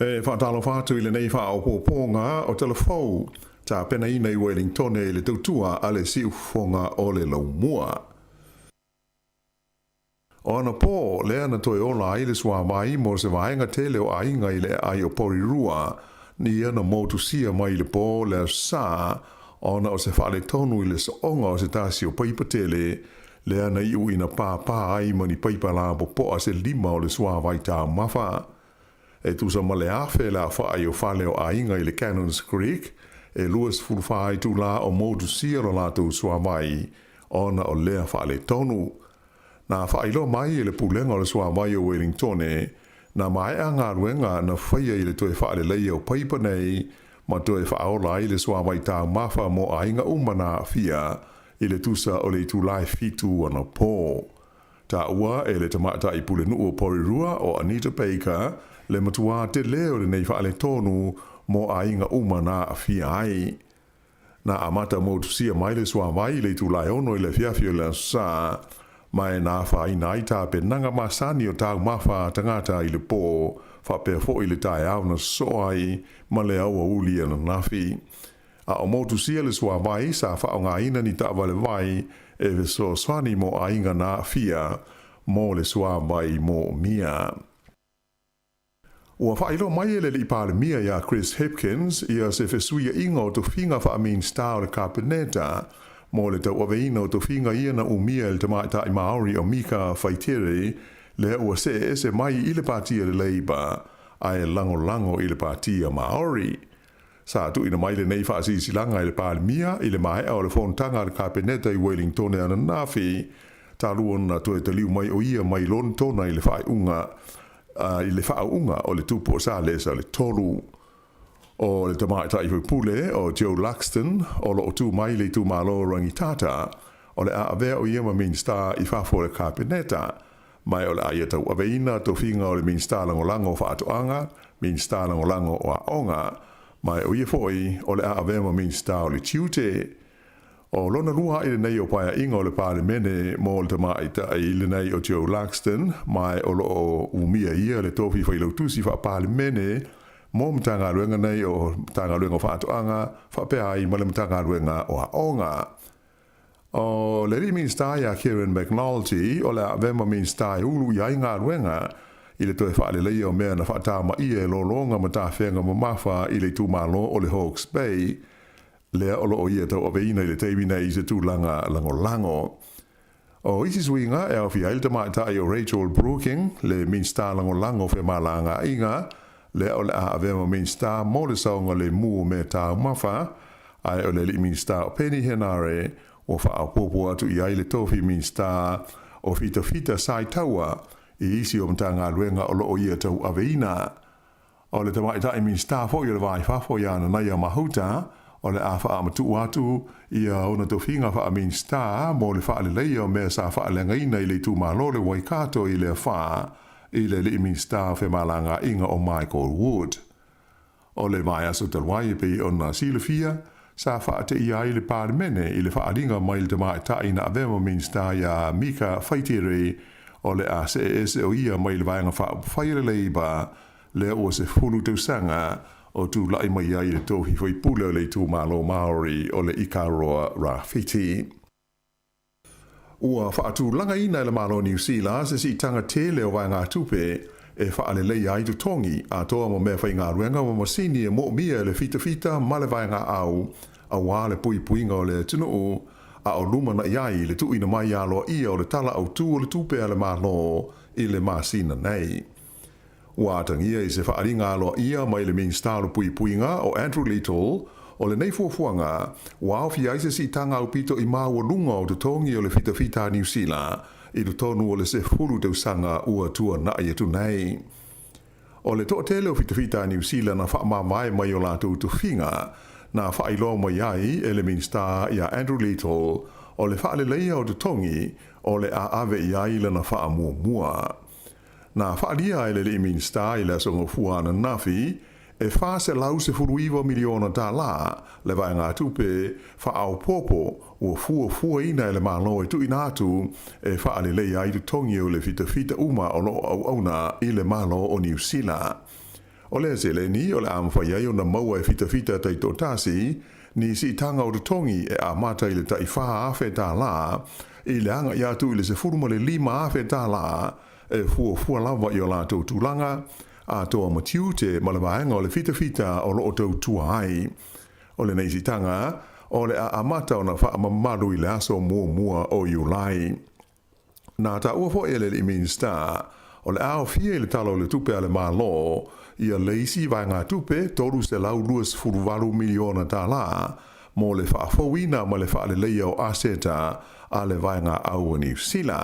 E whaatalo whātu i le nei wha o pōponga o telefou ta pena i nei Wellington e le tautua a le si ufonga o le laumua. O ana pō, le ana toi ola i le sua mai mo se vaenga tele o ainga i le ai o Porirua ni ana motu sia mai le pō le sa ona o se whale tonu i le saonga o se tasi o paipa tele le ana i uina pāpā ai mani paipa la po a se lima o le sua vai tā mawha. E tu sa male afe la whaai o whale o ainga i le Cannons Creek e luas fulwhai tu la o motu sia o la tu sua mai ona o lea whale tonu. Na whailo mai i le pulenga o le sua mai o Wellington na mai a ngā ruenga na whaia i le toe whaale leia o paipa nei ma toe whaola i le sua mai tā mawha mo ainga umana fia i le tusa o le tūlai fitu ana pō. Tā ua e le tamata i pulenu o Porirua o Anita Baker le matua te leo le nei whaale tonu mo ainga umana fia ai. Na amata mo tusia mai le sua mai le tūlai ono i le fiafio le sa mai nā whai nai tā pe nanga masani o tāu mawha tangata i le pō whapea fo i le tae au na soai ma le aua uli ana nafi. A o motu sia le sua mai sa whao ngā ina ni tā wale vai e ve so swani mo a inga nā fia mo le sua mai mo mia. Ua whailo mai ele li pāle mia ia Chris Hipkins ia se fesuia inga o to finga wha amin star le Carpeneta mo le tau aveina o to finga ia na umia el tamaita i Maori o Mika Whaitere le ua se mai i le pātia le Labour a e lango i le pātia Maori. Sa tu ina mai le nei whaasi silanga i le pālimia i le mai o le whontanga le Carpeneta i Wellington e ana nafi ta luona to e te liu mai o ia mai lon tona i le whaunga o le tupo sa lesa le tolu. O le tamaita i pule o Joe Luxton o lo tu mai le tu malo rangitata o le a avea o ia ma minsta i whafo le Carpeneta mai o le aia tau aveina to finga o le minsta lango whaatoanga minsta lango o a onga mai o ia foi o le a avea ma minsta o le tiute o lona lua i le nei o paia inga o le palemene mo le tamaita i le nei o Joe Luxton mai o lo umia ia le tofi whailautusi wha palemene mo mtanga ruenga nei o mtanga ruenga whaatoanga whapea ai ma le mtanga ruenga o a onga. O le minsta ia Kieran McNulty o le avema minsta i ulu ia inga ruenga i le toe whaale leia o mea na whaatama i e lolonga ma tā whenga ma mawha i le tūmalo o le Hawke's Bay lea olo o ia tau aveina i le teimina i se tūlanga lango. O isi swinga e au fia il tamaitai o Rachel Brooking le minsta lango whe malanga inga le o le a avema minsta mo le saunga le mua me tā mawha ai o le li minsta o Penny Henare o whaapopo atu i aile tofi minsta o fita sai taua i isi o mtanga ruenga o loo ia tau aveina. O le tamaitai minsta fo i le vai fafo i ana naia mahuta o le a wha amatu atu i a ona tofinga wha minsta mo le wha le leia o mea sa wha lengaina i le tu malo le waikato i le wha i le li minsta fe malanga inga o Michael Wood. O le mai aso talwai pe o na silafia sa whaate i ai le pārmene i le whaaringa mai le tamaitai na avema minsta ia Mika Whaitere o le a se o ia mai le vaenga whaire leiba le o se fulu tausanga o tu lai mai ai le tohi whai pula le tu malo Maori o le Ikaroa Rafiti. Ua whaatu langa ina le malo New Zealand se si tanga tele o vaenga tupe e whaale lei ai tu tongi a toa mo mea whai ngā ruenga mo masini e mo mia le fita ma le vaenga au a wā le puinga o le tino o a o luma na iai le tuina mai alo ia o le tala au tu o le tupe a le malo i le masina nei. Ua tangia i se whaaringa alo ia mai le minstalo puinga o Andrew Little o le nei fuafuanga wā o fia se si tanga au pito i māua lunga o te tongi o le fita New Zealand i le tonu o le se fulu tau sanga ua tua na ia tu nei. O le toa tele o fita New Zealand na wha mai o lātou tu finga na whailo mai ai e le minsta ia Andrew Little o le whaale leia o te tongi o le a ave i ai le na wha mua. Na whaalia e le minsta i le songo fuana nafi e wha se lau se furuiwa miliona tā la le vai ngā tupe wha au popo ua fua ina e le malo e tu inatu e whaale leia i tu tongi o le fita uma o lo au auna i le malo o New Zealand. O le se le ni o le amawhai o na maua e fita tai tō tāsi, ni si tanga o te tongi e a mata i le tai whaha awhe tā la, i le anga i atu i le se furuma le 5 awhe tā la, e fua lava i o la tō tūlanga, a toa matiute ma le vaenga o le fita o lo o tau tua ai. O le neisi tanga, o le a amata o na wha mamaru i le aso mua o Iulai. Nā ta ua fo e le minister, o le ao fie le talo le tupe a le malo, ia leisi vai ngā tupe toru se lau 2.4 miliona tā la, mo le wha fawina ma le wha le leia o aseta a le vai ngā au ni sila.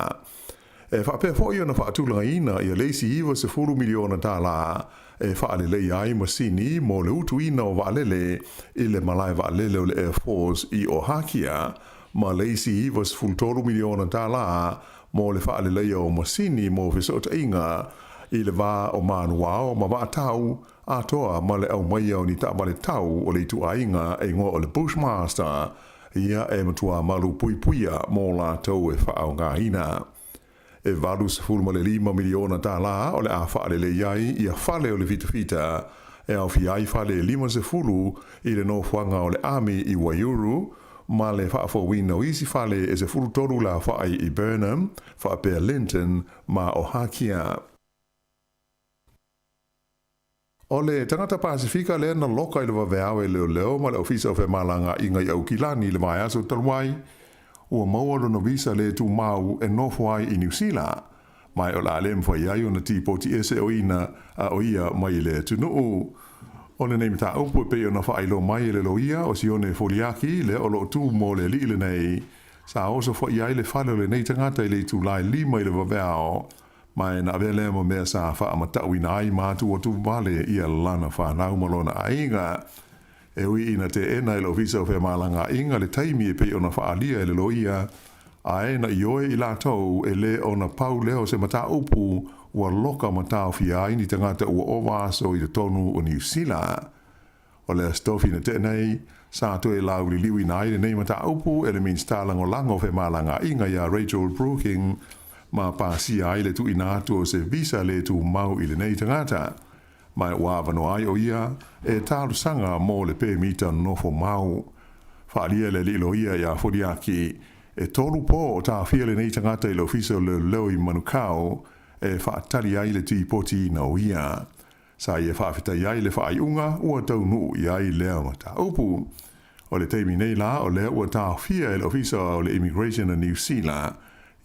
E wha pe fo i ona wha atulanga ina ia leisi iwa se 4 miliona tā la, e wha le leia ai masini mo le utu ina o waalele i le malai waalele o le Air Force i o Hakia, ma leisi iwa se 4 miliona tā la, mo le wha le leia o masini mo fesota inga, i le wā o Manuao ma wā tau a toa ma le au mai au ni ta ma le tau o le tu ainga e ngoa o le Bushmaster ia e matua malu puipuia mo la tau e wha au ngā hina. E valu se fulma le 5 miliona tā la o le a wha le iai ia whale o le fita e au fiai whale 5 se fulu i le no whanga o le Army i Waiuru ma le whaafo wina o isi whale e se fulu toru la whaai i Burnham, whaapea Linton ma o Hakia. O le tangata Pasifika le na loka i le waweawe leo ma le ofisa o whemalanga inga i au kilani le mai aso talwai. Ua maua no visa le tu mau e nofwai i New Zealand. Mai o la le mwhai ai o na tipoti ese o ina a o ia mai le tunuu. O le neimi ta upu pe o na whailo mai le loia o si one foliaki le o lo tu mo le li le nei. Sa oso whai ai le whale le nei tangata i le tu lai 5 i le waweao. Mai na vele mo mea sa wha amatau ina ai mātu o tu vale ia lana wha naumalona a inga. E ui ina te ena i lo visa o whemalanga inga le taimi e pei o na wha alia e le loia. A ena i oe i lātou e le o na pau leo se mata upu ua loka matau fia ni tangata ua owa aso i te tonu o New Zealand. O le astofi na te nei, sa to e lau li liwi na i le nei mata upu e le minsta lango lango whemalanga inga ia Rachel Brooking ma pasi ai le tu ina atu o se visa le tu mau i le nei tangata. Mai wāwano ai o ia e tālu sanga mō le pē mita nofo mau. Whaalia le lilo ia ia foriaki e tolu pō o tā whia le nei tangata i lo fiso le leo i manukau e whaatari ai le tīpoti na o ia. Sa ia whaafetai ai le whaaiunga ua tau nuu i ai lea mata upu. O le teimi nei la o lea ua tā whia e lo fiso o le Immigration in New Zealand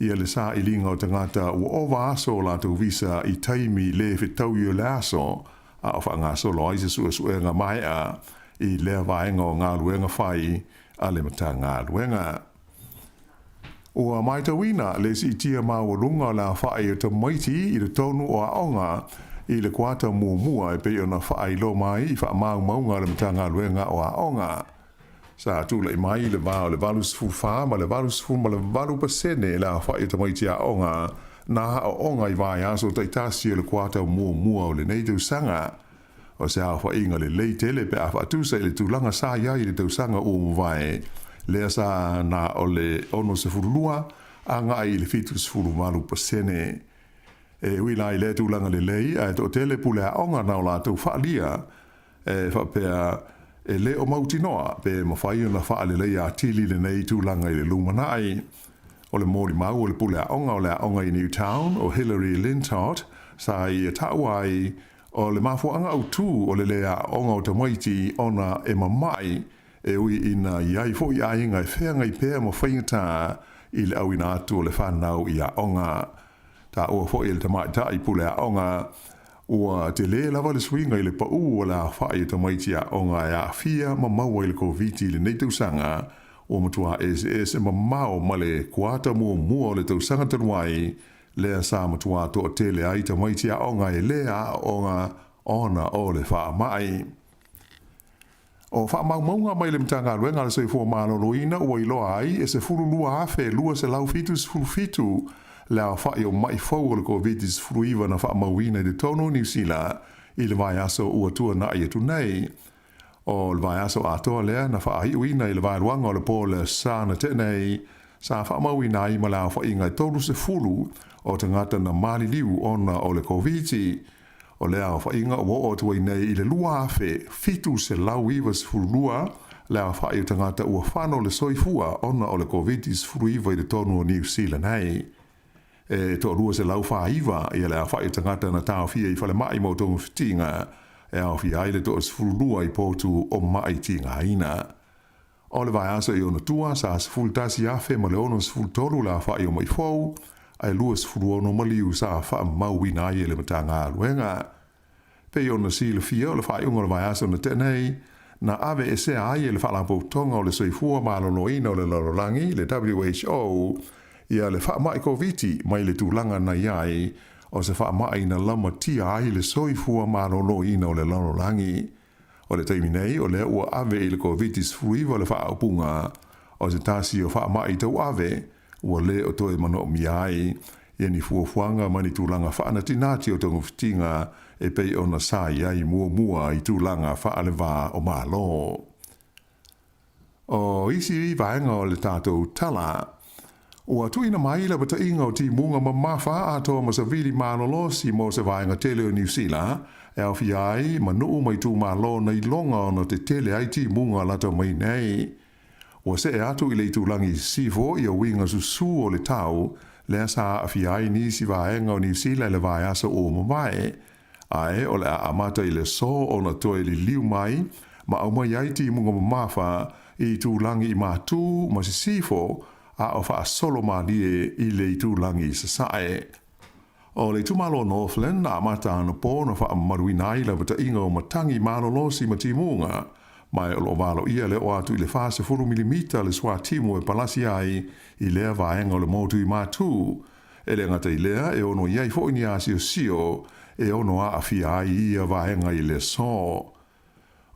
ia le sa i linga o tangata ua ova aso la tu visa i taimi le whetau i o le aso a o whanga solo ai se suenga mai a i lea vaenga o ngā luenga whai a le mata ngā luenga. Ua mai tawina le si tia maua runga la whai o tamaiti i le tonu o aonga i le kuata mua e pe o na whai lo mai i wha maunga le mata ngā luenga o aonga. Sa tu le mai le va le valus fulfa ma le valus ful ma le valu pasene la fa i tamaiti a onga na o onga i vai aso taitasi le kwata mua o le nei tu sanga o se a fa inga le leite le pe a fa tu se le tu langa sa ia i le tu sanga o vai le sa na o le ono se fulua anga i le fitus fulu malu pasene e wi la i le tu langa le lei a to tele pule a onga na la tu fa lia e fa pe e le o mautinoa pe mawhai o na whaale lei a tili le nei tūlanga i le lumanai. O le mōri mau o le pule a onga i Newtown o Hillary Lintott sa i e tau ai o le mafuanga au tū o le lea onga o tamaiti ona e mamai e ui ina iai fo i ainga e whenga i pēr mo whaingata i le au ina atu o le whanau i a onga. Ta ua fo i le tamaita i pule a onga ua te le lava le swinga i le pau o la whae tamaiti a onga e a fia ma maua i le COVID le nei tausanga o matua SS ma mao ma le kuata mua o le tausanga tanuai lea sa matua to a tele ai tamaiti a onga e lea onga ona o le wha mai. O wha maunga mai le mtanga luenga le soifua malo loina ua i loa ai e se furu lua afe lua se lau fitus furu fitu la whae o mai fau o le COVID-19 fruiva na wha mawina i le tono New Zealand i le vai aso ua tua na i atu nei. O le vai aso atoa lea na wha ahi uina i le vai ruanga o le po le sa na tenei sa wha mawina i ma la wha inga i tolu se fulu o tangata na mali liu ona o le COVID-19. o lea wha inga o tuai nei i le lua afe fitu se lau iwa se furulua lea wha i tangata ua whano le soifua ona o le COVID-19 iwa i le tonu o New Zealand hei. E to rua se lau wha iwa i lea wha i tangata na tau fia i whale mai mo tongu fitinga e au fia aile to se furulua i potu o mai tinga ina. O le vai asa i ona tua sa se fultasi afe ma le ono se fultoru la wha i o mai fau ai lua se furuono maliu sa wha mauina i le matanga aluenga. Pe ona si le fia o le wha iunga le vai asa na tenei, na ave e sea ai le wha tonga o le soifua maloloina o le lalolangi, le WHO, ia le wha mai koviti mai le tūlanga na iai, o se wha mai na lama tia ai le soifua maloloina o le lalolangi. O le taimi nei, o le ua ave i le koviti sfuiva le wha aupunga, o se tasi o wha mai tau ave, ua le o toi mano miai, ia ni fuafuanga mani tūlanga whaana tinati o tongu fitinga e pei ona sai ai mua i tūlanga whaale wā o mālo. O isi i vaenga o le tātou tala, ua tuina mai la bata inga o ti munga mamafa atoa masavili mālolosi mo se vaenga tele o New Zealand, e au fiai manu mai tū mālo nei longa ona te tele ai ti munga lata mai nei. Ua se e atu i le tūlangi sifo i a winga susu o le tau, lea sa a fiai ni si vaenga o New Zealand le vai asa o mamae, ae o le a amata i le so o na toe li liu mai, ma au mai ai ti munga mamafa i tūlangi i mātū ma si sifo a o wha solo malie i le tūlangi sa sae. O le tumalo Northland a amata ana pō na wha maruinai la vata inga o matangi malolosi ma ti munga, mai o lo valo ia le o atu i le fase 4 mm le swa timu e palasi ai i lea vaenga o le motu i mātū. E le ngata i lea e ono iai fo ini asio sio e ono a afia ai ia vaenga i le so.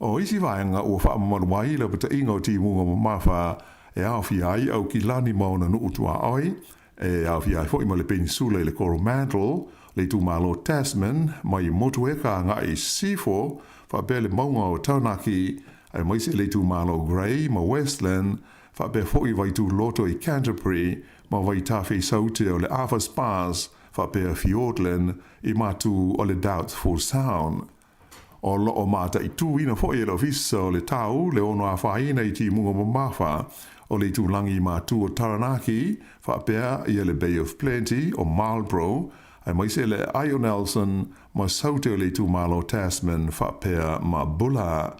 O isi vaenga ua wha amaruai la pata inga o timu o mafa e au fia ai au ki lani mauna nu utua oi, e au fia ai fo ima le peninsula i le Coromandel, le tu malo Tasman, mai i motu eka nga i sifo, fa bele maunga o Taunaki, ai maise le tu malo Grey ma Westland, fa be fo i vai tu loto i Canterbury, ma vai tafi saute o le Arthur Spas, fa be a Fiordland, i matu o le Doubtful Sound. O lo o mata i tu ina fo i lo visa o le tau, le ono a whaina i ti munga mamafa, o le tu langi matu o Taranaki, fa be i le Bay of Plenty o Marlborough, ai maise le Io Nelson, ma saute o le tu malo Tasman, fa be ma Bulla.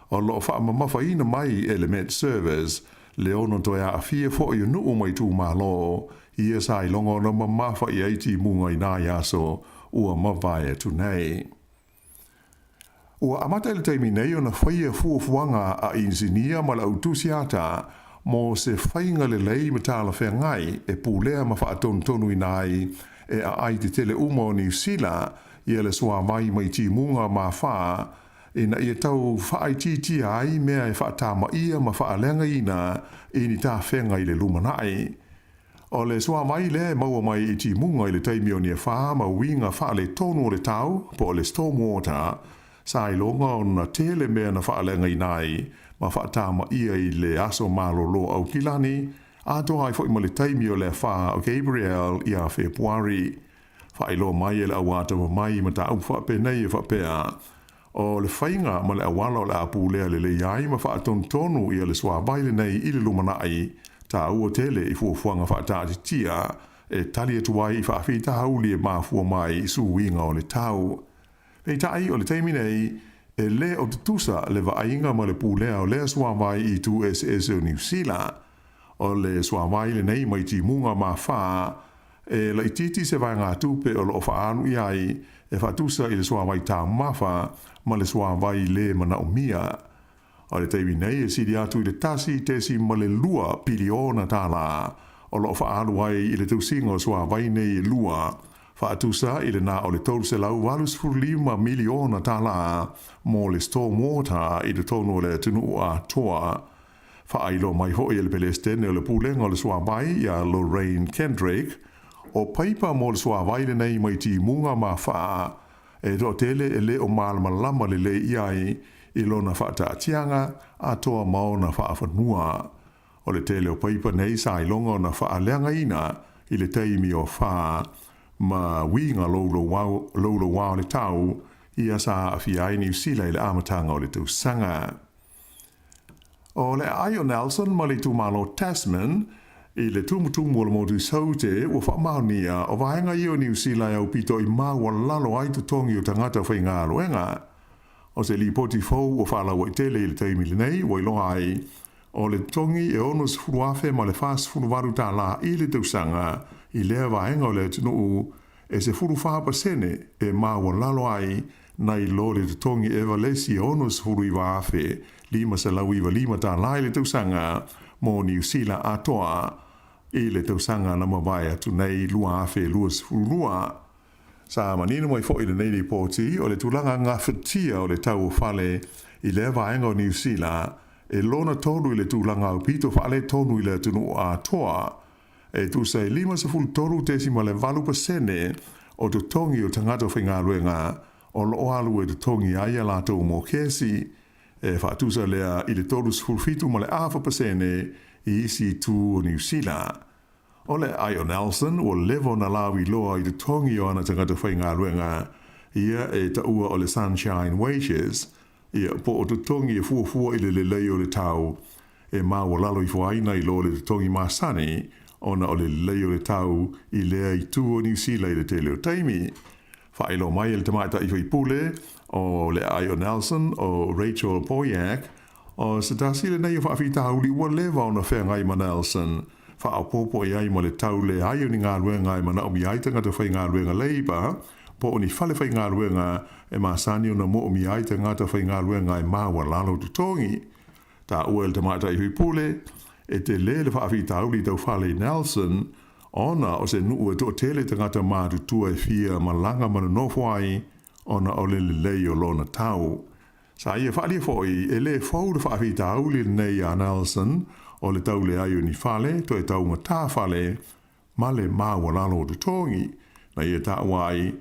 O lo wha mamafa ina mai element servers, le ono toia a fia fo i nuu mai tu malo, i e sai longo na mamafa i eiti munga i nā yaso, ua mawai tu nei. Ua amata le taimi nei o na whaia fuafuanga a insinia ma la utusiata, mo se whainga le lei matala whea ngai, e pūlea ma wha tonu i nai, e a ai te tele uma o New Zealand, i le sua mai ti munga ma wha, ina ia tau whaititi ai mea e whaatama ia ma whaalenga ina i ni tā whenga i le lumanai. O le sua mai le maua mai i ti munga i le taimi o ni e wha ma winga wha le tonu o le tau po le stormwater sa i longa o na tele mea na whaalenga i nai ma whaatama ia i le aso malolo au kilani a toa i fo ima le taimi o le wha o Gabriel i a Februari. Wha i lo mai e le awata ma mai ma ta au wha pe nei e wha pea. O le whainga ma le awala o le apulea le le iai ma wha tonu i le swa baile nei i le lumanai ta ua tele i fuafuanga wha taati tia e tali e tuai i wha whita hauli e mafua mai i suwinga o le tau. Nei tai o le teimi nei e le o tutusa le vainga ma le pulea o le swa mai i tu SS o New Zealand. O le swa mai le nei mai ti munga ma wha e la ititi se vai ngā tupe o lo wha anu i ai e whatusa i le swa mai tā mawha ma le swa vai le mana o mia. O le teimi nei e siri atu i le tasi tesi ma le lua piliona tāla o lo wha anu ai i le tausinga o swa vai nei e lua. Whaatusa i le nā o le tolu se lau walus furlima miliona tāla mo le stormwater i le tonu o le tunu a toa. Whailo mai hoi e le pelestene o le pūlenga o le swa vai i a Lorraine Kendrick o paipa mo le swa vai le nei mai ti munga ma wha e do tele e le o malama lama le le iai i lona whaata atianga a toa maona whaafanua. O le tele o paipa nei sa ilonga o na whaaleanga ina i le teimi o wha ma winga lo wao le tau ia sa afia ai New Zealand le amatanga o le tau sanga. O le Ayo Nelson ma le tumalo Tasman i le tumutumu o le motu saute ua whaamaunia o vahenga i o New Zealand au pito i maua lalo ai tutongi o tangata whai ngā loenga. O se li poti fau o whaalawa i tele i le taimili nei o iloa ai o le tongi e ono se furuafe ma le fast furuwaru tā la i le tausanga i lea vahenga o le tunu e se furufāpasene e maua lalo ai na i lo le tutongi e valesi e ono se furu i waafe lima se lau iwa lima tā la i le tausanga mo New Zealand atoa i le tausanga na mawai atu nei lua afe lua se furua. Sa manina mai fo i le nei poti o le tulanga ngā whatia o le tau o fale i le vaenga o New Zealand e lona tonu i le tulanga o pito whaale tonu i le tunu a toa e tu sei lima se fulu toru tesi ma le valu pasene o tu tongi o tangata o whainga luenga o lo alu e tu tongi aia lato mo kesi e whaatusa lea i le toru se fulu fitu ma le afa pasene i isi tu o New Zealand. O le Ayo Nelson o levo na lawi loa i tu tongi o ana tangata whainga luenga ia e taua o le Sunshine Wages ia po o tu tongi e fuafua i le leo le tau e maua lalo i fuaina i lo le tongi masani ona o le leo le tau i lea i tu o New Zealand le te leo taimi. Whaelo mai le tamata i whaipule o le Ayo Nelson o Rachel Poyak o se tasile nei o whaafitau li ua lewa o na whengai ma Nelson whaapopo i ai ma le tau le aio ni ngā ruenga i mana o mi aitanga te whai ngā ruenga leiba po o ni whale whai ngā ruenga e masani o na mo o mi aitanga te whai ngā ruenga i maua lalo tutongi. Ta ua le tamata i whaipule e te le whaafitau li tau whale Nelson ona o se nuu e to tele tangata mātu tua e fia ma langa mana nofwai ona o le lei o lona tau. Sa ia whaalia foi e le fau le whaafitau li nei a Nelson o le tau le aio ni whale to e tau ngata whale ma le maua lalo tutongi. Na ia ta wai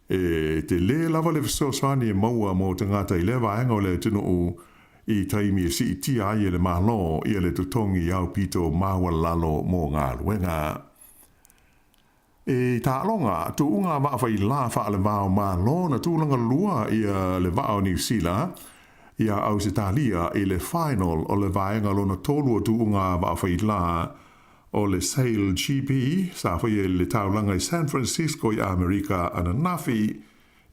e te le lava le whasosani e maua mo tangata i lewa hanga o le tino o i taimi e si ti ai e le malo i le tutongi au pito maua lalo mo ngā luenga. E ta longa tu unga mawhai la wha le vao malo na tūlanga lua i le vao New Zealand ia au se talia i le final o le vaenga lona tolu o tu unga mawhai la o le Sail GP sa whai e le taulanga i San Francisco i Amerika ana nafi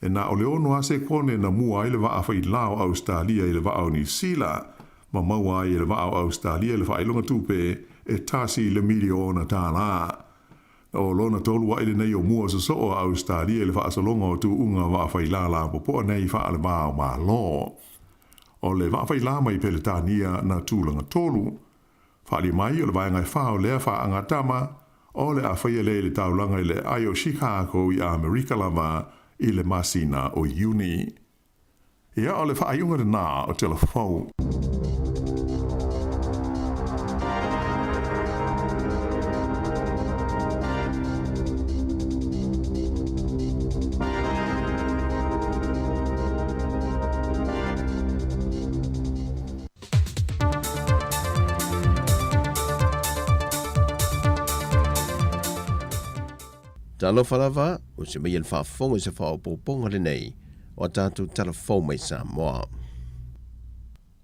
e na o le ono ase kone na mua i le vaa whai lao Australia i le vao New Zealand ma maua i le vao Australia i le whailunga tupe e tasi le miliona tā la. O lona tolu wa ile nei o mua sa so o Australia le whaasalonga o tu unga wa whaila la popo nei wha ale maa o maa lo. O le wa whaila mai peletania na tūlanga tolu. Whaali mai o le vaengai whao lea wha angatama o le a whaia le taulanga i le Ayo Chicago i Amerika lava i le masina o Uni. Ia o le whaaiunga na o telefou. Talo falava, o se mai el whaafonga se whaopoponga le nei, o tātou telefou mai Samoa.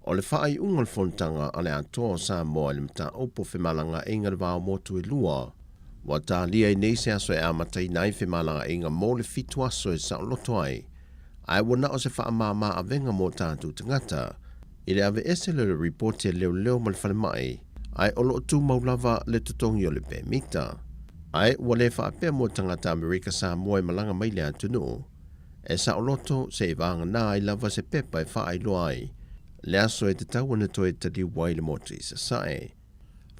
O le whaai ungal fontanga ale atoa Samoa le mta opo whemalanga inga le wao motu e lua, wa tā lia i nei se aso e amatai nai whemalanga inga mo le fitu aso e sa loto ai, ai wana o se whaamama a venga mo tātou tangata, i le ave ese le reporte leo leo mal whale mai, ai olo tu maulava le tutongi o le pēmita. Ai wale whaapea mo tangata Amerika Samoa i malanga mai le atunu. E sa oloto se i vanga nā i lava se pepa i whaai loai. Le aso e te tawana toi te li wai le motri sa sae.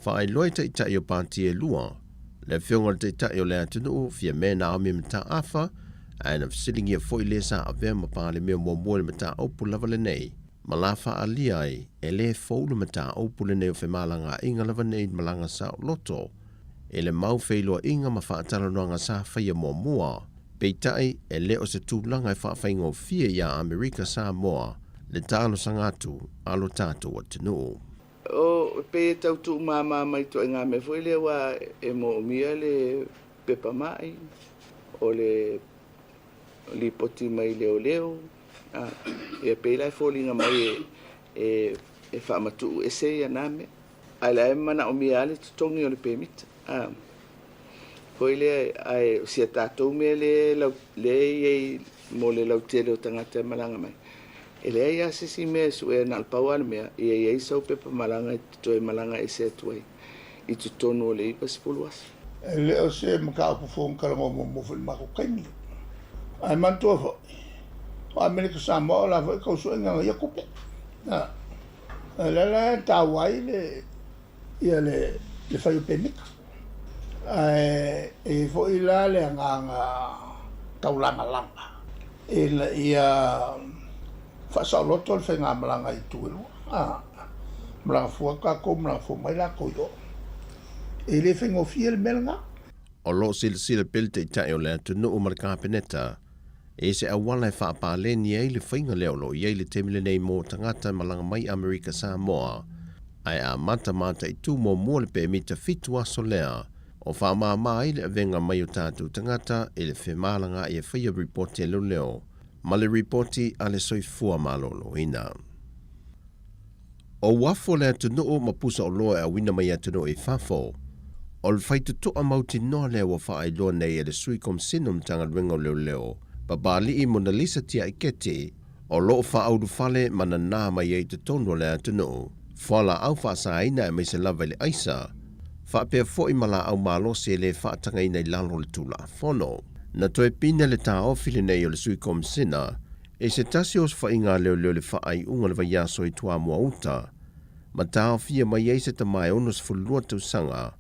Whaai loai ta i tai o pāti e lua. Le whionga te tai o le atunu fia mena ami mta afa. Aina fsilingi a foi le sa a vea mapale mea mua mua le mta opu lava le nei. Malafa a liai e le fau le mta opu le nei o whemalanga inga lava nei malanga sa oloto. E le mau whailoa inga ma whaatalonoanga sa whaia mua. Peitai e leo se tūlanga e whaawhaingo fia ia Amerika Samoa le tālo sangatu alo tātou atinu. O pe tau tu mama mai to nga me foi le wa e mo mia le pepa mai. o le lipoti mai leo ia pei lai fōlinga mai e whaamatu ese ia nāme. Ai lai mana o mia ale tutongi o le pēmita. Hoi le ai sia tātou mea le ei mo le lau tele o tangata malanga mai. E le ai asisi mea su e na alpau ana mea ia iei sau pepa malanga i tutoe malanga ese atuai. I tutonu o le ipa sipulu asa. E le o se maka upu fōng karango mo mofo le mako kaini. Ai mantua fo. O Amerika Samoa la fo e kausu e nganga ia kupe. Le tawai le ia le whai upe mika. E fo i la le nganga taulanga langa. E la ia whasau loto le whainga malanga i tuelua. Malanga fua kako, malanga fua mai la koio. E le whaingo fia le melanga. O lo sila pilte i tae o le tunu o marika peneta. E se awala e whaapaleni ei le whainga leo lo i ei le temile nei mō tangata malanga mai Amerika Samoa. Ai a mata i tū mō mua le pēmita fitu aso lea. O whaamā mai le avenga mai o tātou tangata e le whemalanga i e whaia reporti e leo. Ma le reporti a le soifua malolo ina. O wafo le atunu o mapusa o loa e a wina mai atunu e whafo. O le whaitutua mauti noa lea wa wha ailoa nei e le sui kom sinum tanga ringo leo. Babali i Mona Lisa tia i kete, o loo wha audu fale mana nā mai ei te tono le atunu. Whala au wha sa ina e mai se lava le aisa. Wha pia fo i mala au malo se le wha tanga ina i lalo le tula fono. Na toe pina le tā ofile nei o le sui kom sina, e se tasi os wha inga leo le wha ai unga le vaiaso i tua mua uta. Ma tā ofia mai ei se ta mai onos fulua tau sanga,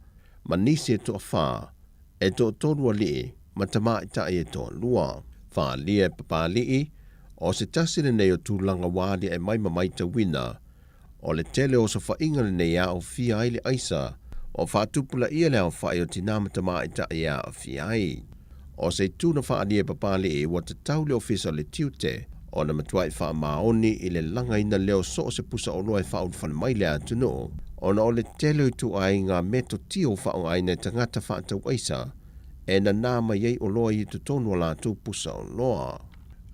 ma nisi e toa wha, e toa tōrua li, ma ta mai ta e toa lua. Wha lia papalii, o se tasire nei o tūlanga wāli e mai mamaita wina, o le tele o sa whainga nei a o fia ai le aisa, o whaatupula ia leo whai o tinamata maita ia a fia ai. O se tūna wha lia papalii wa te tau leo fisa le tiute, o na matuai wha maoni i le langa ina leo so se pusa o loa e wha whan mai lea tunu, o na o le tele tu ai ngā meto tio wha o aina tangata wha tau aisa, e na nāma iei o loa i tu tonu la tu pusa o loa.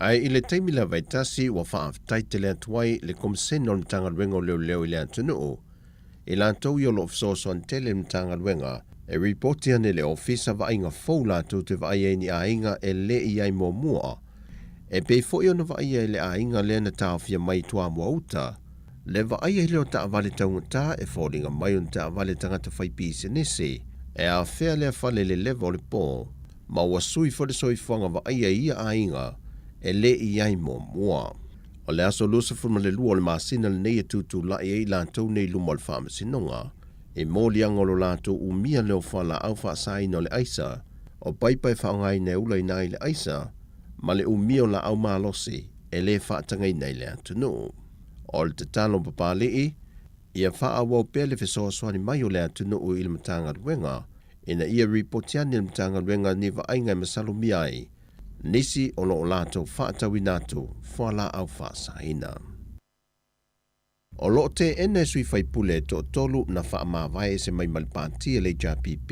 Ai i le teimila vaitasi wa whaaftai te lea tuai le komseno na tanga ruenga leo i lea tunu. I la tau i o lo fsoso an tele na tanga ruenga, e reportia ne le ofisa va inga fau la tu te va iei ni a inga e le i ai mo mua. E pe fo i o na va iei le a inga le na tau fia mai tua mua uta, le va iei leo ta avale taungata e fōringa mai un ta avale tangata whaipi se nese, e a whea lea whale le lewa o le pō, ma ua sui whare soi whanga wa aia ia a inga, e le i ai mo mua. O le aso lusafu ma le lua o le maasina le nei e tutu la i ei lantou nei luma o le whaamasinonga, e mōli angolo lantou umia leo whala au whaasaina o le aisa, o paipai whaongai ne ulai nai le aisa, ma le umia o la au malosi, e le whaatangai nei le atunu. O le te talo papalii, ia wha wau pele fesoa swani mai o le atunu o ili matanga ruenga, ina ia ripotiani ili matanga ruenga ni wa ainga masalo miai, nisi o lo lato wha tawinatu, whala au wha saina. O lo te ene sui whaipule to tolu na wha mawai se mai malpantia le JPP,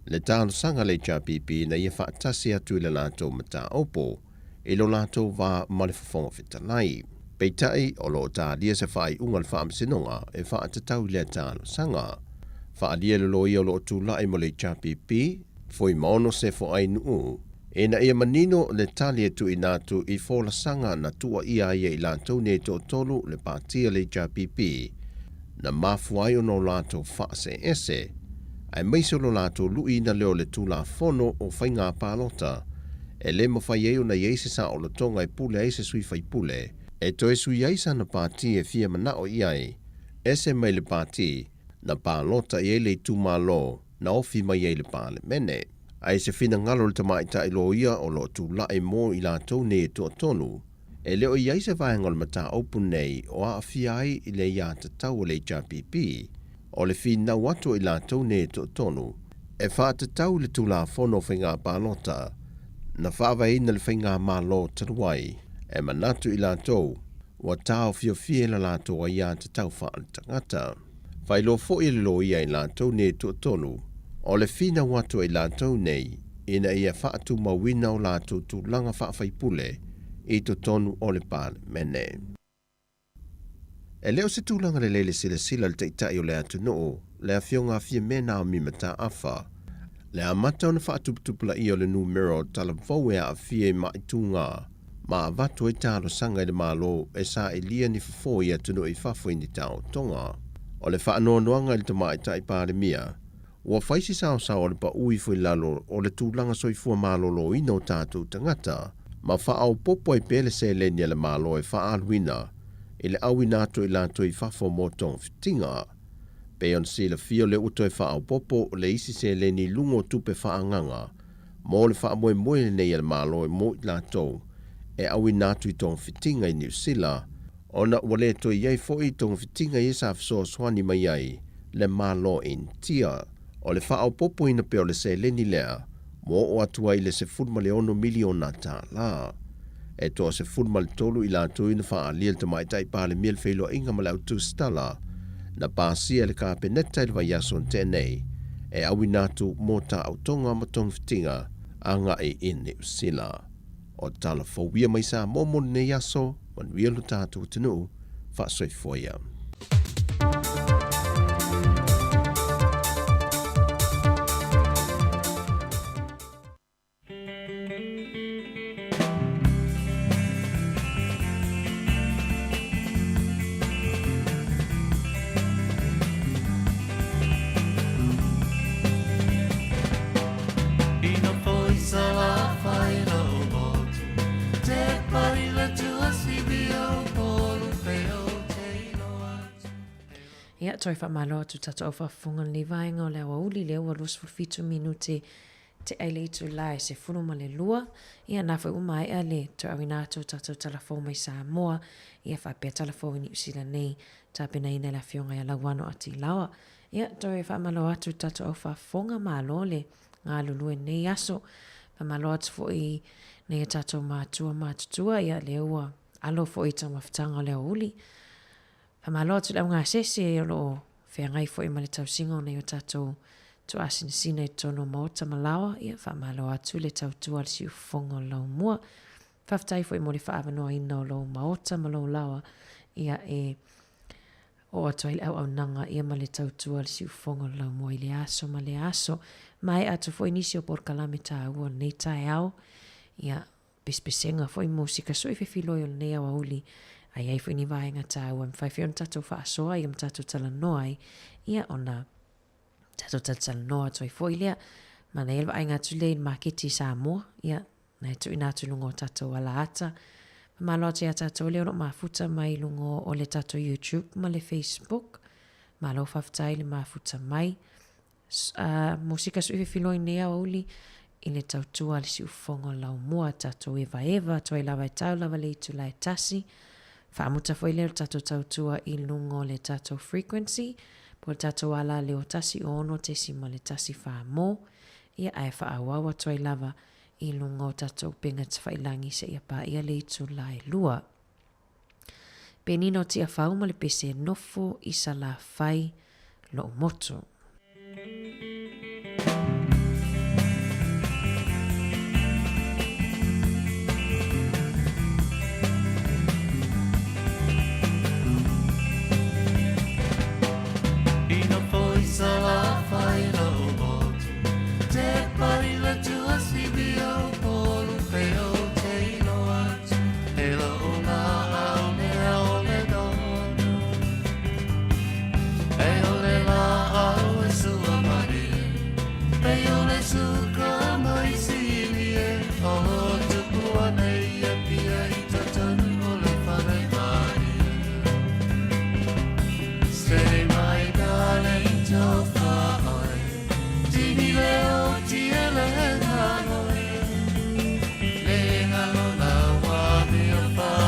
le talo sanga le JPP na ia wha tasi atu ile lato mata opo, ilo lato wa malefafonga fitalai. Peitai o lo tādia se whai ungal whaamsinonga e wha atatau lea tālo sanga. Wha adia lo i o lo tūlai mo le JPP, foi maono se fo ai nuu. E na ia manino le tali e tu i nātu i fōla sanga na tua ia ia i lātou ne to tolu le pātia le JPP. Na mafuai o no lātou wha se ese. Ai meiso lo lātou lui na leo le tūla fono o whainga pālota. E le mawhai eo na iese sa o lo tonga i pule eise sui whai pule. E to e sui aisa na pāti e fia mana o iai, ese mai le pāti, na pālota i ele i tūmalo, na ofi mai e le pāle mene. Ai se fina ngalo le tamaita i lo ia o lo tu lae mo i lātou ne e toa tonu, e leo i aise vaengal mata opu nei o a fiai i le ia tatau le JPP, o le fina watu i lātou ne e toa tonu, e wha tatau le tula fono whainga pālota, na whaavai na le whainga malo taruai, e manatu i lātou, wa tāo fio fie la lātou a ia te tau wha tangata. Whai lo fo i lo ia i lātou ne tu tonu, o le fina watu i lātou nei, ina ia whaatu mawina o lātou tūlanga whaafai i to tonu o le Palemene. E leo se tūlanga le lele sila le teitai o le atu noo, le awhionga awhia mena o mimata awha. Le amata o na whaatuputupula i o le numero talavau e a awhia maitunga, ma avatu e tālo sanga i le malo e sa e lia ni fafo i atu noo i fafo i ni tau tonga. O le whaanoanoanga i le tamaitai Palemia, ua whaisi sao o le pa ui fui lalo o le tūlanga soifua malolo ina o tātou tangata, ma whaau popo i pele se lenia le malo e whaaluina, i le awinato i lato i whafo mo tong fitinga. Pe on si le fio le uto e whaau popo le isi se leni lungo tupe whaanganga, mo le wha moe moe nei le malo e mo i lato, e awinato i tong fitinga i New Zealand, ona wale to iei fo i tong fitinga i sa fso swani mai ai, le malo in tia, o le whaau popo ina peo le se leni lea, mo o atua i le se fulma le 1 miliona ta la. E toa se fulma le tolu i la tu ina wha alia le tamaitai Palemia le whailo inga ma lau tu stala, na pāsia le ka peneta il vaiaso tenei, e awinatu mo ta autonga ma tong fitinga, anga e in New Zealand. O tala fawia mai sa momo ne yaso, man wielu tātou tenu, wha soi foia. Ia toi whamalo tu tato au whafunga ni vaenga o leo uli leo wa luas fulfitu minuti te eile i tu lai se funu ma le lua. Ia nafai umai a le tu awinato tato talafo mai Samoa. Ia whapea talafo i New Zealand nei ta pena ina la fionga ia lawano ati lawa. Ia toi whamalo atu tato au whafunga malo le ngā lulue nei aso. Whamalo atu fo i nei tato mātua ia leo alo fo i tamawhitanga o leo uli. Whamalo atu lau ngā sese e lo whea ngai fo i male tau singo nei o tatou tu asin sina i tono maota malawa. Ia whamalo atu le tau tua le si ufongo lau mua. Whaftai fo i mole whaavanoa ina o lau maota malo lawa. Ia e o atu ai au nanga ia male tau tua le si ufongo lau mua i le aso ma le aso. Mai atu fo i nisi o porkalame ta ua nei tae au. Ia pespesenga fo i musika so i whiwhiloi o nei awa uli. Ai ai fo ni vaenga tau am fai fion tatou whaasoa i am tatou tala noai. Ia ona tatou tala noa toi fo i lea. Mana elwa ai ngā tule in maketi Samoa. Ia nai tu ina tu lungo tatou ala ata. Malo te a tatou leo no mafuta mai lungo o le tatou YouTube ma le Facebook. Malo whaftai le mafuta mai. Musika su i whiwhiloi nea uli. I le tautua le si ufongo lau mua tatou eva toi lava e tau lava le itu lai tasi. Whaamuta foi leo tatou tautua i lungo le tatou frequency, po le tatou ala leo tasi ono te sima le tasi whaamo, ia ai whaawawa toi lava i lungo tatou penga te whailangi se ia pa ia le itu lai lua. Penino tia whauma le pese nofo i sa la whai lo moto. Sala fai lo motu te pari la tua sibio polu peo te ilo atu e la ona au me au le dono e o le la au e sua mari e o le suka mai silie o tuku anei e pia i tatanu o le whare mari stay my darling no fai tini leo tiele hanoi le ngalo na wa mi fa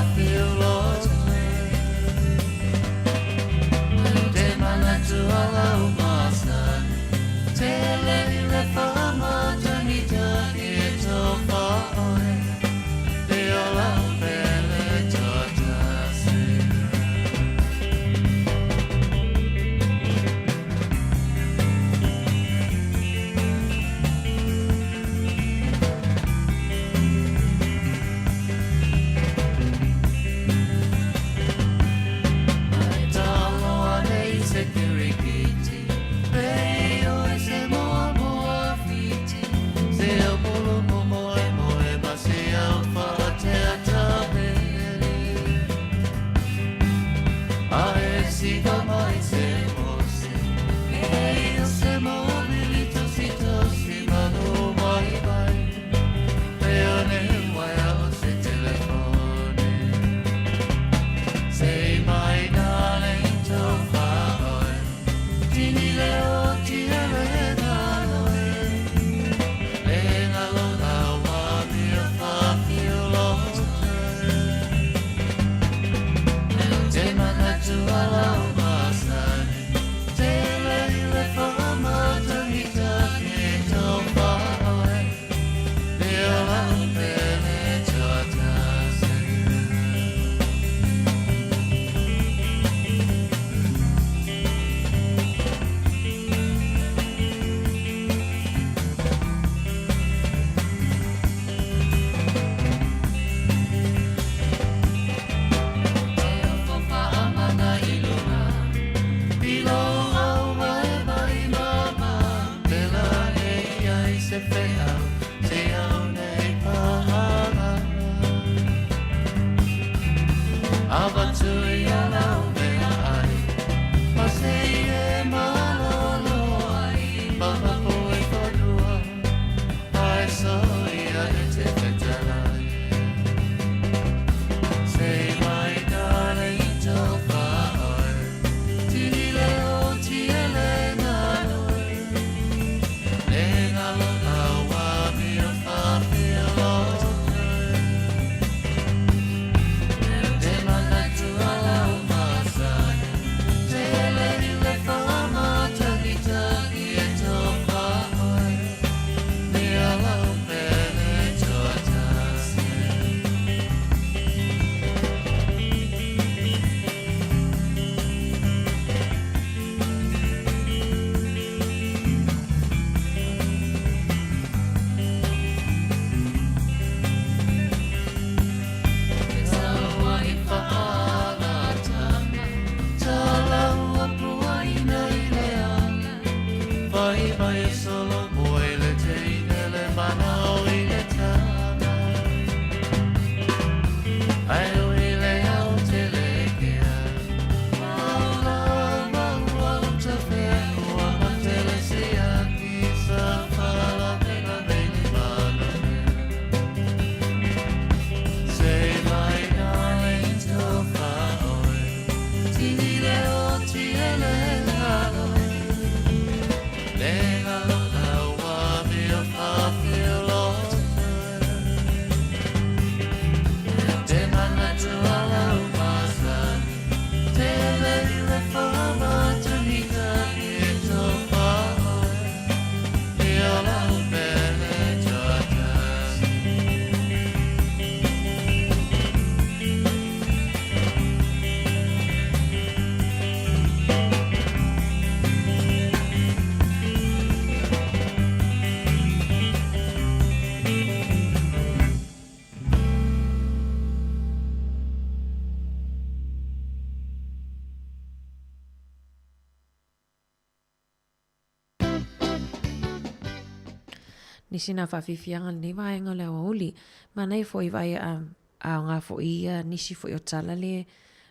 Nisi na whawhiwhianga ni waenga leo uli. Ma nei fo I vai a ngā fo I nisi fo I o tala le.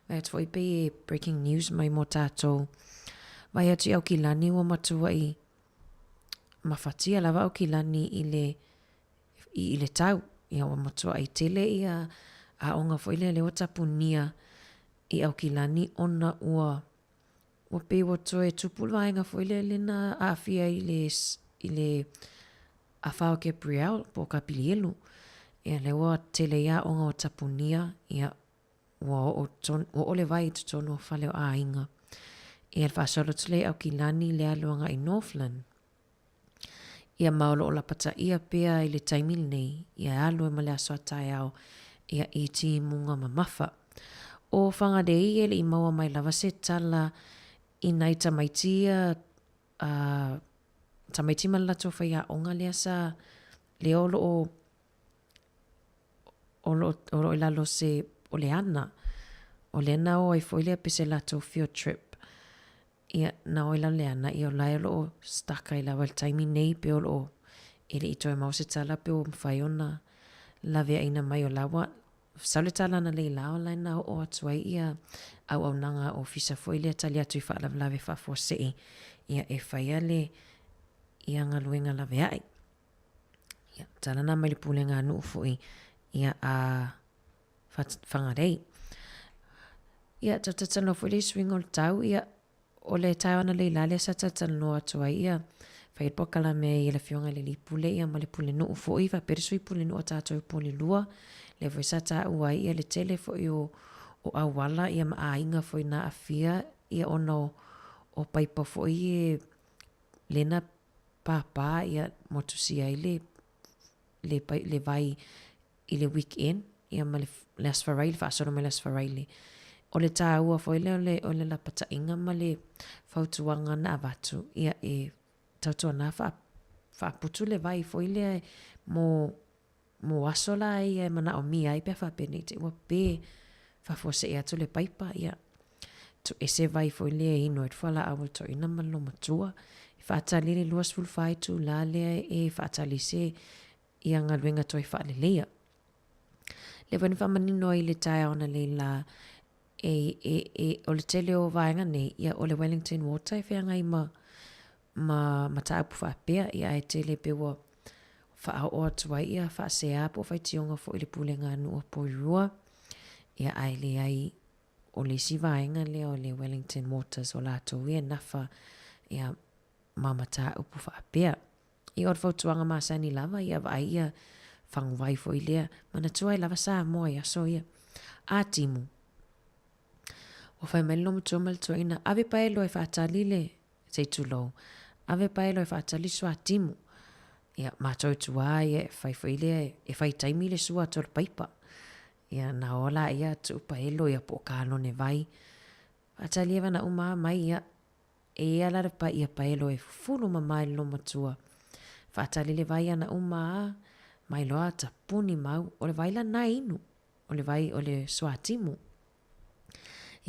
Vai at fo I pe breaking news mai mo tātou. Vai atu au ki lani o matua I mawhatia lawa au ki lani I le tau. Ia o matua I tele I a onga fo I le o tapunia I au ki lani ona ua. Ua pe o toe tupul vaenga fo I le na awhia I le a whao ke Brielle po ka pilielu. Ia le oa tele ia onga o tapunia ia o ole vai tu tono whale o a inga. Ia le whasolo tule au ki lani le aluanga I Northland. Ia maolo o la pata ia pea I le taimil nei. Ia alu e male asoa tai au ia I ti munga mamafa. O whangadei ele I maua mai lava se tala I nai tamaitia tamaiti malato whaia onga lea sa le olo o lalo se o le ana. O le ana o ai foilea pese lato field trip. Ia na o ila le ana I o lai o staka I lawa taimi nei pe o ele I toi mau se tala pe o mwhaiona lawea ina mai o lawa. Saule tala na le lao lai na o atuai ia au nanga o fisa foilea tali atu I whaalawe whafo sei. Ia e whaia le ia ngā luenga lawe ai. Ia, tala nā mai le pule ngā nuu fui ia a whangarei. Ia, tatatano fui le swing o le tau, ia o le tau ana le ilale sa tatatano atua ia whaid pokala me I le fionga le li pule ia ma le pule nuu fui, wa perisui pule nuu tato I pule lua, le fui sa ta uai ia le tele fui o awala ia ma a inga fui na afia ia ono o paipa fui lena papa ia motusia I le vai I le weekend ia ma le asfarai le whaasoro me le asfarai o le tāua foi le o le lapata inga ma le whautuanga na avatu ia e tautua na whaaputu le vai foi le mo asola ia e mana o mia I pe whapene te ua pe whafose e atu le paipa ia tu ese vai foi le ino e whala au to ina malo matua whaatali le luas fulfai tu la le e whaatali se ia ngā luenga toi whaalelea. Le wani whamanino I le tae ona le la o le tele o vaenga nei ia o le Wellington Water e whianga i ma taupu whaapea ia e tele pe wa wha o atua ia wha se apo whai tionga fo i le pulenga nua poirua ia ai le ai o le si vaenga le o le Wellington Waters o lato ia nafa ia mama taupu whaapea ia o whautuanga masani lava ia vai ia whangu vai fo i lea mana tua i lava sa moa ia so ia a timu o fai mai lomu tua mal tua ina ave pae lo e whaatali le sei tu lo ave pae lo e whaatali sua timu ia mātou tua ia fai fo i lea e fai taimi le sua tol paipa ia na ola ia tu pae lo ia po kalo ne vai whaatali eva na uma mai ia e ala re pa ia pae lo e fulu ma mai lomu tua whaatali le vai ana uma mai loa ta puni mau o le vai la na inu o le vai o le sua timu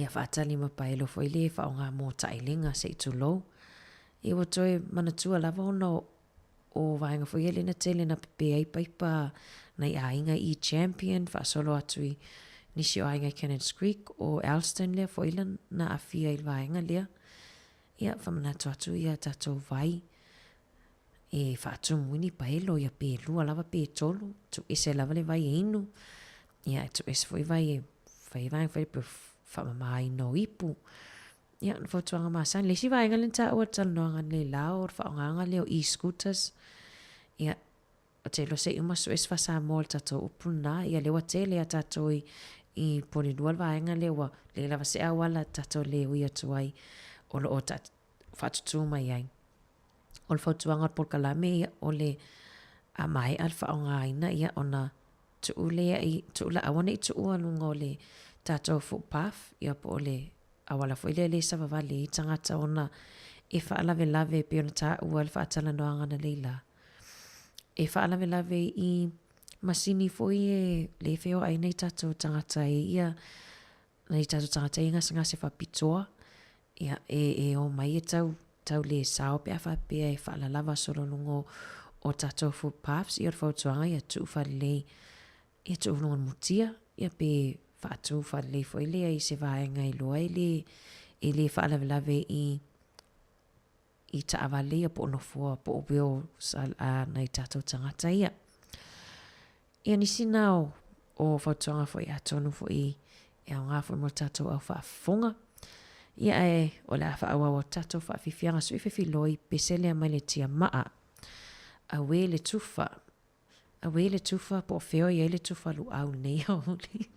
ia whaatali ma paelo fo ile e whaonga mō tailinga se itu lo. I wa toi manatua lava ono o vaenga fo ile na tele na pepe ai paipa na i ainga i champion whaasolo atui nisi o ainga Kenneth Creek o Alston lea fo ile na awhia i vaenga lea. Ia whamanatu atu ia tatou vai e whaatu mwini paelo ia pe lua lava pe tolu tu ese lava le vai inu. Ia tu ese fo i vai e whai vaenga fo i pe whamamai no ipu. Ia, whautuanga maasan. Lesi vaenga lenta ua talanoanga le lao, whaonganga leo e-scooters. Ia, o te lo se umasu es whasa mōl tato upuna. Ia, lewa te lea tato i ponidual vaenga lewa. Le lava se awala tato leo ia tuai. Olo o tat whatutu mai ai. O le whautuanga o polkalame ia o le a mai al whaonga aina ia ona tuulea i tuula awane i tuua lunga o le tato footpath ia po le awala fo ile le sava vale i tangata ona e whaalave lave pe ona ta ua le whaatala noanga na leila. E whaalave lave i masini fo i e le feo ai nei tato tangata e ia nei tato tangata i ngasa ngase whapitoa ia e o mai e tau le sao pe a whapea e whaalalava solo lungo o tato footpaths i o whautuanga ia tu whale ia tu ulungan mutia ia pe whaatu whale fo ilea i se vaenga i loa i le whaalawelawe i taawale a po onofua po obeo a nei tatou tangata ia. Ia nisi nao o whautuanga fo i atonu fo i au ngā fo i mo tatou au whaafonga. Ia e o le awhaawa o tatou whaafifianga so i whiwhiloi peselea mai le tia maa a we le tufa. A we le tufa po feo i le tufa lu au nei holi.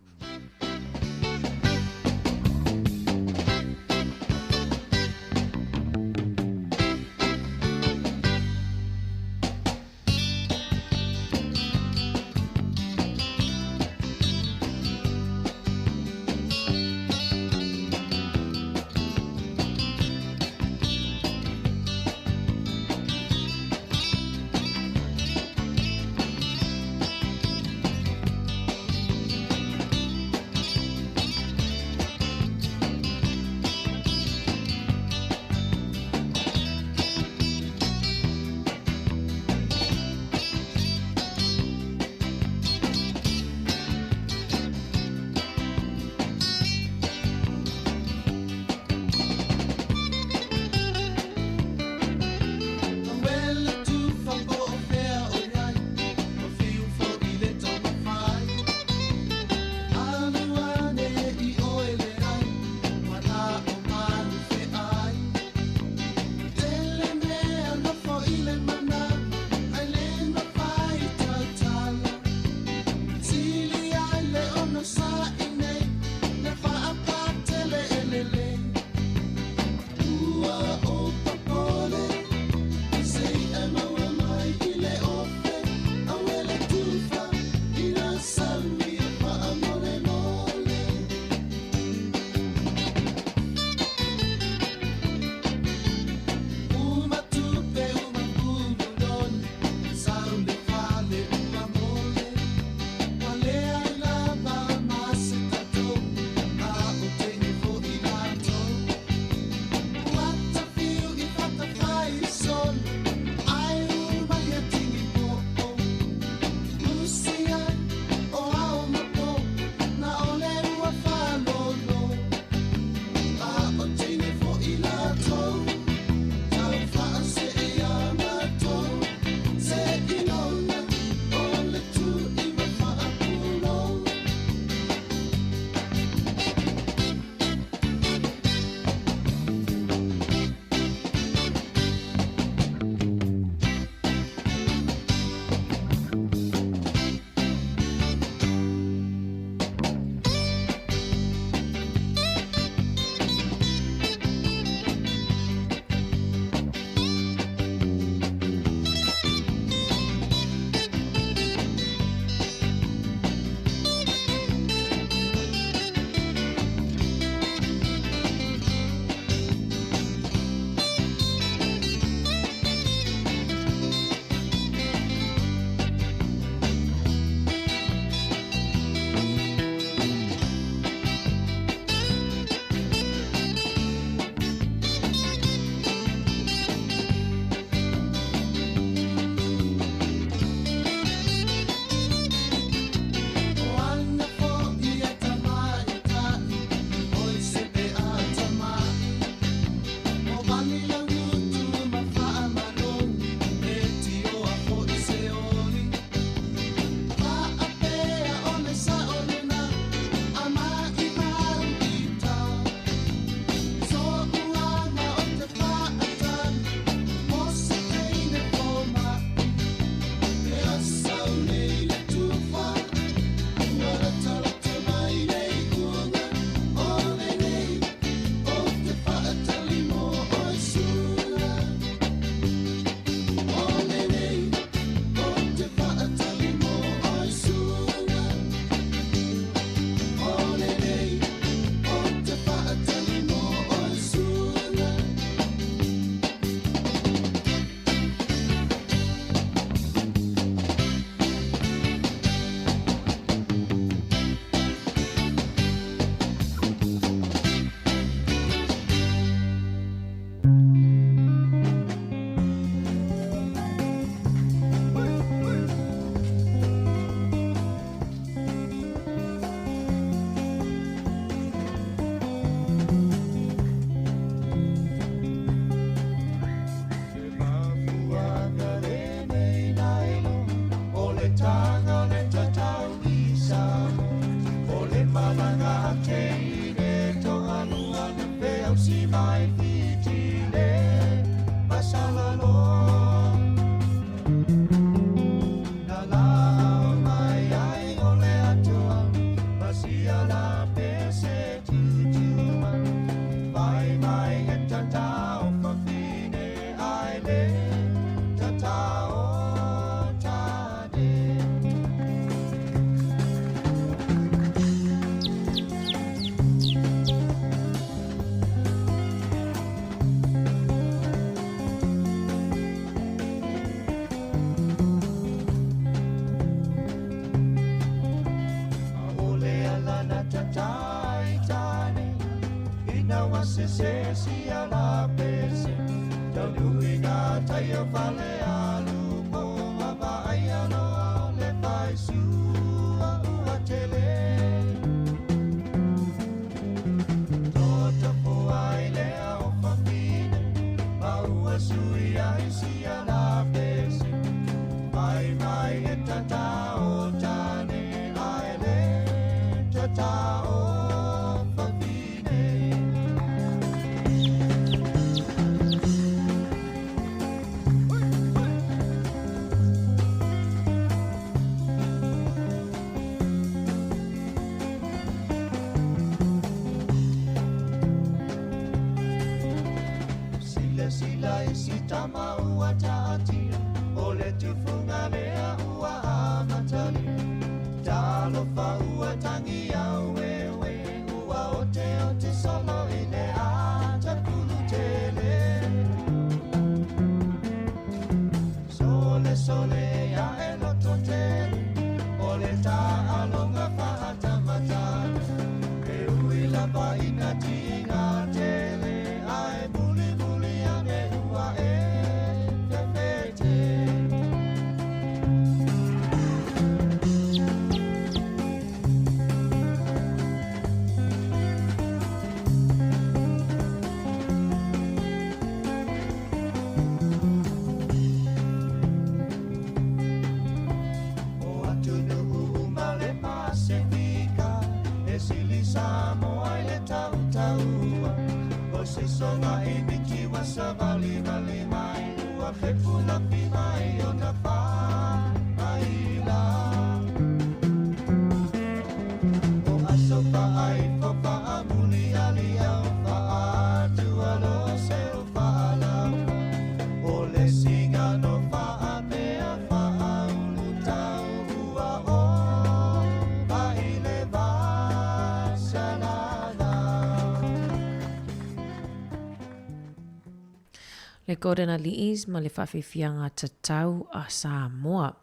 Le Gordon Liis ma le whawhiwhianga tatau a Samoa.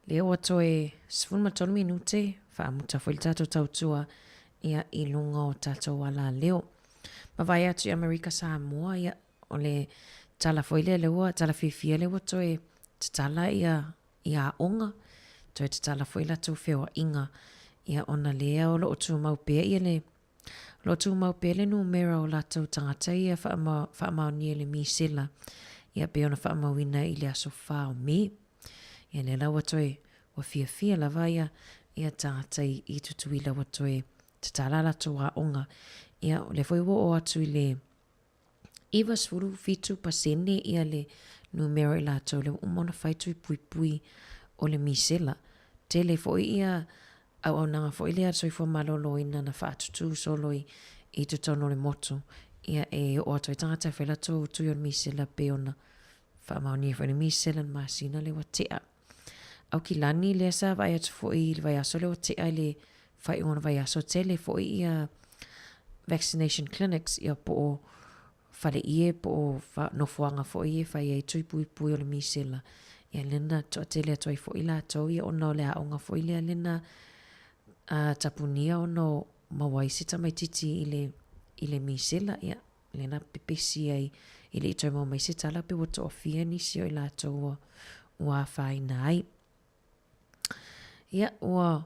Le o atoe sifun matonu minute whaamuta fwil tato tautua ia I lunga o tato wala leo. Ma vai atu Amerika Samoa ia o le tala fwile le ua, tala whiwhia le atoe tatala ia onga. Toe tatala fwila tu whiwa inga ia ona lea o lo tu maupea ia le lo tu maupele numera o latou tangata ia whaamaoni le misela ia pe ona whaamawina I le aso whao me. Ia le lawa toe wa fia lava ia tangata I tutui lawa toe tatala latou a onga. Ia le fwaiwo o atu I le iwa sfuru fitu pasene ia le numera I latou le umona whaitu I pui o le misela. Te le fwoi ia au nanga fo ile ato I fo malolo ina na whaatutu soloi I tutono le moto. Ia o ato I tangata whela tō tui on misela pe ona whaamaoni e whani misela na masina le watea. Au ki lani le sa vai atu fo I le vai aso le watea le whai ona vai aso te le fo ia vaccination clinics ia po o whale ie po o nofuanga fo ie whai e tui pui o le misela. Ia lena to atele ato I fo ila ato ia ona o le aonga fo ile lena tapunia ono mawaisi tamaititi I le misela ia lena pepesi ai I le itoe mau maisi tala pe wato ofia nisi o I lato ua whaina ai. Ia ua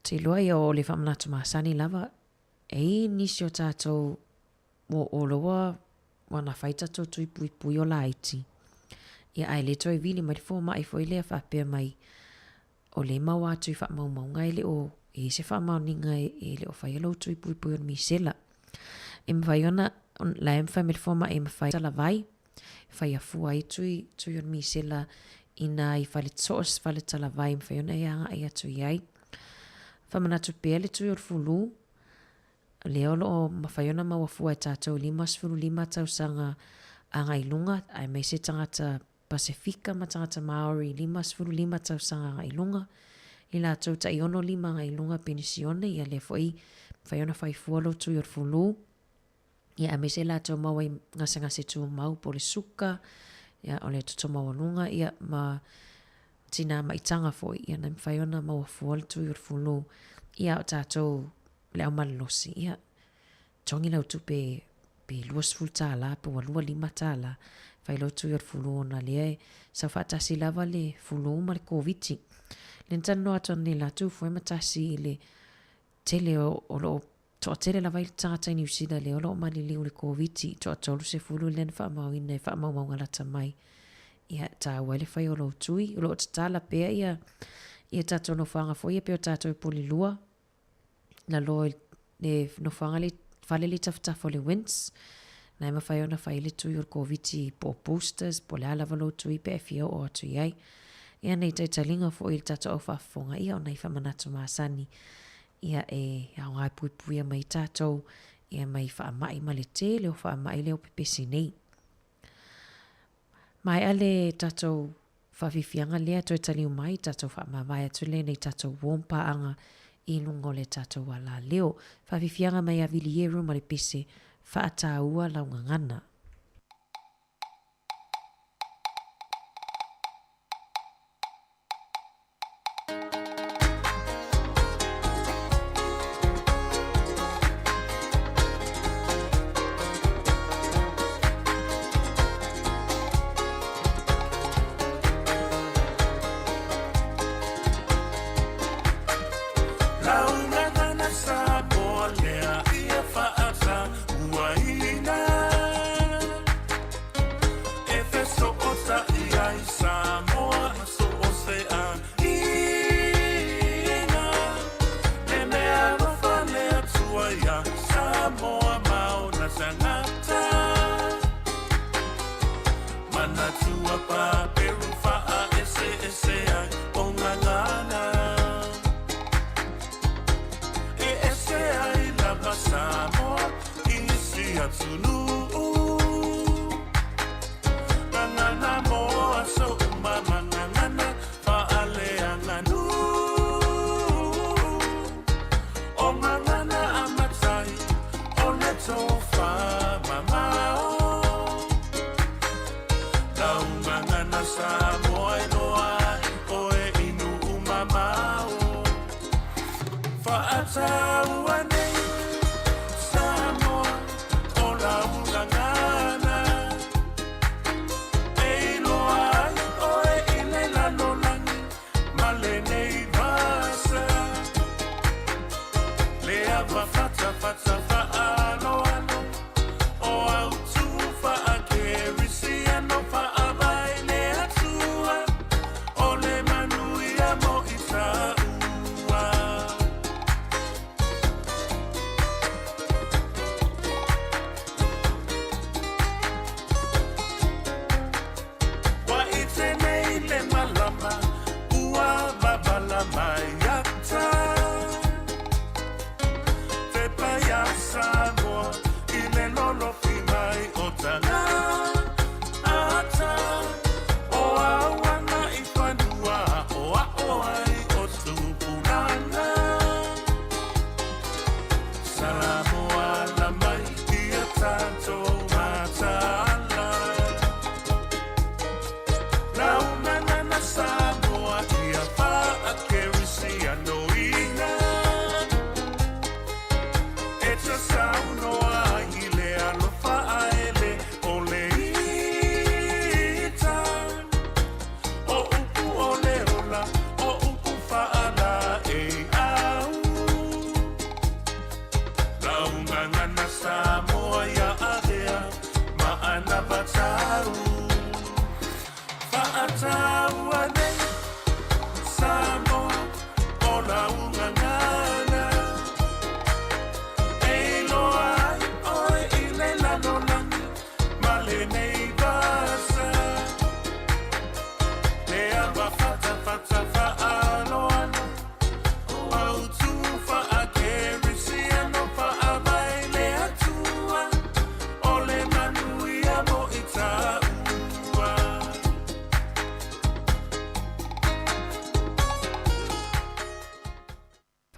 te loa ia o le whamanatu maasani lava nisi o tātou o loa wana whaitato tui pui o la iti. Ia ai le toi vili mai fo mai fo ilea whapea mai o le maua atu i wha maunga e le o e se wha mauninga e le o whai alo tui pui pui on misela. E mwhai ona la e mwhai me le foma e mwhai tala vai, whai a fua i tui on misela ina i whale tos whale tala vai mwhai ona e anga e atu i ai. Whamanatu pēr le tui o fulu, le olo o mwhai ona maua fua e tātou 5 tausanga anga i lunga, ai mei se tangata Pasifika ma tangata Maori 5 tausanga anga i lunga, i la tau ta iono 5 anga i lunga penisione, ia le foi whai ona whai fualo tui o fulu, ia me se la tau maua i ngase tu mau po le suka, ia o le tuto maua lunga, ia ma tina maitanga foi, ia na whai ona maua fualo tui o fulu, ia o tātou le au malolosi, ia tongi lau tu pe luas ful tala, pe walua 5 tala, whai lau tui o fulu ona le sa whaatasi lava le fulu ma le COVID-19. Le tano ato ni la tu fwoi matasi le tele o lo to tele la vai tangata New Zealand le o lo mali liu le COVID-19 to tolu se fulu len wha mau ina wha mau ngala tamai. Ia ta wale whai o lo tui, o lo tala pea ia tato no whanga fwoi e peo tato e poli lua. Na lo le no whanga le whale le taftafo le wins. Na ima whai ona whai le tui o COVID-19 po boosters, po le alawa lo tui pe e fio o atu iai. Ia nei te talinga fo il tato au whafonga ia o nei whamanatu maasani. Ia e au ngai pui pui mai tato, ia mai whaamai ma le te leo whaamai leo pepesi nei. Mai ale tato whawhiwhianga lea toi taliu mai tato whaamawai atu le nei tato wompa anga i lungo le tato wala leo. Whawhiwhianga mai a vilieru ma le pese whaataua launga ngana.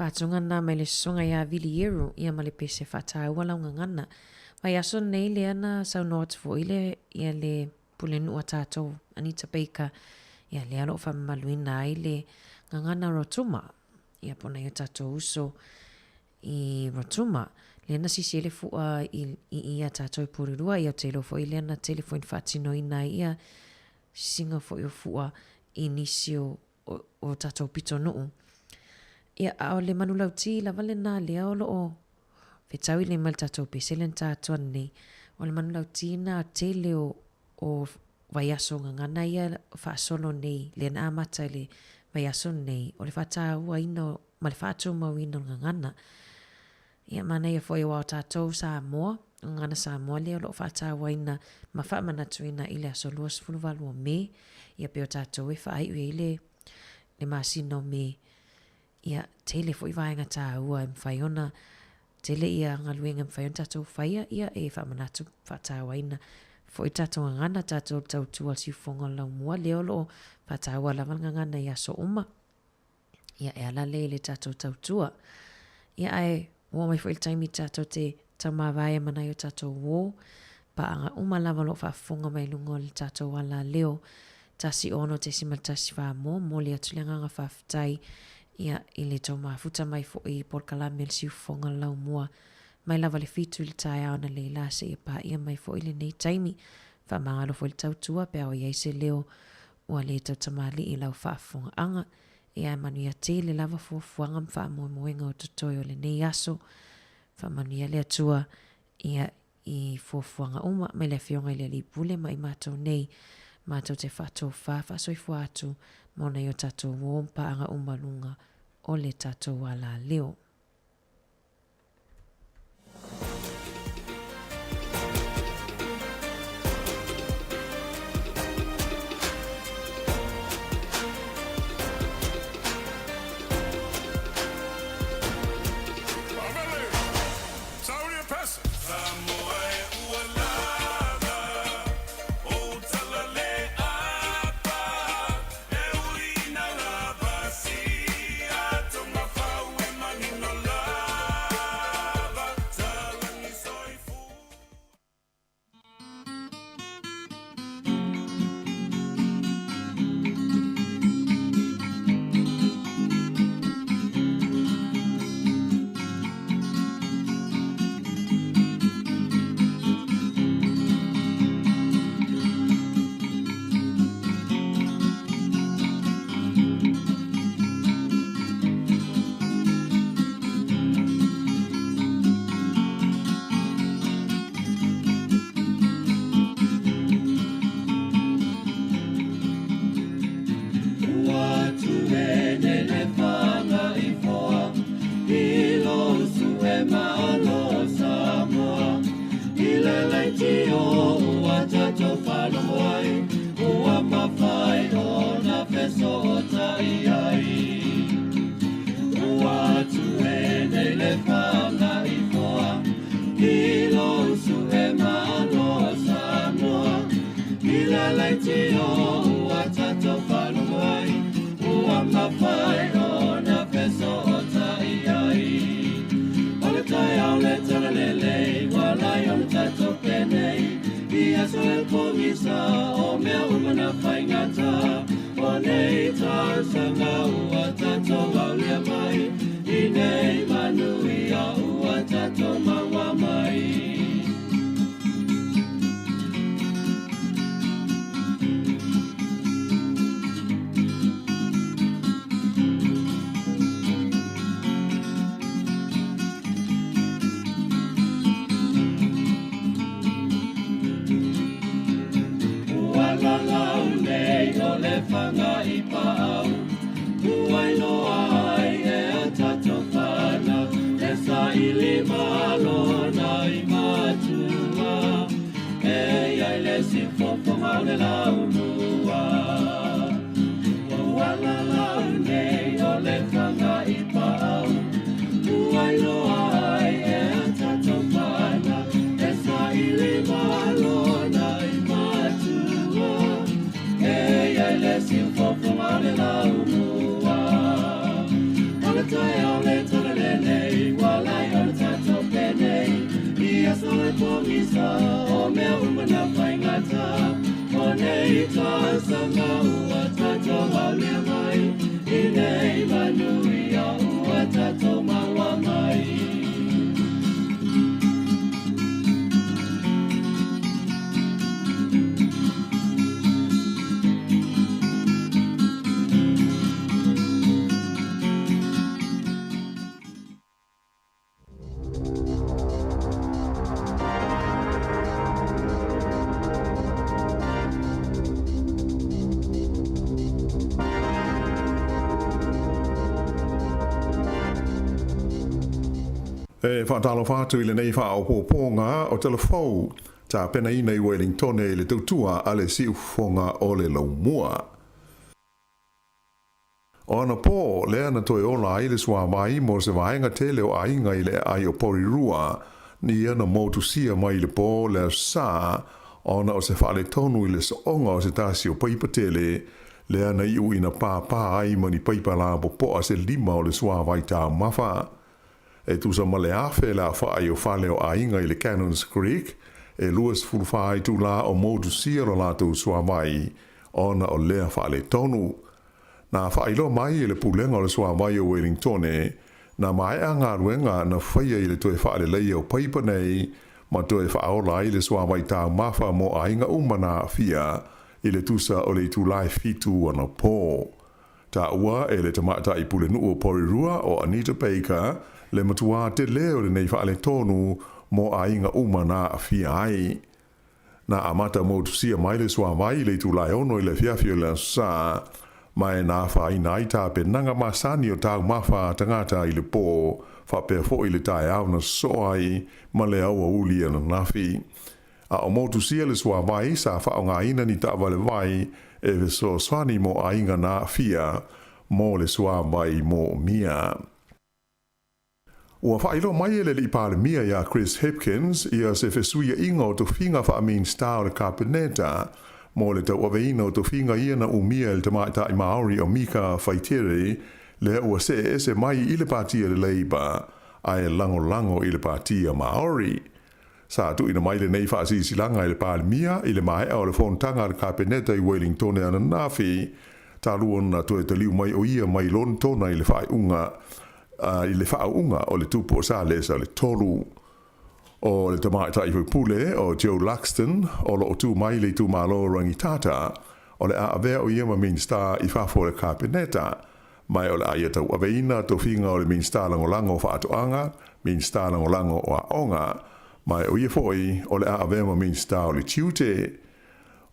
Whātunga nā mai le songa ia vili eru ia ma le pese whātāua launga ngana. Vai aso nei le ana sau noat fo ile ia le pulenu a tātou Anita Baker ia le alo whamaluina ai le ngangana Rotuma. Ia pona i tātou uso i Rotuma. Le ana sisi ele fua i ia tātou i Porirua ia telo fo ile ana telefoin whātino ina ia singa fo i fua i nisio o tātou pito nuu. Ia ao le manulau ti la vale nā lea o loo whetau i le mal tātou peselen tātua nei. O le manulau ti nā tele o vaiaso ngangana ia whaasolo nei le na amata le vaiaso nei. O le whātāua ino ma le whātou mau ino ngangana. Ia mana ia fo i wao tātou Samoa. Ngana Samoa lea o loo whātāua ina ma whaamanatu ina i le aso luas fuluvalua me. Ia peo tātou e whaai ue i le masino me. Ia tele fo i vaenga tā ua mwhaiona tele ia ngaluenga mwhaiona tātou whaia ia e whamanatu whātāua ina fo i tātou ngana tātou tautua si whonga lau mua leo lo whātāua lawan ngana ia so uma ia e ala le tātou tautua ia ai wā mai fo i taimi tātou te tamawai manai o tātou wō pa anga uma lava lo whaafonga mai lungo le tātou ala leo tasi ono te simatasi wha mo le atulianga nga whaafitai ia i le tau mafuta mai fo i Porkalame le siufonga lau mua mai lava le fitu le tae aona le ilase i pa ia mai fo i le nei taimi wha mangalo fo i tau tua pe au iaise leo ua le tau tamali i lau whaafonga anga ia manu ia te le lava fo fuanga mwha moenga o tutoi o le nei aso wha manu ia le atua ia i fo fuanga uma mai le fionga i le lipule mai mātou nei mātou te whātou whasoi fuatu mona i o tātou wōmpa anga umalunga o le tātou ala leo. Manino pongisa o mea umana whaingata o nei tāsanga ua tātou au lea mai I nei manui a ua tātou maua mai Whaatalo whātu I le nei wha o pōponga o telefou tā pena I nei Wellington e le tautua a le siufonga o le laumua. O ana pō, lea na toi ola I le swa mai mo se vaenga tele o ainga I le ai o porirua ni ana motu sia mai le pō le sā ona o se whale tonu I le soonga o se tasi o paipa tele lea na iu ina pāpā ai mani paipa la po a se lima o le swa vai tā mawha. E tu sa male afe la whaai o whale o ainga I le Cannons Creek, e luas fulwhai tu la o motu sira la tu swa mai, ona o lea whale tonu. Na whaai lo mai I le pulenga o le swa mai o Wellington na mai a ngā ruenga na whaia I le toe whaale leia o paipa nei, ma toe whaola I le swa mai tā mawha mo ainga umana fia, I le tusa o le tu lai fitu ana pō. Tā ua e le tamata I pule nuu o Porirua o Anita Baker, le matua te leo le nei whaale tonu mo ainga umana fia ai. Na amata mo tusia mai le swa mai le tu lai ono I le fiafio le sa, mai na wha I nai tā pe nanga masani o tāu mawha tangata I le pō, wha pe fo I le tae au na soai, ma le au a uli ana nafi. A o mo tusia le swa mai sa wha o ngā ina ni tā wale vai, e ve so swani mo ainga na fia, mo le swa mai mo mia. Ua whailo mai ele li pāle mia ia Chris Hipkins ia se fesuia inga o to finga wha amin star o le Carpeneta mo le tau aveina o to finga ia na umia el tamaita I Maori o Mika Whaitere le ua se ese mai I le pātia le Labour a e lango I le pātia Maori. Sa tu ina mai le nei whaasi silanga I le pāle mia I le mai o le fontanga le Carpeneta I Wellington e ana nafi ta luona to e te liu mai o ia mai lon tona I le whae unga I le whaunga o le tupu o sa lesa le tolu o le tamaita I pule o Joe Luxton o lo tu mai le tu malo rangitata o le a avea o ia ma minsta I whafo le Carpeneta mai o le aia tau aveina to finga o le minsta langolango whaatoanga minsta langolango o aonga mai o ia foi o le a avea ma minsta o le tiute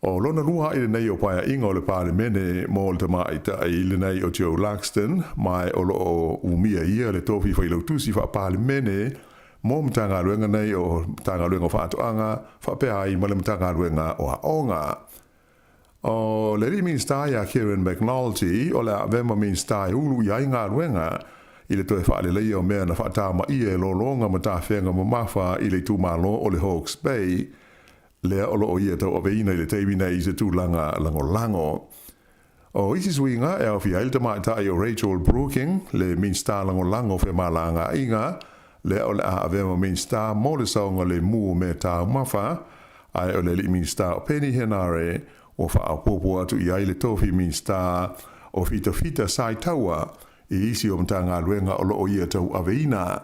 o lona lua I le nei o paia inga o le pāle mene mo le tamaita I le nei o Joe Luxton mai o lo umia ia le tofi whailau tusi wha pāle mene mo mtanga luenga nei o mtanga luenga o whaatoanga wha pea I ma le mtanga luenga o aonga. O le ri minsta ia Kieran McNulty o le a vema minsta ulu ia inga luenga I le toe whaale leia o mea na whaatama ia e lo longa ma ta whenga ma mawha I le tu malo o le Hawke's Bay lea olo o ia tau aveina I le teimina I se tūlanga lango. O isi swinga e au fia ilta maatai o Rachel Brooking, le minsta lango fe malanga inga, lea o le a avema minsta mo le saunga le mua me tau mawha, ai o le li minsta o Penny Henare, o wha au popo atu I ai le tofi minsta o fita sai taua, I isi o mtanga luenga o lo o ia tau aveina.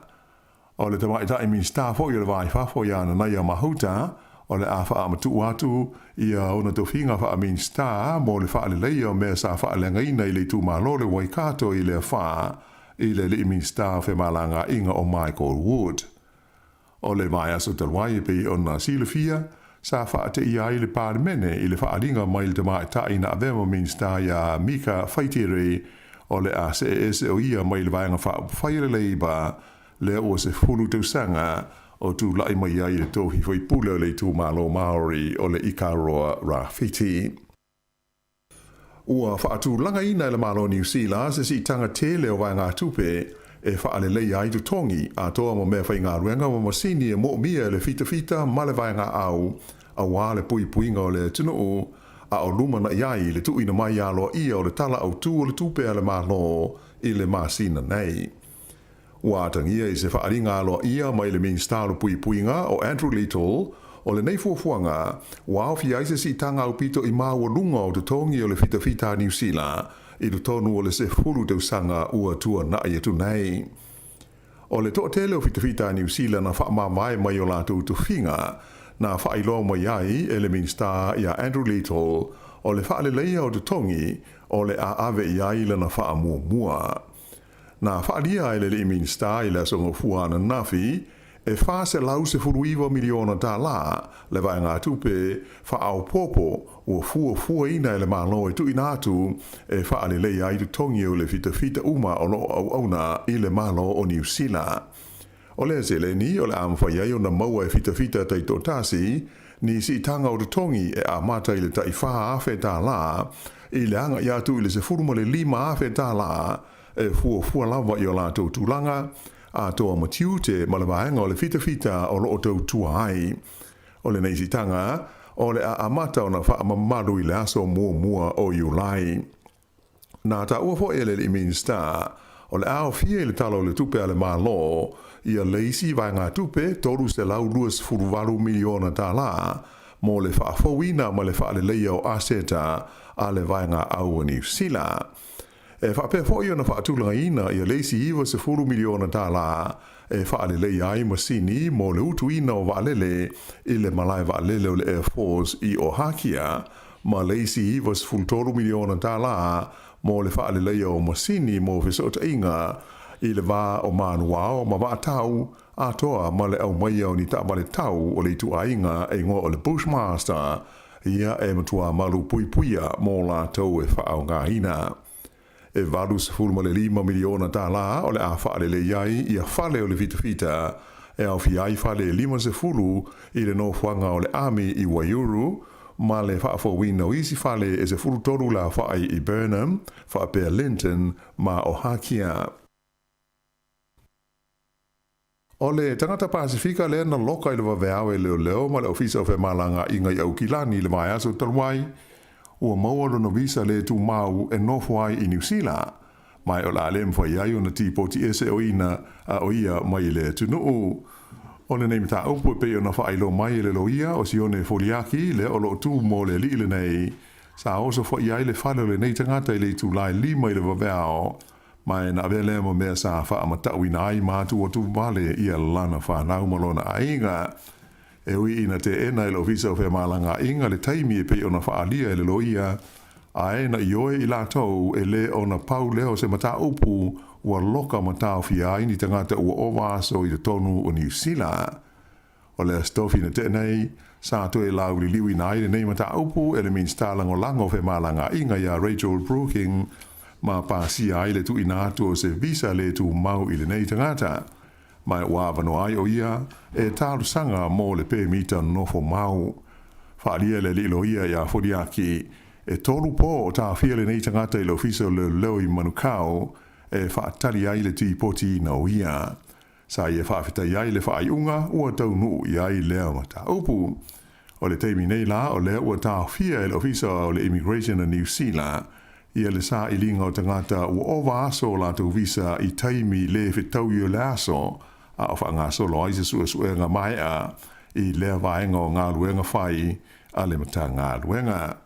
O le tamaitai minsta fo I le vai fafo yana na ia mahuta, o le a wha amatu atu ia ona tofinga wha minsta mo le wha le leia me sa wha le ngaina I le tu malo le waikato I le wha I le li minsta fe malanga inga o Michael Wood. O le mai aso talwai pe ona sile fia sa wha te ia I le pāre mene I le wha aringa mai le mai ta ina avema minsta ia Mika Whaitere o le a se ese o ia mai le vaenga wha whaire leiba le o se fulu tausanga o tu lai mai ai le tohi foi pula le tu malo Maori o le Ikaroa Rafiti. Ua whaatu langa ina le malo New Zealand se si tanga te leo vai ngā tupe e whaale lei ai tu tongi a toa mo mea whai ngā ruenga mo masini e mo mia le fita ma le vai ngā au a wā le pui puinga o le tino o a o luma na iai le tu ina mai aloa ia o le tala au tu o le tupe a le malo I le masina nei. Ua tangia I se whaaringa aloa ia mai le Minister lo pui puinga o Andrew Little o le nei fuafuanga ua au fia ise si tanga au pito I maua lunga o te tongi o le fita New Zealand I le tonu o le se furu te usanga ua tua na ia tu nei. O le toa tele o fita New Zealand na wha mai mai o la tu finga na wha ilo mai ai e le Minister ia Andrew Little o le wha le leia o te tongi o le a ave iai le na wha mua. Na wha lia ele le Minister I le songa fuana nafi e wha se lau se furuiwa miliona tā la le vai ngā tupe wha au popo ua fua ina ele malo e tu inatu e wha ale lei ai tu tongi o le fita uma o no au auna I le malo o New Zealand. O le se le ni o le amwhai o na maua e fita tai tōtasi ni si tanga o te tongi e a mata I le tai wha awhe tā la I le anga I atu I le se furuma le 5 awhe tā la e fua lava I o la tau tūlanga a toa matiu te malawaenga o le fita o lo tau tua ai. O le neisi tanga, o le a amata o na wha mamaru I le aso mua o Iulai. Nā ta ua fo ele le Minister, o le ao fie le talo le tupe ale malo, ia leisi vai ngā tupe toru se lau 2.4 miliona tā la, mo le wha fawina ma le wha le leia o aseta a le vai ngā au New Zealand. E whapea fo ia na whaatulanga ina ia leisi iwa se 4 miliona tā la e whaale lei ai masini mo le utu ina o waalele I le malai waalele o le Air Force I o Hakia ma leisi iwa se 4 miliona tā la mo le whaale lei o masini mo fesota inga I le wā o manuao ma wā tau a toa ma le au mai au ni ta ma le tau o le itu ainga e ngoa o le Bushmaster ia e matua malu puipuia mo la tau e whaau ngā ina. E valu se 5 miliona tā la o le a whaale le iai ia whale o le fita e au fiai whale 50 I le no whanga o le Army I Waiuru ma le whaafowina o isi whale e se furu toru la whaai I Burnham, whaapea Linton ma o Hakia. O le tangata Pasifika le na loka I le waweawe leo ma le ofisa o whemalanga I ngai au kilani le mai aso talwai ua maua lona visa le tu mau e nofo ai I New Zealand. Mai o la le mwhai ai o na tipoti ese o ina a o ia mai le tunuu. O le neimita aupu e pe o na whailo mai le loia o si one foliaki le o lo tu mo le li le nei. Sa oso whai ai le whale le nei tangata I le tu lai 5 I le waweao. Mai na vele mo mea sa wha amatau ina ai mātu o tu vale ia lana whanau malona a inga. E ui ina te ena I lo visa o whemalanga inga le taimi e pei o na whaalia e le loia, a ena I oe I lātou e le o na pau leo se mata upu ua loka mata o fia ini tangata ua owa aso I le tonu o New Zealand. O le astofi na te nei, sa to e lau li liwi na ile nei mata upu e le Minister lango lango whemalanga inga ia Rachel Brooking, ma pasia ai le tu inatu o se visa le tu mau I le nei tangata. Mai wāwano ai o ia, e tālu sanga mō le pē mita nofo mau. Whaalia le lilo ia ia fodiaki, e tolu pō o tā fia le nei tangata I le ofisa le leo I manukau, e whaatali ai le tīpoti na o ia. Sa ia whaafita iai le whaaiunga, ua tau nuu iai lea mata upu. O le teimi nei la, o lea ua tā fia le ofisa o le Immigration na New Zealand, ia le sa I linga o tangata ua ova aso la tau visa I taimi le fitau I o le aso, a o whaanga solo ai se suenga mai a I lea vaenga o ngā luenga whai a le mata ngā luenga.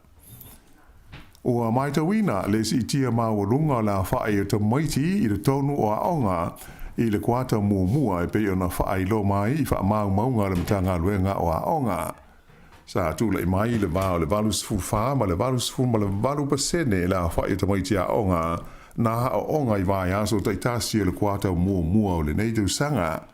Ua mai tawina le si tia maua runga la whai o ta maiti I le tonu o aonga I le kuata mua e pei o na whai lo mai I wha mau maunga le mata ngā luenga o aonga. Sa tula I mai le vāo le valus fulfa ma le valus ful ma le valu pasene la whai o ta maiti a aonga na o onga I vai aso taitasi le kuata mua o le nei tau sanga.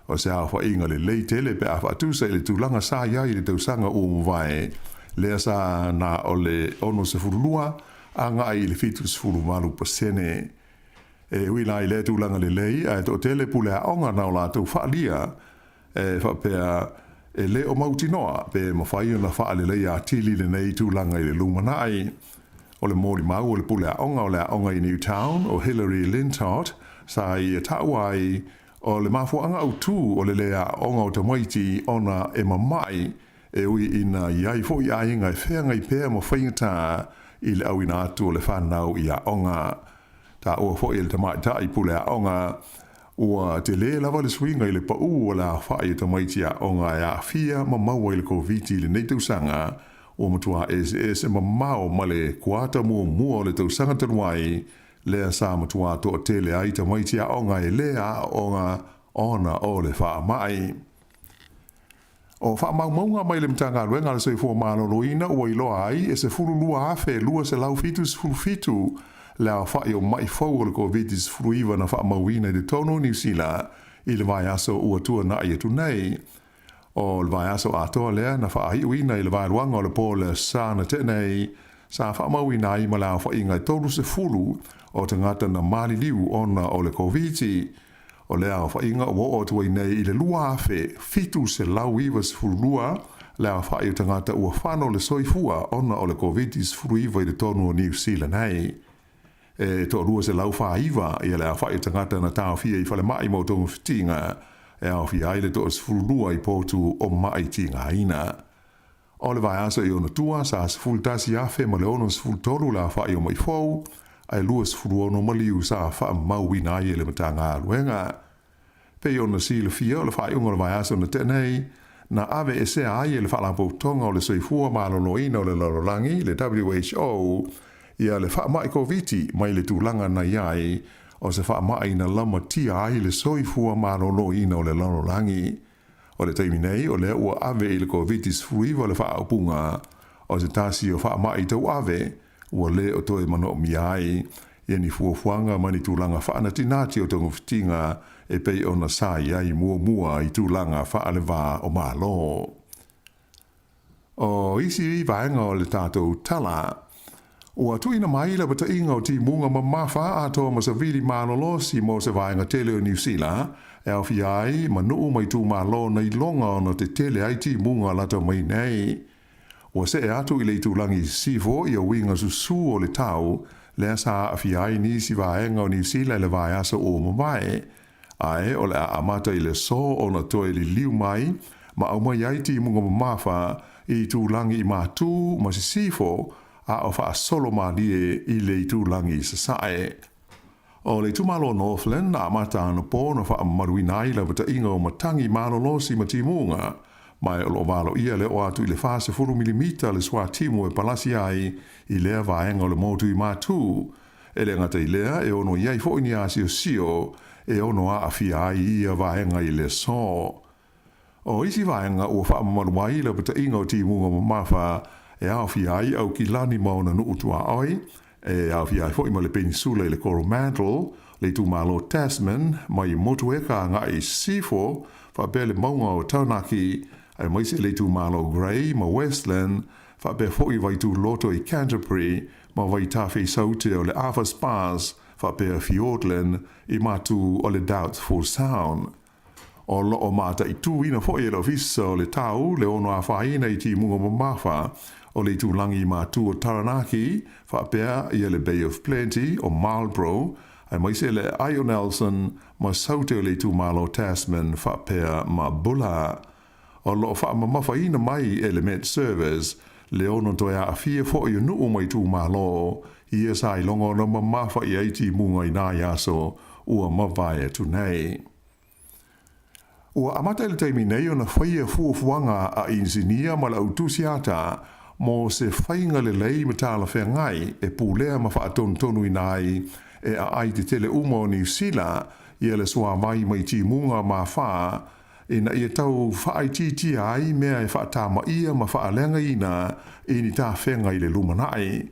O se a wha inga le leitele pe a whatusa I le tūlanga sa iai le tau sanga o mwai. Lea sa na o le ono se furulua a ngā I le fitus furu malu pasene. E wila I le tūlanga le lei a to tele pule a onga na o la tau whaalia e whapea e le o mautinoa pe mawhai o na whaale lei a tili le nei tūlanga I le lumanai. O le mōri mau o le pule a onga I Newtown o Hillary Lintott sa I tauai o le mafuanga au tū o le lea onga o tamaiti ona e mamai e ui ina iai fo I ainga e whenga I pēr mo whaingata I le au ina atu o le whanau I a onga. Ta ua fo I le tamaita I pule a onga Ua te le lava le swinga i le pau o la whae ta maitia o ngā ia fia ma maua i le COVID le nei tausanga o matua SS ma mao ma le kuata mua o le tausanga tanuai lea sa matua to o tele ai ta maitia o ngā e lea o ngā ona o le wha mai. O wha maunga mai le mtanga ruenga le soifua maloloina ua iloa ai e se furu lua afe lua se lau fitu se furu fitu lea whae o mai fau o le COVID se furu iwa na wha mauina i le tono New Zealand i le vai aso ua tua na i atu nei. O le vai aso atoa lea na wha ahi uina i le vai luanga o le po le sa na tenei sa wha mauina i ma lea wha inga i tolu se furu o te ngata na mali liu ona o le COVID o lea o whainga o tua nei i le lua afe fitu se lau iwa se furu lua lea whai o tangata ua whano le soifua ona o le COVID se furu iwa i le tonu o New Zealand hei. E to rua se lau wha iwa i lea whai o tangata na tau fia i whale mai mo tonga fitinga e au fia aile to se furu lua i potu o mai tinga ina. O le vai aso i ona tua sa se fulu tasi afe ma le ono se fulu toru la whai o mai fau ai lua se furu ono maliu sa wha mau wina i le matanga aluenga. Pe ona si le fia o le whai unga le vai aso na tenei na ave e se ai le whalampo tonga o le soifua malolo ina o le lorolangi le WHO ia le wha mai COVID mai le tūlanga na iai o se wha mai na lama tia ai le soifua malolo ina o le lorolangi. O le taimi nei o le ua ave i le COVID sfuiva le wha aupunga o se tasi o wha mai tau ave ua le o toi mano miai ia ni fuafuanga mani tūlanga whaana tinati o tonga fitinga e pei ona sai ai mua i tūlanga whaale wā o malo. O isi vaenga o le tātou tala, ua tuina mai la bata inga o ti munga mamafa ato ma sa vili malolosi mo se vaenga tele o New Zealand, e au fiai ma nuu mai tū malo na i longa ona te tele ai ti munga lata mai nei. Ua se e atu i le tūlangi sifo i a winga susu o le tau, lea sa a fiai ni si vaenga o New Zealand le vai asa o mamae, ai o le a amata i le so o na toi li liu mai, ma au mai ai ti munga mamafa i tūlangi i mātū ma si sifo, a o wha solo malie i le tūlangi sa sae. O le tumalo Northland a mata ana po na wha maruinai la wata inga o matangi malolosi ma timunga, mai o lo valo ia le o atu i le fase 4 mm le swa timu e palasi ai i lea vaenga o le motu i mātū. E le ngata i lea e ono iai fo ini a sio e ono a awhia ai ia vaenga i le so. O isi vaenga ua wha maruai la wata inga o timunga ma mawha e au fiai au ki lani mauna nu utua oi, e au fiai fo ima le peninsula i le Coromandel, le tu malo Tasman, mai motu eka nga i sifo, fa be le maunga o Taunaki, ai mai se le tu malo Grey, ma Westland, fa be fo i vai tu loto i Canterbury, ma vai tawhi saute o le Arthur Spas, fa be a Fiordland, i matu o le Doubtful Sound. O lo o mata i tu ina fo i lo visa o le tau, le ono a whaina i ti munga mamafa, o le tūlangi mātu o Taranaki, whapea i le Bay of Plenty o Marlborough, ai mai se le Io Nelson, ma saute o le tū malo Tasman, whapea ma Bulla. O lo whaamamawhaina mai e le Met Service, le ono toia a fia fo i nuu mai tū malo, i e sai longo na mamafa i eiti munga i nā yaso, ua mawai tu nei. Ua amata le taimi nei o na whaia fuafuanga a insinia ma la utusiata, mo se whainga le lei ma tāla whea ngai e pūlea ma whaatonu i nai e a ai te tele uma o New Zealand i le sua mai mai ti munga ma wha e na ia tau whaai ti ai mea e whaatama ia ma whaalenga ina e ni tā whenga i le lumanai.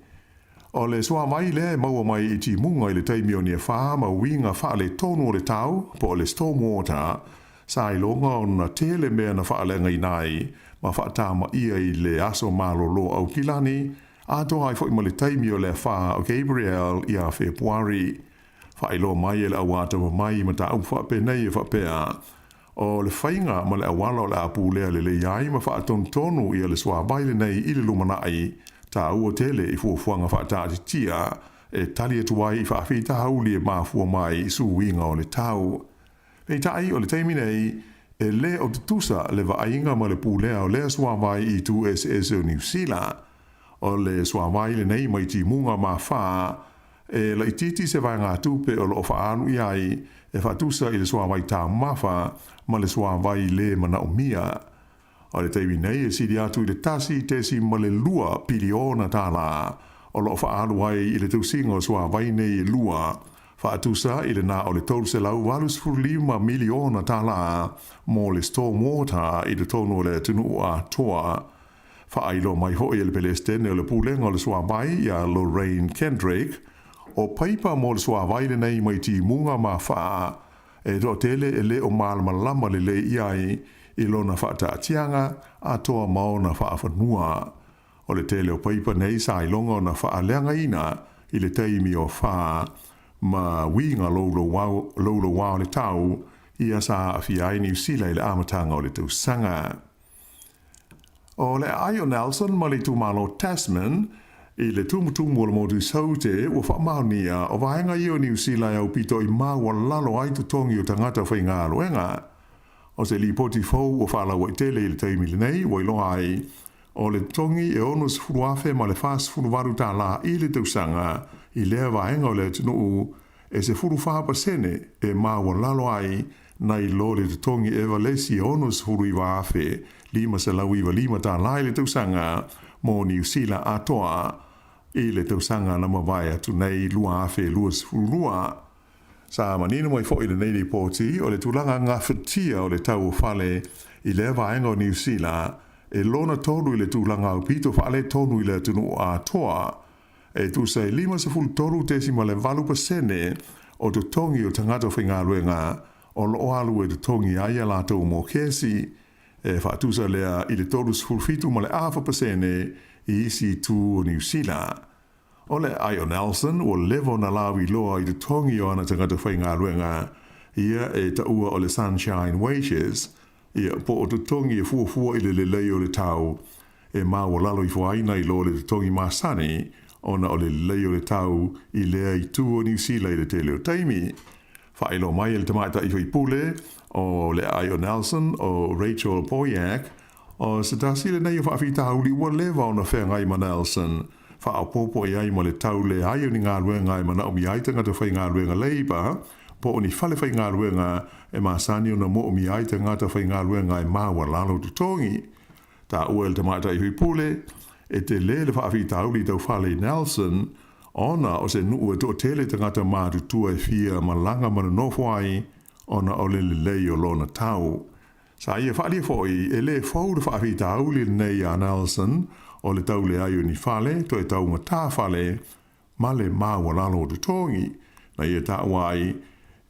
O le sua mai le maua mai i ti munga i le taimi o nia wha ma winga wha le tonu o le tau po le stormwater sa i longa o na tele mea na whaalenga i nai ma whaatama ia i le aso malolo au kilani, a toa ai fo ima le taimi o le wha o Gabriel i a Februari. Whailo mai e le awata ma mai ma ta umwha pe nei e whapea. O le whainga ma le awala o le apu lea le iai ma whaatontonu i a le swa baile nei i le lumanai, ta ua tele i fuafuanga whaatati tia, e tali atuai i whaafita hauli e mafua mai i suwinga o le tau. Pei tai o le taimi nei, e le o te tusa le vainga ma le pūlea o le suamai i tu SS o New Zealand. O le suamai le nei mai ti munga ma wha, e la ititi se vai ngā tupe o lo whaanu i ai e whatusa i le sua vai tā mawha ma le sua vai le mana o mia. O le teiwi nei e siri atu i le tasi tesi ma le lua piliona tā la o lo whaanu ai i le tausinga o sua vai nei e lua whaatusa i le nā o le tolu se lau walus furlima miliona tā la mo le stormwater i le tonu o le tunu a toa. Whailo mai hoi e le pelestene o le pulenga o le sua vai i a Lorraine Kendrick o paipa mo le sua vai le nei mai ti munga ma wha e do tele e le o malama lama le le iai i lona whaata atianga a toa maona whaafanua. O le tele o paipa nei sa i longa o na whaaleanga ina i le teimi o wha ma winga lolo wao le tau ia sa awhiai ni usila i le amatanga o le tausanga. O le Ayo Nelson ma le tumalo Tasman i le tumutumu o le motu saute ua whaamaunia o vaenga i o New Zealand au pito i maua lalo ai tutongi o tangata whai ngā roenga. O se li poti fau o whala wa i tele i le teimi le nei, wa i loa ai, o le tongi e onus furuafe ma le fas furuwaru tā la i le tausanga i lea vaenga o le tunuu e se furu whapasene e maua lalo ai na i lo le tutongi e valesi e onus furu i waafe lima se lau iwa lima tā la i le tausanga mo New Zealand atoa i le tausanga na mawai atu nei lua afe luas furua. Sa manina mai fo i le nei le poti o le tulanga ngā whitia o le tau o whale i le vaenga o New Zealand e lona tonu i le tulanga o pito whale tonu i le tunu a toa e tu se lima se fulu toru tesi ma le valu pasene o tu tongi o tangata whainga ruenga o lo alu e tu tongi aia la tau mo kesi e whaatusa lea i le toru se fulu fitu ma le afa pasene i isi tu o New Zealand. O le Ayo Nelson o levo na lawi loa i tu tongi o ana tangata whainga ruenga ia e taua o le Sunshine Wages ia po o tu tongi e fuafua i le lei o le tau e maua lalo i fuaina i lo le tu tongi masani ona o le lei o le tau i lea i tu o New Zealand i le tele o taimi. Whaelo mai e le tamaita i hui pule o le Ayo Nelson o Rachel Boyack o se tasi le nei o whaafita hauli ua lewa o na whengai ma Nelson wha popo e ai ma le tau le aio ni ngā ruenga e mana o mi aita ngata whai ngā ruenga leiba po o ni whale whai ngā ruenga e maasani o na mo o mi aita ngata whai ngā ruenga e maua lalo tu tongi. Ta ua le tamaita i hui pule e te le whaafita hauli tau whale Nelson ona o se nuu e to tele tangata mātu tua e fia ma langa mana nofwai ona o le lei o lona tau. Sa ia whaalia foi e le fau de whaafita hauli nei a Nelson o le tau le aio ni whale, to e tau ngata whale, ma le maua lalo tu tongi. Na ia ta wai,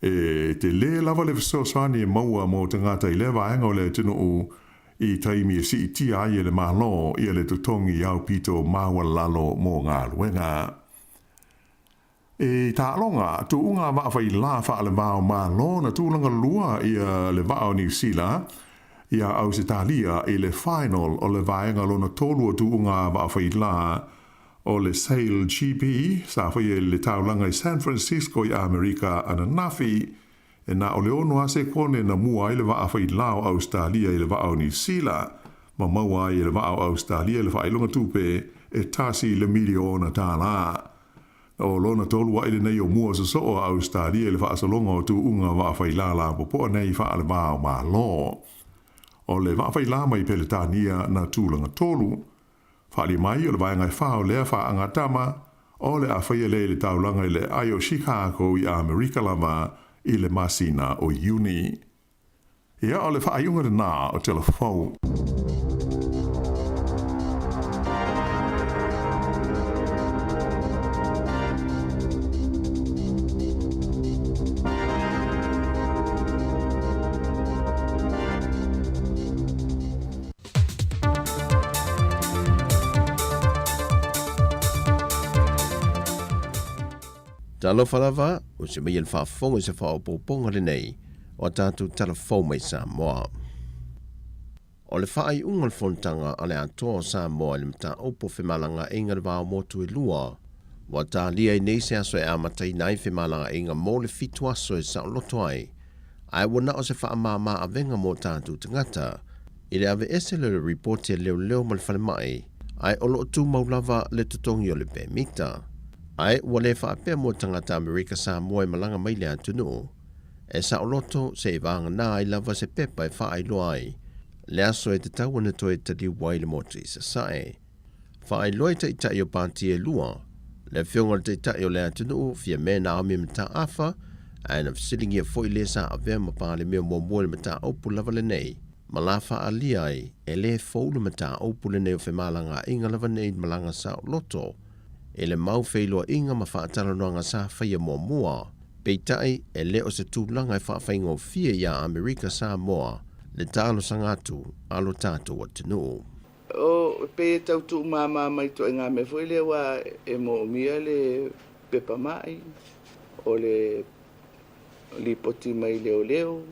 e te le lava le whasoswani e maua mo tangata i lewa anga o le tino u i taimi e si i tia ai e le malo i le tu tongi au pito maua lalo mo ngā ruenga. E ta alonga, tu unga maa whai la wha le vao malo na tūlanga lua i le vao New Zealand, ia au se talia i le final o le vaenga lona tolu o tu unga wa whai la o le Sail GP sa whai e le taulanga i San Francisco i Amerika ana nafi e na o le ono ase kone na mua i le wa whai la o Australia i le wa o New Zealand ma maua i le wa o Australia i le whai lunga tupe e tasi le miliona tā la. O lona tolu wa i le nei o mua sa so o Australia i le wa asalonga o tu unga wa whai la popo nei wha ale wa o ma lo. O le whawhai la mai pele tānia na tūlanga tolu. Whaali mai o le vaengai whao lea wha angatama, o le awhaia le taulanga i le Ayo Chicago i Amerika lava i le masina o Uni. Ia o le whaaiunga nā o telefou. Talofa lava, o se mai whaafonga se whaopoponga le nei, o tātou telefou mai Samoa. O le whaai ungal fontanga ale atoa Samoa le mta opo whemalanga inga le wao motu e lua, wa tā lia i nei se aso e amatai nai whemalanga inga mō le fitu aso e sa loto ai, ai wana o se whaamama a venga mō tātou tangata, i le ave ese le reporte leo mal whale mai, ai olo tu maulava le tutongi o le pēmita. Ai wale whaapea mo tangata Amerika Samoa e malanga mai le atunu. E sa o loto se vanga na I lava se pepa e wha ai le aso e te tawana toi tali waile moti sa sae. Wha loe te ita o panti e lua, le whionga te ita o le atunu fia mena ami mta afa, aina fsilingi e foi le sa a vea mapale mea mua mta opu lava le nei, malafa a liai e le foulu mta opu le nei o whemalanga inga lava nei malanga sa o loto, e le mau whailoa inga ma whaatala noanga sa whaia mua, peitai e le o se tūlanga e whaawhaingo fia ia Amerika Samoa, le talo sangatu alo tātou atinu. O pe tautu mama mai to ngā me foi le wa e mo mia le pepa mai o le lipoti mai leo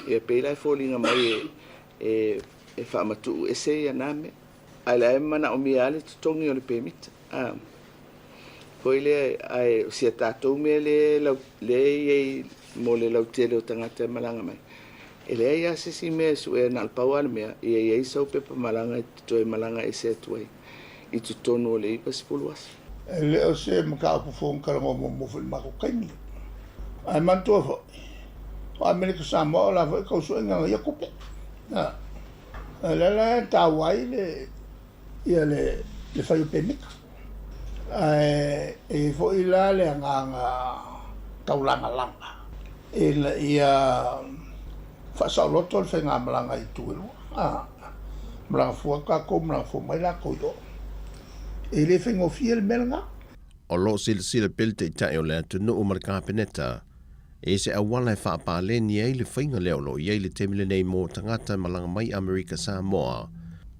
e pe la folinga mai e whaamatu e se ia name ala e mana o mia le tutongi o le pemita foi le ai sia tātou me le mo le lautele o tangata malanga mai ele ia se si me su e na pawal me ia so pepa malanga to malanga e se tuai I tu tonu le pas puluas le o se maka pu fon kala mo fo ma ko kaini ai man to fo Amerika Samoa la fo ko so nga ya kupe na la ta wai le ia le fa yo pemik e fo ila le nga taulanga langa ia fa sa loto le nga malanga I tuelu malanga fu ka ko malanga fu mai la ko yo e le fengo fiel melanga o lo sila pelte tai o le tunu o marka peneta e se awala e wha le ni ai le whainga leo lo i le temile nei mo tangata malanga mai Amerika Samoa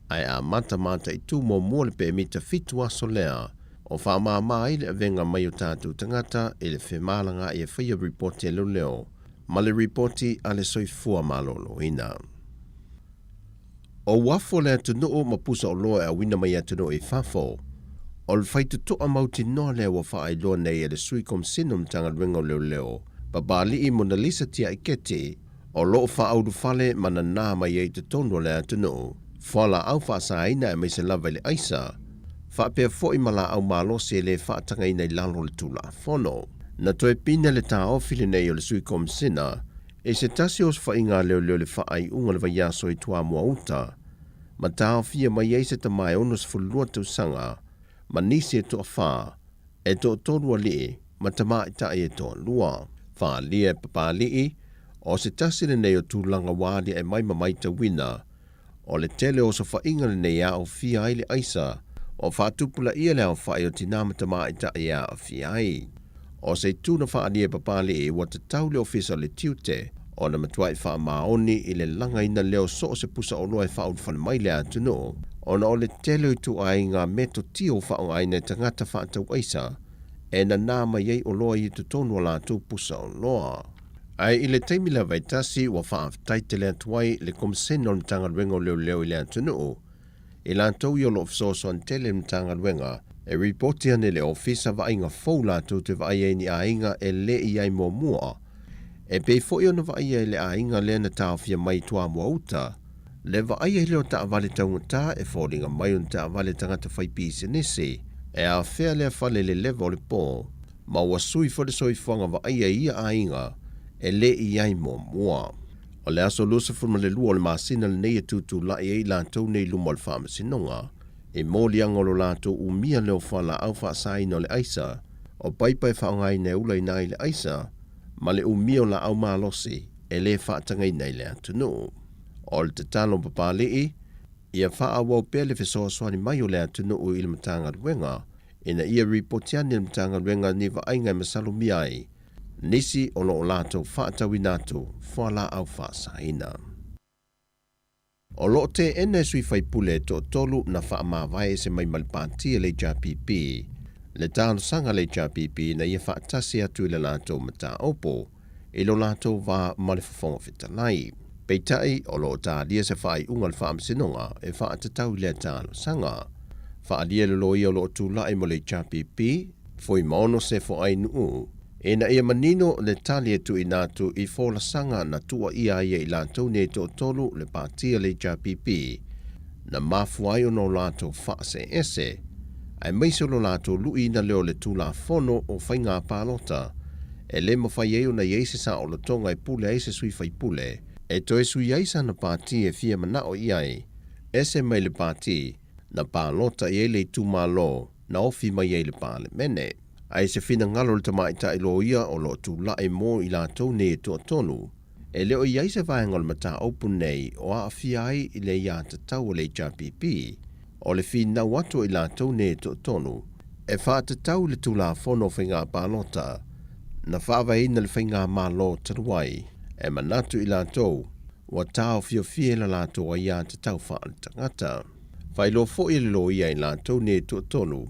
ai a mata I tu mo le pe mita fitu aso lea o wha mai le avenga mai o tātou tangata e le whemalanga I e whaia reporti e leo ma le reporti a le soifua malolo ina. O wafo le atunu o mapusa o loa a wina mai atunu I fafo, o le whaitu toa mauti noa lea wa wha ai loa nei e le sui kom sinum tanga ringo leo, babali I Mona Lisa tia I kete, o loo wha audu fale mana nā mai ei te tono le atunu, whala au wha sa ina e mai se lava le aisa, wha pia fo I mala au malo se le wha tanga ina I lalo le tula fono. Na toe pina le tā ofile nei o le sui kom sina, e se tasi os wha inga leo le wha ai unga le vaiaso I tua mua uta, ma tā ofia mai ei se ta mai onos fulua tau sanga, ma nisi e toa wha, e toa tonua li, ma ta mai ta e toa lua, wha lia e papa li, o se tasi le nei o tūlanga wāli e mai mamai ta wina, o le tele o sa wha inga le nei a o fia ai le aisa, o wha tupula ia le au wha o tinama ta mai ta e a o fia ai. O se tūna wha ania papali e wa te tau leo fisa le tiute, o na matuai wha maoni I le langa ina leo so se pusa o loa wha whana mai lea tuno, o na o le tele I tu ai ngā meto tio wha o aina tangata wha tau aisa, e na nāma iei o loa I tu tonu la tu pusa o loa. Ai I le teimi la vaitasi wa wha taite lea tuai le komseno na tanga ringo leo I lea tuno, I la tau I o lo fsoso an tele na tanga ringa, e reporti ane le ofisa va inga foula tu te va ia ni a inga e le I ai mua. E pe fo i ona va ia le a inga le na tau fia mai tua mua uta. Le va ia leo ta avale taungata e fōringa mai un ta avale tangata whai pisi nese. E a whea lea whale le levo le pō. Ma ua sui fo le soi whanga va ia a inga e le I ai mua. O le aso lusa furma le lua le masina le nei e tutu la I la tau nei luma le wha masinonga. E mōli angolo lato umia leo whala au wha sai no le aisa, o paipai whaongai ne ulai nai le aisa, ma le umia la au malosi e le whaatangai nei le atunu. O le te talo papalii, ia wha awau pele fesoa swani mai o le atunu o ili matanga ruenga, ina ia ripotiani le matanga ruenga ni wa aingai masalo miai, nisi o lo lato whaatawi nato whala au wha saina. O lo te ene sui fai pule to tolu na wha mawai se mai malipati le JPP. Le tāno sanga le JPP na ia wha atasi atu le lato mata opo, e lo lato wa malifafonga fitalai. Peitai o lo tādia se whai ungal wha amsinonga e wha atatau le tāno sanga. Wha adia le lo ia lo tula e mo le JPP, foi maono se fo ai nuu. E na ia manino le tali e tu inatu I fola sanga na tua ia ia I lantou ne to tolu le patia le JPP. Na mafuai o no lato wha se ese, Ai maisolo lato lui na leo le tula fono o whainga pālota. E le mawhai eo na yeise sa o lotonga e pule eise sui whai pule. E toe sui eisa na pāti e fia manao iai. Ese mai le pāti na pālota e le tūmalo na ofi mai e le pāle mene. Ai se fina ngalo le tamaita i lo ia o lo tu la e mo i la tau ne e to tonu. E leo i eise vaenga le mata opu nei o a fia ai i le ia te tau le JPP. O le fina watu i la tau ne e to tonu. E wha te tau le tu la fono whainga pālota. Na whawa ina le whainga malo taruai. E manatu i la tau. Wa tau fio fie la la tau a ia te tau wha le tangata. Whai lo fo i lo ia i la tau ne e to tonu.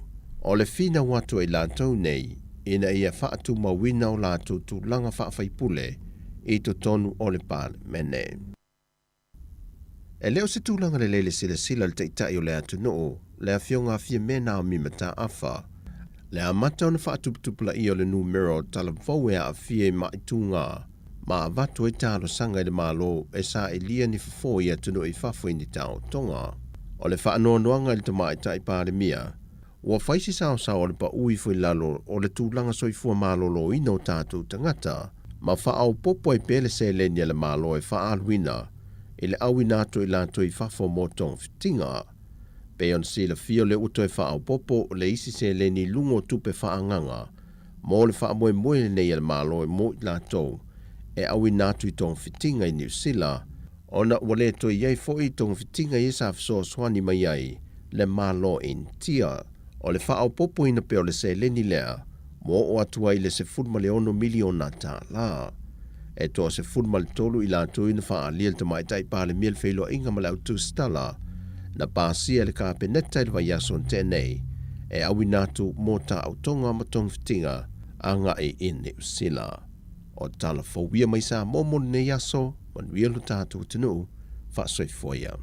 O le fina watu i la tau nei. Ina ia wha tu mawina o la tau tu langa wha whai pule. I to tonu o le pāle mene. E leo se tūlanga le lele sila le teitai o le atu noo, le a fionga fia mena o mimata afa. Le a mata ona wha tuputupula i o le numero tala voue a fia ma i tūngā, ma a vatu e tālo sanga i le malo e sa e lia ni fafo i atu noo i fafo i ni tau tonga. O le wha anoa noanga i le tamai tai pāle mia, ua whaisi sao sao o le pa ui fui lalo o le tūlanga soifua malo lo ino tātou tangata, ma wha au popo e pele se leni le malo e wha aluina, i le awi nato i lato i fafo mo tong fitinga. Pe on si le fio le uto e wha au popo le isi se leni lungo tupe wha anganga, mo le wha moe moe nei le malo e mo i lato, e awi nato i tong fitinga i New Zealand, ona wale to i ei fo i tong fitinga i sa fso swani mai ai, le malo in tia, o le wha au popo ina peo le se leni lea, mo o atua i le se fulma le ono miliona ta la. E toa se fulma le tolu i la tuina wha a liel tamai tai pāle miel feilo inga ma lau tu stala, na pāsia le ka peneta i le vaiason tenei, e awi natu mo ta autonga ma tong fitinga, anga e in New Zealand. O tala fawia mai sa momon ne yaso, man wielu tātu tinu, wha soifoia.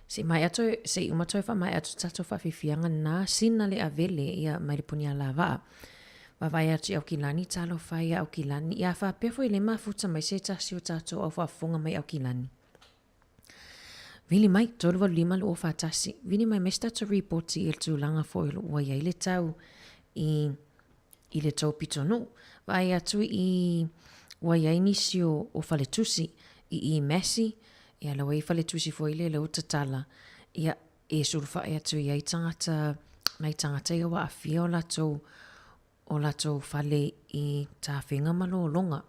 Se mai ato se umato fa mai ato tato fa fifianga na sina le avele ia mai le punia lava. Wawai atu au kilani talo fai au kilani. Ia whapea fo i le mafuta mai se tasi o tātou au whafonga mai au kilani. Vili mai, tolu walu lima lo o whatasi. Vili mai mesta to reporti il tūlanga fo i lo ua ia le tau i le tau pitonu. Vai atu i ua ia inisi o whaletusi i mesi. Ia lawa i whaletusi fo i le utatala. Ia e surfa e atu ia i tangata, nei tangata i awa awhia o latou whale i tā whenga malo longa.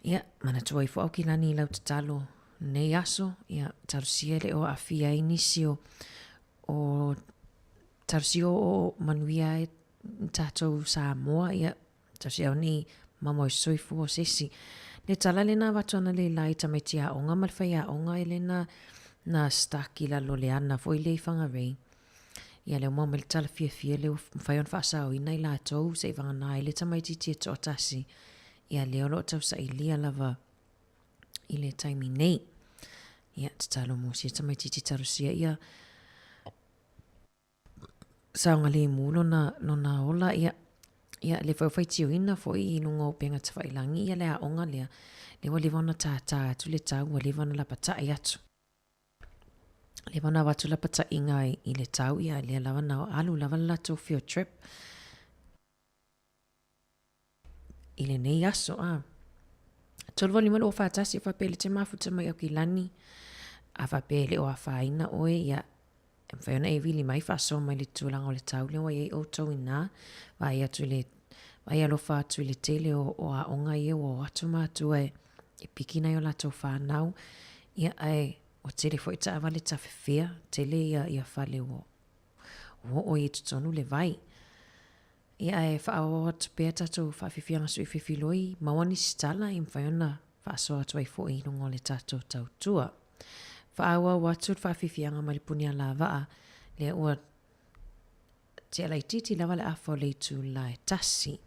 Ia, mana tua i fo au kilani i lau tatalo nei aso. Ia, tarusia le o awhia inisi o tarusia o manuia e tātou Samoa. Ia, tarusia o ni mamo i soifu o sesi. Le tala le nā watuana le lai tameti a onga, malwhai a onga e le na staki la lo le ana fo i le i whangarei. Ia leo mama le tala fia leo whaion whaasao ina i la tau se i wangana i le tamaiti tia to atasi. Ia leo lo tau sa i lia lava i le taimi nei. Ia tatalo mo si tamaiti tia tarusia ia saonga le mulo na ola ia le whai tio ina fo i nunga o penga ta whailangi ia le a onga lea le wa le wana tātā atu le tau wa le wana la patai atu. Le wana watu la pata inga i le tau ia le lawa na alu lawa la to field trip. I le nei aso Tolwa lima o whatasi whapele te mafuta mai au ki lani. A whapele o a whaina oe ia whaiona e wili mai whaso mai le tūlanga o le tau le wa iei o tau ina. Vai atu le vai alofa atu le tele o a onga ia o atu mātua e pikina o la tau whanau. Ia ai o tele fo i ta awale ta whiwhia, tele ia whale o i tutonu le vai. Ia e whaawa atu pēr tatou whawhiwhianga sui whiwhiloi, mawani sitala i mwhaiona whaasoa atu ai fo i nungo le tatou tautua. Whaawa watu whawhiwhianga ma le punia la waa, le ua te alai titi lawa le afo le tu la e tasi.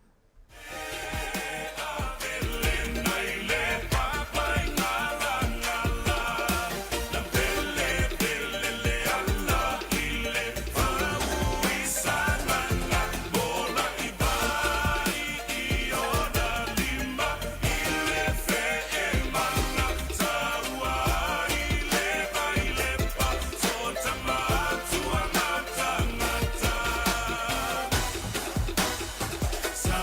Sa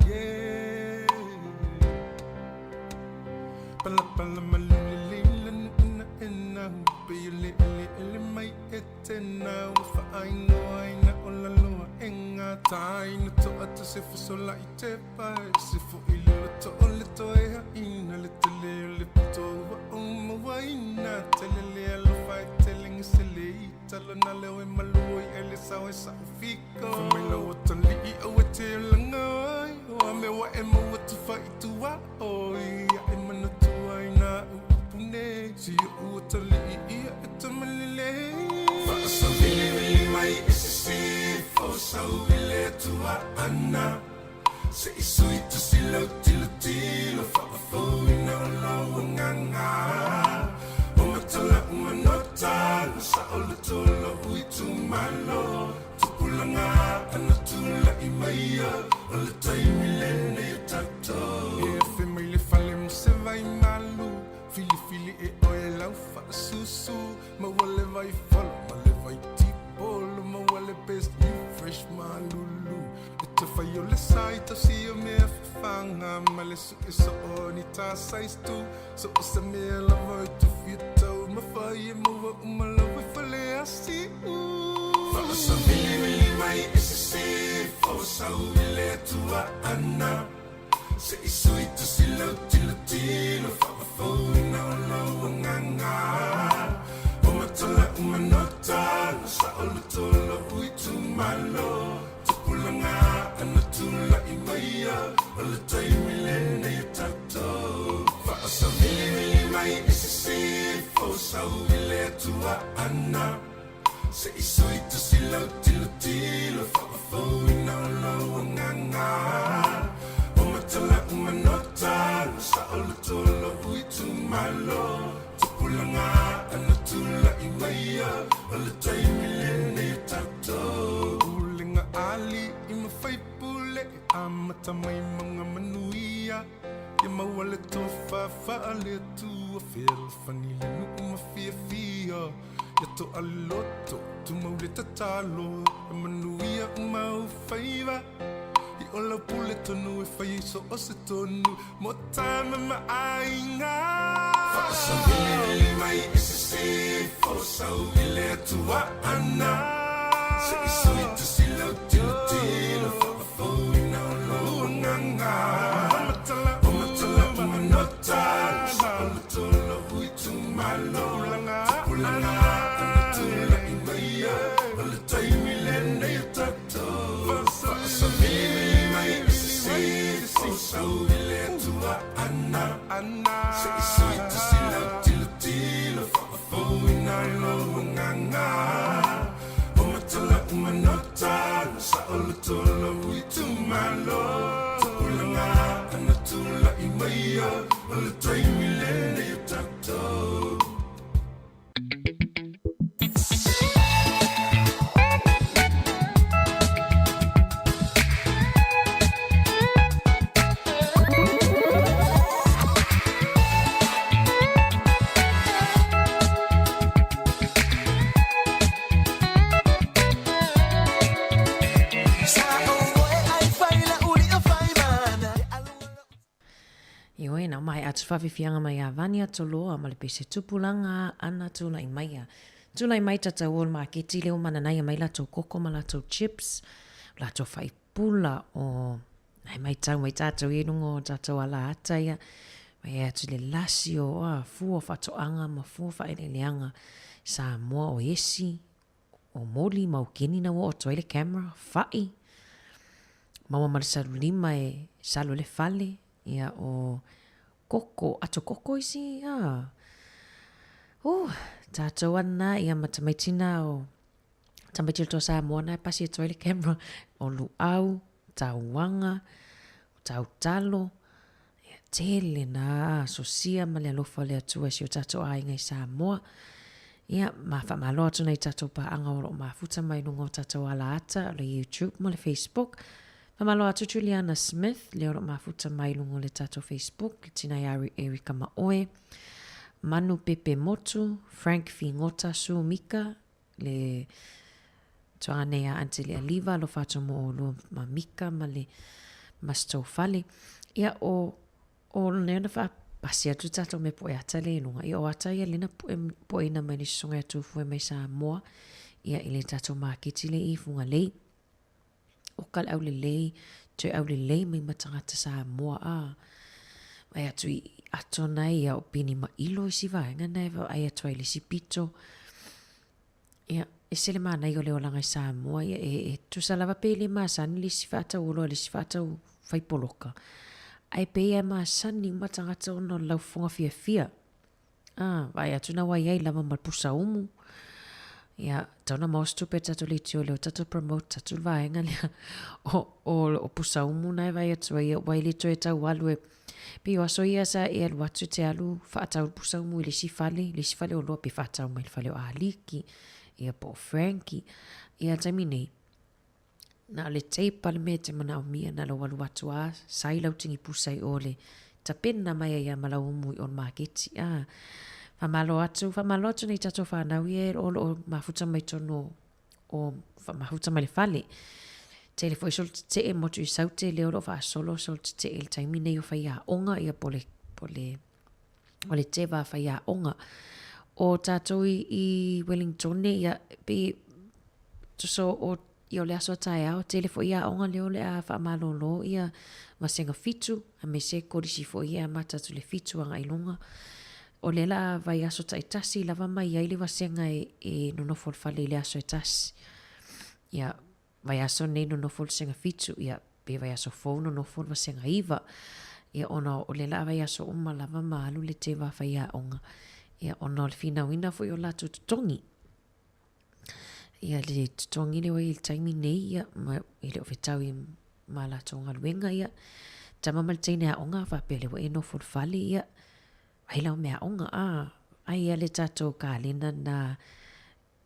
Yeah. Pala pala malulili na pili ili may etena fa I na olalo enga tai na to at se fo so la ite pa se fo ilo to ole to e ina le tele to wa wa ina tele lo fa telling silly talo na le we maloi ele sa fico me lo to li o te langai o me wa e mo to fight to wa o ya e mana to ina pune si o to li to malile fa so vili mai isi fo so vile to ana se sweet to silo tilo fa fo ina lo nganga o matala umanota sa olo tolo ui tu malo tu pulanga ana tula imaya ole tai milene tato e family falem se vai malu fili e oe lau fa susu ma wale vai follow ma le vai tipolo ma wale best you fresh malulu ito fa yo le sai to see you me fanga ma le su e so oni ta size tu so sa me la voi to fito ma fa ye mo ma la voi fale asi fa sa vili mai ese se fo sa ule tua ana se sweet to silo tilo fa fo ina lo nganga o matala umanota sa olo tolo ui tu malo tu pulanga ana tula imaya ole tai milene tato fa sa vili mai ese se fo sa ule tua ana se sweet to silo tilo fa fo ina lo nganga tala umanota sa olo tolo ui tu malo tu pulanga ana tula imaya ole tai milene tato ulinga ali ima fai pule amata mai mga manuia ya mawale to fa ale tu feel fanile nu uma fia ya to aloto tu mauleta talo manuia uma faiva ola pule tonu e fai so o se tonu mo time ma ainga fa so vili mai ese se fo so vile tua ana se sweet to silo tilo fa fo ina lo nganga matala manota sa tolo ui tu malo ulanga tula imaya ole tai milene tato fa so vili so vile tua ana se sweet to silo tilo fa fo ina lo nganga o matala umanota sa olo tolo ui tu malo ulanga ana tula imaya ole tai milene tato na mai atu whawhiwhianga mai a vania toloa ma le pese tupulanga ana tula i maia. Tula i mai tatau o ma ke tile o mana nai a mai lato koko ma lato chips, lato whaipula o mai tau mai tatau i rungo tatau ala ataia, mai atu le lasi o fua whatoanga ma fua whaeleleanga sa mua o esi, o moli mau keni na o toile camera, whai. Maua marasaru lima e salo le fale, ia o koko, ato koko isi, tātou ana ia matamaitina o tamaitina to sa moana e pasi e toile camera o luau, tauanga, tau talo, ia tele na sosia ma le alofa le atua si o tātou ainga i Samoa. Ia mawha malo atu nei tātou paanga o lo mafuta mai nungo tātou ala ata o le YouTube mo le Facebook. Mamalo atu Juliana Smith, le oro mafuta mai lungo le tato Facebook, tina i Erika Maoe, Manu Pepe Motu, Frank Fingota Suumika, le toa nea antili aliva lo fato mo o lo mamika ma le masto fale. Ia o nea na wha pasi atu tato me poe ata le inunga. Ia o ata ia lena poe ina mai ni songa atu fue mai sa moa. Ia ile tato makiti le I funga lei. O kal au le lei, tue au le lei mai matangata sa moa a. Ai atu I ato nai ia o pini ma ilo I si vaenga nai vau ai atu ai le si pito. Ia e sele mana I o leo langa I sa moa ia tu sa lava pe le masani le si fata ulo le si fata u fai poloka. Ai pe ia masani matangata ono lau funga fia fia. Vai atu na wai ai lava malpusa umu. Ia tauna mau stupe tatu le tio leo tatu promote tatu vaenga lea o pusa umu nai vai atu wai le toe tau alu Pi o aso ia sa e alu atu te alu whaatau pusa umu I le sifale o loa pe whaatau mai le fale o Aliki, ia po Frankie, ia taimi nei. Na le teipa le me te mana o mia na lo alu atu a, sai lau tingi pusa I ole, ta pena mai ia malau umu I on maketi, Famalo atu nei tato whanau ia o mafuta mai tono o mafuta mai le fale. Te le foi sol te e motu I saute leo lo wha solo sol te e le taimi nei o whai a onga ia o le te wa whai a onga. O tato I Wellington ia pe tuso o ia le aso tae au te le foi a onga leo le a wha malolo ia masenga fitu a me se korisi foi ia matatu le fitu anga ilonga. O le la vai aso tai tasi lava mai ai le wasenga e nonofol fale le aso e tasi. Ia vai aso nei nonofol senga fitu ia pe vai aso fau nonofol wasenga iwa. Ia ona o le la vai aso uma lava maalu le te wa whai a onga. Ia ona o le fina wina fo I o la tutongi. Ia le tutongi le wai il taimi nei ia I le ofetau I ma la tonga luenga ia. Tama malteine a onga wa pe le wa e nofol fale ia. Ai lau mea onga ai ale tato kalina na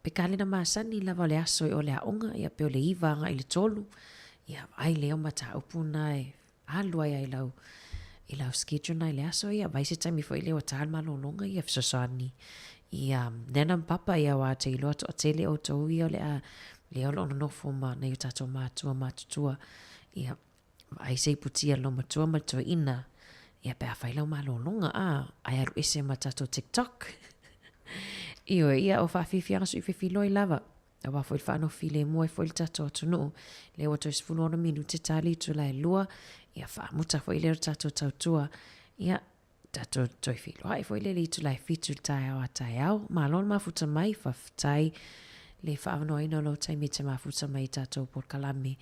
pe kalina masani lava le aso o le onga ia pe o le iwa anga I le tolu ia ai leo mata upuna e alu ai lau schedule na le aso ia vai se taimi foi leo tal malolonga ia fsosani ia nena papa ia wa te ilo to tele o to ia le lo no forma na tato matua ia ai se putia lo matua ina Ia pe a whailau malolonga ai aru ese matato TikTok. Ia o whawhiwhianga su I whiwhiloi lava. A wafo I whaano while mua I fo I tato atunu. Leo to isfulu ona minu te tali tu lai lua. Ia whaamuta fo I leo tato tautua. Ia tato toi whilo. Hai fo I leo tu lai fitu tai au. Malon mafuta mai whaftai. Le whaano ina lo taimi te mafuta mai tato por kalame.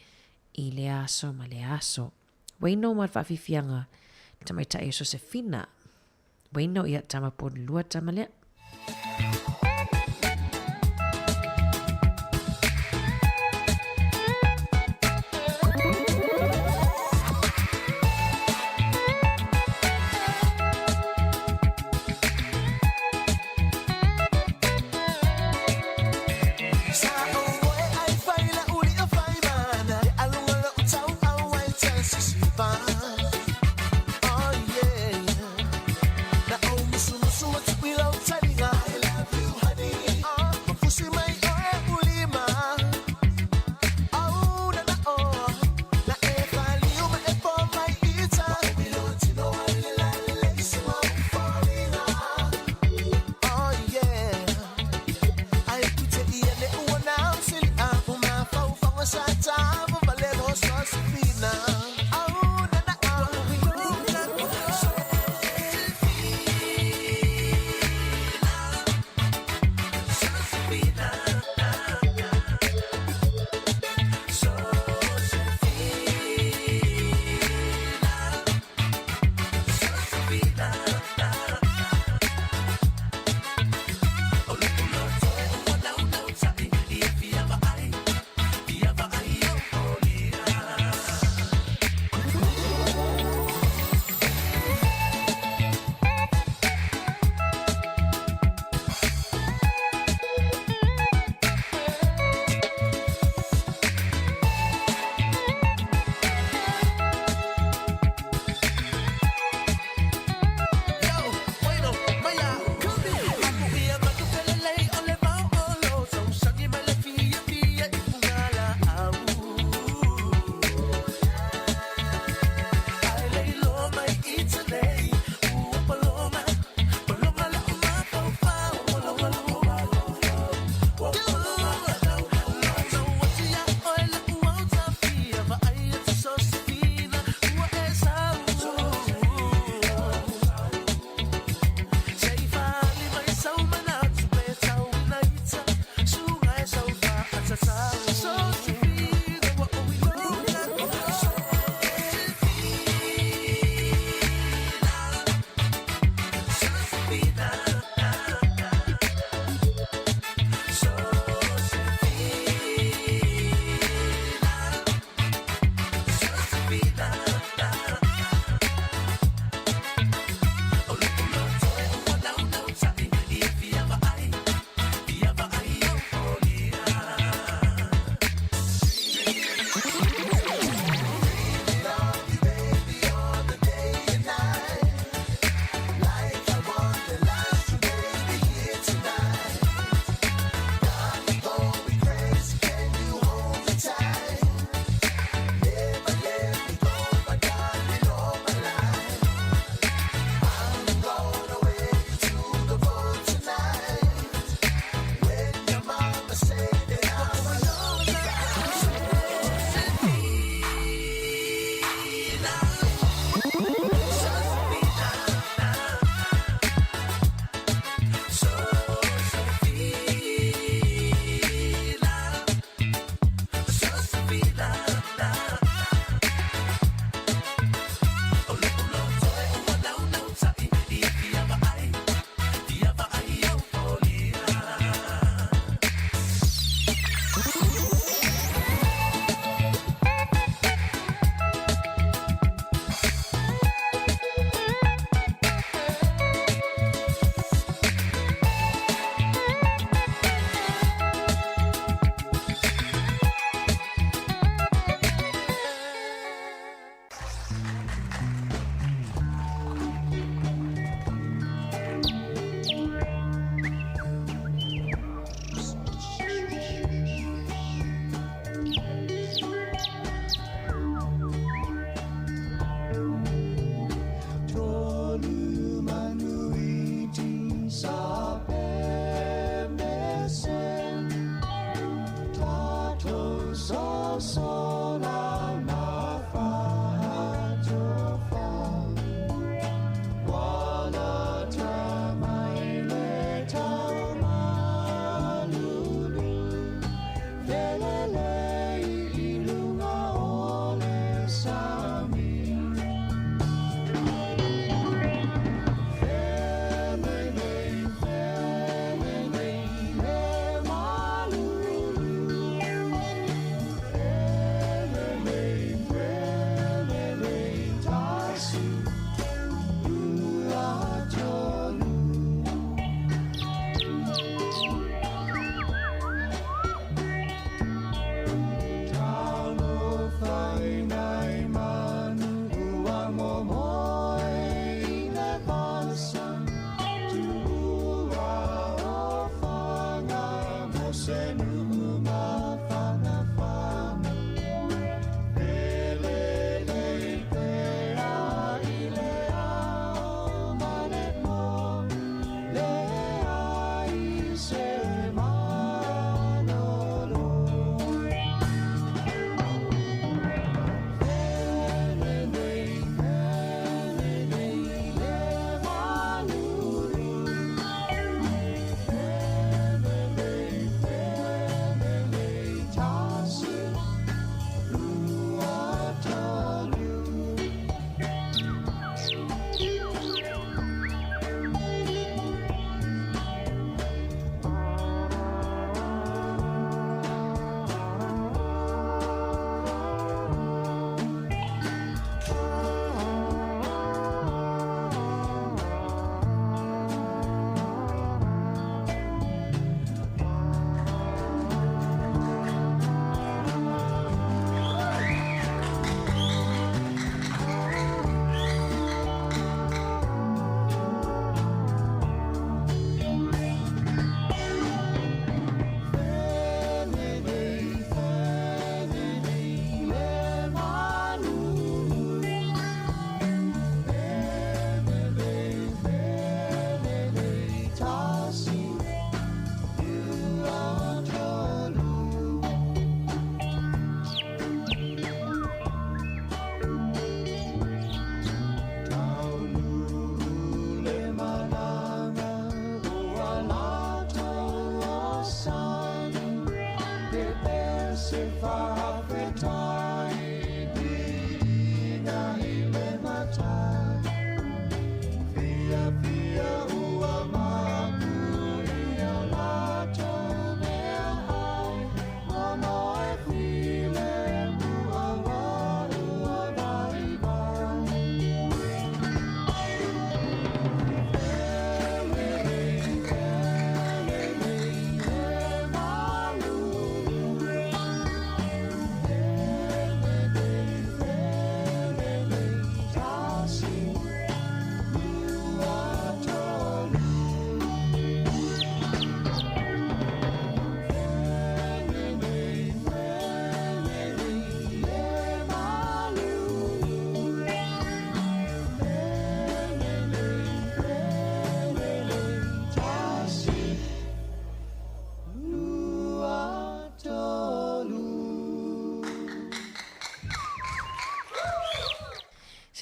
I le aso ma le aso. Waino ma whawhiwhianga. Tamai ta eso se fina. Waino ia tama por lua tamalea.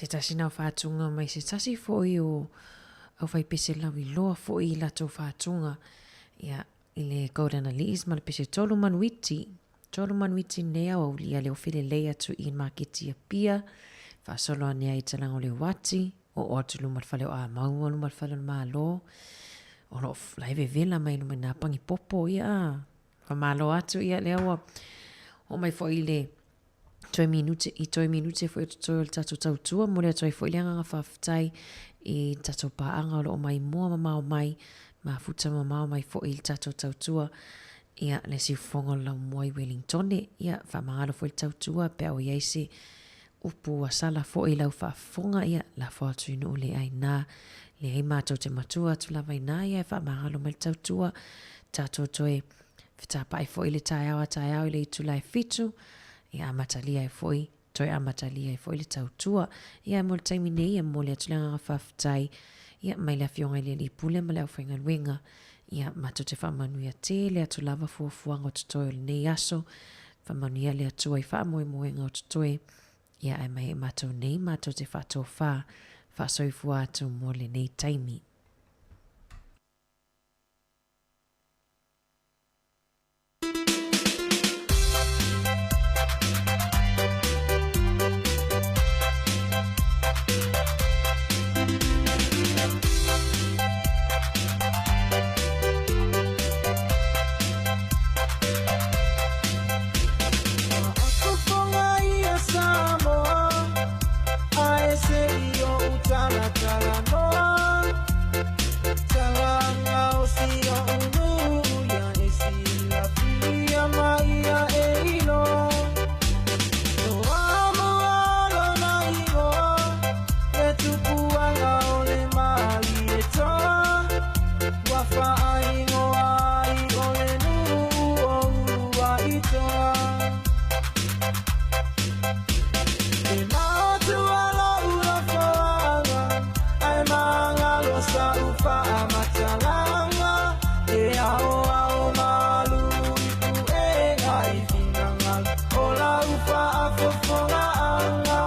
se tasi na whātunga mai se tasi fōi o au whai pese lawi loa fōi i lato whātunga. Ia, i le kaurana liis ma le pese tolu manuiti nea o lia leo while leia tu i marketi a pia. Whaasolo anea i talang o le wati, o atu lumat whale o a maua lumat whale o maa lo. O lo laive vela mai lumai nā pangi popo ia. Whamalo atu ia lea wa. O mai fo i le toi minute fo i tutoi o le tato tautua. Mo lea toi fo i leanga whawhtai i tato paanga o lo o mai mua mamao mai. Ma futa mamao mai fo i le tato tautua. Ia le si fonga lau moai Wellingtone. Ia whamangalo fo i le tautua pe o iaise. Upu a sala fo i lau whaafonga ia la fo atu inu le ai nā. Le ai mātou te matua atu la vai nā ia e whaamahalo mai tautua. Tātou toe whitapai fo i le tai au i le itu lai fitu. Ia amatalia e fo i, toe amatalia e fo i le tautua. Ia mo le taimi nei ia mo le atulanga whawhitai. Ia mai le fionga i le li pule ma le au whainga luenga. Ia mātou te whamanuia te le atu lava fuafuanga o tutoe o le nei aso. Whamanuia le atua i whaamoe moenga o tutoe. Ia ai mai mātou nei, mātou te whātou whā, whāsoifua atu mo le nei taimi. Ola ufa afo fonga anga